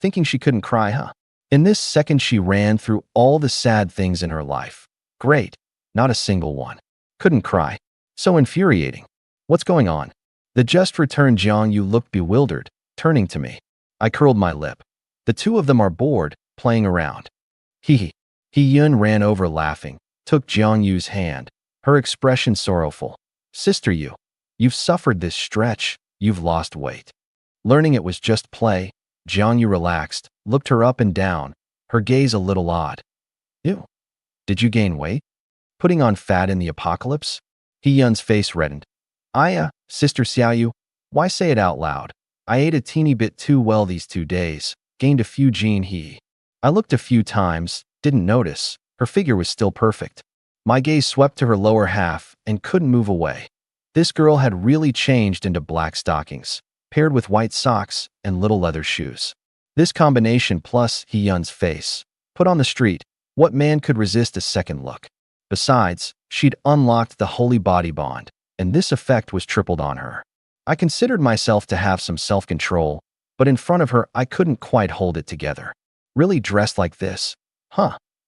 thinking she couldn't cry, huh? In this second she ran through all the sad things in her life. Great, not a single one. Couldn't cry. So infuriating. What's going on? The just returned Jiang Yu looked bewildered, turning to me. I curled my lip. The two of them are bored, playing around. Hee. Hee-yun ran over laughing, took Jiang Yu's hand, her expression sorrowful. Sister Yu, you've suffered this stretch, you've lost weight. Learning it was just play, Jiang Yu relaxed, looked her up and down, her gaze a little odd. Ew. Did you gain weight? Putting on fat in the apocalypse? Hee-yun's face reddened. Sister Xiaoyu, why say it out loud? I ate a teeny bit too well these 2 days, gained a few gene he. I looked a few times, didn't notice, her figure was still perfect. My gaze swept to her lower half and couldn't move away. This girl had really changed into black stockings, paired with white socks and little leather shoes. This combination plus Hee-yun's face, put on the street, what man could resist a second look? Besides, she'd unlocked the holy body bond, and this effect was tripled on her. I considered myself to have some self-control, but in front of her I couldn't quite hold it together. Really dressed like this?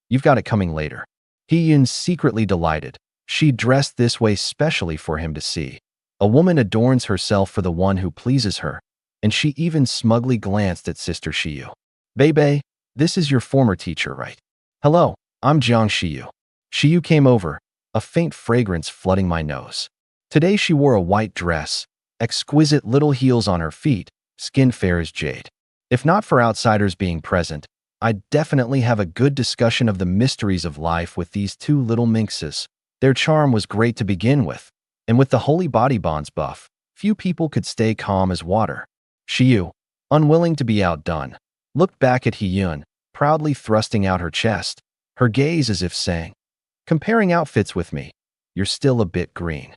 You've got it coming later. Hee-yun secretly delighted. She dressed this way specially for him to see. A woman adorns herself for the one who pleases her, and she even smugly glanced at Sister Xiu. Bebe, this is your former teacher, right? Hello, I'm Jiang Xiu. Xiu came over, a faint fragrance flooding my nose. Today she wore a white dress, exquisite little heels on her feet, skin fair as jade. If not for outsiders being present, I'd definitely have a good discussion of the mysteries of life with these two little minxes. Their charm was great to begin with, and with the holy body bonds buff, few people could stay calm as water. Xiu, unwilling to be outdone, looked back at Hee-yun, proudly thrusting out her chest, her gaze as if saying, comparing outfits with me, you're still a bit green.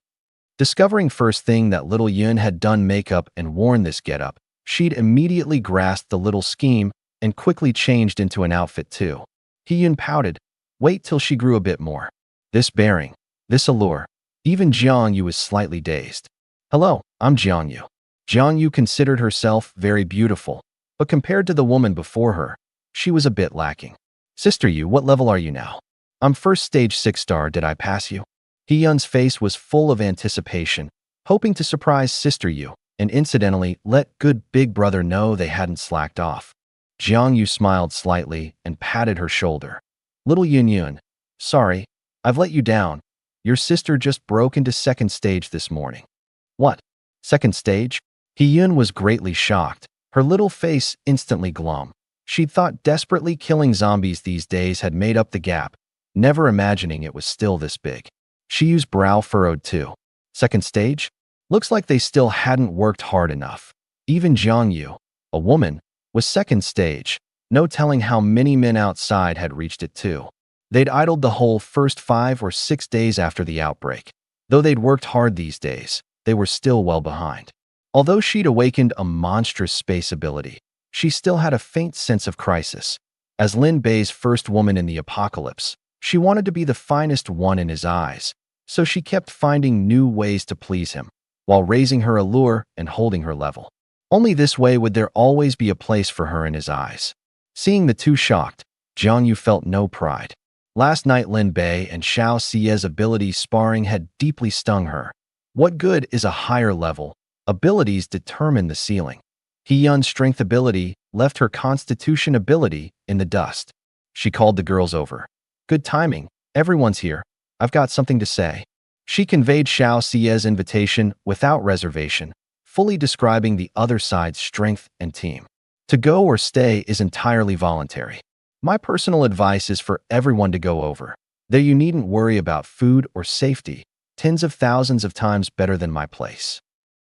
Discovering first thing that little Yun had done makeup and worn this getup, she'd immediately grasped the little scheme and quickly changed into an outfit too. Hee-yun pouted. Wait till she grew a bit more. This bearing, this allure. Even Jiang Yu was slightly dazed. Hello, I'm Jiang Yu. Jiang Yu considered herself very beautiful, but compared to the woman before her, she was a bit lacking. Sister Yu, what level are you now? I'm first stage 6 star, did I pass you? Hee-yun's face was full of anticipation, hoping to surprise Sister Yu, and incidentally let good big brother know they hadn't slacked off. Jiang Yu smiled slightly and patted her shoulder. Little Yun, sorry, I've let you down. Your sister just broke into second stage this morning. What? Second stage? Hee-yun was greatly shocked, her little face instantly glum. She'd thought desperately killing zombies these days had made up the gap, never imagining it was still this big. Shiu's brow furrowed too. Second stage? Looks like they still hadn't worked hard enough. Even Jiangyu, a woman, was second stage. No telling how many men outside had reached it too. They'd idled the whole first 5 or 6 days after the outbreak. Though they'd worked hard these days, they were still well behind. Although she'd awakened a monstrous space ability, she still had a faint sense of crisis. As Lin Bei's first woman in the apocalypse, she wanted to be the finest one in his eyes, so she kept finding new ways to please him, while raising her allure and holding her level. Only this way would there always be a place for her in his eyes. Seeing the two shocked, Jiangyu felt no pride. Last night Lin Bei and Xiao Xie's ability sparring had deeply stung her. What good is a higher level? Abilities determine the ceiling. Hee-yun's strength ability left her constitution ability in the dust. She called the girls over. Good timing, everyone's here. I've got something to say. She conveyed Xiao Xie's invitation without reservation, fully describing the other side's strength and team. To go or stay is entirely voluntary. My personal advice is for everyone to go over. There you needn't worry about food or safety, tens of thousands of times better than my place.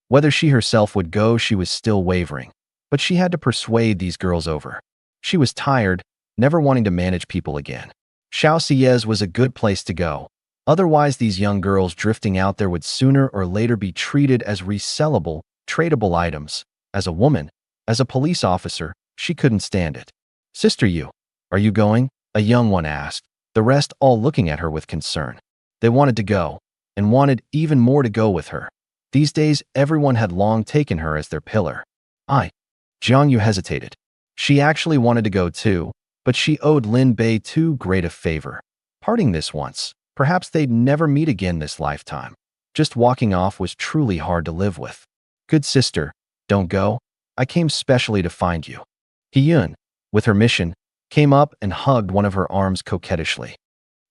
Whether she herself would go, she was still wavering, but she had to persuade these girls over. She was tired, never wanting to manage people again. Xiao Xie's was a good place to go. Otherwise, these young girls drifting out there would sooner or later be treated as resellable, tradable items. As a woman, as a police officer, she couldn't stand it. Sister Yu, are you going? A young one asked, the rest all looking at her with concern. They wanted to go, and wanted even more to go with her. These days, everyone had long taken her as their pillar. Jiangyu hesitated. She actually wanted to go too, but she owed Lin Bei too great a favor. Parting this once, perhaps they'd never meet again this lifetime. Just walking off was truly hard to live with. Good sister, don't go. I came specially to find you. Hee-yun, with her mission, came up and hugged one of her arms coquettishly.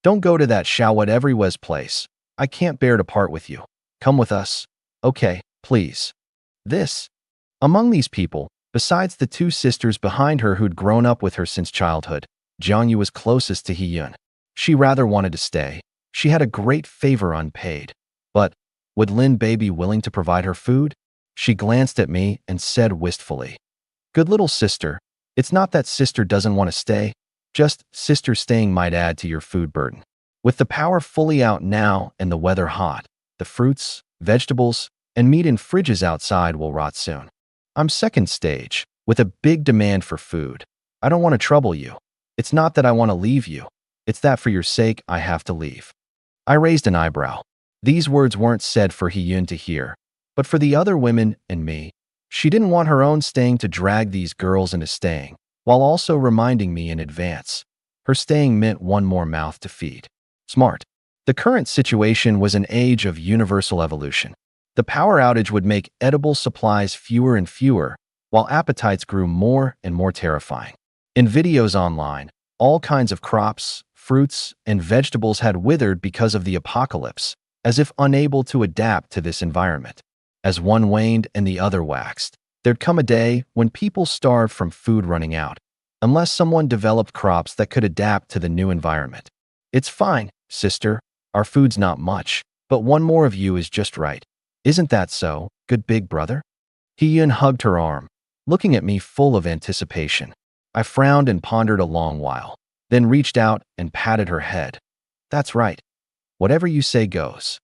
Don't go to that Xiao place. I can't bear to part with you. Come with us. Okay, please. Among these people, besides the two sisters behind her who'd grown up with her since childhood, Jiangyu was closest to Hee-yun. She rather wanted to stay. She had a great favor unpaid. But would Lin Bei be willing to provide her food? She glanced at me and said wistfully, Good little sister, it's not that sister doesn't want to stay, just sister staying might add to your food burden. With the power fully out now and the weather hot, the fruits, vegetables, and meat in fridges outside will rot soon. I'm second stage, with a big demand for food. I don't want to trouble you. It's not that I want to leave you. It's that for your sake I have to leave. I raised an eyebrow. These words weren't said for Hee-yun to hear, but for the other women and me. She didn't want her own staying to drag these girls into staying, while also reminding me in advance. Her staying meant one more mouth to feed. Smart. The current situation was an age of universal evolution. The power outage would make edible supplies fewer and fewer, while appetites grew more and more terrifying. In videos online, all kinds of crops, fruits, and vegetables had withered because of the apocalypse, as if unable to adapt to this environment. As one waned and the other waxed, there'd come a day when people starved from food running out, unless someone developed crops that could adapt to the new environment. It's fine, sister. Our food's not much, but one more of you is just right. Isn't that so, good big brother? Hee-yun hugged her arm, looking at me full of anticipation. I frowned and pondered a long while, then reached out and patted her head. That's right. Whatever you say goes.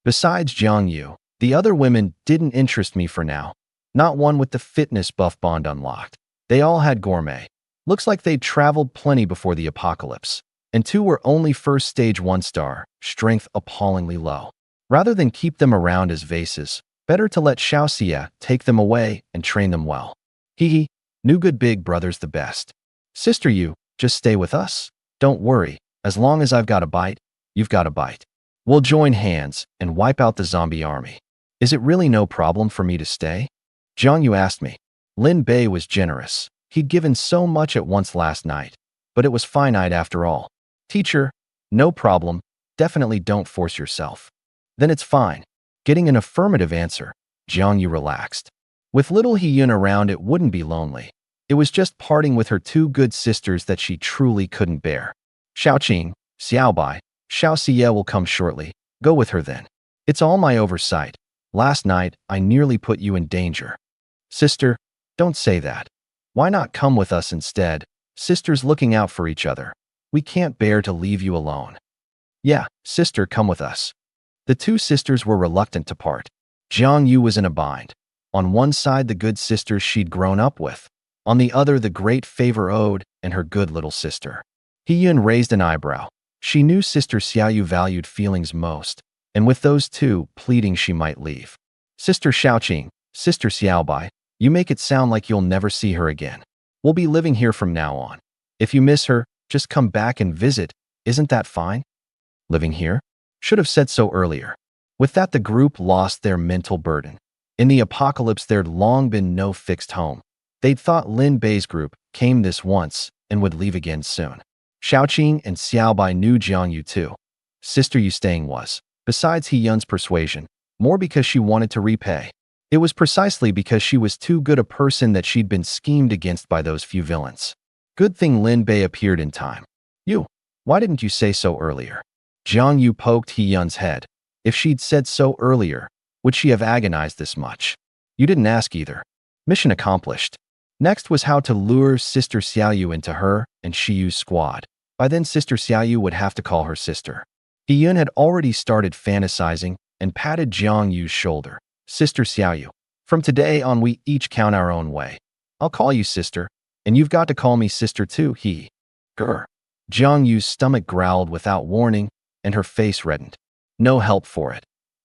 Besides Jiangyu, the other women didn't interest me for now. Not one with the fitness buff bond unlocked. They all had gourmet. Looks like they'd traveled plenty before the apocalypse. And 2 were only first stage 1-star, strength appallingly low. Rather than keep them around as vases, better to let Xiao Xie take them away and train them well. Hee, new good big brother's the best. Sister Yu, just stay with us. Don't worry, as long as I've got a bite, you've got a bite. We'll join hands and wipe out the zombie army. Is it really no problem for me to stay? Jiangyu asked me. Lin Bei was generous. He'd given so much at once last night, but it was finite after all. Teacher, no problem. Definitely don't force yourself. Then it's fine. Getting an affirmative answer, Jiangyu relaxed. With little Hiyun around, it wouldn't be lonely. It was just parting with her two good sisters that she truly couldn't bear. Xiaoqing, Xiaobai, Xiao Xie will come shortly. Go with her then. It's all my oversight. Last night, I nearly put you in danger. Sister, don't say that. Why not come with us instead? Sisters looking out for each other. We can't bear to leave you alone. Yeah, sister, come with us. The two sisters were reluctant to part. Jiang Yu was in a bind. On one side, the good sisters she'd grown up with. On the other, the great favor owed and her good little sister. Hiyun raised an eyebrow. She knew Sister Xiaoyu valued feelings most, and with those two, pleading she might leave. Sister Xiaoqing, Sister Xiaobai, you make it sound like you'll never see her again. We'll be living here from now on. If you miss her, just come back and visit. Isn't that fine? Living here? Should have said so earlier. With that, the group lost their mental burden. In the apocalypse, there'd long been no fixed home. They'd thought Lin Bei's group came this once and would leave again soon. Xiaoqing and Xiaobai knew Jiangyu too. Sister Yu staying was, besides Hiyun's persuasion, more because she wanted to repay. It was precisely because she was too good a person that she'd been schemed against by those few villains. Good thing Lin Bei appeared in time. You, why didn't you say so earlier? Jiangyu poked Hiyun's head. If she'd said so earlier, would she have agonized this much? You didn't ask either. Mission accomplished. Next was how to lure Sister Xiaoyu into her and Shiyu's squad. By then, Sister Xiaoyu would have to call her sister. Hiyun had already started fantasizing and patted Jiangyu's shoulder. Sister Xiaoyu, from today on we each count our own way. I'll call you sister, and you've got to call me sister too, Grr. Jiangyu's stomach growled without warning, and her face reddened. No help for it.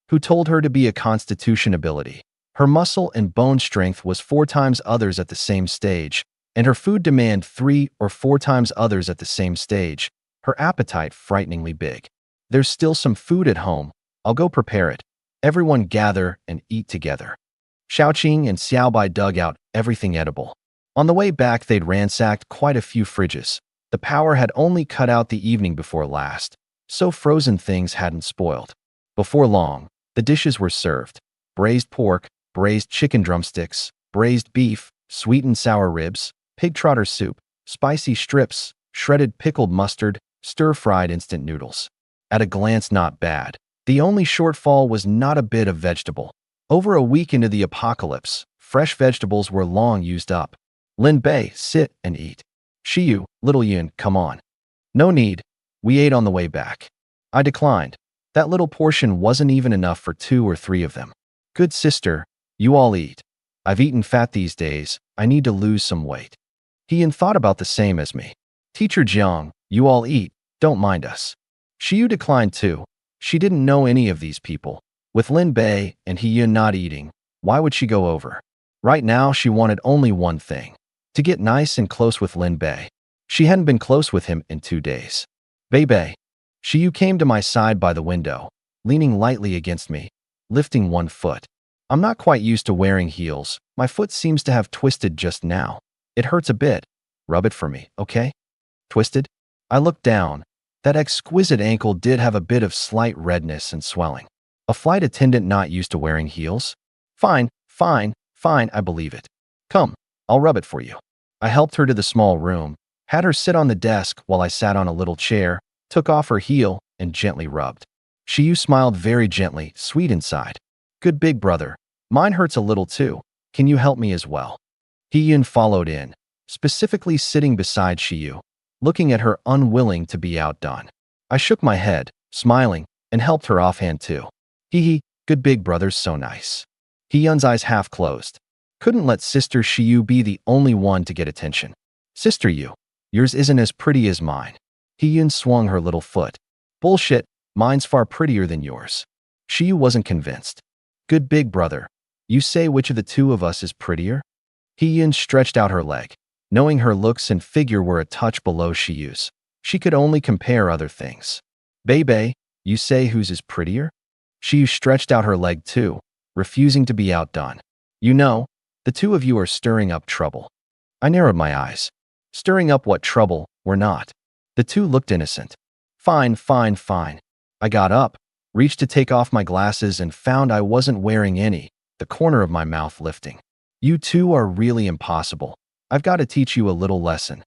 Who told her to be a constitution ability? Her muscle and bone strength was 4 times others at the same stage, and her food demand 3 or 4 times others at the same stage. Her appetite frighteningly big. There's still some food at home. I'll go prepare it. Everyone gather and eat together. Xiaoqing and Xiaobai dug out everything edible. On the way back, they'd ransacked quite a few fridges. The power had only cut out the evening before last, so frozen things hadn't spoiled. Before long, the dishes were served. Braised pork, braised chicken drumsticks, braised beef, sweet and sour ribs, pig trotter soup, spicy strips, shredded pickled mustard, stir-fried instant noodles. At a glance, not bad. The only shortfall was not a bit of vegetable. Over a week into the apocalypse, fresh vegetables were long used up. Lin Bei, sit and eat. Shiyu, little Yun, come on. No need. We ate on the way back. I declined. That little portion wasn't even enough for 2 or 3 of them. Good sister, you all eat. I've eaten fat these days. I need to lose some weight. Hiyun thought about the same as me. Teacher Jiang, you all eat. Don't mind us. Shiyu declined too. She didn't know any of these people. With Lin Bei and Hiyun not eating, why would she go over? Right now, she wanted only one thing. To get nice and close with Lin Bei. She hadn't been close with him in 2 days. Bei. Shiyu came to my side by the window, leaning lightly against me, lifting one foot. I'm not quite used to wearing heels. My foot seems to have twisted just now. It hurts a bit. Rub it for me, okay? Twisted? I looked down. That exquisite ankle did have a bit of slight redness and swelling. A flight attendant not used to wearing heels? Fine, I believe it. Come, I'll rub it for you. I helped her to the small room, had her sit on the desk while I sat on a little chair, took off her heel, and gently rubbed. Shiyu smiled very gently, sweet inside. Good big brother. Mine hurts a little too. Can you help me as well? Hiyun followed in, specifically sitting beside Shiyu, looking at her unwilling to be outdone. I shook my head, smiling, and helped her offhand too. Good big brother's so nice. Hiyun's eyes half closed. Couldn't let Sister Shiyu be the only one to get attention. Sister Yu, yours isn't as pretty as mine. Hiyun swung her little foot. Bullshit, mine's far prettier than yours. Shiyu wasn't convinced. Good big brother, you say which of the two of us is prettier? Hiyun stretched out her leg. Knowing her looks and figure were a touch below Shiyu's, she could only compare other things. Bei, you say whose is prettier? Shiyu stretched out her leg too, refusing to be outdone. You know, the two of you are stirring up trouble. I narrowed my eyes. Stirring up what trouble, we're not. The two looked innocent. Fine. I got up, reached to take off my glasses and found I wasn't wearing any. the corner of my mouth lifting. You two are really impossible. I've got to teach you a little lesson.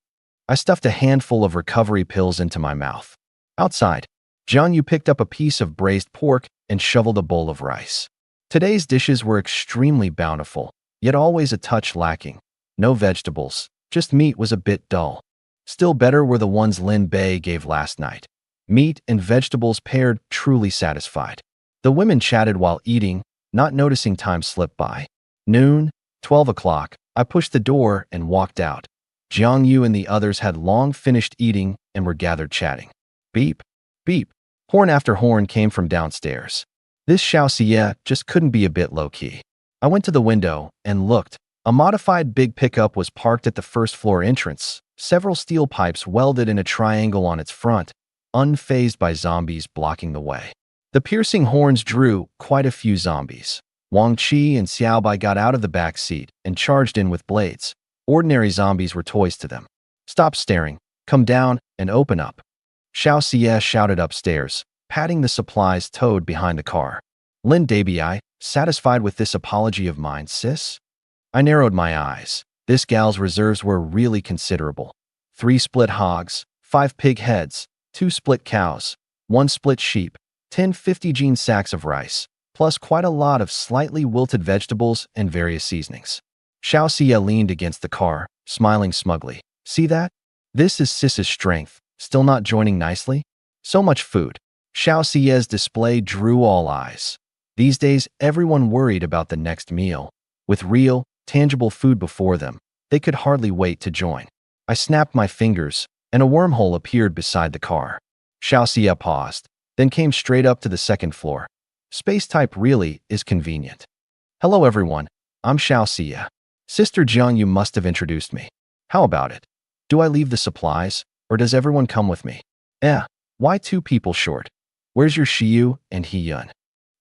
I stuffed a handful of recovery pills into my mouth. Outside, Jiang Yu picked up a piece of braised pork and shoveled a bowl of rice. Today's dishes were extremely bountiful, yet always a touch lacking. No vegetables, just meat was a bit dull. Still better were the ones Lin Bei gave last night. Meat and vegetables paired, truly satisfied. The women chatted while eating, not noticing time slip by. Noon, 12 o'clock, I pushed the door and walked out. Jiang Yu and the others had long finished eating and were gathered chatting. Beep, beep. Horn after horn came from downstairs. This Xiao Xie just couldn't be a bit low-key. I went to the window and looked. A modified big pickup was parked at the first-floor entrance, several steel pipes welded in a triangle on its front, unfazed by zombies blocking the way. The piercing horns drew quite a few zombies. Wang Qi and Xiao Bai got out of the back seat and charged in with blades. Ordinary zombies were toys to them. Stop staring, come down, and open up. Xiao Xie shouted upstairs, patting the supplies towed behind the car. Lin Bei, satisfied with this apology of mine, sis? I narrowed my eyes. This gal's reserves were really considerable. 3 split hogs, 5 pig heads, 2 split cows, 1 split sheep, 10 50-gene sacks of rice, plus quite a lot of slightly wilted vegetables and various seasonings. Xiao Xie leaned against the car, smiling smugly. See that? This is Sis's strength, still not joining nicely? So much food. Xiao Xie's display drew all eyes. These days, everyone worried about the next meal. With real, tangible food before them, they could hardly wait to join. I snapped my fingers, and a wormhole appeared beside the car. Xiao Xie paused, then came straight up to the second floor. Space type really is convenient. Hello everyone, I'm Xiao Xie. Sister Jiang Yu must have introduced me. How about it? Do I leave the supplies, or does everyone come with me? Why 2 people short? Where's your Shiyu and Hiyun?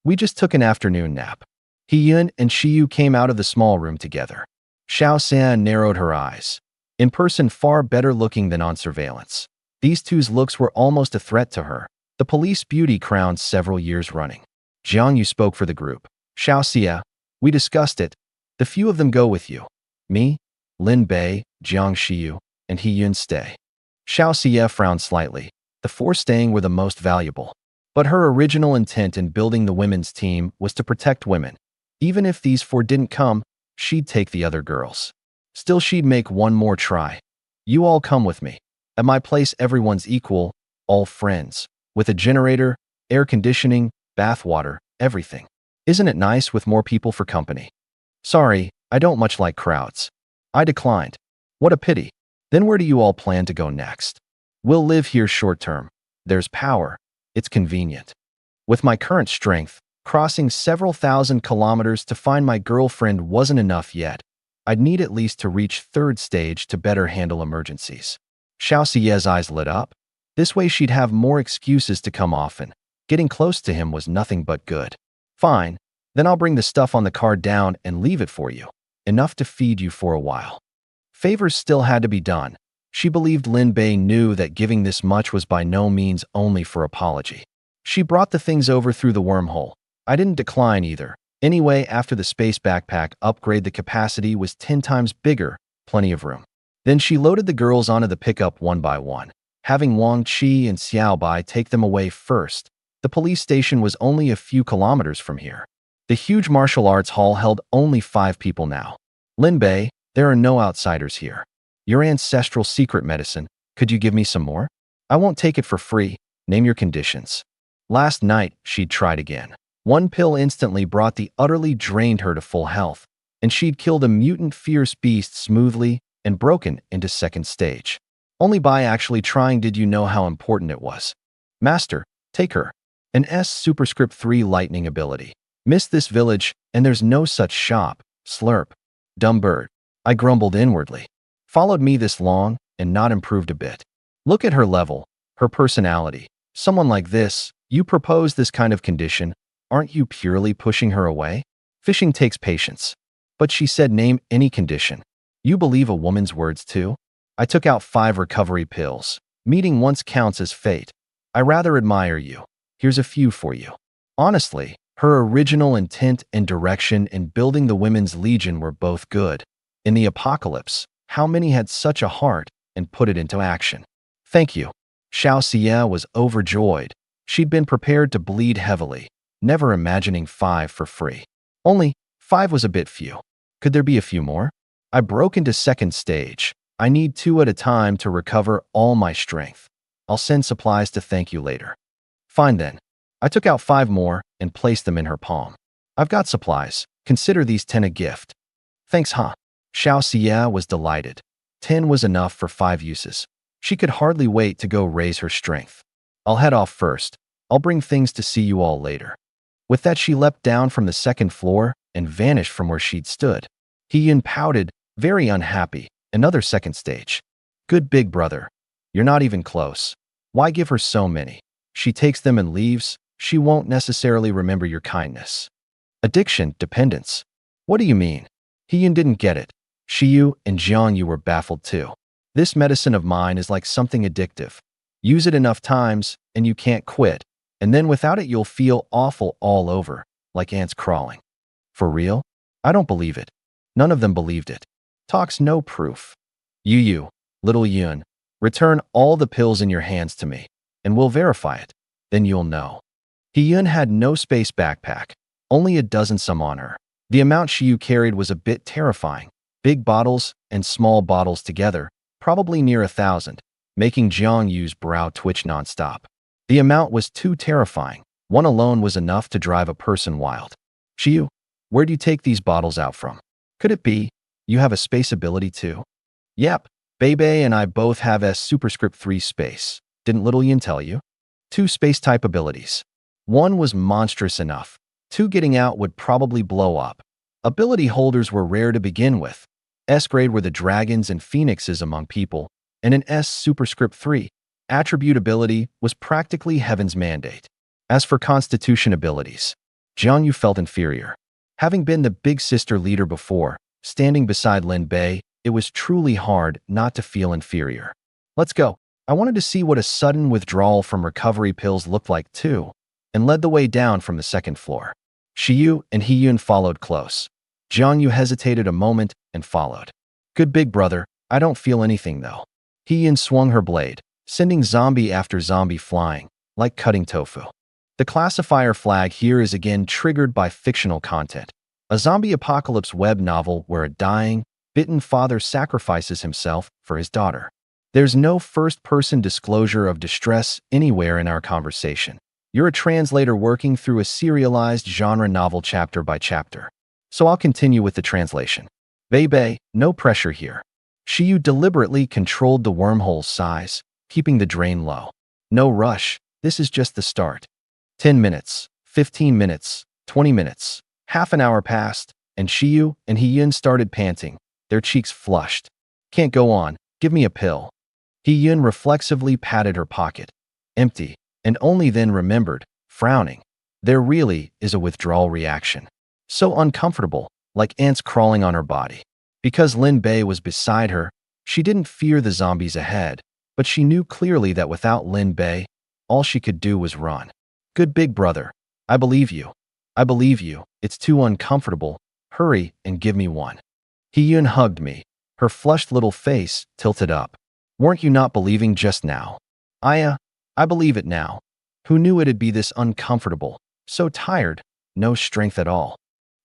We just took an afternoon nap. Hiyun and Shiyu came out of the small room together. Xiao Xie narrowed her eyes. In person, far better looking than on surveillance. These two's looks were almost a threat to her. The police beauty crowned several years running. Jiang Yu spoke for the group. Xiao Xie, we discussed it. The few of them go with you. Me, Lin Bei, Jiang Shiyu, and Hiyun stay. Xiao Xie frowned slightly. The 4 staying were the most valuable. But her original intent in building the women's team was to protect women. Even if these 4 didn't come, she'd take the other girls. Still, she'd make one more try. You all come with me. At my place, everyone's equal, all friends. With a generator, air conditioning, bathwater, everything. Isn't it nice with more people for company? Sorry, I don't much like crowds. I declined. What a pity. Then where do you all plan to go next? We'll live here short term. There's power. It's convenient. With my current strength, crossing several thousand kilometers to find my girlfriend wasn't enough yet. I'd need at least to reach 3rd stage to better handle emergencies. Xiao Xie's eyes lit up. This way she'd have more excuses to come often. Getting close to him was nothing but good. Fine, then I'll bring the stuff on the car down and leave it for you. Enough to feed you for a while. Favors still had to be done. She believed Lin Bei knew that giving this much was by no means only for apology. She brought the things over through the wormhole. I didn't decline either. Anyway, after the space backpack upgrade, the capacity was 10 times bigger, plenty of room. Then she loaded the girls onto the pickup one by one, having Wang Qi and Xiao Bai take them away first. The police station was only a few kilometers from here. The huge martial arts hall held only 5 people now. Lin Bei, there are no outsiders here. Your ancestral secret medicine, could you give me some more? I won't take it for free. Name your conditions. Last night, she'd tried again. 1 pill instantly brought the utterly drained her to full health, and she'd killed a mutant fierce beast smoothly and broken into 2nd stage. Only by actually trying did you know how important it was. Master, take her. An S superscript 3 lightning ability. Missed this village, and there's no such shop. Slurp. Dumb bird. I grumbled inwardly. Followed me this long, and not improved a bit. Look at her level, her personality. Someone like this, you propose this kind of condition, aren't you purely pushing her away? Fishing takes patience. But she said name any condition. You believe a woman's words too? I took out 5 recovery pills. Meeting once counts as fate. I rather admire you. Here's a few for you. Honestly, Her original intent and direction in building the Women's Legion were both good. In the apocalypse, how many had such a heart and put it into action? Thank you. Xiao Xia was overjoyed. She'd been prepared to bleed heavily, never imagining 5 for free. Only 5 was a bit few. Could there be a few more? I broke into second stage. I need 2 at a time to recover all my strength. I'll send supplies to thank you later. Fine then. I took out 5 more and placed them in her palm. I've got supplies. Consider these 10 a gift. Thanks, huh? Xiao Xia was delighted. 10 was enough for 5 uses. She could hardly wait to go raise her strength. I'll head off first. I'll bring things to see you all later. With that, she leapt down from the second floor and vanished from where she'd stood. He pouted, very unhappy. Another second stage. Good big brother. You're not even close. Why give her so many? She takes them and leaves. She won't necessarily remember your kindness. Addiction, dependence. What do you mean? He didn't get it. Shiyu and Jiangyu were baffled too. This medicine of mine is like something addictive. Use it enough times, and you can't quit. And then without it, you'll feel awful all over, like ants crawling. For real? I don't believe it. None of them believed it. Talks no proof. Yu, little Yun, return all the pills in your hands to me, and we'll verify it. Then you'll know. Yun had no space backpack, only a dozen some on her. The amount Shiyu carried was a bit terrifying. Big bottles and small bottles together, probably near 1,000, making Jiangyu's brow twitch nonstop. The amount was too terrifying. One alone was enough to drive a person wild. Shiyu, where do you take these bottles out from? Could it be you have a space ability too? Yep, Bebe and I both have S superscript 3 space. Didn't little Yin tell you? 2 space type abilities. 1 was monstrous enough. 2 getting out would probably blow up. Ability holders were rare to begin with. S grade were the dragons and phoenixes among people, and an S superscript 3 attribute ability was practically heaven's mandate. As for constitution abilities, Jiangyu felt inferior. Having been the big sister leader before, standing beside Lin Bei, it was truly hard not to feel inferior. Let's go. I wanted to see what a sudden withdrawal from recovery pills looked like too, and led the way down from the second floor. Shiyu and Hiyun followed close. Jiangyu hesitated a moment and followed. Good big brother, I don't feel anything though. Hiyun swung her blade, sending zombie after zombie flying, like cutting tofu. The classifier flag here is again triggered by fictional content. A zombie apocalypse web novel where a dying, bitten father sacrifices himself for his daughter. There's no first-person disclosure of distress anywhere in our conversation. You're a translator working through a serialized genre novel chapter by chapter. So I'll continue with the translation. Bebe, no pressure here. Shiyu deliberately controlled the wormhole's size, keeping the drain low. No rush, this is just the start. 10 minutes, 15 minutes, 20 minutes. Half an hour passed, and Shiyu and Hiyun started panting, their cheeks flushed. Can't go on, give me a pill. Hiyun reflexively patted her pocket. Empty, and only then remembered, frowning. There really is a withdrawal reaction. So uncomfortable, like ants crawling on her body. Because Lin Bei was beside her, she didn't fear the zombies ahead, but she knew clearly that without Lin Bei, all she could do was run. Good big brother, I believe you. I believe you. It's too uncomfortable. Hurry and give me one. Hiyun hugged me, her flushed little face tilted up. Weren't you not believing just now? I believe it now. Who knew it'd be this uncomfortable? So tired, no strength at all.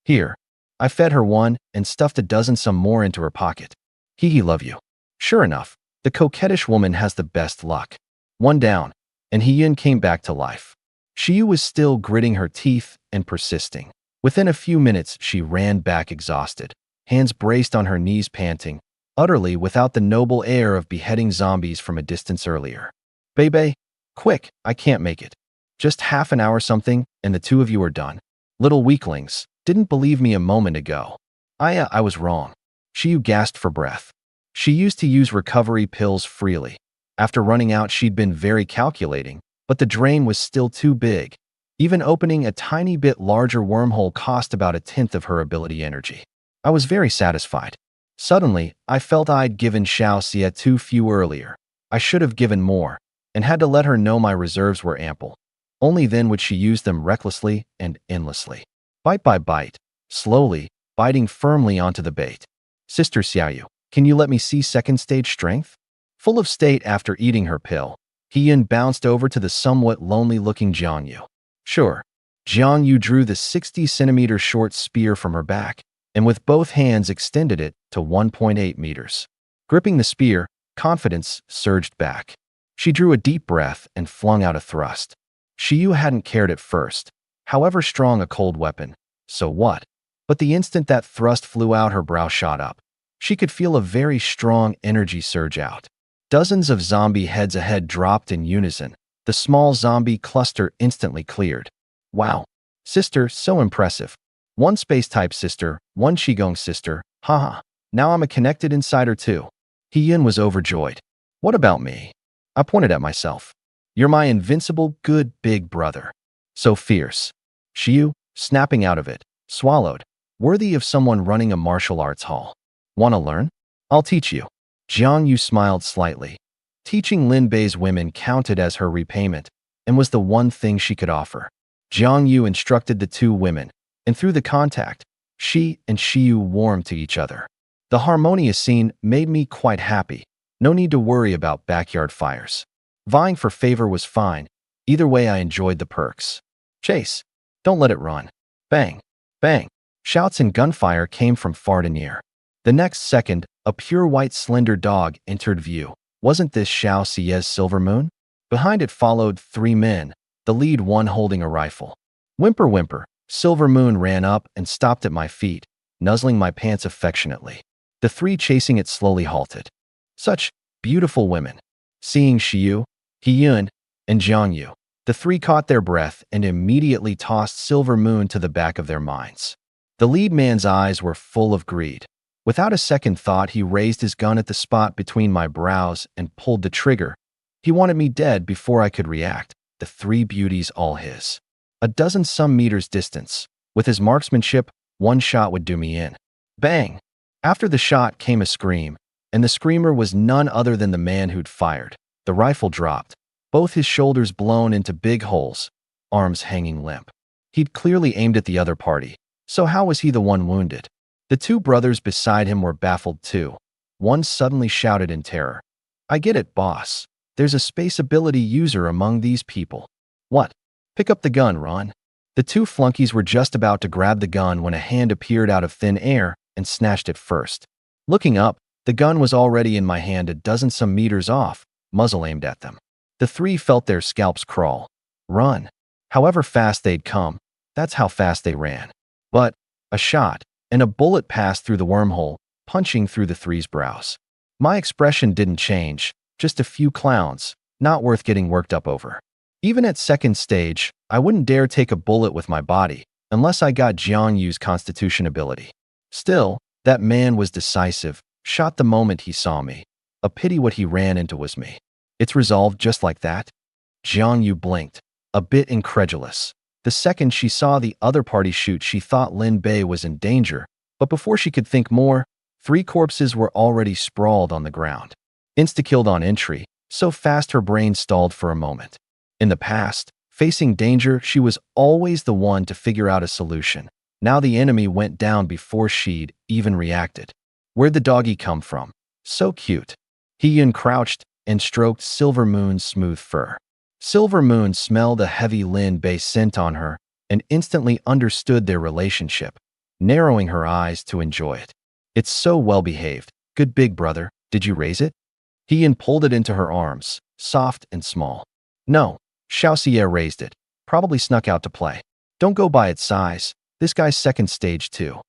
Here. I fed her one and stuffed a dozen some more into her pocket. He love you. Sure enough, the coquettish woman has the best luck. One down, and Hiyun came back to life. Shiyu was still gritting her teeth and persisting. Within a few minutes, she ran back exhausted, hands braced on her knees panting, utterly without the noble air of beheading zombies from a distance earlier. Bebe, quick, I can't make it. Just half an hour something, and the 2 of you are done. Little weaklings, didn't believe me a moment ago. I was wrong. Shiyu gasped for breath. She used to use recovery pills freely. After running out, she'd been very calculating, but the drain was still too big. Even opening a tiny bit larger wormhole cost about 1/10 of her ability energy. I was very satisfied. Suddenly, I felt I'd given Xiao Xia too few earlier. I should have given more, and had to let her know my reserves were ample. Only then would she use them recklessly and endlessly. Bite by bite, slowly, biting firmly onto the bait. Sister Xiaoyu, can you let me see second stage strength? Full of state after eating her pill, He-Yin bounced over to the somewhat lonely-looking Jiangyu. Sure. Jiangyu drew the 60-centimeter short spear from her back, and with both hands extended it to 1.8 meters. Gripping the spear, confidence surged back. She drew a deep breath and flung out a thrust. Shiyu hadn't cared at first. However strong a cold weapon, so what? But the instant that thrust flew out, her brow shot up. She could feel a very strong energy surge out. Dozens of zombie heads ahead dropped in unison. The small zombie cluster instantly cleared. Wow. Sister, so impressive. One space-type sister, one Qigong sister, haha. Now I'm a connected insider too. He-Yin was overjoyed. What about me? I pointed at myself. You're my invincible, good big brother. So fierce. Shiyu, snapping out of it, swallowed. Worthy of someone running a martial arts hall. Wanna learn? I'll teach you. Jiang Yu smiled slightly. Teaching Lin Bei's women counted as her repayment and was the one thing she could offer. Jiang Yu instructed the two women, and through the contact, she and Shiyu warmed to each other. The harmonious scene made me quite happy. No need to worry about backyard fires. Vying for favor was fine. Either way, I enjoyed the perks. Chase. Don't let it run. Bang. Bang. Shouts and gunfire came from far to near. The next second, a pure white slender dog entered view. Wasn't this Xiao Xie's Silver Moon? Behind it followed three men, the lead one holding a rifle. Whimper whimper, Silver Moon ran up and stopped at my feet, nuzzling my pants affectionately. The three chasing it slowly halted. Such beautiful women. Seeing Shiyu, He-Yun, and Jiangyu, the three caught their breath and immediately tossed Silver Moon to the back of their minds. The lead man's eyes were full of greed. Without a second thought, he raised his gun at the spot between my brows and pulled the trigger. He wanted me dead before I could react. The three beauties all his. A dozen some meters distance. With his marksmanship, one shot would do me in. Bang! After the shot came a scream, and the screamer was none other than the man who'd fired. The rifle dropped, both his shoulders blown into big holes, arms hanging limp. He'd clearly aimed at the other party, so how was he the one wounded? The two brothers beside him were baffled too. One suddenly shouted in terror. I get it, boss. There's a space ability user among these people. What? Pick up the gun, Ron. The two flunkies were just about to grab the gun when a hand appeared out of thin air and snatched it first. Looking up, the gun was already in my hand a dozen some meters off, muzzle aimed at them. The three felt their scalps crawl. Run. However fast they'd come, that's how fast they ran. But a shot, and a bullet passed through the wormhole, punching through the three's brows. My expression didn't change, just a few clowns, not worth getting worked up over. Even at second stage, I wouldn't dare take a bullet with my body, unless I got Jiang Yu's constitution ability. Still, that man was decisive, shot the moment he saw me. A pity what he ran into was me. It's resolved just like that? Jiang Yu blinked, a bit incredulous. The second she saw the other party shoot, she thought Lin Bei was in danger, but before she could think more, three corpses were already sprawled on the ground. Insta-killed on entry, so fast her brain stalled for a moment. In the past, facing danger, she was always the one to figure out a solution. Now the enemy went down before she'd even reacted. Where'd the doggy come from? So cute. He-Yun crouched and stroked Silver Moon's smooth fur. Silver Moon smelled a heavy Lin Bei scent on her and instantly understood their relationship, narrowing her eyes to enjoy it. It's so well behaved. Good big brother, did you raise it? He-Yin pulled it into her arms, soft and small. No, Xiao Xie raised it. Probably snuck out to play. Don't go by its size. This guy's second stage too.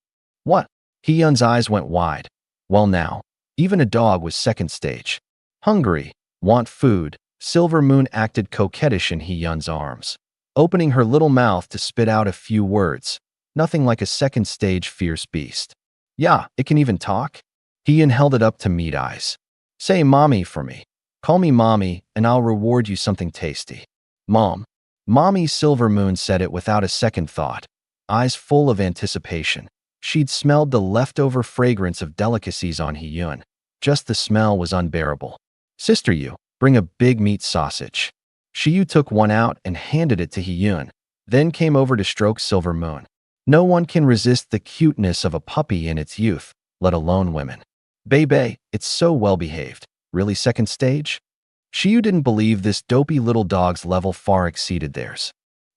What? He-Yun's eyes went wide. Well now, even a dog was second stage. Hungry, want food. Silver Moon acted coquettish in He-Yun's arms, opening her little mouth to spit out a few words. Nothing like a second stage fierce beast. Yeah, it can even talk? He-Yun held it up to meet eyes. Say mommy for me. Call me mommy and I'll reward you something tasty. Mom. Mommy. Silver Moon said it without a second thought, eyes full of anticipation. She'd smelled the leftover fragrance of delicacies on He-Yun. Just the smell was unbearable. Sister, you. Bring a big meat sausage. Shiyu took one out and handed it to Hiyun, then came over to stroke Silver Moon. No one can resist the cuteness of a puppy in its youth, let alone women. Baby, it's so well behaved. Really second stage? Shiyu didn't believe this dopey little dog's level far exceeded theirs.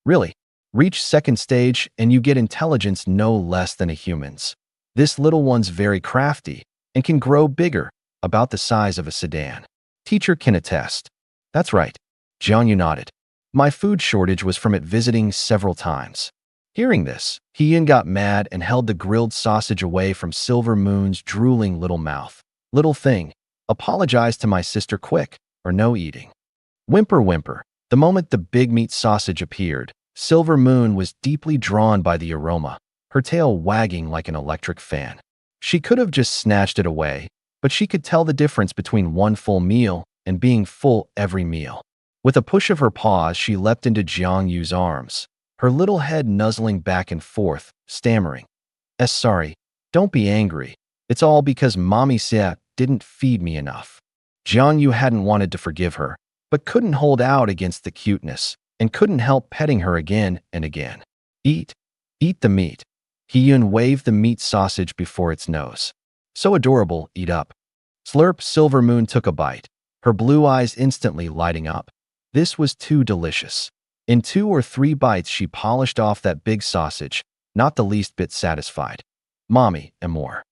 Really? Reach second stage and you get intelligence no less than a human's. This little one's very crafty and can grow bigger, about the size of a sedan. Teacher can attest. That's right. Jiangyu nodded. My food shortage was from it visiting several times. Hearing this, Hiyun got mad and held the grilled sausage away from Silver Moon's drooling little mouth. Little thing, apologize to my sister quick, or no eating. Whimper whimper. The moment the big meat sausage appeared, Silver Moon was deeply drawn by the aroma, her tail wagging like an electric fan. She could have just snatched it away, but she could tell the difference between one full meal and being full every meal. With a push of her paws, she leapt into Jiangyu's arms, her little head nuzzling back and forth, stammering. Sorry, don't be angry. It's all because Mommy Xia didn't feed me enough. Jiangyu hadn't wanted to forgive her, but couldn't hold out against the cuteness, and couldn't help petting her again and again. Eat the meat. Hiyun waved the meat sausage before its nose. So adorable, eat up. Slurp, Silver Moon took a bite, her blue eyes instantly lighting up. This was too delicious. In 2 or 3 bites she polished off that big sausage, not the least bit satisfied. Mommy, and more.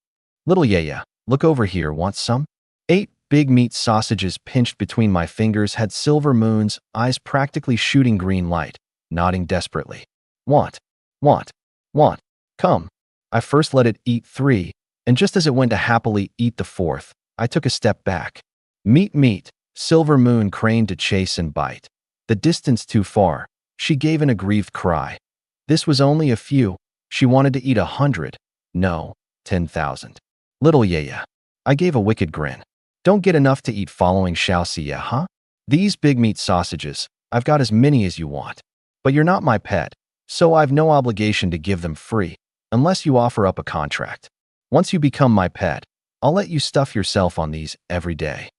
Little Yaya, look over here, want some? 8 big meat sausages pinched between my fingers had Silver Moon's eyes practically shooting green light, nodding desperately. Want. Come. I first let it eat 3, and just as it went to happily eat the 4th, I took a step back. Meat. Silver Moon craned to chase and bite. The distance too far. She gave an aggrieved cry. This was only a few. She wanted to eat 100. No, 10,000. Little Yaya. I gave a wicked grin. Don't get enough to eat following Xiao Xia, huh? These big meat sausages, I've got as many as you want. But you're not my pet, so I've no obligation to give them free, unless you offer up a contract. Once you become my pet, I'll let you stuff yourself on these every day.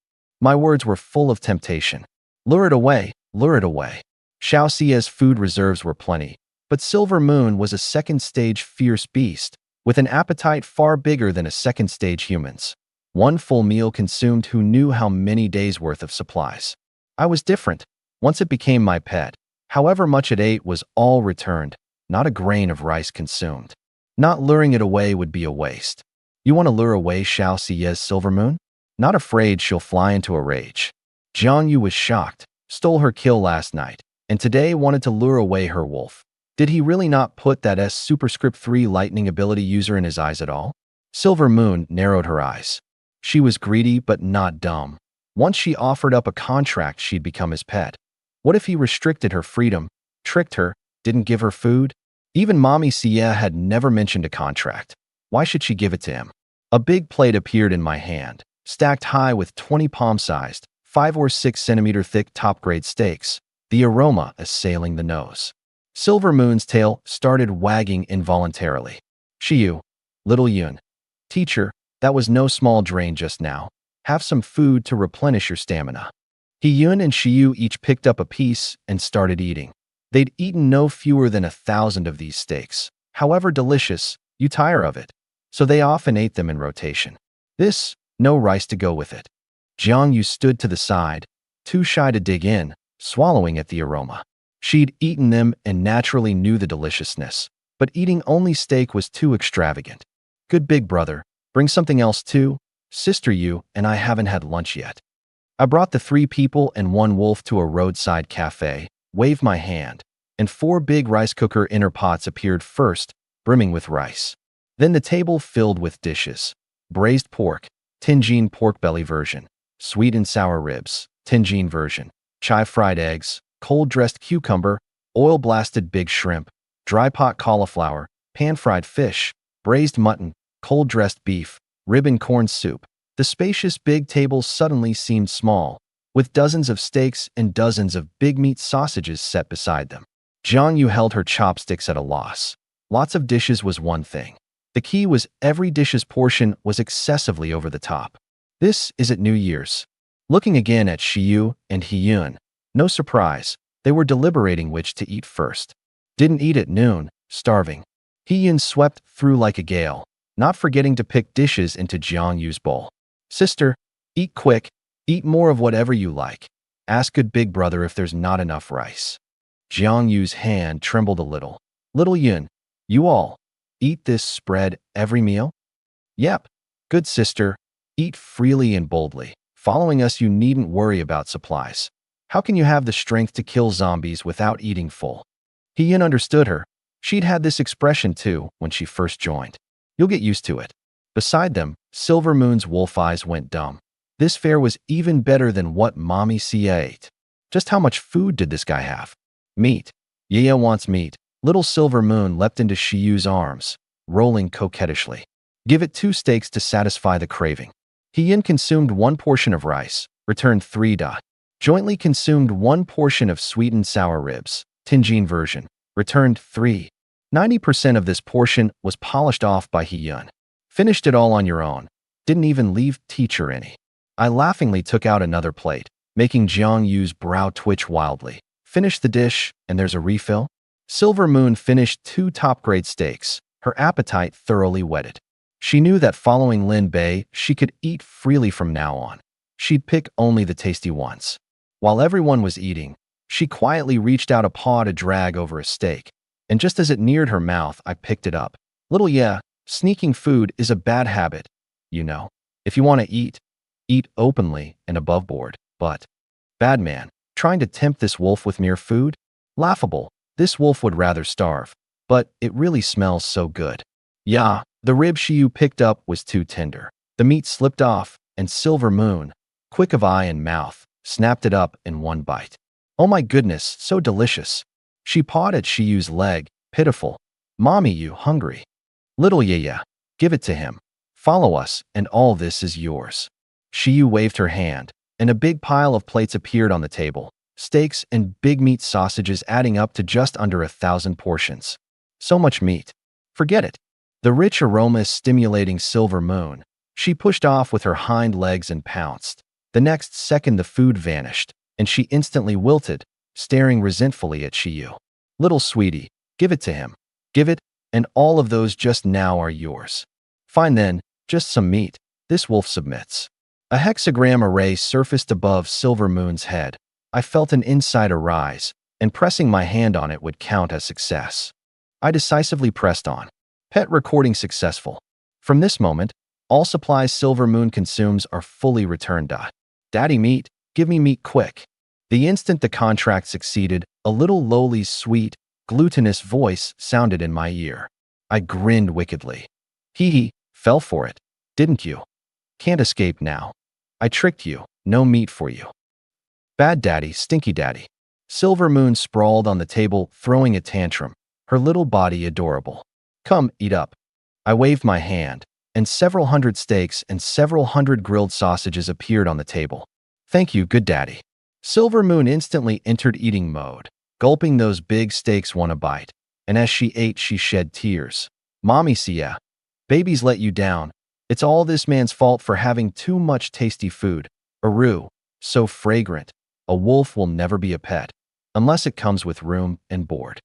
My words were full of temptation. Lure it away. Xiao Xia's food reserves were plenty, but Silver Moon was a second-stage fierce beast, with an appetite far bigger than a second-stage human's. One full meal consumed who knew how many days' worth of supplies. I was different. Once it became my pet, however much it ate was all returned, not a grain of rice consumed. Not luring it away would be a waste. You want to lure away Xiao Xia's Silver Moon? Not afraid she'll fly into a rage. Jiangyu was shocked, stole her kill last night, and today wanted to lure away her wolf. Did he really not put that S superscript 3 lightning ability user in his eyes at all? Silver Moon narrowed her eyes. She was greedy but not dumb. Once she offered up a contract, she'd become his pet. What if he restricted her freedom, tricked her, didn't give her food? Even Mommy Xia had never mentioned a contract. Why should she give it to him? A big plate appeared in my hand, stacked high with 20 palm-sized, 5 or 6 centimeter thick top-grade steaks, the aroma assailing the nose. Silver Moon's tail started wagging involuntarily. Shiyu, little Yun. Teacher, that was no small drain just now. Have some food to replenish your stamina. Hiyun and Shiyu each picked up a piece and started eating. They'd eaten no fewer than 1,000 of these steaks. However delicious, you tire of it. So they often ate them in rotation. No rice to go with it. Jiangyu stood to the side, too shy to dig in, swallowing at the aroma. She'd eaten them and naturally knew the deliciousness, but eating only steak was too extravagant. Good big brother, bring something else too. Sister, you and I haven't had lunch yet. I brought the 3 people and 1 wolf to a roadside cafe, waved my hand, and 4 big rice cooker inner pots appeared first, brimming with rice. Then the table filled with dishes. Braised pork, Tianjin pork belly version. Sweet and sour ribs, Tianjin version. Chive fried eggs, cold-dressed cucumber, oil-blasted big shrimp, dry pot cauliflower, pan-fried fish, braised mutton, cold-dressed beef, rib and corn soup. The spacious big table suddenly seemed small, with dozens of steaks and dozens of big meat sausages set beside them. Jiangyu held her chopsticks at a loss. Lots of dishes was one thing. The key was every dish's portion was excessively over the top. This is at New Year's. Looking again at Shiyu and Hiyun, No surprise, they were deliberating which to eat first. Didn't eat at noon, starving. He-Yin swept through like a gale, not forgetting to pick dishes into Jiang Yu's bowl. Sister, eat quick, eat more of whatever you like. Ask good big brother if there's not enough rice. Jiang Yu's hand trembled a little. Little Yin, you all eat this spread every meal? Yep. Good sister, eat freely and boldly. Following us, you needn't worry about supplies. How can you have the strength to kill zombies without eating full? He-Yin understood her. She'd had this expression too when she first joined. You'll get used to it. Beside them, Silver Moon's wolf eyes went dumb. This fare was even better than what Mommy Sia ate. Just how much food did this guy have? Meat. Yaya wants meat. Little Silver Moon leapt into Shiyu's arms, rolling coquettishly. Give it 2 steaks to satisfy the craving. He-Yin consumed 1 portion of rice, returned 3. Jointly consumed 1 portion of sweetened sour ribs, Tinjin version, returned 3. 90% of this portion was polished off by He-Yin. Finished it all on your own. Didn't even leave teacher any. I laughingly took out another plate, making Jiang Yu's brow twitch wildly. Finish the dish, and there's a refill? Silver Moon finished 2 top-grade steaks, her appetite thoroughly whetted. She knew that following Lin Bei, she could eat freely from now on. She'd pick only the tasty ones. While everyone was eating, she quietly reached out a paw to drag over a steak, and just as it neared her mouth, I picked it up. Little yeah, sneaking food is a bad habit, you know. If you want to eat, eat openly and above board, but bad man, trying to tempt this wolf with mere food? Laughable, this wolf would rather starve, but it really smells so good. Yeah, the rib Shiyu picked up was too tender. The meat slipped off, and Silver Moon, quick of eye and mouth, snapped it up in 1 bite. Oh my goodness, so delicious. She pawed at Shiyu's leg, pitiful. Mommy, you hungry? Little Yaya, give it to him. Follow us, and all this is yours. Shiyu waved her hand, and a big pile of plates appeared on the table, steaks and big meat sausages adding up to just under 1,000 portions. So much meat. Forget it. The rich aroma stimulating Silver Moon. She pushed off with her hind legs and pounced. The next second the food vanished, and she instantly wilted, staring resentfully at Shiyu. Little sweetie, give it to him. Give it, and all of those just now are yours. Fine then, just some meat. This wolf submits. A hexagram array surfaced above Silver Moon's head. I felt an insider rise, and pressing my hand on it would count as success. I decisively pressed on. Pet recording successful. From this moment, all supplies Silver Moon consumes are fully returned. Daddy meat, give me meat quick. The instant the contract succeeded, a little lowly, sweet, glutinous voice sounded in my ear. I grinned wickedly. Hee, fell for it, didn't you? Can't escape now. I tricked you, no meat for you. Bad daddy, stinky daddy. Silver Moon sprawled on the table, throwing a tantrum, her little body adorable. Come, eat up. I waved my hand, and several hundred steaks and several hundred grilled sausages appeared on the table. Thank you, good daddy. Silver Moon instantly entered eating mode, gulping those big steaks 1 a bite, and as she ate, she shed tears. Mommy Sia, babies let you down. It's all this man's fault for having too much tasty food. Aru, so fragrant. A wolf will never be a pet, unless it comes with room and board.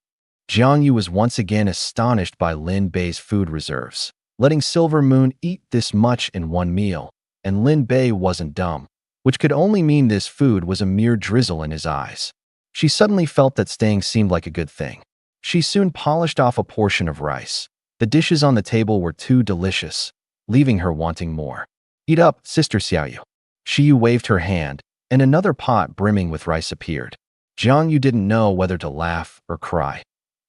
Jiang Yu was once again astonished by Lin Bei's food reserves, letting Silver Moon eat this much in 1 meal, and Lin Bei wasn't dumb, which could only mean this food was a mere drizzle in his eyes. She suddenly felt that staying seemed like a good thing. She soon polished off a portion of rice. The dishes on the table were too delicious, leaving her wanting more. Eat up, Sister Xiaoyu. Shiyu waved her hand, and another pot brimming with rice appeared. Jiang Yu didn't know whether to laugh or cry.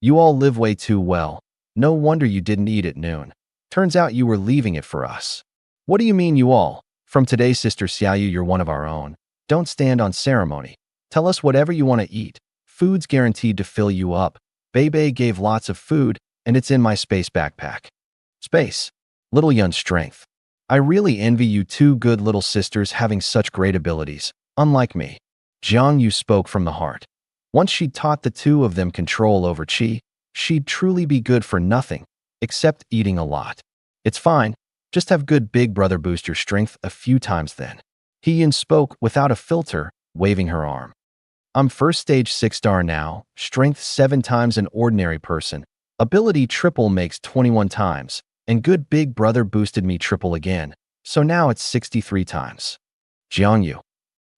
You all live way too well. No wonder you didn't eat at noon. Turns out you were leaving it for us. What do you mean you all? From today, Sister Xiaoyu, you're one of our own. Don't stand on ceremony. Tell us whatever you want to eat. Food's guaranteed to fill you up. Bei gave lots of food, and it's in my space backpack. Space. Little Yun's strength. I really envy you 2 good little sisters having such great abilities, unlike me. Jiang Yu spoke from the heart. Once she'd taught the 2 of them control over qi, she'd truly be good for nothing, except eating a lot. It's fine, just have good big brother boost your strength a few times then. He-Yin spoke without a filter, waving her arm. I'm first stage 6-star now, strength 7 times an ordinary person, ability triple makes 21 times, and good big brother boosted me triple again, so now it's 63 times. Jiangyu.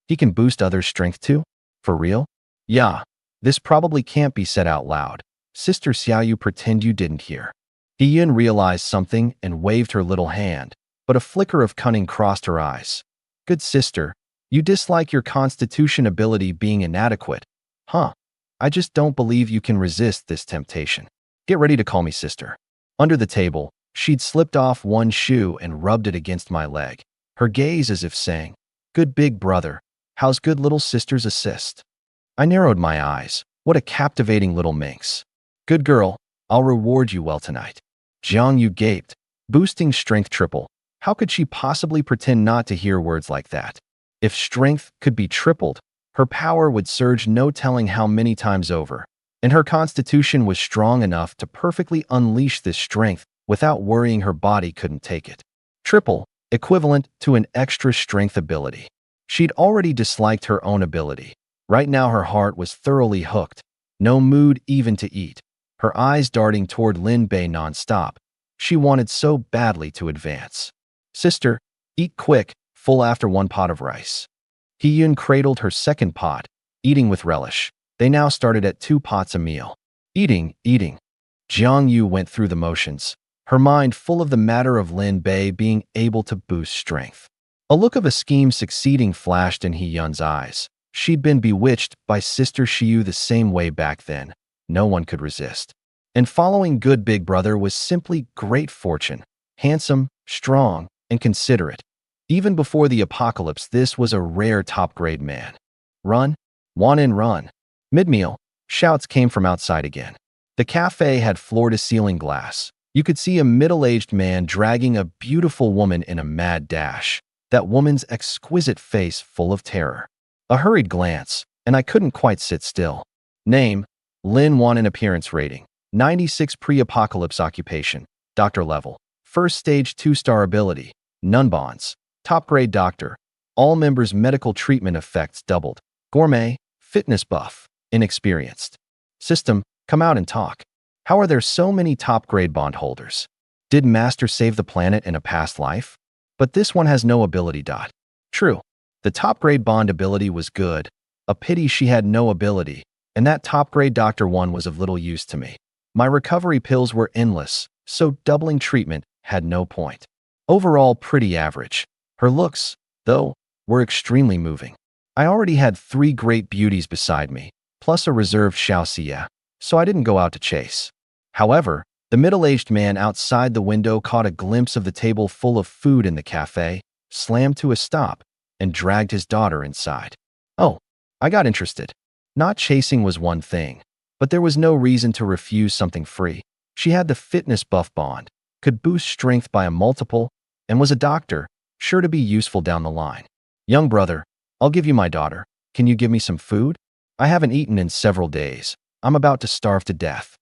He can boost others' strength too? For real? Yeah. This probably can't be said out loud. Sister Xiaoyu, pretend you didn't hear. Hiyun realized something and waved her little hand, but a flicker of cunning crossed her eyes. Good sister, you dislike your constitution ability being inadequate. Huh. I just don't believe you can resist this temptation. Get ready to call me sister. Under the table, she'd slipped off one shoe and rubbed it against my leg, her gaze as if saying, good big brother, how's good little sister's assist? I narrowed my eyes. What a captivating little minx. Good girl, I'll reward you well tonight. Jiangyu gaped, boosting strength triple. How could she possibly pretend not to hear words like that? If strength could be tripled, her power would surge no telling how many times over, and her constitution was strong enough to perfectly unleash this strength without worrying her body couldn't take it. Triple, equivalent to an extra strength ability. She'd already disliked her own ability. Right now her heart was thoroughly hooked, no mood even to eat, her eyes darting toward Lin Bei non-stop. She wanted so badly to advance. Sister, eat quick, full after one pot of rice. Hiyun cradled her second pot, eating with relish. They now started at 2 pots a meal. Eating. Jiangyu went through the motions, her mind full of the matter of Lin Bei being able to boost strength. A look of a scheme succeeding flashed in Hiyun's eyes. She'd been bewitched by Sister Xiu the same way back then. No one could resist. And following good big brother was simply great fortune. Handsome, strong, and considerate. Even before the apocalypse, this was a rare top-grade man. Run, Wan-in, run. Mid-meal, shouts came from outside again. The cafe had floor-to-ceiling glass. You could see a middle-aged man dragging a beautiful woman in a mad dash. That woman's exquisite face full of terror. A hurried glance, and I couldn't quite sit still. Name, Lin Wan-in. Appearance rating, 96. Pre-apocalypse occupation, doctor level. First stage 2-star ability, none bonds. Top-grade doctor. All members' medical treatment effects doubled. Gourmet, fitness buff, inexperienced. System, come out and talk. How are there so many top-grade bondholders? Did Master save the planet in a past life? But this one has no ability. True. The top-grade bond ability was good. A pity she had no ability, and that top-grade doctor one was of little use to me. My recovery pills were endless, so doubling treatment had no point. Overall, pretty average. Her looks, though, were extremely moving. I already had 3 great beauties beside me, plus a reserved Xiaoxia, so I didn't go out to chase. However, the middle-aged man outside the window caught a glimpse of the table full of food in the cafe, slammed to a stop, and dragged his daughter inside. Oh, I got interested. Not chasing was one thing, but there was no reason to refuse something free. She had the fitness buff bond, could boost strength by a multiple, and was a doctor, sure to be useful down the line. Young brother, I'll give you my daughter. Can you give me some food? I haven't eaten in several days. I'm about to starve to death.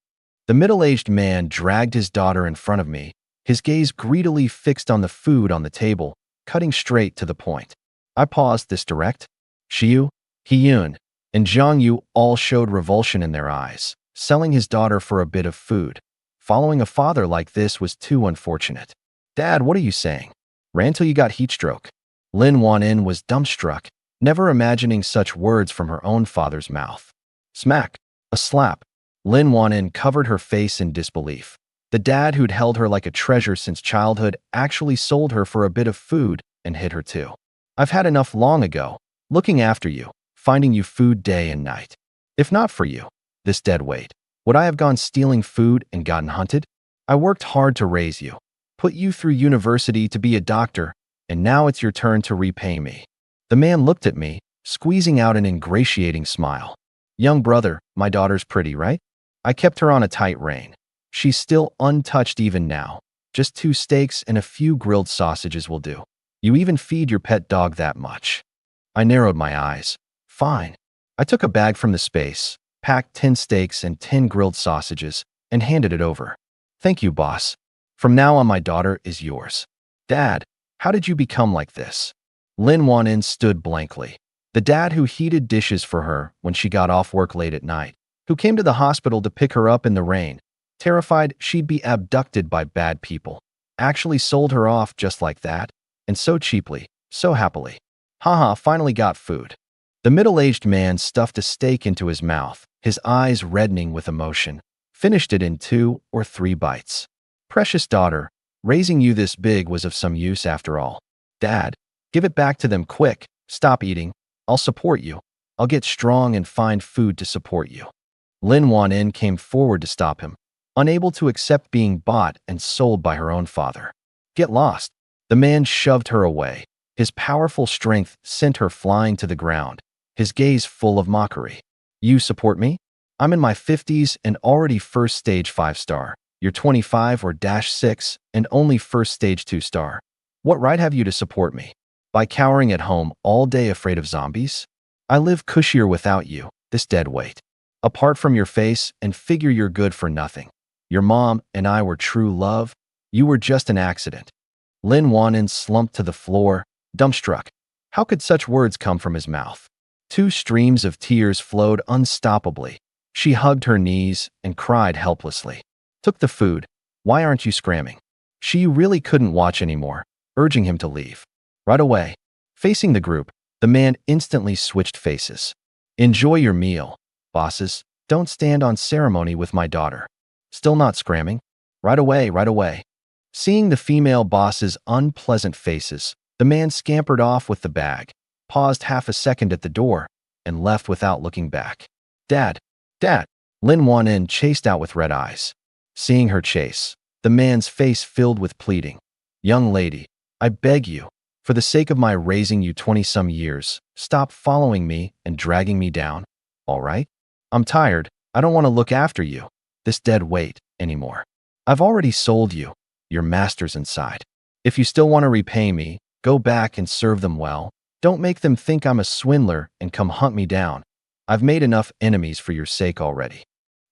The middle-aged man dragged his daughter in front of me, his gaze greedily fixed on the food on the table, cutting straight to the point. I paused. This direct? Xiu, Hiyun, and Jiangyu all showed revulsion in their eyes, selling his daughter for a bit of food. Following a father like this was too unfortunate. Dad, what are you saying? Ran till you got heat stroke. Lin Wan-in was dumbstruck, never imagining such words from her own father's mouth. Smack. A slap. Lin Wan-in covered her face in disbelief. The dad who'd held her like a treasure since childhood actually sold her for a bit of food and hid her too. I've had enough long ago, looking after you, finding you food day and night. If not for you, this dead weight, would I have gone stealing food and gotten hunted? I worked hard to raise you, put you through university to be a doctor, and now it's your turn to repay me. The man looked at me, squeezing out an ingratiating smile. Young brother, my daughter's pretty, right? I kept her on a tight rein. She's still untouched even now. Just 2 steaks and a few grilled sausages will do. You even feed your pet dog that much. I narrowed my eyes. Fine. I took a bag from the space, packed 10 steaks and 10 grilled sausages, and handed it over. Thank you, boss. From now on, my daughter is yours. Dad, how did you become like this? Lin Wan-in stood blankly. The dad who heated dishes for her when she got off work late at night, who came to the hospital to pick her up in the rain, terrified she'd be abducted by bad people, actually sold her off just like that, and so cheaply, so happily. Haha, finally got food. The middle-aged man stuffed a steak into his mouth, his eyes reddening with emotion, finished it in 2 or 3 bites. Precious daughter, raising you this big was of some use after all. Dad, give it back to them quick. Stop eating. I'll support you. I'll get strong and find food to support you. Lin Wan-in came forward to stop him, unable to accept being bought and sold by her own father. Get lost. The man shoved her away. His powerful strength sent her flying to the ground, his gaze full of mockery. You support me? I'm in my 50s and already first stage 5-star. You're 25 or -6 and only first stage 2-star. What right have you to support me? By cowering at home all day afraid of zombies? I live cushier without you, this dead weight. Apart from your face and figure you're good for nothing. Your mom and I were true love. You were just an accident. Lin Wan-in slumped to the floor, dumbstruck. How could such words come from his mouth? 2 streams of tears flowed unstoppably. She hugged her knees and cried helplessly. Took the food. Why aren't you scramming? She really couldn't watch anymore, urging him to leave. Right away. Facing the group, the man instantly switched faces. Enjoy your meal, bosses. Don't stand on ceremony with my daughter. Still not scramming? Right away, right away. Seeing the female boss's unpleasant faces, the man scampered off with the bag, paused half a second at the door, and left without looking back. Dad, Dad! Lin Wan-in chased out with red eyes. Seeing her chase, the man's face filled with pleading. Young lady, I beg you, for the sake of my raising you 20-some years, stop following me and dragging me down, all right? I'm tired. I don't want to look after you, this dead weight, anymore. I've already sold you. Your master's inside. If you still want to repay me, go back and serve them well. Don't make them think I'm a swindler and come hunt me down. I've made enough enemies for your sake already.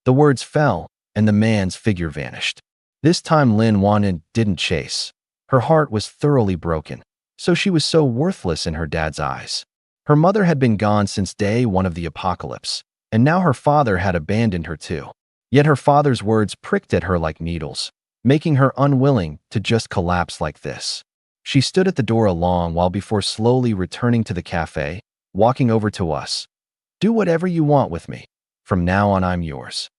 The words fell, and the man's figure vanished. This time Lin Wan-in didn't chase. Her heart was thoroughly broken, so she was so worthless in her dad's eyes. Her mother had been gone since day 1 of the apocalypse, and now her father had abandoned her too. Yet her father's words pricked at her like needles, making her unwilling to just collapse like this. She stood at the door a long while before slowly returning to the cafe, walking over to us. Do whatever you want with me. From now on, I'm yours.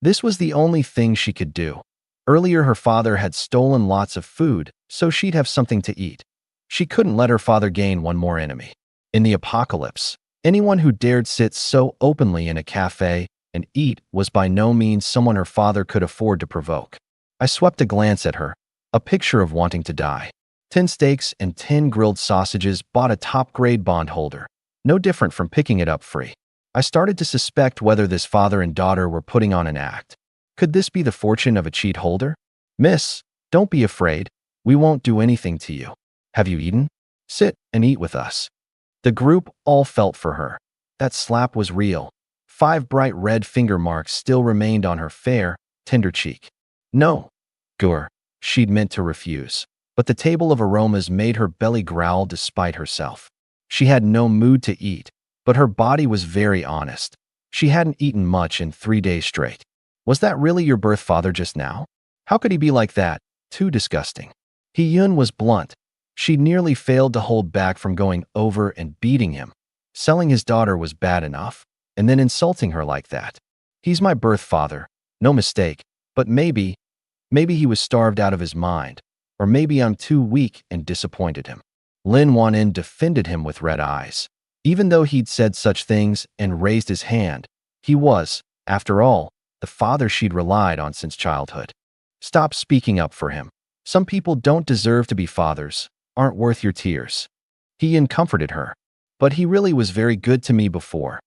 This was the only thing she could do. Earlier, her father had stolen lots of food, so she'd have something to eat. She couldn't let her father gain one more enemy. In the apocalypse, anyone who dared sit so openly in a cafe and eat was by no means someone her father could afford to provoke. I swept a glance at her, a picture of wanting to die. 10 steaks and 10 grilled sausages bought a top-grade bondholder, no different from picking it up free. I started to suspect whether this father and daughter were putting on an act. Could this be the fortune of a cheat holder? Miss, don't be afraid. We won't do anything to you. Have you eaten? Sit and eat with us. The group all felt for her. That slap was real. 5 bright red finger marks still remained on her fair, tender cheek. No. Gur. She'd meant to refuse. But the table of aromas made her belly growl despite herself. She had no mood to eat, but her body was very honest. She hadn't eaten much in 3 days straight. Was that really your birth father just now? How could he be like that? Too disgusting. He-yun was blunt. She nearly failed to hold back from going over and beating him. Selling his daughter was bad enough, and then insulting her like that. He's my birth father, no mistake, but maybe he was starved out of his mind, or maybe I'm too weak and disappointed him. Lin Wan-in defended him with red eyes. Even though he'd said such things and raised his hand, he was, after all, the father she'd relied on since childhood. Stop speaking up for him. Some people don't deserve to be fathers, aren't worth your tears. He comforted her. But he really was very good to me before.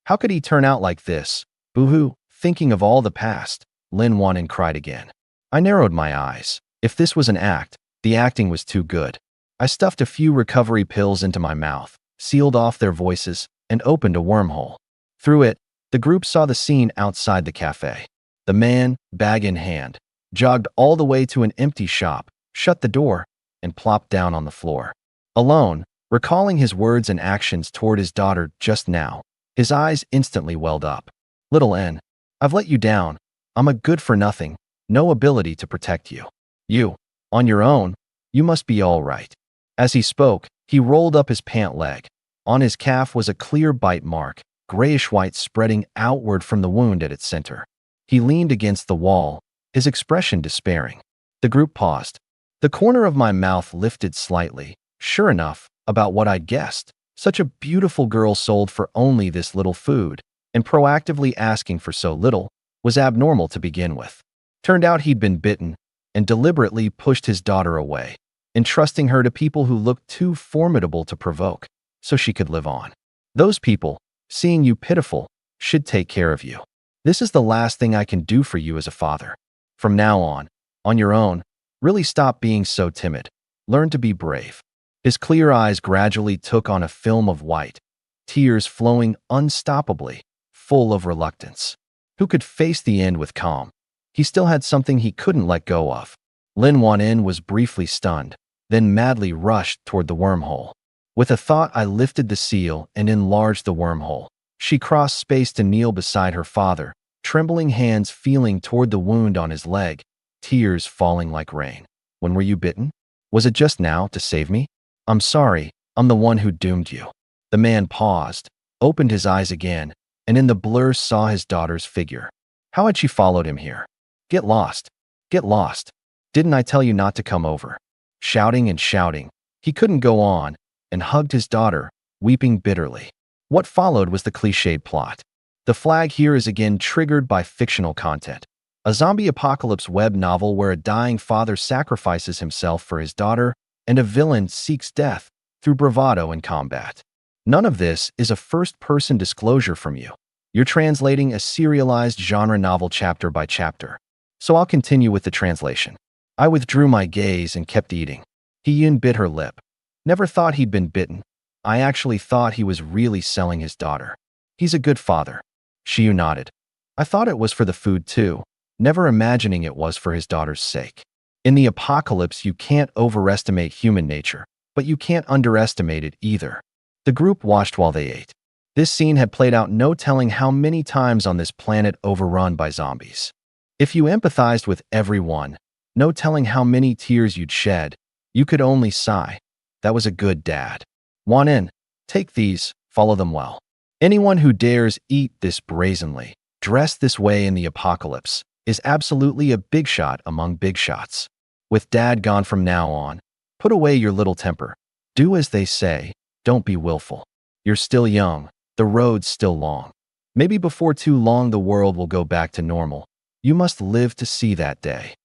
How could he turn out like this? Boo-hoo, thinking of all the past, Lin Wan-in cried again. I narrowed my eyes. If this was an act, the acting was too good. I stuffed a few recovery pills into my mouth, sealed off their voices, and opened a wormhole. Through it, the group saw the scene outside the cafe. The man, bag in hand, jogged all the way to an empty shop, shut the door, and plopped down on the floor. Alone, Recalling his words and actions toward his daughter just now, his eyes instantly welled up. Little N, I've let you down. I'm a good-for-nothing, no ability to protect you. You, on your own, you must be all right. As he spoke, he rolled up his pant leg. On his calf was a clear bite mark, grayish-white spreading outward from the wound at its center. He leaned against the wall, his expression despairing. The group paused. The corner of my mouth lifted slightly. Sure enough, about what I'd guessed. Such a beautiful girl sold for only this little food, and proactively asking for so little was abnormal to begin with. Turned out he'd been bitten and deliberately pushed his daughter away, entrusting her to people who looked too formidable to provoke, so she could live on. Those people, seeing you pitiful, should take care of you. This is the last thing I can do for you as a father. From now on your own, really stop being so timid. Learn to be brave. His clear eyes gradually took on a film of white, tears flowing unstoppably, full of reluctance. Who could face the end with calm? He still had something he couldn't let go of. Lin Wan-in was briefly stunned, then madly rushed toward the wormhole. With a thought, I lifted the seal and enlarged the wormhole. She crossed space to kneel beside her father, trembling hands feeling toward the wound on his leg, tears falling like rain. When were you bitten? Was it just now to save me? I'm sorry, I'm the one who doomed you. The man paused, opened his eyes again, and in the blur saw his daughter's figure. How had she followed him here? Get lost. Get lost. Didn't I tell you not to come over? Shouting and shouting, he couldn't go on, and hugged his daughter, weeping bitterly. What followed was the cliched plot. The flag here is again triggered by fictional content. A zombie apocalypse web novel where a dying father sacrifices himself for his daughter, and a villain seeks death through bravado and combat. None of this is a first-person disclosure from you. You're translating a serialized genre novel chapter by chapter. So I'll continue with the translation. I withdrew my gaze and kept eating. Hee-yun bit her lip. Never thought he'd been bitten. I actually thought he was really selling his daughter. He's a good father. Shiyu nodded. I thought it was for the food too, never imagining it was for his daughter's sake. In the apocalypse, you can't overestimate human nature, but you can't underestimate it either. The group watched while they ate. This scene had played out no telling how many times on this planet overrun by zombies. If you empathized with everyone, no telling how many tears you'd shed. You could only sigh. That was a good dad. Wan-in, take these, follow them well. Anyone who dares eat this brazenly, dressed this way in the apocalypse, is absolutely a big shot among big shots. With dad gone from now on, put away your little temper. Do as they say, don't be willful. You're still young, the road's still long. Maybe before too long the world will go back to normal. You must live to see that day.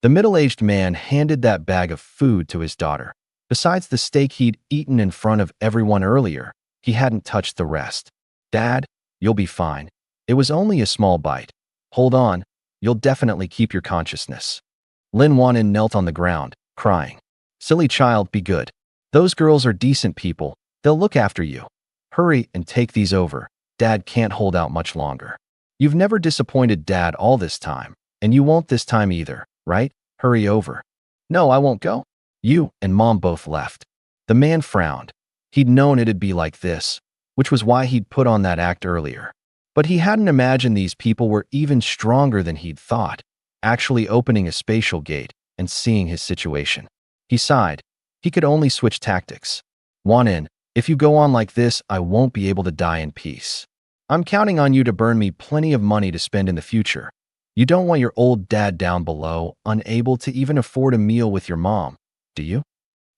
The middle-aged man handed that bag of food to his daughter. Besides the steak he'd eaten in front of everyone earlier, he hadn't touched the rest. Dad, you'll be fine. It was only a small bite. Hold on, you'll definitely keep your consciousness. Lin Wan-in knelt on the ground, crying. Silly child, be good. Those girls are decent people. They'll look after you. Hurry and take these over. Dad can't hold out much longer. You've never disappointed Dad all this time, and you won't this time either, right? Hurry over. No, I won't go. You and Mom both left. The man frowned. He'd known it'd be like this, which was why he'd put on that act earlier. But he hadn't imagined these people were even stronger than he'd thought, actually opening a spatial gate and seeing his situation. He sighed. He could only switch tactics. Wan-in, if you go on like this, I won't be able to die in peace. I'm counting on you to burn me plenty of money to spend in the future. You don't want your old dad down below, unable to even afford a meal with your mom, do you?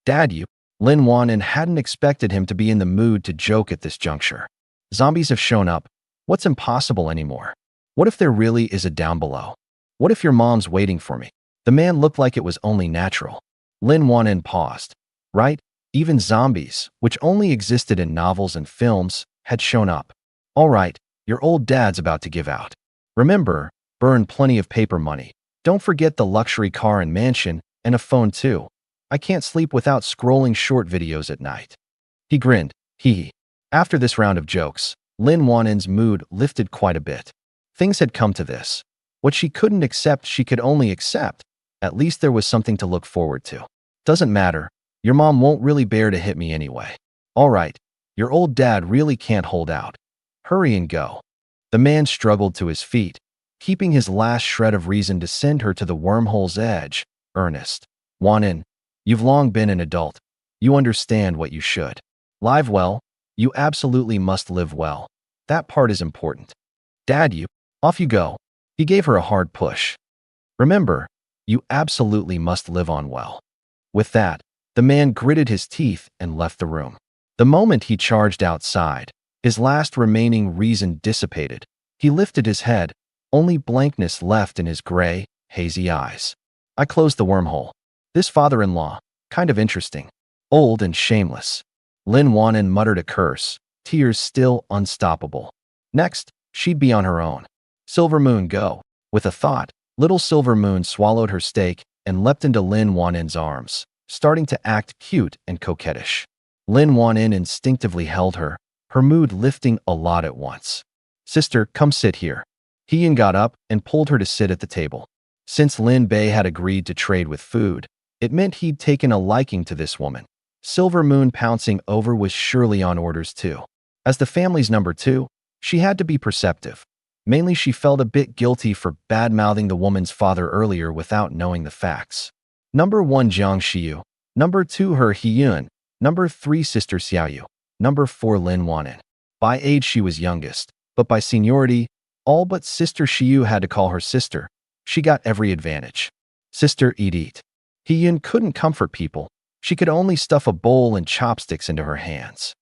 Dad, you. Lin Wan-in hadn't expected him to be in the mood to joke at this juncture. Zombies have shown up. What's impossible anymore? What if there really is a down below? What if your mom's waiting for me? The man looked like it was only natural. Lin Wan-in paused. Right? Even zombies, which only existed in novels and films, had shown up. All right, your old dad's about to give out. Remember, burn plenty of paper money. Don't forget the luxury car and mansion, and a phone too. I can't sleep without scrolling short videos at night. He grinned. Hee. After this round of jokes, Lin Wan-in's mood lifted quite a bit. Things had come to this. What she couldn't accept, she could only accept. At least there was something to look forward to. Doesn't matter. Your mom won't really bear to hit me anyway. All right, your old dad really can't hold out. Hurry and go. The man struggled to his feet, keeping his last shred of reason to send her to the wormhole's edge. Ernest. Wanin, you've long been an adult. You understand what you should. Live well. You absolutely must live well. That part is important. Dad, off you go. He gave her a hard push. Remember, you absolutely must live on well. With that, the man gritted his teeth and left the room. The moment he charged outside, his last remaining reason dissipated. He lifted his head, only blankness left in his gray, hazy eyes. I closed the wormhole. This father-in-law, kind of interesting. Old and shameless. Lin Wanin muttered a curse, tears still unstoppable. Next, she'd be on her own. Silver Moon, go. With a thought, little Silver Moon swallowed her steak and leapt into Lin Wanin's arms, starting to act cute and coquettish. Lin Wanin instinctively held her, her mood lifting a lot at once. Sister, come sit here. Heian got up and pulled her to sit at the table. Since Lin Bei had agreed to trade with food, it meant he'd taken a liking to this woman. Silver Moon pouncing over was surely on orders too. As the family's number 2, she had to be perceptive. Mainly she felt a bit guilty for bad-mouthing the woman's father earlier without knowing the facts. Number 1 Jiang Xiu, number 2 her Heian, number 3 sister Xiaoyu, number 4 Lin Wanin. By age she was youngest, but by seniority, all but sister Xiu had to call her sister. She got every advantage. Sister Edith. Heian couldn't comfort people. She could only stuff a bowl and chopsticks into her hands.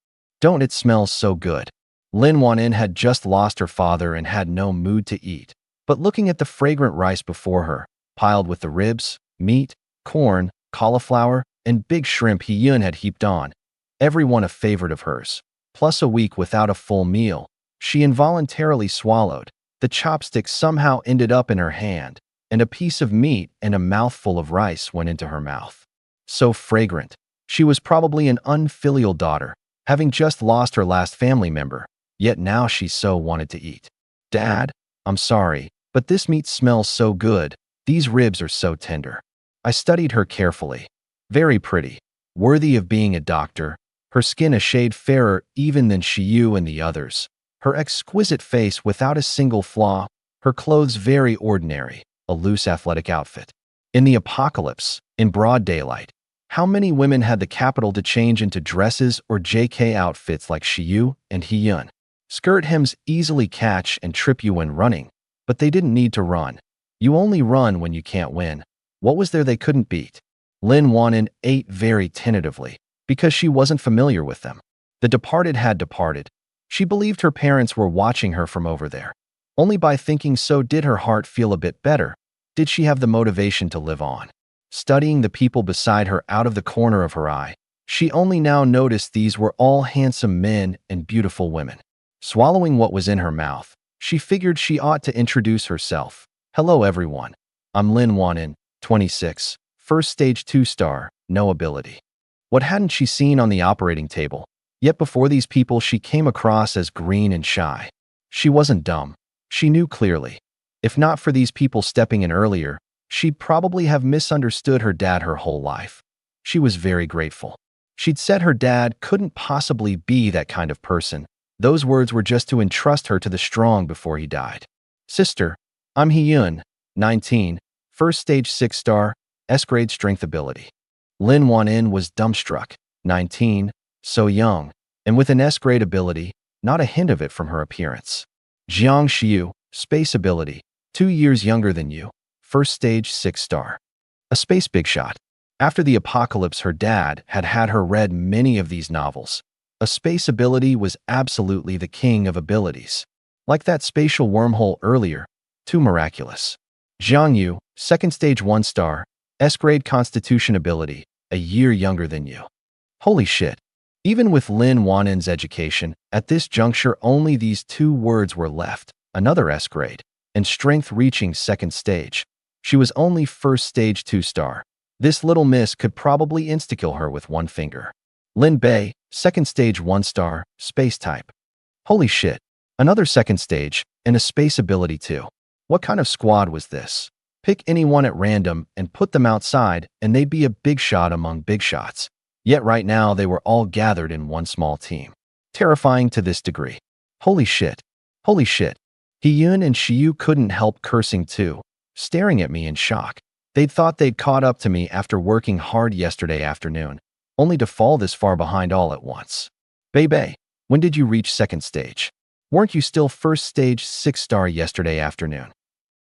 Don't it smell so good? Lin Wanin had just lost her father and had no mood to eat. But looking at the fragrant rice before her, piled with the ribs, meat, corn, cauliflower, and big shrimp Heian had heaped on, every one a favorite of hers, plus a week without a full meal, she involuntarily swallowed. The chopstick somehow ended up in her hand, and a piece of meat and a mouthful of rice went into her mouth. So fragrant. She was probably an unfilial daughter, having just lost her last family member, yet now she so wanted to eat. Dad, I'm sorry, but this meat smells so good. These ribs are so tender. I studied her carefully. Very pretty, worthy of being a doctor, her skin a shade fairer even than Xiu and the others, her exquisite face without a single flaw, her clothes very ordinary, a loose athletic outfit. In the apocalypse, in broad daylight, how many women had the capital to change into dresses or JK outfits like Xiu and Heian? Skirt hems easily catch and trip you when running, but they didn't need to run. You only run when you can't win. What was there they couldn't beat? Lin Wanin ate very tentatively, because she wasn't familiar with them. The departed had departed. She believed her parents were watching her from over there. Only by thinking so did her heart feel a bit better. Did she have the motivation to live on? Studying the people beside her out of the corner of her eye, she only now noticed these were all handsome men and beautiful women. Swallowing what was in her mouth, she figured she ought to introduce herself. Hello everyone. I'm Lin Wanin, 26, first stage 2-star, no ability. What hadn't she seen on the operating table? Yet before these people she came across as green and shy. She wasn't dumb. She knew clearly. If not for these people stepping in earlier, she'd probably have misunderstood her dad her whole life. She was very grateful. She'd said her dad couldn't possibly be that kind of person. Those words were just to entrust her to the strong before he died. Sister, I'm Heian, 19, first stage 6-star, S-grade strength ability. Lin Wanin was dumbstruck, 19, so young, and with an S-grade ability, not a hint of it from her appearance. Jiang Xiu, space ability, 2 years younger than you, first stage 6-star. A space big shot. After the apocalypse, her dad had had her read many of these novels. A space ability was absolutely the king of abilities. Like that spatial wormhole earlier, too miraculous. Jiang Yu, second stage 1-star, S-grade constitution ability, a year younger than you. Holy shit. Even with Lin Wanin's education, at this juncture only these 2 words were left, another S-grade, and strength reaching second stage. She was only first stage 2-star. This little miss could probably insta-kill her with one finger. Lin Bei, second stage 1-star, space type. Holy shit. Another second stage, and a space ability too. What kind of squad was this? Pick anyone at random and put them outside, and they'd be a big shot among big shots. Yet right now they were all gathered in one small team. Terrifying to this degree. Holy shit. Holy shit. Hiyun and Shiyu couldn't help cursing too, staring at me in shock. They'd thought they'd caught up to me after working hard yesterday afternoon, only to fall this far behind all at once. Bei, when did you reach second stage? Weren't you still first stage 6-star yesterday afternoon?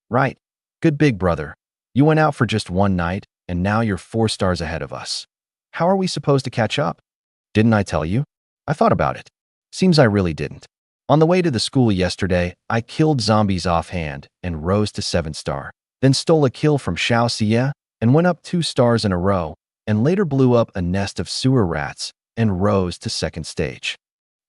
Right. Good big brother. You went out for just one night, and now you're 4 stars ahead of us. How are we supposed to catch up? Didn't I tell you? I thought about it. Seems I really didn't. On the way to the school yesterday, I killed zombies offhand and rose to 7-star. Then stole a kill from Xiao Xie and went up 2 stars in a row, and later blew up a nest of sewer rats and rose to second stage.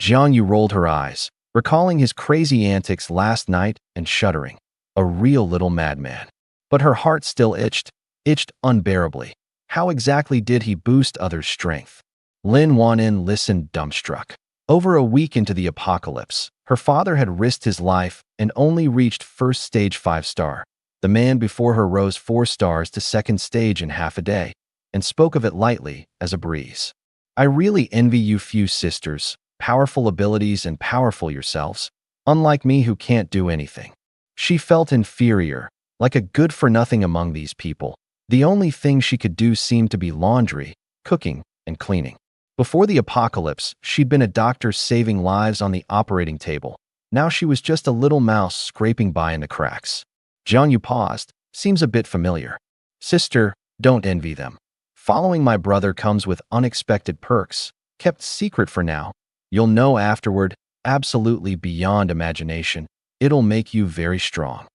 Jiang Yu rolled her eyes, recalling his crazy antics last night and shuddering. A real little madman. But her heart still itched unbearably. How exactly did he boost others' strength? Lin Wanin listened dumbstruck. Over a week into the apocalypse, her father had risked his life and only reached first stage 5-star. The man before her rose 4 stars to second stage in half a day, and spoke of it lightly as a breeze. I really envy you few sisters, powerful abilities and powerful yourselves, unlike me who can't do anything. She felt inferior, like a good-for-nothing among these people. The only thing she could do seemed to be laundry, cooking, and cleaning. Before the apocalypse, she'd been a doctor saving lives on the operating table. Now she was just a little mouse scraping by in the cracks. Jiang Yu paused. Seems a bit familiar. Sister, don't envy them. Following my brother comes with unexpected perks, kept secret for now. You'll know afterward, absolutely beyond imagination. It'll make you very strong.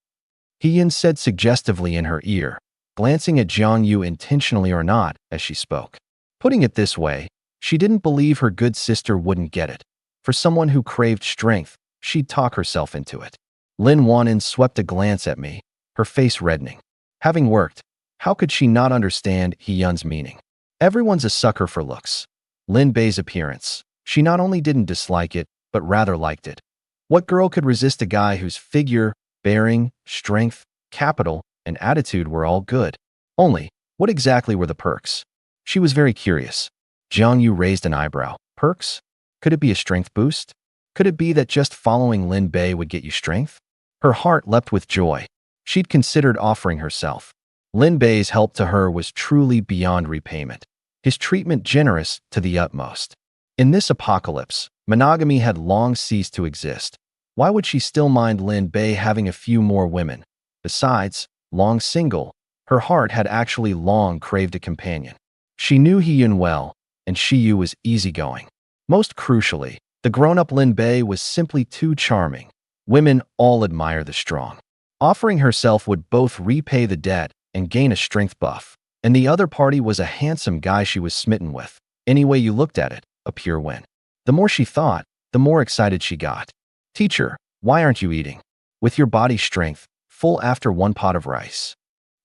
Hiyun said suggestively in her ear, glancing at Jiang Yu intentionally or not as she spoke. Putting it this way, she didn't believe her good sister wouldn't get it. For someone who craved strength, she'd talk herself into it. Lin Wanin swept a glance at me, her face reddening. Having worked, how could she not understand Hiyun's meaning? Everyone's a sucker for looks. Lin Bei's appearance. She not only didn't dislike it, but rather liked it. What girl could resist a guy whose figure, bearing, strength, capital, and attitude were all good? Only, what exactly were the perks? She was very curious. Jiang Yu raised an eyebrow. Perks? Could it be a strength boost? Could it be that just following Lin Bei would get you strength? Her heart leapt with joy. She'd considered offering herself. Lin Bei's help to her was truly beyond repayment. His treatment generous to the utmost. In this apocalypse, monogamy had long ceased to exist. Why would she still mind Lin Bei having a few more women? Besides, long single, her heart had actually long craved a companion. She knew Hiyun well, and Shiyu was easygoing. Most crucially, the grown-up Lin Bei was simply too charming. Women all admire the strong. Offering herself would both repay the debt and gain a strength buff. And the other party was a handsome guy she was smitten with. Any way you looked at it, a pure win. The more she thought, the more excited she got. Teacher, why aren't you eating? With your body strength, full after 1 pot of rice.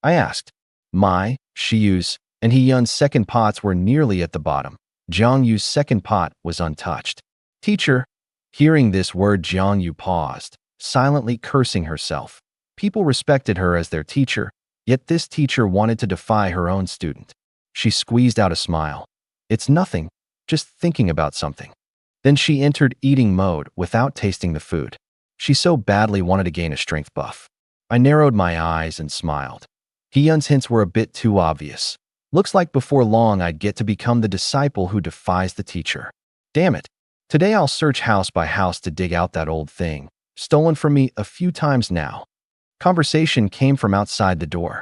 I asked. My, Shiyu's, and Hiyun's second pots were nearly at the bottom. Jiang Yu's second pot was untouched. Teacher, hearing this word, Jiang Yu paused, silently cursing herself. People respected her as their teacher, yet this teacher wanted to defy her own student. She squeezed out a smile. It's nothing, just thinking about something. Then she entered eating mode without tasting the food. She so badly wanted to gain a strength buff. I narrowed my eyes and smiled. Hiyun's hints were a bit too obvious. Looks like before long I'd get to become the disciple who defies the teacher. Damn it. Today I'll search house by house to dig out that old thing, stolen from me a few times now. Conversation came from outside the door.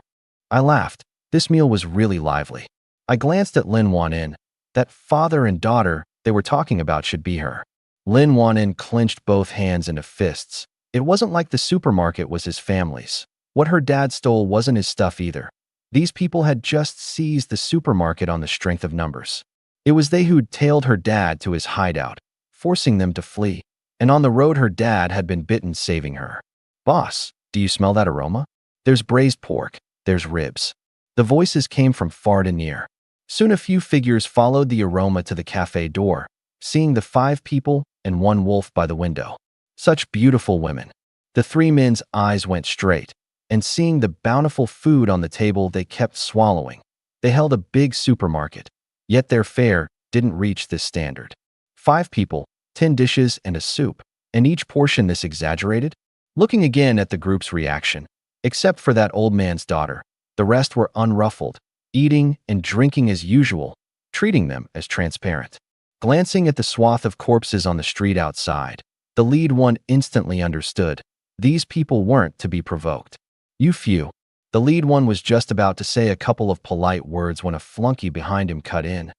I laughed. This meal was really lively. I glanced at Lin Wanin. That father and daughter they were talking about should be her. Lin Wanin clenched both hands into fists. It wasn't like the supermarket was his family's. What her dad stole wasn't his stuff either. These people had just seized the supermarket on the strength of numbers. It was they who'd tailed her dad to his hideout, forcing them to flee. And on the road her dad had been bitten, saving her. Boss, do you smell that aroma? There's braised pork, there's ribs. The voices came from far to near. Soon a few figures followed the aroma to the cafe door, seeing the 5 people and 1 wolf by the window. Such beautiful women. The 3 men's eyes went straight, and seeing the bountiful food on the table they kept swallowing. They held a big supermarket. Yet their fare didn't reach this standard. 5 people, 10 dishes and a soup, and each portion this exaggerated? Looking again at the group's reaction, except for that old man's daughter, the rest were unruffled, eating and drinking as usual, treating them as transparent. Glancing at the swath of corpses on the street outside, the lead one instantly understood. These people weren't to be provoked. You few. The lead one was just about to say a couple of polite words when a flunky behind him cut in.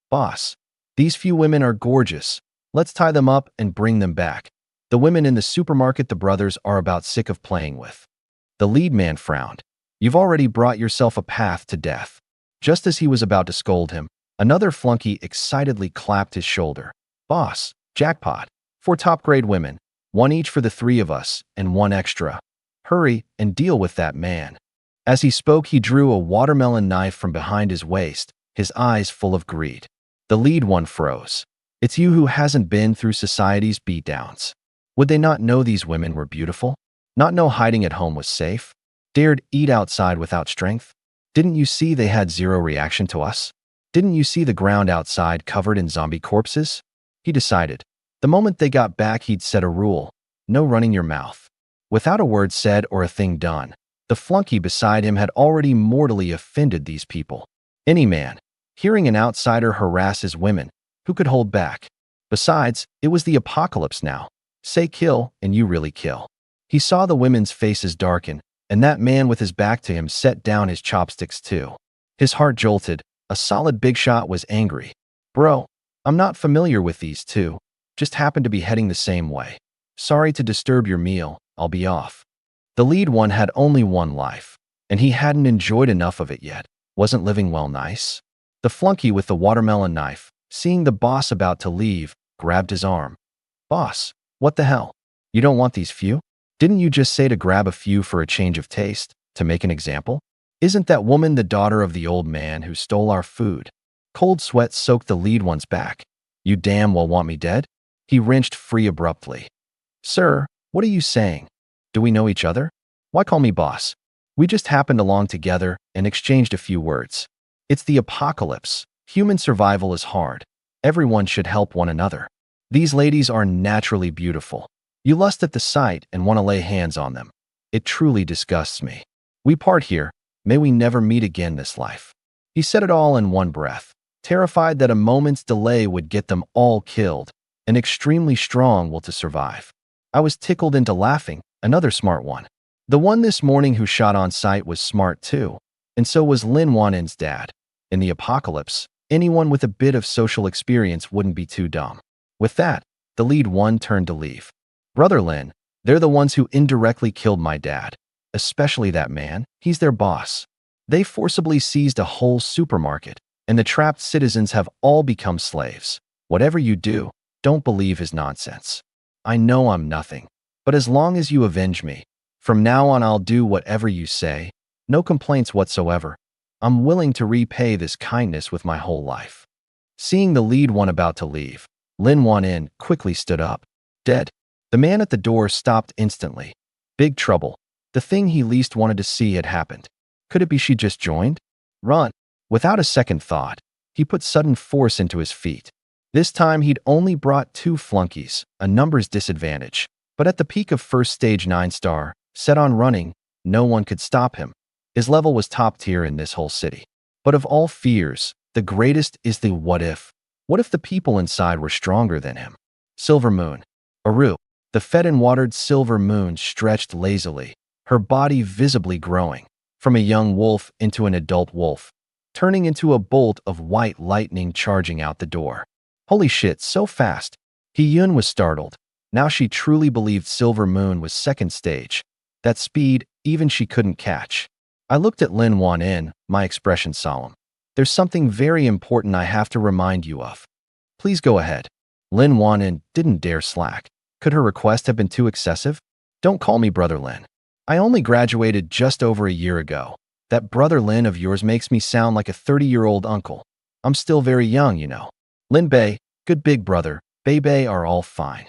Boss, these few women are gorgeous. Let's tie them up and bring them back. The women in the supermarket the brothers are about sick of playing with. The lead man frowned. You've already brought yourself a path to death. Just as he was about to scold him, another flunky excitedly clapped his shoulder. Boss, jackpot. 4 top-grade women, 1 each for the 3 of us, and 1 extra. Hurry and deal with that man. As he spoke, he drew a watermelon knife from behind his waist, his eyes full of greed. The lead one froze. It's you who hasn't been through society's beatdowns. Would they not know these women were beautiful? Not know hiding at home was safe? Dared eat outside without strength? Didn't you see they had 0 reaction to us? Didn't you see the ground outside covered in zombie corpses? He decided. The moment they got back, he'd set a rule. No running your mouth. Without a word said or a thing done, the flunky beside him had already mortally offended these people. Any man, hearing an outsider harass his women, who could hold back? Besides, it was the apocalypse now. Say kill, and you really kill. He saw the women's faces darken, and that man with his back to him set down his chopsticks too. His heart jolted. A solid big shot was angry. Bro, I'm not familiar with these two. Just happened to be heading the same way. Sorry to disturb your meal, I'll be off. The lead one had only 1 life, and he hadn't enjoyed enough of it yet. Wasn't living well nice? The flunky with the watermelon knife, seeing the boss about to leave, grabbed his arm. Boss, what the hell? You don't want these few? Didn't you just say to grab a few for a change of taste, to make an example? Isn't that woman the daughter of the old man who stole our food? Cold sweat soaked the lead one's back. You damn well want me dead? He wrenched free abruptly. Sir, what are you saying? Do we know each other? Why call me boss? We just happened along together and exchanged a few words. It's the apocalypse. Human survival is hard. Everyone should help one another. These ladies are naturally beautiful. You lust at the sight and want to lay hands on them. It truly disgusts me. We part here. May we never meet again this life. He said it all in one breath, terrified that a moment's delay would get them all killed, and extremely strong will to survive. I was tickled into laughing, another smart one. The one this morning who shot on sight was smart too, and so was Lin Wanin's dad. In the apocalypse, anyone with a bit of social experience wouldn't be too dumb. With that, the lead one turned to leave. Brother Lin, they're the ones who indirectly killed my dad. Especially that man, he's their boss. They forcibly seized a whole supermarket, and the trapped citizens have all become slaves. Whatever you do, don't believe his nonsense. I know I'm nothing, but as long as you avenge me, from now on I'll do whatever you say, no complaints whatsoever. I'm willing to repay this kindness with my whole life. Seeing the lead one about to leave, Lin Wanin quickly stood up. Dead. The man at the door stopped instantly. Big trouble. The thing he least wanted to see had happened. Could it be she just joined? Run. Without a second thought, he put sudden force into his feet. This time he'd only brought 2 flunkies, a numbers disadvantage. But at the peak of first stage 9-star, set on running, no one could stop him. His level was top tier in this whole city. But of all fears, the greatest is the what if. What if the people inside were stronger than him? Silver Moon. Aru. The fed and watered silver moon stretched lazily, her body visibly growing, from a young wolf into an adult wolf, turning into a bolt of white lightning charging out the door. Holy shit, so fast. Hee-Yun was startled. Now she truly believed Silver Moon was second stage. That speed, even she couldn't catch. I looked at Lin Wanin, my expression solemn. There's something very important I have to remind you of. Please go ahead. Lin Wanin didn't dare slack. Could her request have been too excessive? Don't call me Brother Lin. I only graduated just over a year ago. That Brother Lin of yours makes me sound like a 30-year-old uncle. I'm still very young, you know. Lin Bei, good big brother, Bei are all fine.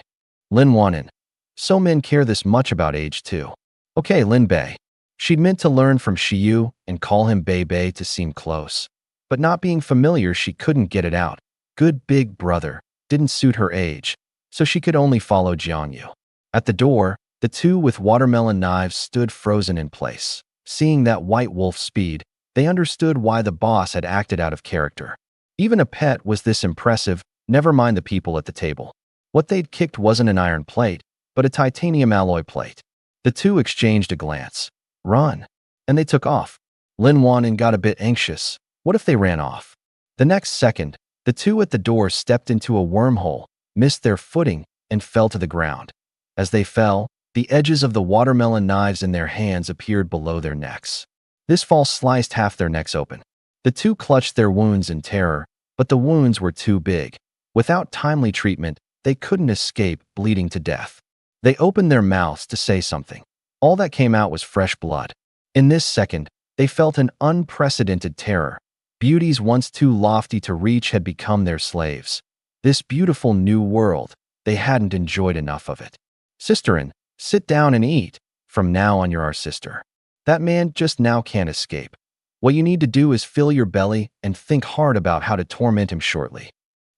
Lin Wanin. So men care this much about age too. Okay, Lin Bei. She'd meant to learn from Shiyu and call him Bei to seem close. But not being familiar, she couldn't get it out. Good big brother didn't suit her age, so she could only follow Jiangyu. At the door, the two with watermelon knives stood frozen in place. Seeing that white wolf speed, they understood why the boss had acted out of character. Even a pet was this impressive, never mind the people at the table. What they'd kicked wasn't an iron plate, but a titanium alloy plate. The two exchanged a glance. Run. And they took off. Lin Wanin got a bit anxious. What if they ran off? The next second, the two at the door stepped into a wormhole, missed their footing, and fell to the ground. As they fell, the edges of the watermelon knives in their hands appeared below their necks. This fall sliced half their necks open. The two clutched their wounds in terror, but the wounds were too big. Without timely treatment, they couldn't escape bleeding to death. They opened their mouths to say something. All that came out was fresh blood. In this second, they felt an unprecedented terror. Beauties once too lofty to reach had become their slaves. This beautiful new world, they hadn't enjoyed enough of it. Sisterin, sit down and eat. From now on, you're our sister. That man just now can't escape. What you need to do is fill your belly and think hard about how to torment him shortly.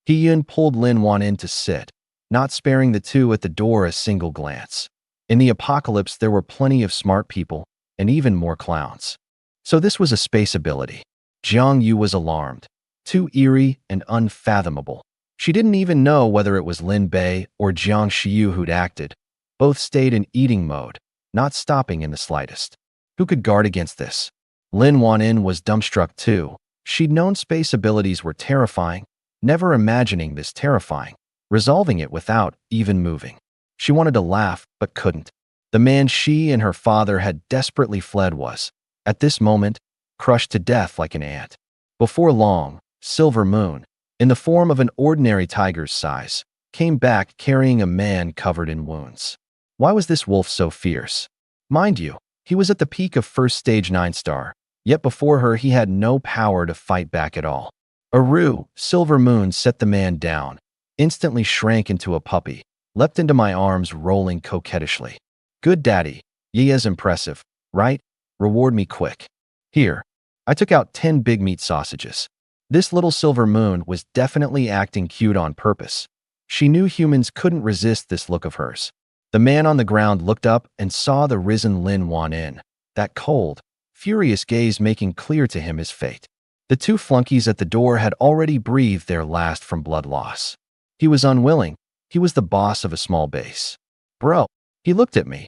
He pulled Lin Wan in to sit, not sparing the two at the door a single glance. In the apocalypse, there were plenty of smart people, and even more clowns. So this was a space ability. Jiang Yu was alarmed. Too eerie and unfathomable. She didn't even know whether it was Lin Bei or Jiang Xiu who'd acted. Both stayed in eating mode, not stopping in the slightest. Who could guard against this? Lin Wanin was dumbstruck too. She'd known space abilities were terrifying, never imagining this terrifying, resolving it without even moving. She wanted to laugh, but couldn't. The man she and her father had desperately fled was, at this moment, crushed to death like an ant. Before long, Silver Moon, in the form of an ordinary tiger's size, came back carrying a man covered in wounds. Why was this wolf so fierce? Mind you, he was at the peak of first stage 9-star, yet before her he had no power to fight back at all. Aru, Silver Moon set the man down, instantly shrank into a puppy, leapt into my arms rolling coquettishly. Good daddy, Yea's impressive, right? Reward me quick. Here. I took out 10 big meat sausages. This little Silver Moon was definitely acting cute on purpose. She knew humans couldn't resist this look of hers. The man on the ground looked up and saw the risen Lin Wanin, that cold, furious gaze making clear to him his fate. The two flunkies at the door had already breathed their last from blood loss. He was unwilling. He was the boss of a small base. Bro, he looked at me.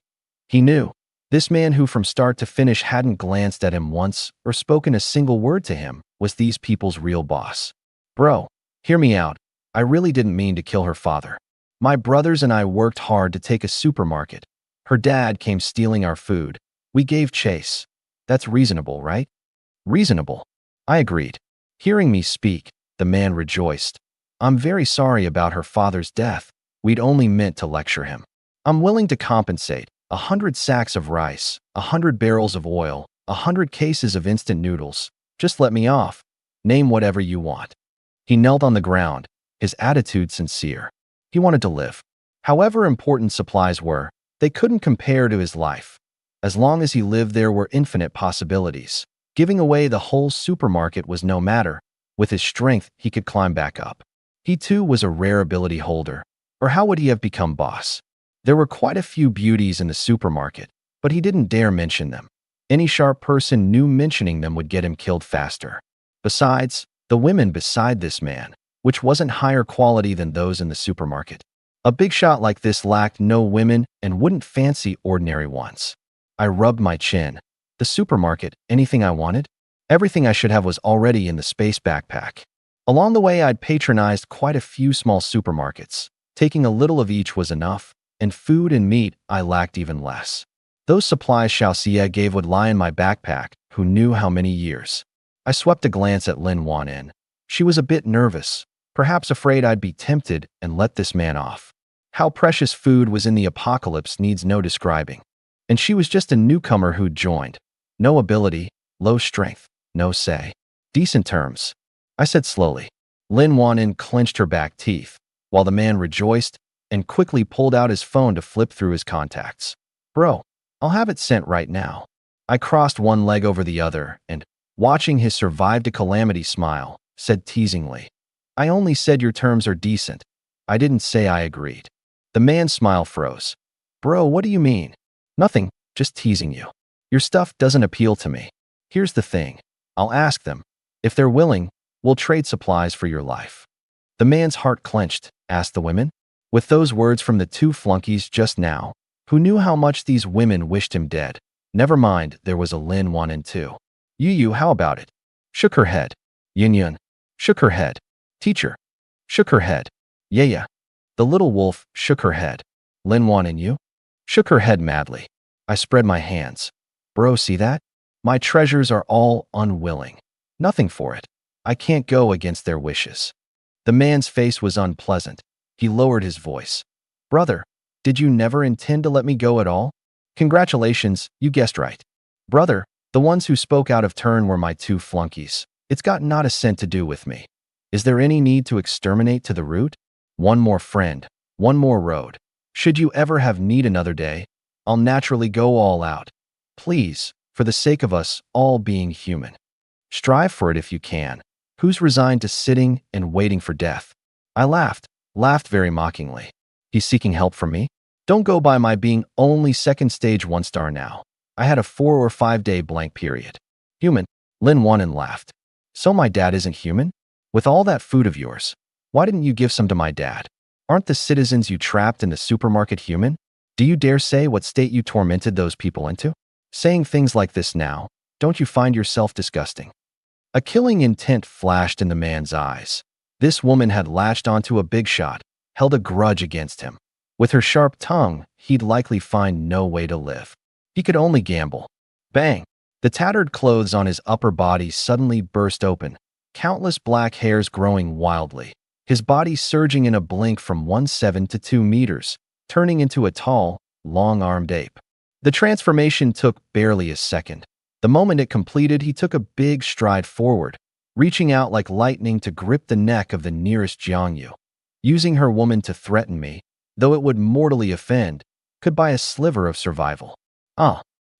He knew. This man who from start to finish hadn't glanced at him once or spoken a single word to him was these people's real boss. Bro, hear me out. I really didn't mean to kill her father. My brothers and I worked hard to take a supermarket. Her dad came stealing our food. We gave chase. That's reasonable, right? Reasonable. I agreed. Hearing me speak, the man rejoiced. I'm very sorry about her father's death. We'd only meant to lecture him. I'm willing to compensate. 100 sacks of rice, 100 barrels of oil, 100 cases of instant noodles. Just let me off. Name whatever you want. He knelt on the ground, his attitude sincere. He wanted to live. However important supplies were, they couldn't compare to his life. As long as he lived, there were infinite possibilities. Giving away the whole supermarket was no matter. With his strength, he could climb back up. He too was a rare ability holder. Or how would he have become boss? There were quite a few beauties in the supermarket, but he didn't dare mention them. Any sharp person knew mentioning them would get him killed faster. Besides, the women beside this man, which wasn't higher quality than those in the supermarket. A big shot like this lacked no women and wouldn't fancy ordinary ones. I rubbed my chin. The supermarket, anything I wanted? Everything I should have was already in the space backpack. Along the way, I'd patronized quite a few small supermarkets. Taking a little of each was enough, and food and meat I lacked even less. Those supplies Xiao Xie gave would lie in my backpack, who knew how many years. I swept a glance at Lin Wanin. She was a bit nervous, perhaps afraid I'd be tempted and let this man off. How precious food was in the apocalypse needs no describing. And she was just a newcomer who'd joined. No ability, low strength, no say. Decent terms. I said slowly. Lin Wanin clenched her back teeth, while the man rejoiced and quickly pulled out his phone to flip through his contacts. Bro, I'll have it sent right now. I crossed one leg over the other and, watching his survived a calamity smile, said teasingly, I only said your terms are decent. I didn't say I agreed. The man's smile froze. Bro, what do you mean? Nothing, just teasing you. Your stuff doesn't appeal to me. Here's the thing. I'll ask them. If they're willing, we'll trade supplies for your life. The man's heart clenched, asked the women. With those words from the two flunkies just now, who knew how much these women wished him dead. Never mind, there was a Lin 1 and 2. Yu, how about it? Shook her head. Yun shook her head. Teacher shook her head. Yeah. The little wolf shook her head. Lin 1 and you? Shook her head madly. I spread my hands. Bro, see that? My treasures are all unwilling. Nothing for it. I can't go against their wishes. The man's face was unpleasant. He lowered his voice. Brother, did you never intend to let me go at all? Congratulations, you guessed right. Brother, the ones who spoke out of turn were my two flunkies. It's got not a cent to do with me. Is there any need to exterminate to the root? One more friend, one more road. Should you ever have need another day, I'll naturally go all out. Please, for the sake of us all being human. Strive for it if you can. Who's resigned to sitting and waiting for death? I laughed very mockingly. He's seeking help from me? Don't go by my being only second stage 1 star now. I had a 4 or 5 day blank period. Human, Lin 1 and laughed. So my dad isn't human? With all that food of yours, why didn't you give some to my dad? Aren't the citizens you trapped in the supermarket human? Do you dare say what state you tormented those people into? Saying things like this now, don't you find yourself disgusting? A killing intent flashed in the man's eyes. This woman had latched onto a big shot, held a grudge against him. With her sharp tongue, he'd likely find no way to live. He could only gamble. Bang! The tattered clothes on his upper body suddenly burst open, countless black hairs growing wildly, his body surging in a blink from 1.7 to 2 meters, turning into a tall, long-armed ape. The transformation took barely a second. The moment it completed, he took a big stride forward, reaching out like lightning to grip the neck of the nearest Jiangyu. Using her woman to threaten me, though it would mortally offend, could buy a sliver of survival.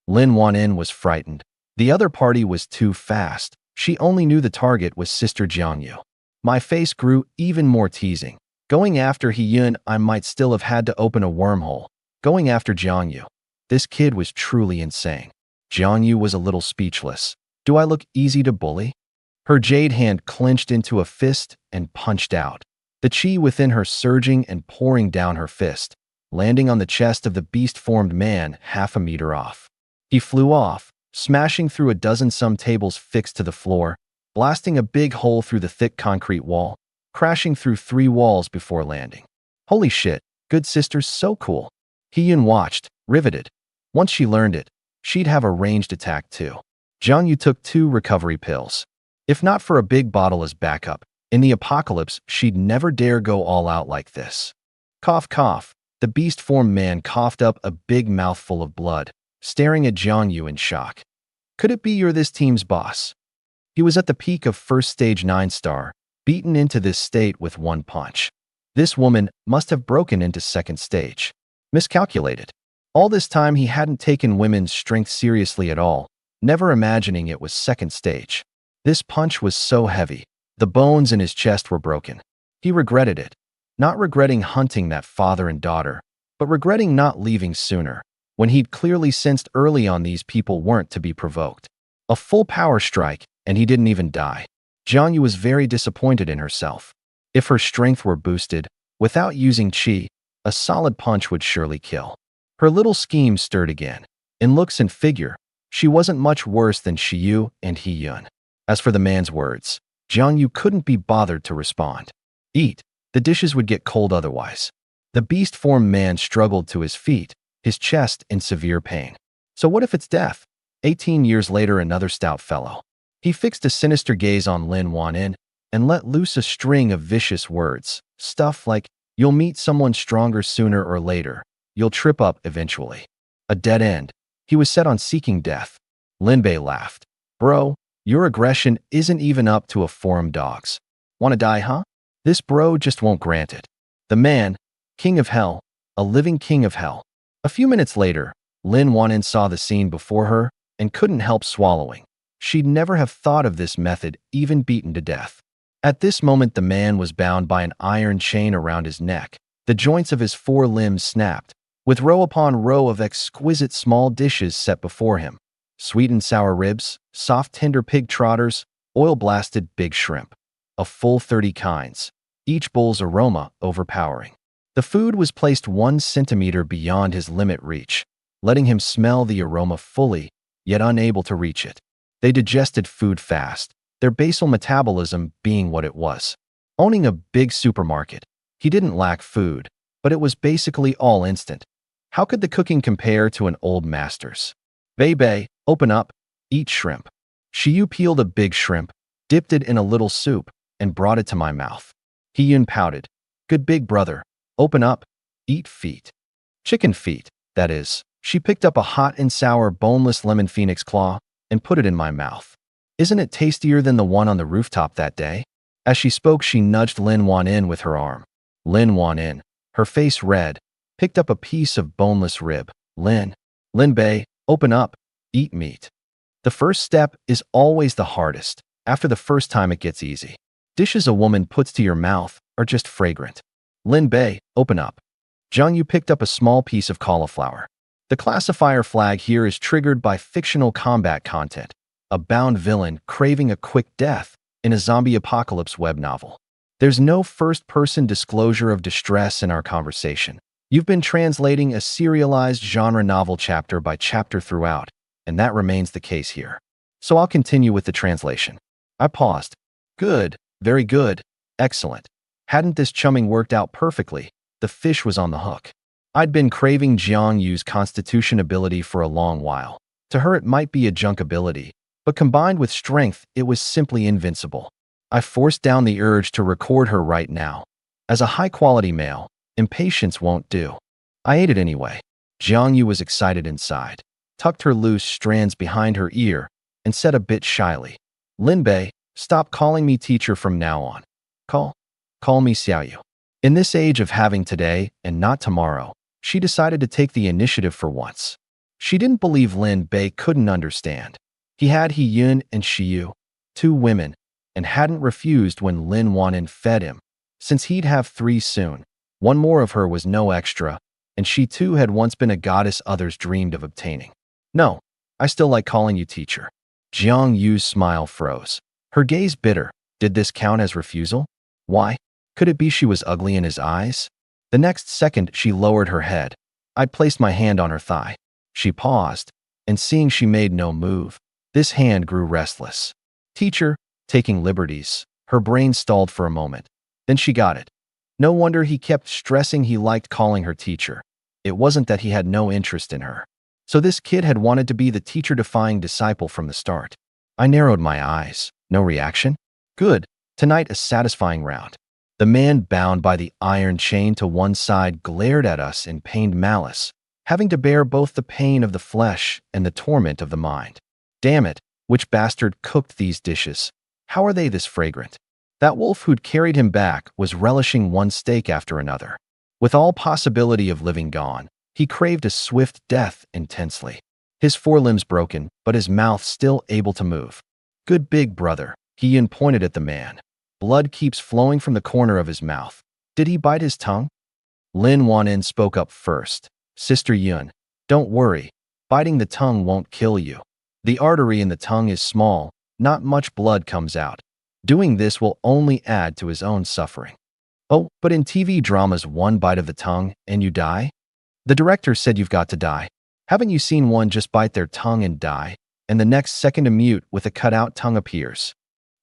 Lin Wanin was frightened. The other party was too fast. She only knew the target was Sister Jiangyu. My face grew even more teasing. Going after Hiyun, I might still have had to open a wormhole. Going after Jiangyu. This kid was truly insane. Jiangyu was a little speechless. Do I look easy to bully? Her jade hand clenched into a fist and punched out. The chi within her surging and pouring down her fist, landing on the chest of the beast-formed man half a meter off. He flew off, smashing through a dozen-some tables fixed to the floor, blasting a big hole through the thick concrete wall, crashing through 3 walls before landing. Holy shit, good sister's so cool. Hiyun watched, riveted. Once she learned it, she'd have a ranged attack too. Jiangyu took 2 recovery pills. If not for a big bottle as backup, in the apocalypse, she'd never dare go all out like this. Cough, cough. The beast-formed man coughed up a big mouthful of blood, staring at Jiangyu in shock. Could it be you're this team's boss? He was at the peak of first stage 9 star, beaten into this state with 1 punch. This woman must have broken into second stage. Miscalculated. All this time he hadn't taken women's strength seriously at all, never imagining it was second stage. This punch was so heavy, the bones in his chest were broken. He regretted it. Not regretting hunting that father and daughter, but regretting not leaving sooner, when he'd clearly sensed early on these people weren't to be provoked. A full power strike, and he didn't even die. Jiangyu was very disappointed in herself. If her strength were boosted, without using chi, a solid punch would surely kill. Her little scheme stirred again. In looks and figure, she wasn't much worse than Shiyu and Hiyun. As for the man's words, Jiangyu couldn't be bothered to respond. Eat. The dishes would get cold otherwise. The beast-formed man struggled to his feet, his chest in severe pain. So what if it's death? 18 years later, another stout fellow. He fixed a sinister gaze on Lin Wanin and let loose a string of vicious words. Stuff like, you'll meet someone stronger sooner or later. You'll trip up eventually. A dead end. He was set on seeking death. Linbei laughed. Bro, your aggression isn't even up to a forum dog's. Wanna die, huh? This bro just won't grant it. The man, king of hell, a living king of hell. A few minutes later, Lin Wanin saw the scene before her and couldn't help swallowing. She'd never have thought of this method, even beaten to death. At this moment, the man was bound by an iron chain around his neck. The joints of his 4 limbs snapped, with row upon row of exquisite small dishes set before him. Sweet and sour ribs, soft tender pig trotters, oil-blasted big shrimp. A full 30 kinds, each bowl's aroma overpowering. The food was placed 1 centimeter beyond his limit reach, letting him smell the aroma fully, yet unable to reach it. They digested food fast, their basal metabolism being what it was. Owning a big supermarket, he didn't lack food, but it was basically all instant. How could the cooking compare to an old master's? Bei, open up, eat shrimp. Shiyu peeled a big shrimp, dipped it in a little soup, and brought it to my mouth. Hiyun pouted. Good big brother, open up, eat feet. Chicken feet, that is. She picked up a hot and sour boneless lemon phoenix claw and put it in my mouth. Isn't it tastier than the one on the rooftop that day? As she spoke, she nudged Lin Wan-in with her arm. Lin Wan-in, her face red, picked up a piece of boneless rib. Lin Bei, open up, eat meat. The first step is always the hardest. After the first time, it gets easy. Dishes a woman puts to your mouth are just fragrant. Lin Bei, open up. Zhang Yu picked up a small piece of cauliflower. The classifier flag here is triggered by fictional combat content, a bound villain craving a quick death in a zombie apocalypse web novel. There's no first-person disclosure of distress in our conversation. You've been translating a serialized genre novel chapter by chapter throughout, and that remains the case here. So I'll continue with the translation. I paused. Good, very good, excellent. Hadn't this chumming worked out perfectly? The fish was on the hook. I'd been craving Jiang Yu's constitution ability for a long while. To her, it might be a junk ability, but combined with strength, it was simply invincible. I forced down the urge to record her right now. As a high-quality male, impatience won't do. I ate it anyway. Jiang Yu was excited inside, tucked her loose strands behind her ear, and said a bit shyly, Lin Bei, stop calling me teacher from now on. Call me Xiaoyu. In this age of having today and not tomorrow, she decided to take the initiative for once. She didn't believe Lin Bei couldn't understand. He had Hiyun and Shiyu, 2 women, and hadn't refused when Lin Wan-in fed him. Since he'd have 3 soon, one more of her was no extra, and she too had once been a goddess others dreamed of obtaining. No, I still like calling you teacher. Jiang Yu's smile froze. Her gaze bitter. Did this count as refusal? Why? Could it be she was ugly in his eyes? The next second, she lowered her head. I placed my hand on her thigh. She paused, and seeing she made no move, this hand grew restless. Teacher, taking liberties. Her brain stalled for a moment. Then she got it. No wonder he kept stressing he liked calling her teacher. It wasn't that he had no interest in her. So this kid had wanted to be the teacher-defying disciple from the start. I narrowed my eyes. No reaction? Good. Tonight, a satisfying round. The man bound by the iron chain to one side glared at us in pained malice, having to bear both the pain of the flesh and the torment of the mind. Damn it, which bastard cooked these dishes? How are they this fragrant? That wolf who'd carried him back was relishing one steak after another. With all possibility of living gone, he craved a swift death intensely. His 4 limbs broken, but his mouth still able to move. Good big brother, Hiyun pointed at the man. Blood keeps flowing from the corner of his mouth. Did he bite his tongue? Lin Wan-in spoke up first. Sister Yun, don't worry. Biting the tongue won't kill you. The artery in the tongue is small, not much blood comes out. Doing this will only add to his own suffering. Oh, but in TV dramas, one bite of the tongue and you die? The director said you've got to die. Haven't you seen one just bite their tongue and die, and the next second a mute with a cut-out tongue appears?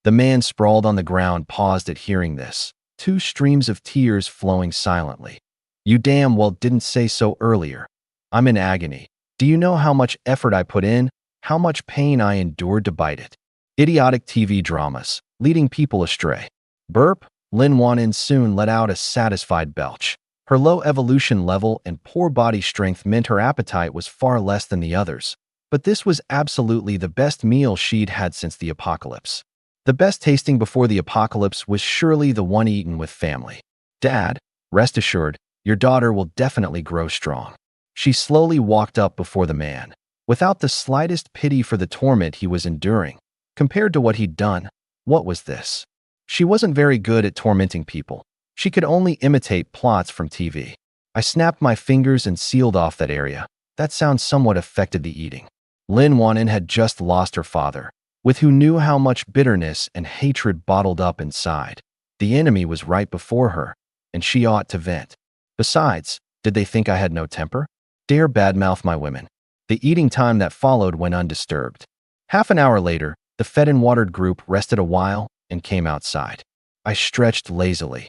The man sprawled on the ground paused at hearing this, 2 streams of tears flowing silently. You damn well didn't say so earlier. I'm in agony. Do you know how much effort I put in, how much pain I endured to bite it? Idiotic TV dramas, leading people astray. Burp, Lin Wan-in soon let out a satisfied belch. Her low evolution level and poor body strength meant her appetite was far less than the others, but this was absolutely the best meal she'd had since the apocalypse. The best tasting before the apocalypse was surely the one eaten with family. Dad, rest assured, your daughter will definitely grow strong. She slowly walked up before the man. Without the slightest pity for the torment he was enduring, Compared to what he'd done, what was this? She wasn't very good at tormenting people. She could only imitate plots from TV. I snapped my fingers and sealed off that area. That sound somewhat affected the eating. Lin Wanin had just lost her father, with who knew how much bitterness and hatred bottled up inside. The enemy was right before her, and she ought to vent. Besides, did they think I had no temper? Dare badmouth my women. The eating time that followed went undisturbed. Half an hour later, the fed and watered group rested a while and came outside. I stretched lazily.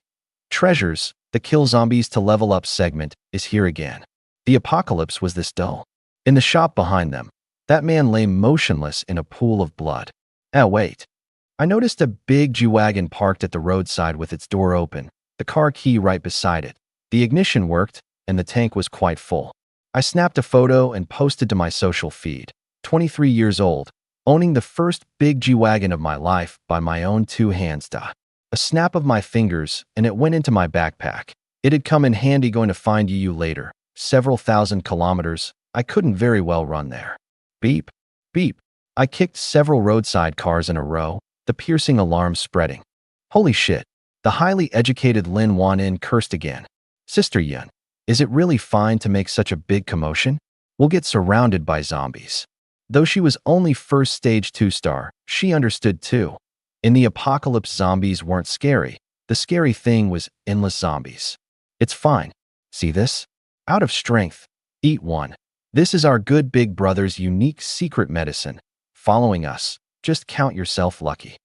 Treasures, the kill zombies to level up segment, is here again. The apocalypse was this dull. In the shop behind them, that man lay motionless in a pool of blood. Wait. I noticed a big G-Wagon parked at the roadside with its door open, the car key right beside it. The ignition worked, and the tank was quite full. I snapped a photo and posted to my social feed. 23 years old, owning the first big G-Wagon of my life by my own two hands. A snap of my fingers, and it went into my backpack. It had come in handy going to find you later. Several thousand kilometers, I couldn't very well run there. Beep, beep. I kicked several roadside cars in a row, the piercing alarm spreading. Holy shit. The highly educated Lin Wanin cursed again. Sister Yun, is it really fine to make such a big commotion? We'll get surrounded by zombies. Though she was only first stage 2-star, she understood too. In the apocalypse, zombies weren't scary. The scary thing was endless zombies. It's fine. See this? Out of strength. Eat one. This is our good big brother's unique secret medicine. Following us. Just count yourself lucky.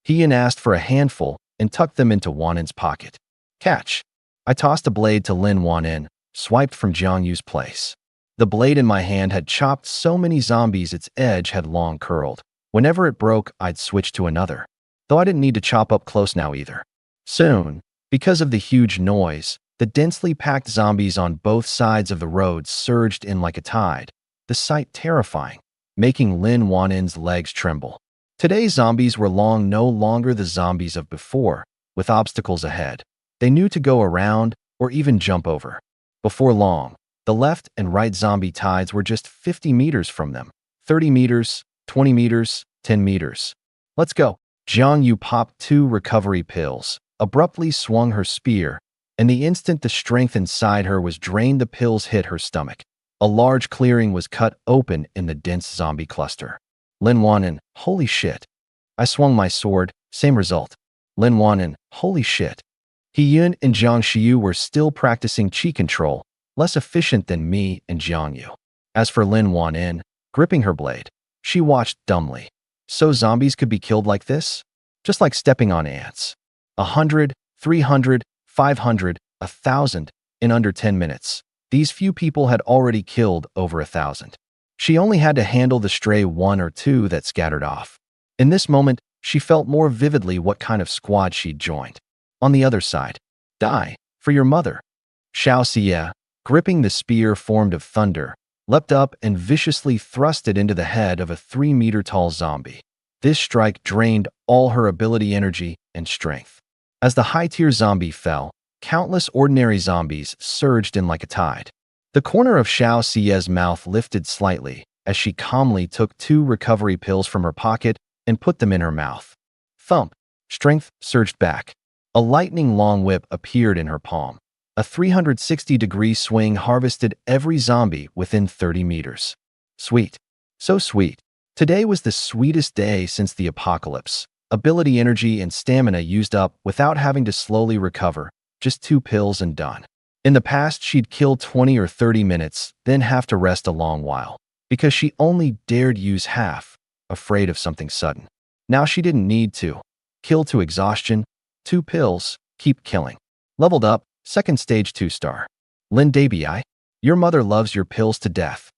He asked for a handful and tucked them into Wanin's pocket. Catch. I tossed a blade to Lin Wanin, swiped from Jiang Yu's place. The blade in my hand had chopped so many zombies its edge had long curled. Whenever it broke, I'd switch to another. Though I didn't need to chop up close now either. Soon, because of the huge noise, the densely packed zombies on both sides of the road surged in like a tide, the sight terrifying, making Lin Wanin's legs tremble. Today's zombies were no longer the zombies of before, with obstacles ahead. They knew to go around or even jump over. Before long, the left and right zombie tides were just 50 meters from them. 30 meters, 20 meters, 10 meters. Let's go. Jiang Yu popped 2 recovery pills, abruptly swung her spear, and the instant the strength inside her was drained, the pills hit her stomach. A large clearing was cut open in the dense zombie cluster. Lin Wanin, holy shit. I swung my sword, same result. Lin Wanin, holy shit. He Yun and Jiang Xiu were still practicing chi control, less efficient than me and Jiang Yu. As for Lin Wanin, gripping her blade, she watched dumbly. So zombies could be killed like this? Just like stepping on ants. 100, 300, 500, 1,000 in under 10 minutes. These few people had already killed over 1,000. She only had to handle the stray 1 or 2 that scattered off. In this moment, she felt more vividly what kind of squad she'd joined. On the other side, die for your mother. Xiao Xie, gripping the spear formed of thunder, leapt up and viciously thrust it into the head of a 3-meter-tall zombie. This strike drained all her ability, energy, and strength. As the high-tier zombie fell, countless ordinary zombies surged in like a tide. The corner of Xiao Xie's mouth lifted slightly as she calmly took 2 recovery pills from her pocket and put them in her mouth. Thump! Strength surged back. A lightning-long whip appeared in her palm. A 360-degree swing harvested every zombie within 30 meters. Sweet. So sweet. Today was the sweetest day since the apocalypse. Ability, energy, and stamina used up without having to slowly recover. Just 2 pills and done. In the past, she'd kill 20 or 30 minutes, then have to rest a long while, because she only dared use half, afraid of something sudden. Now she didn't need to. Kill to exhaustion, 2 pills, keep killing. Leveled up, second stage 2-star. Lin Dabi, your mother loves your pills to death.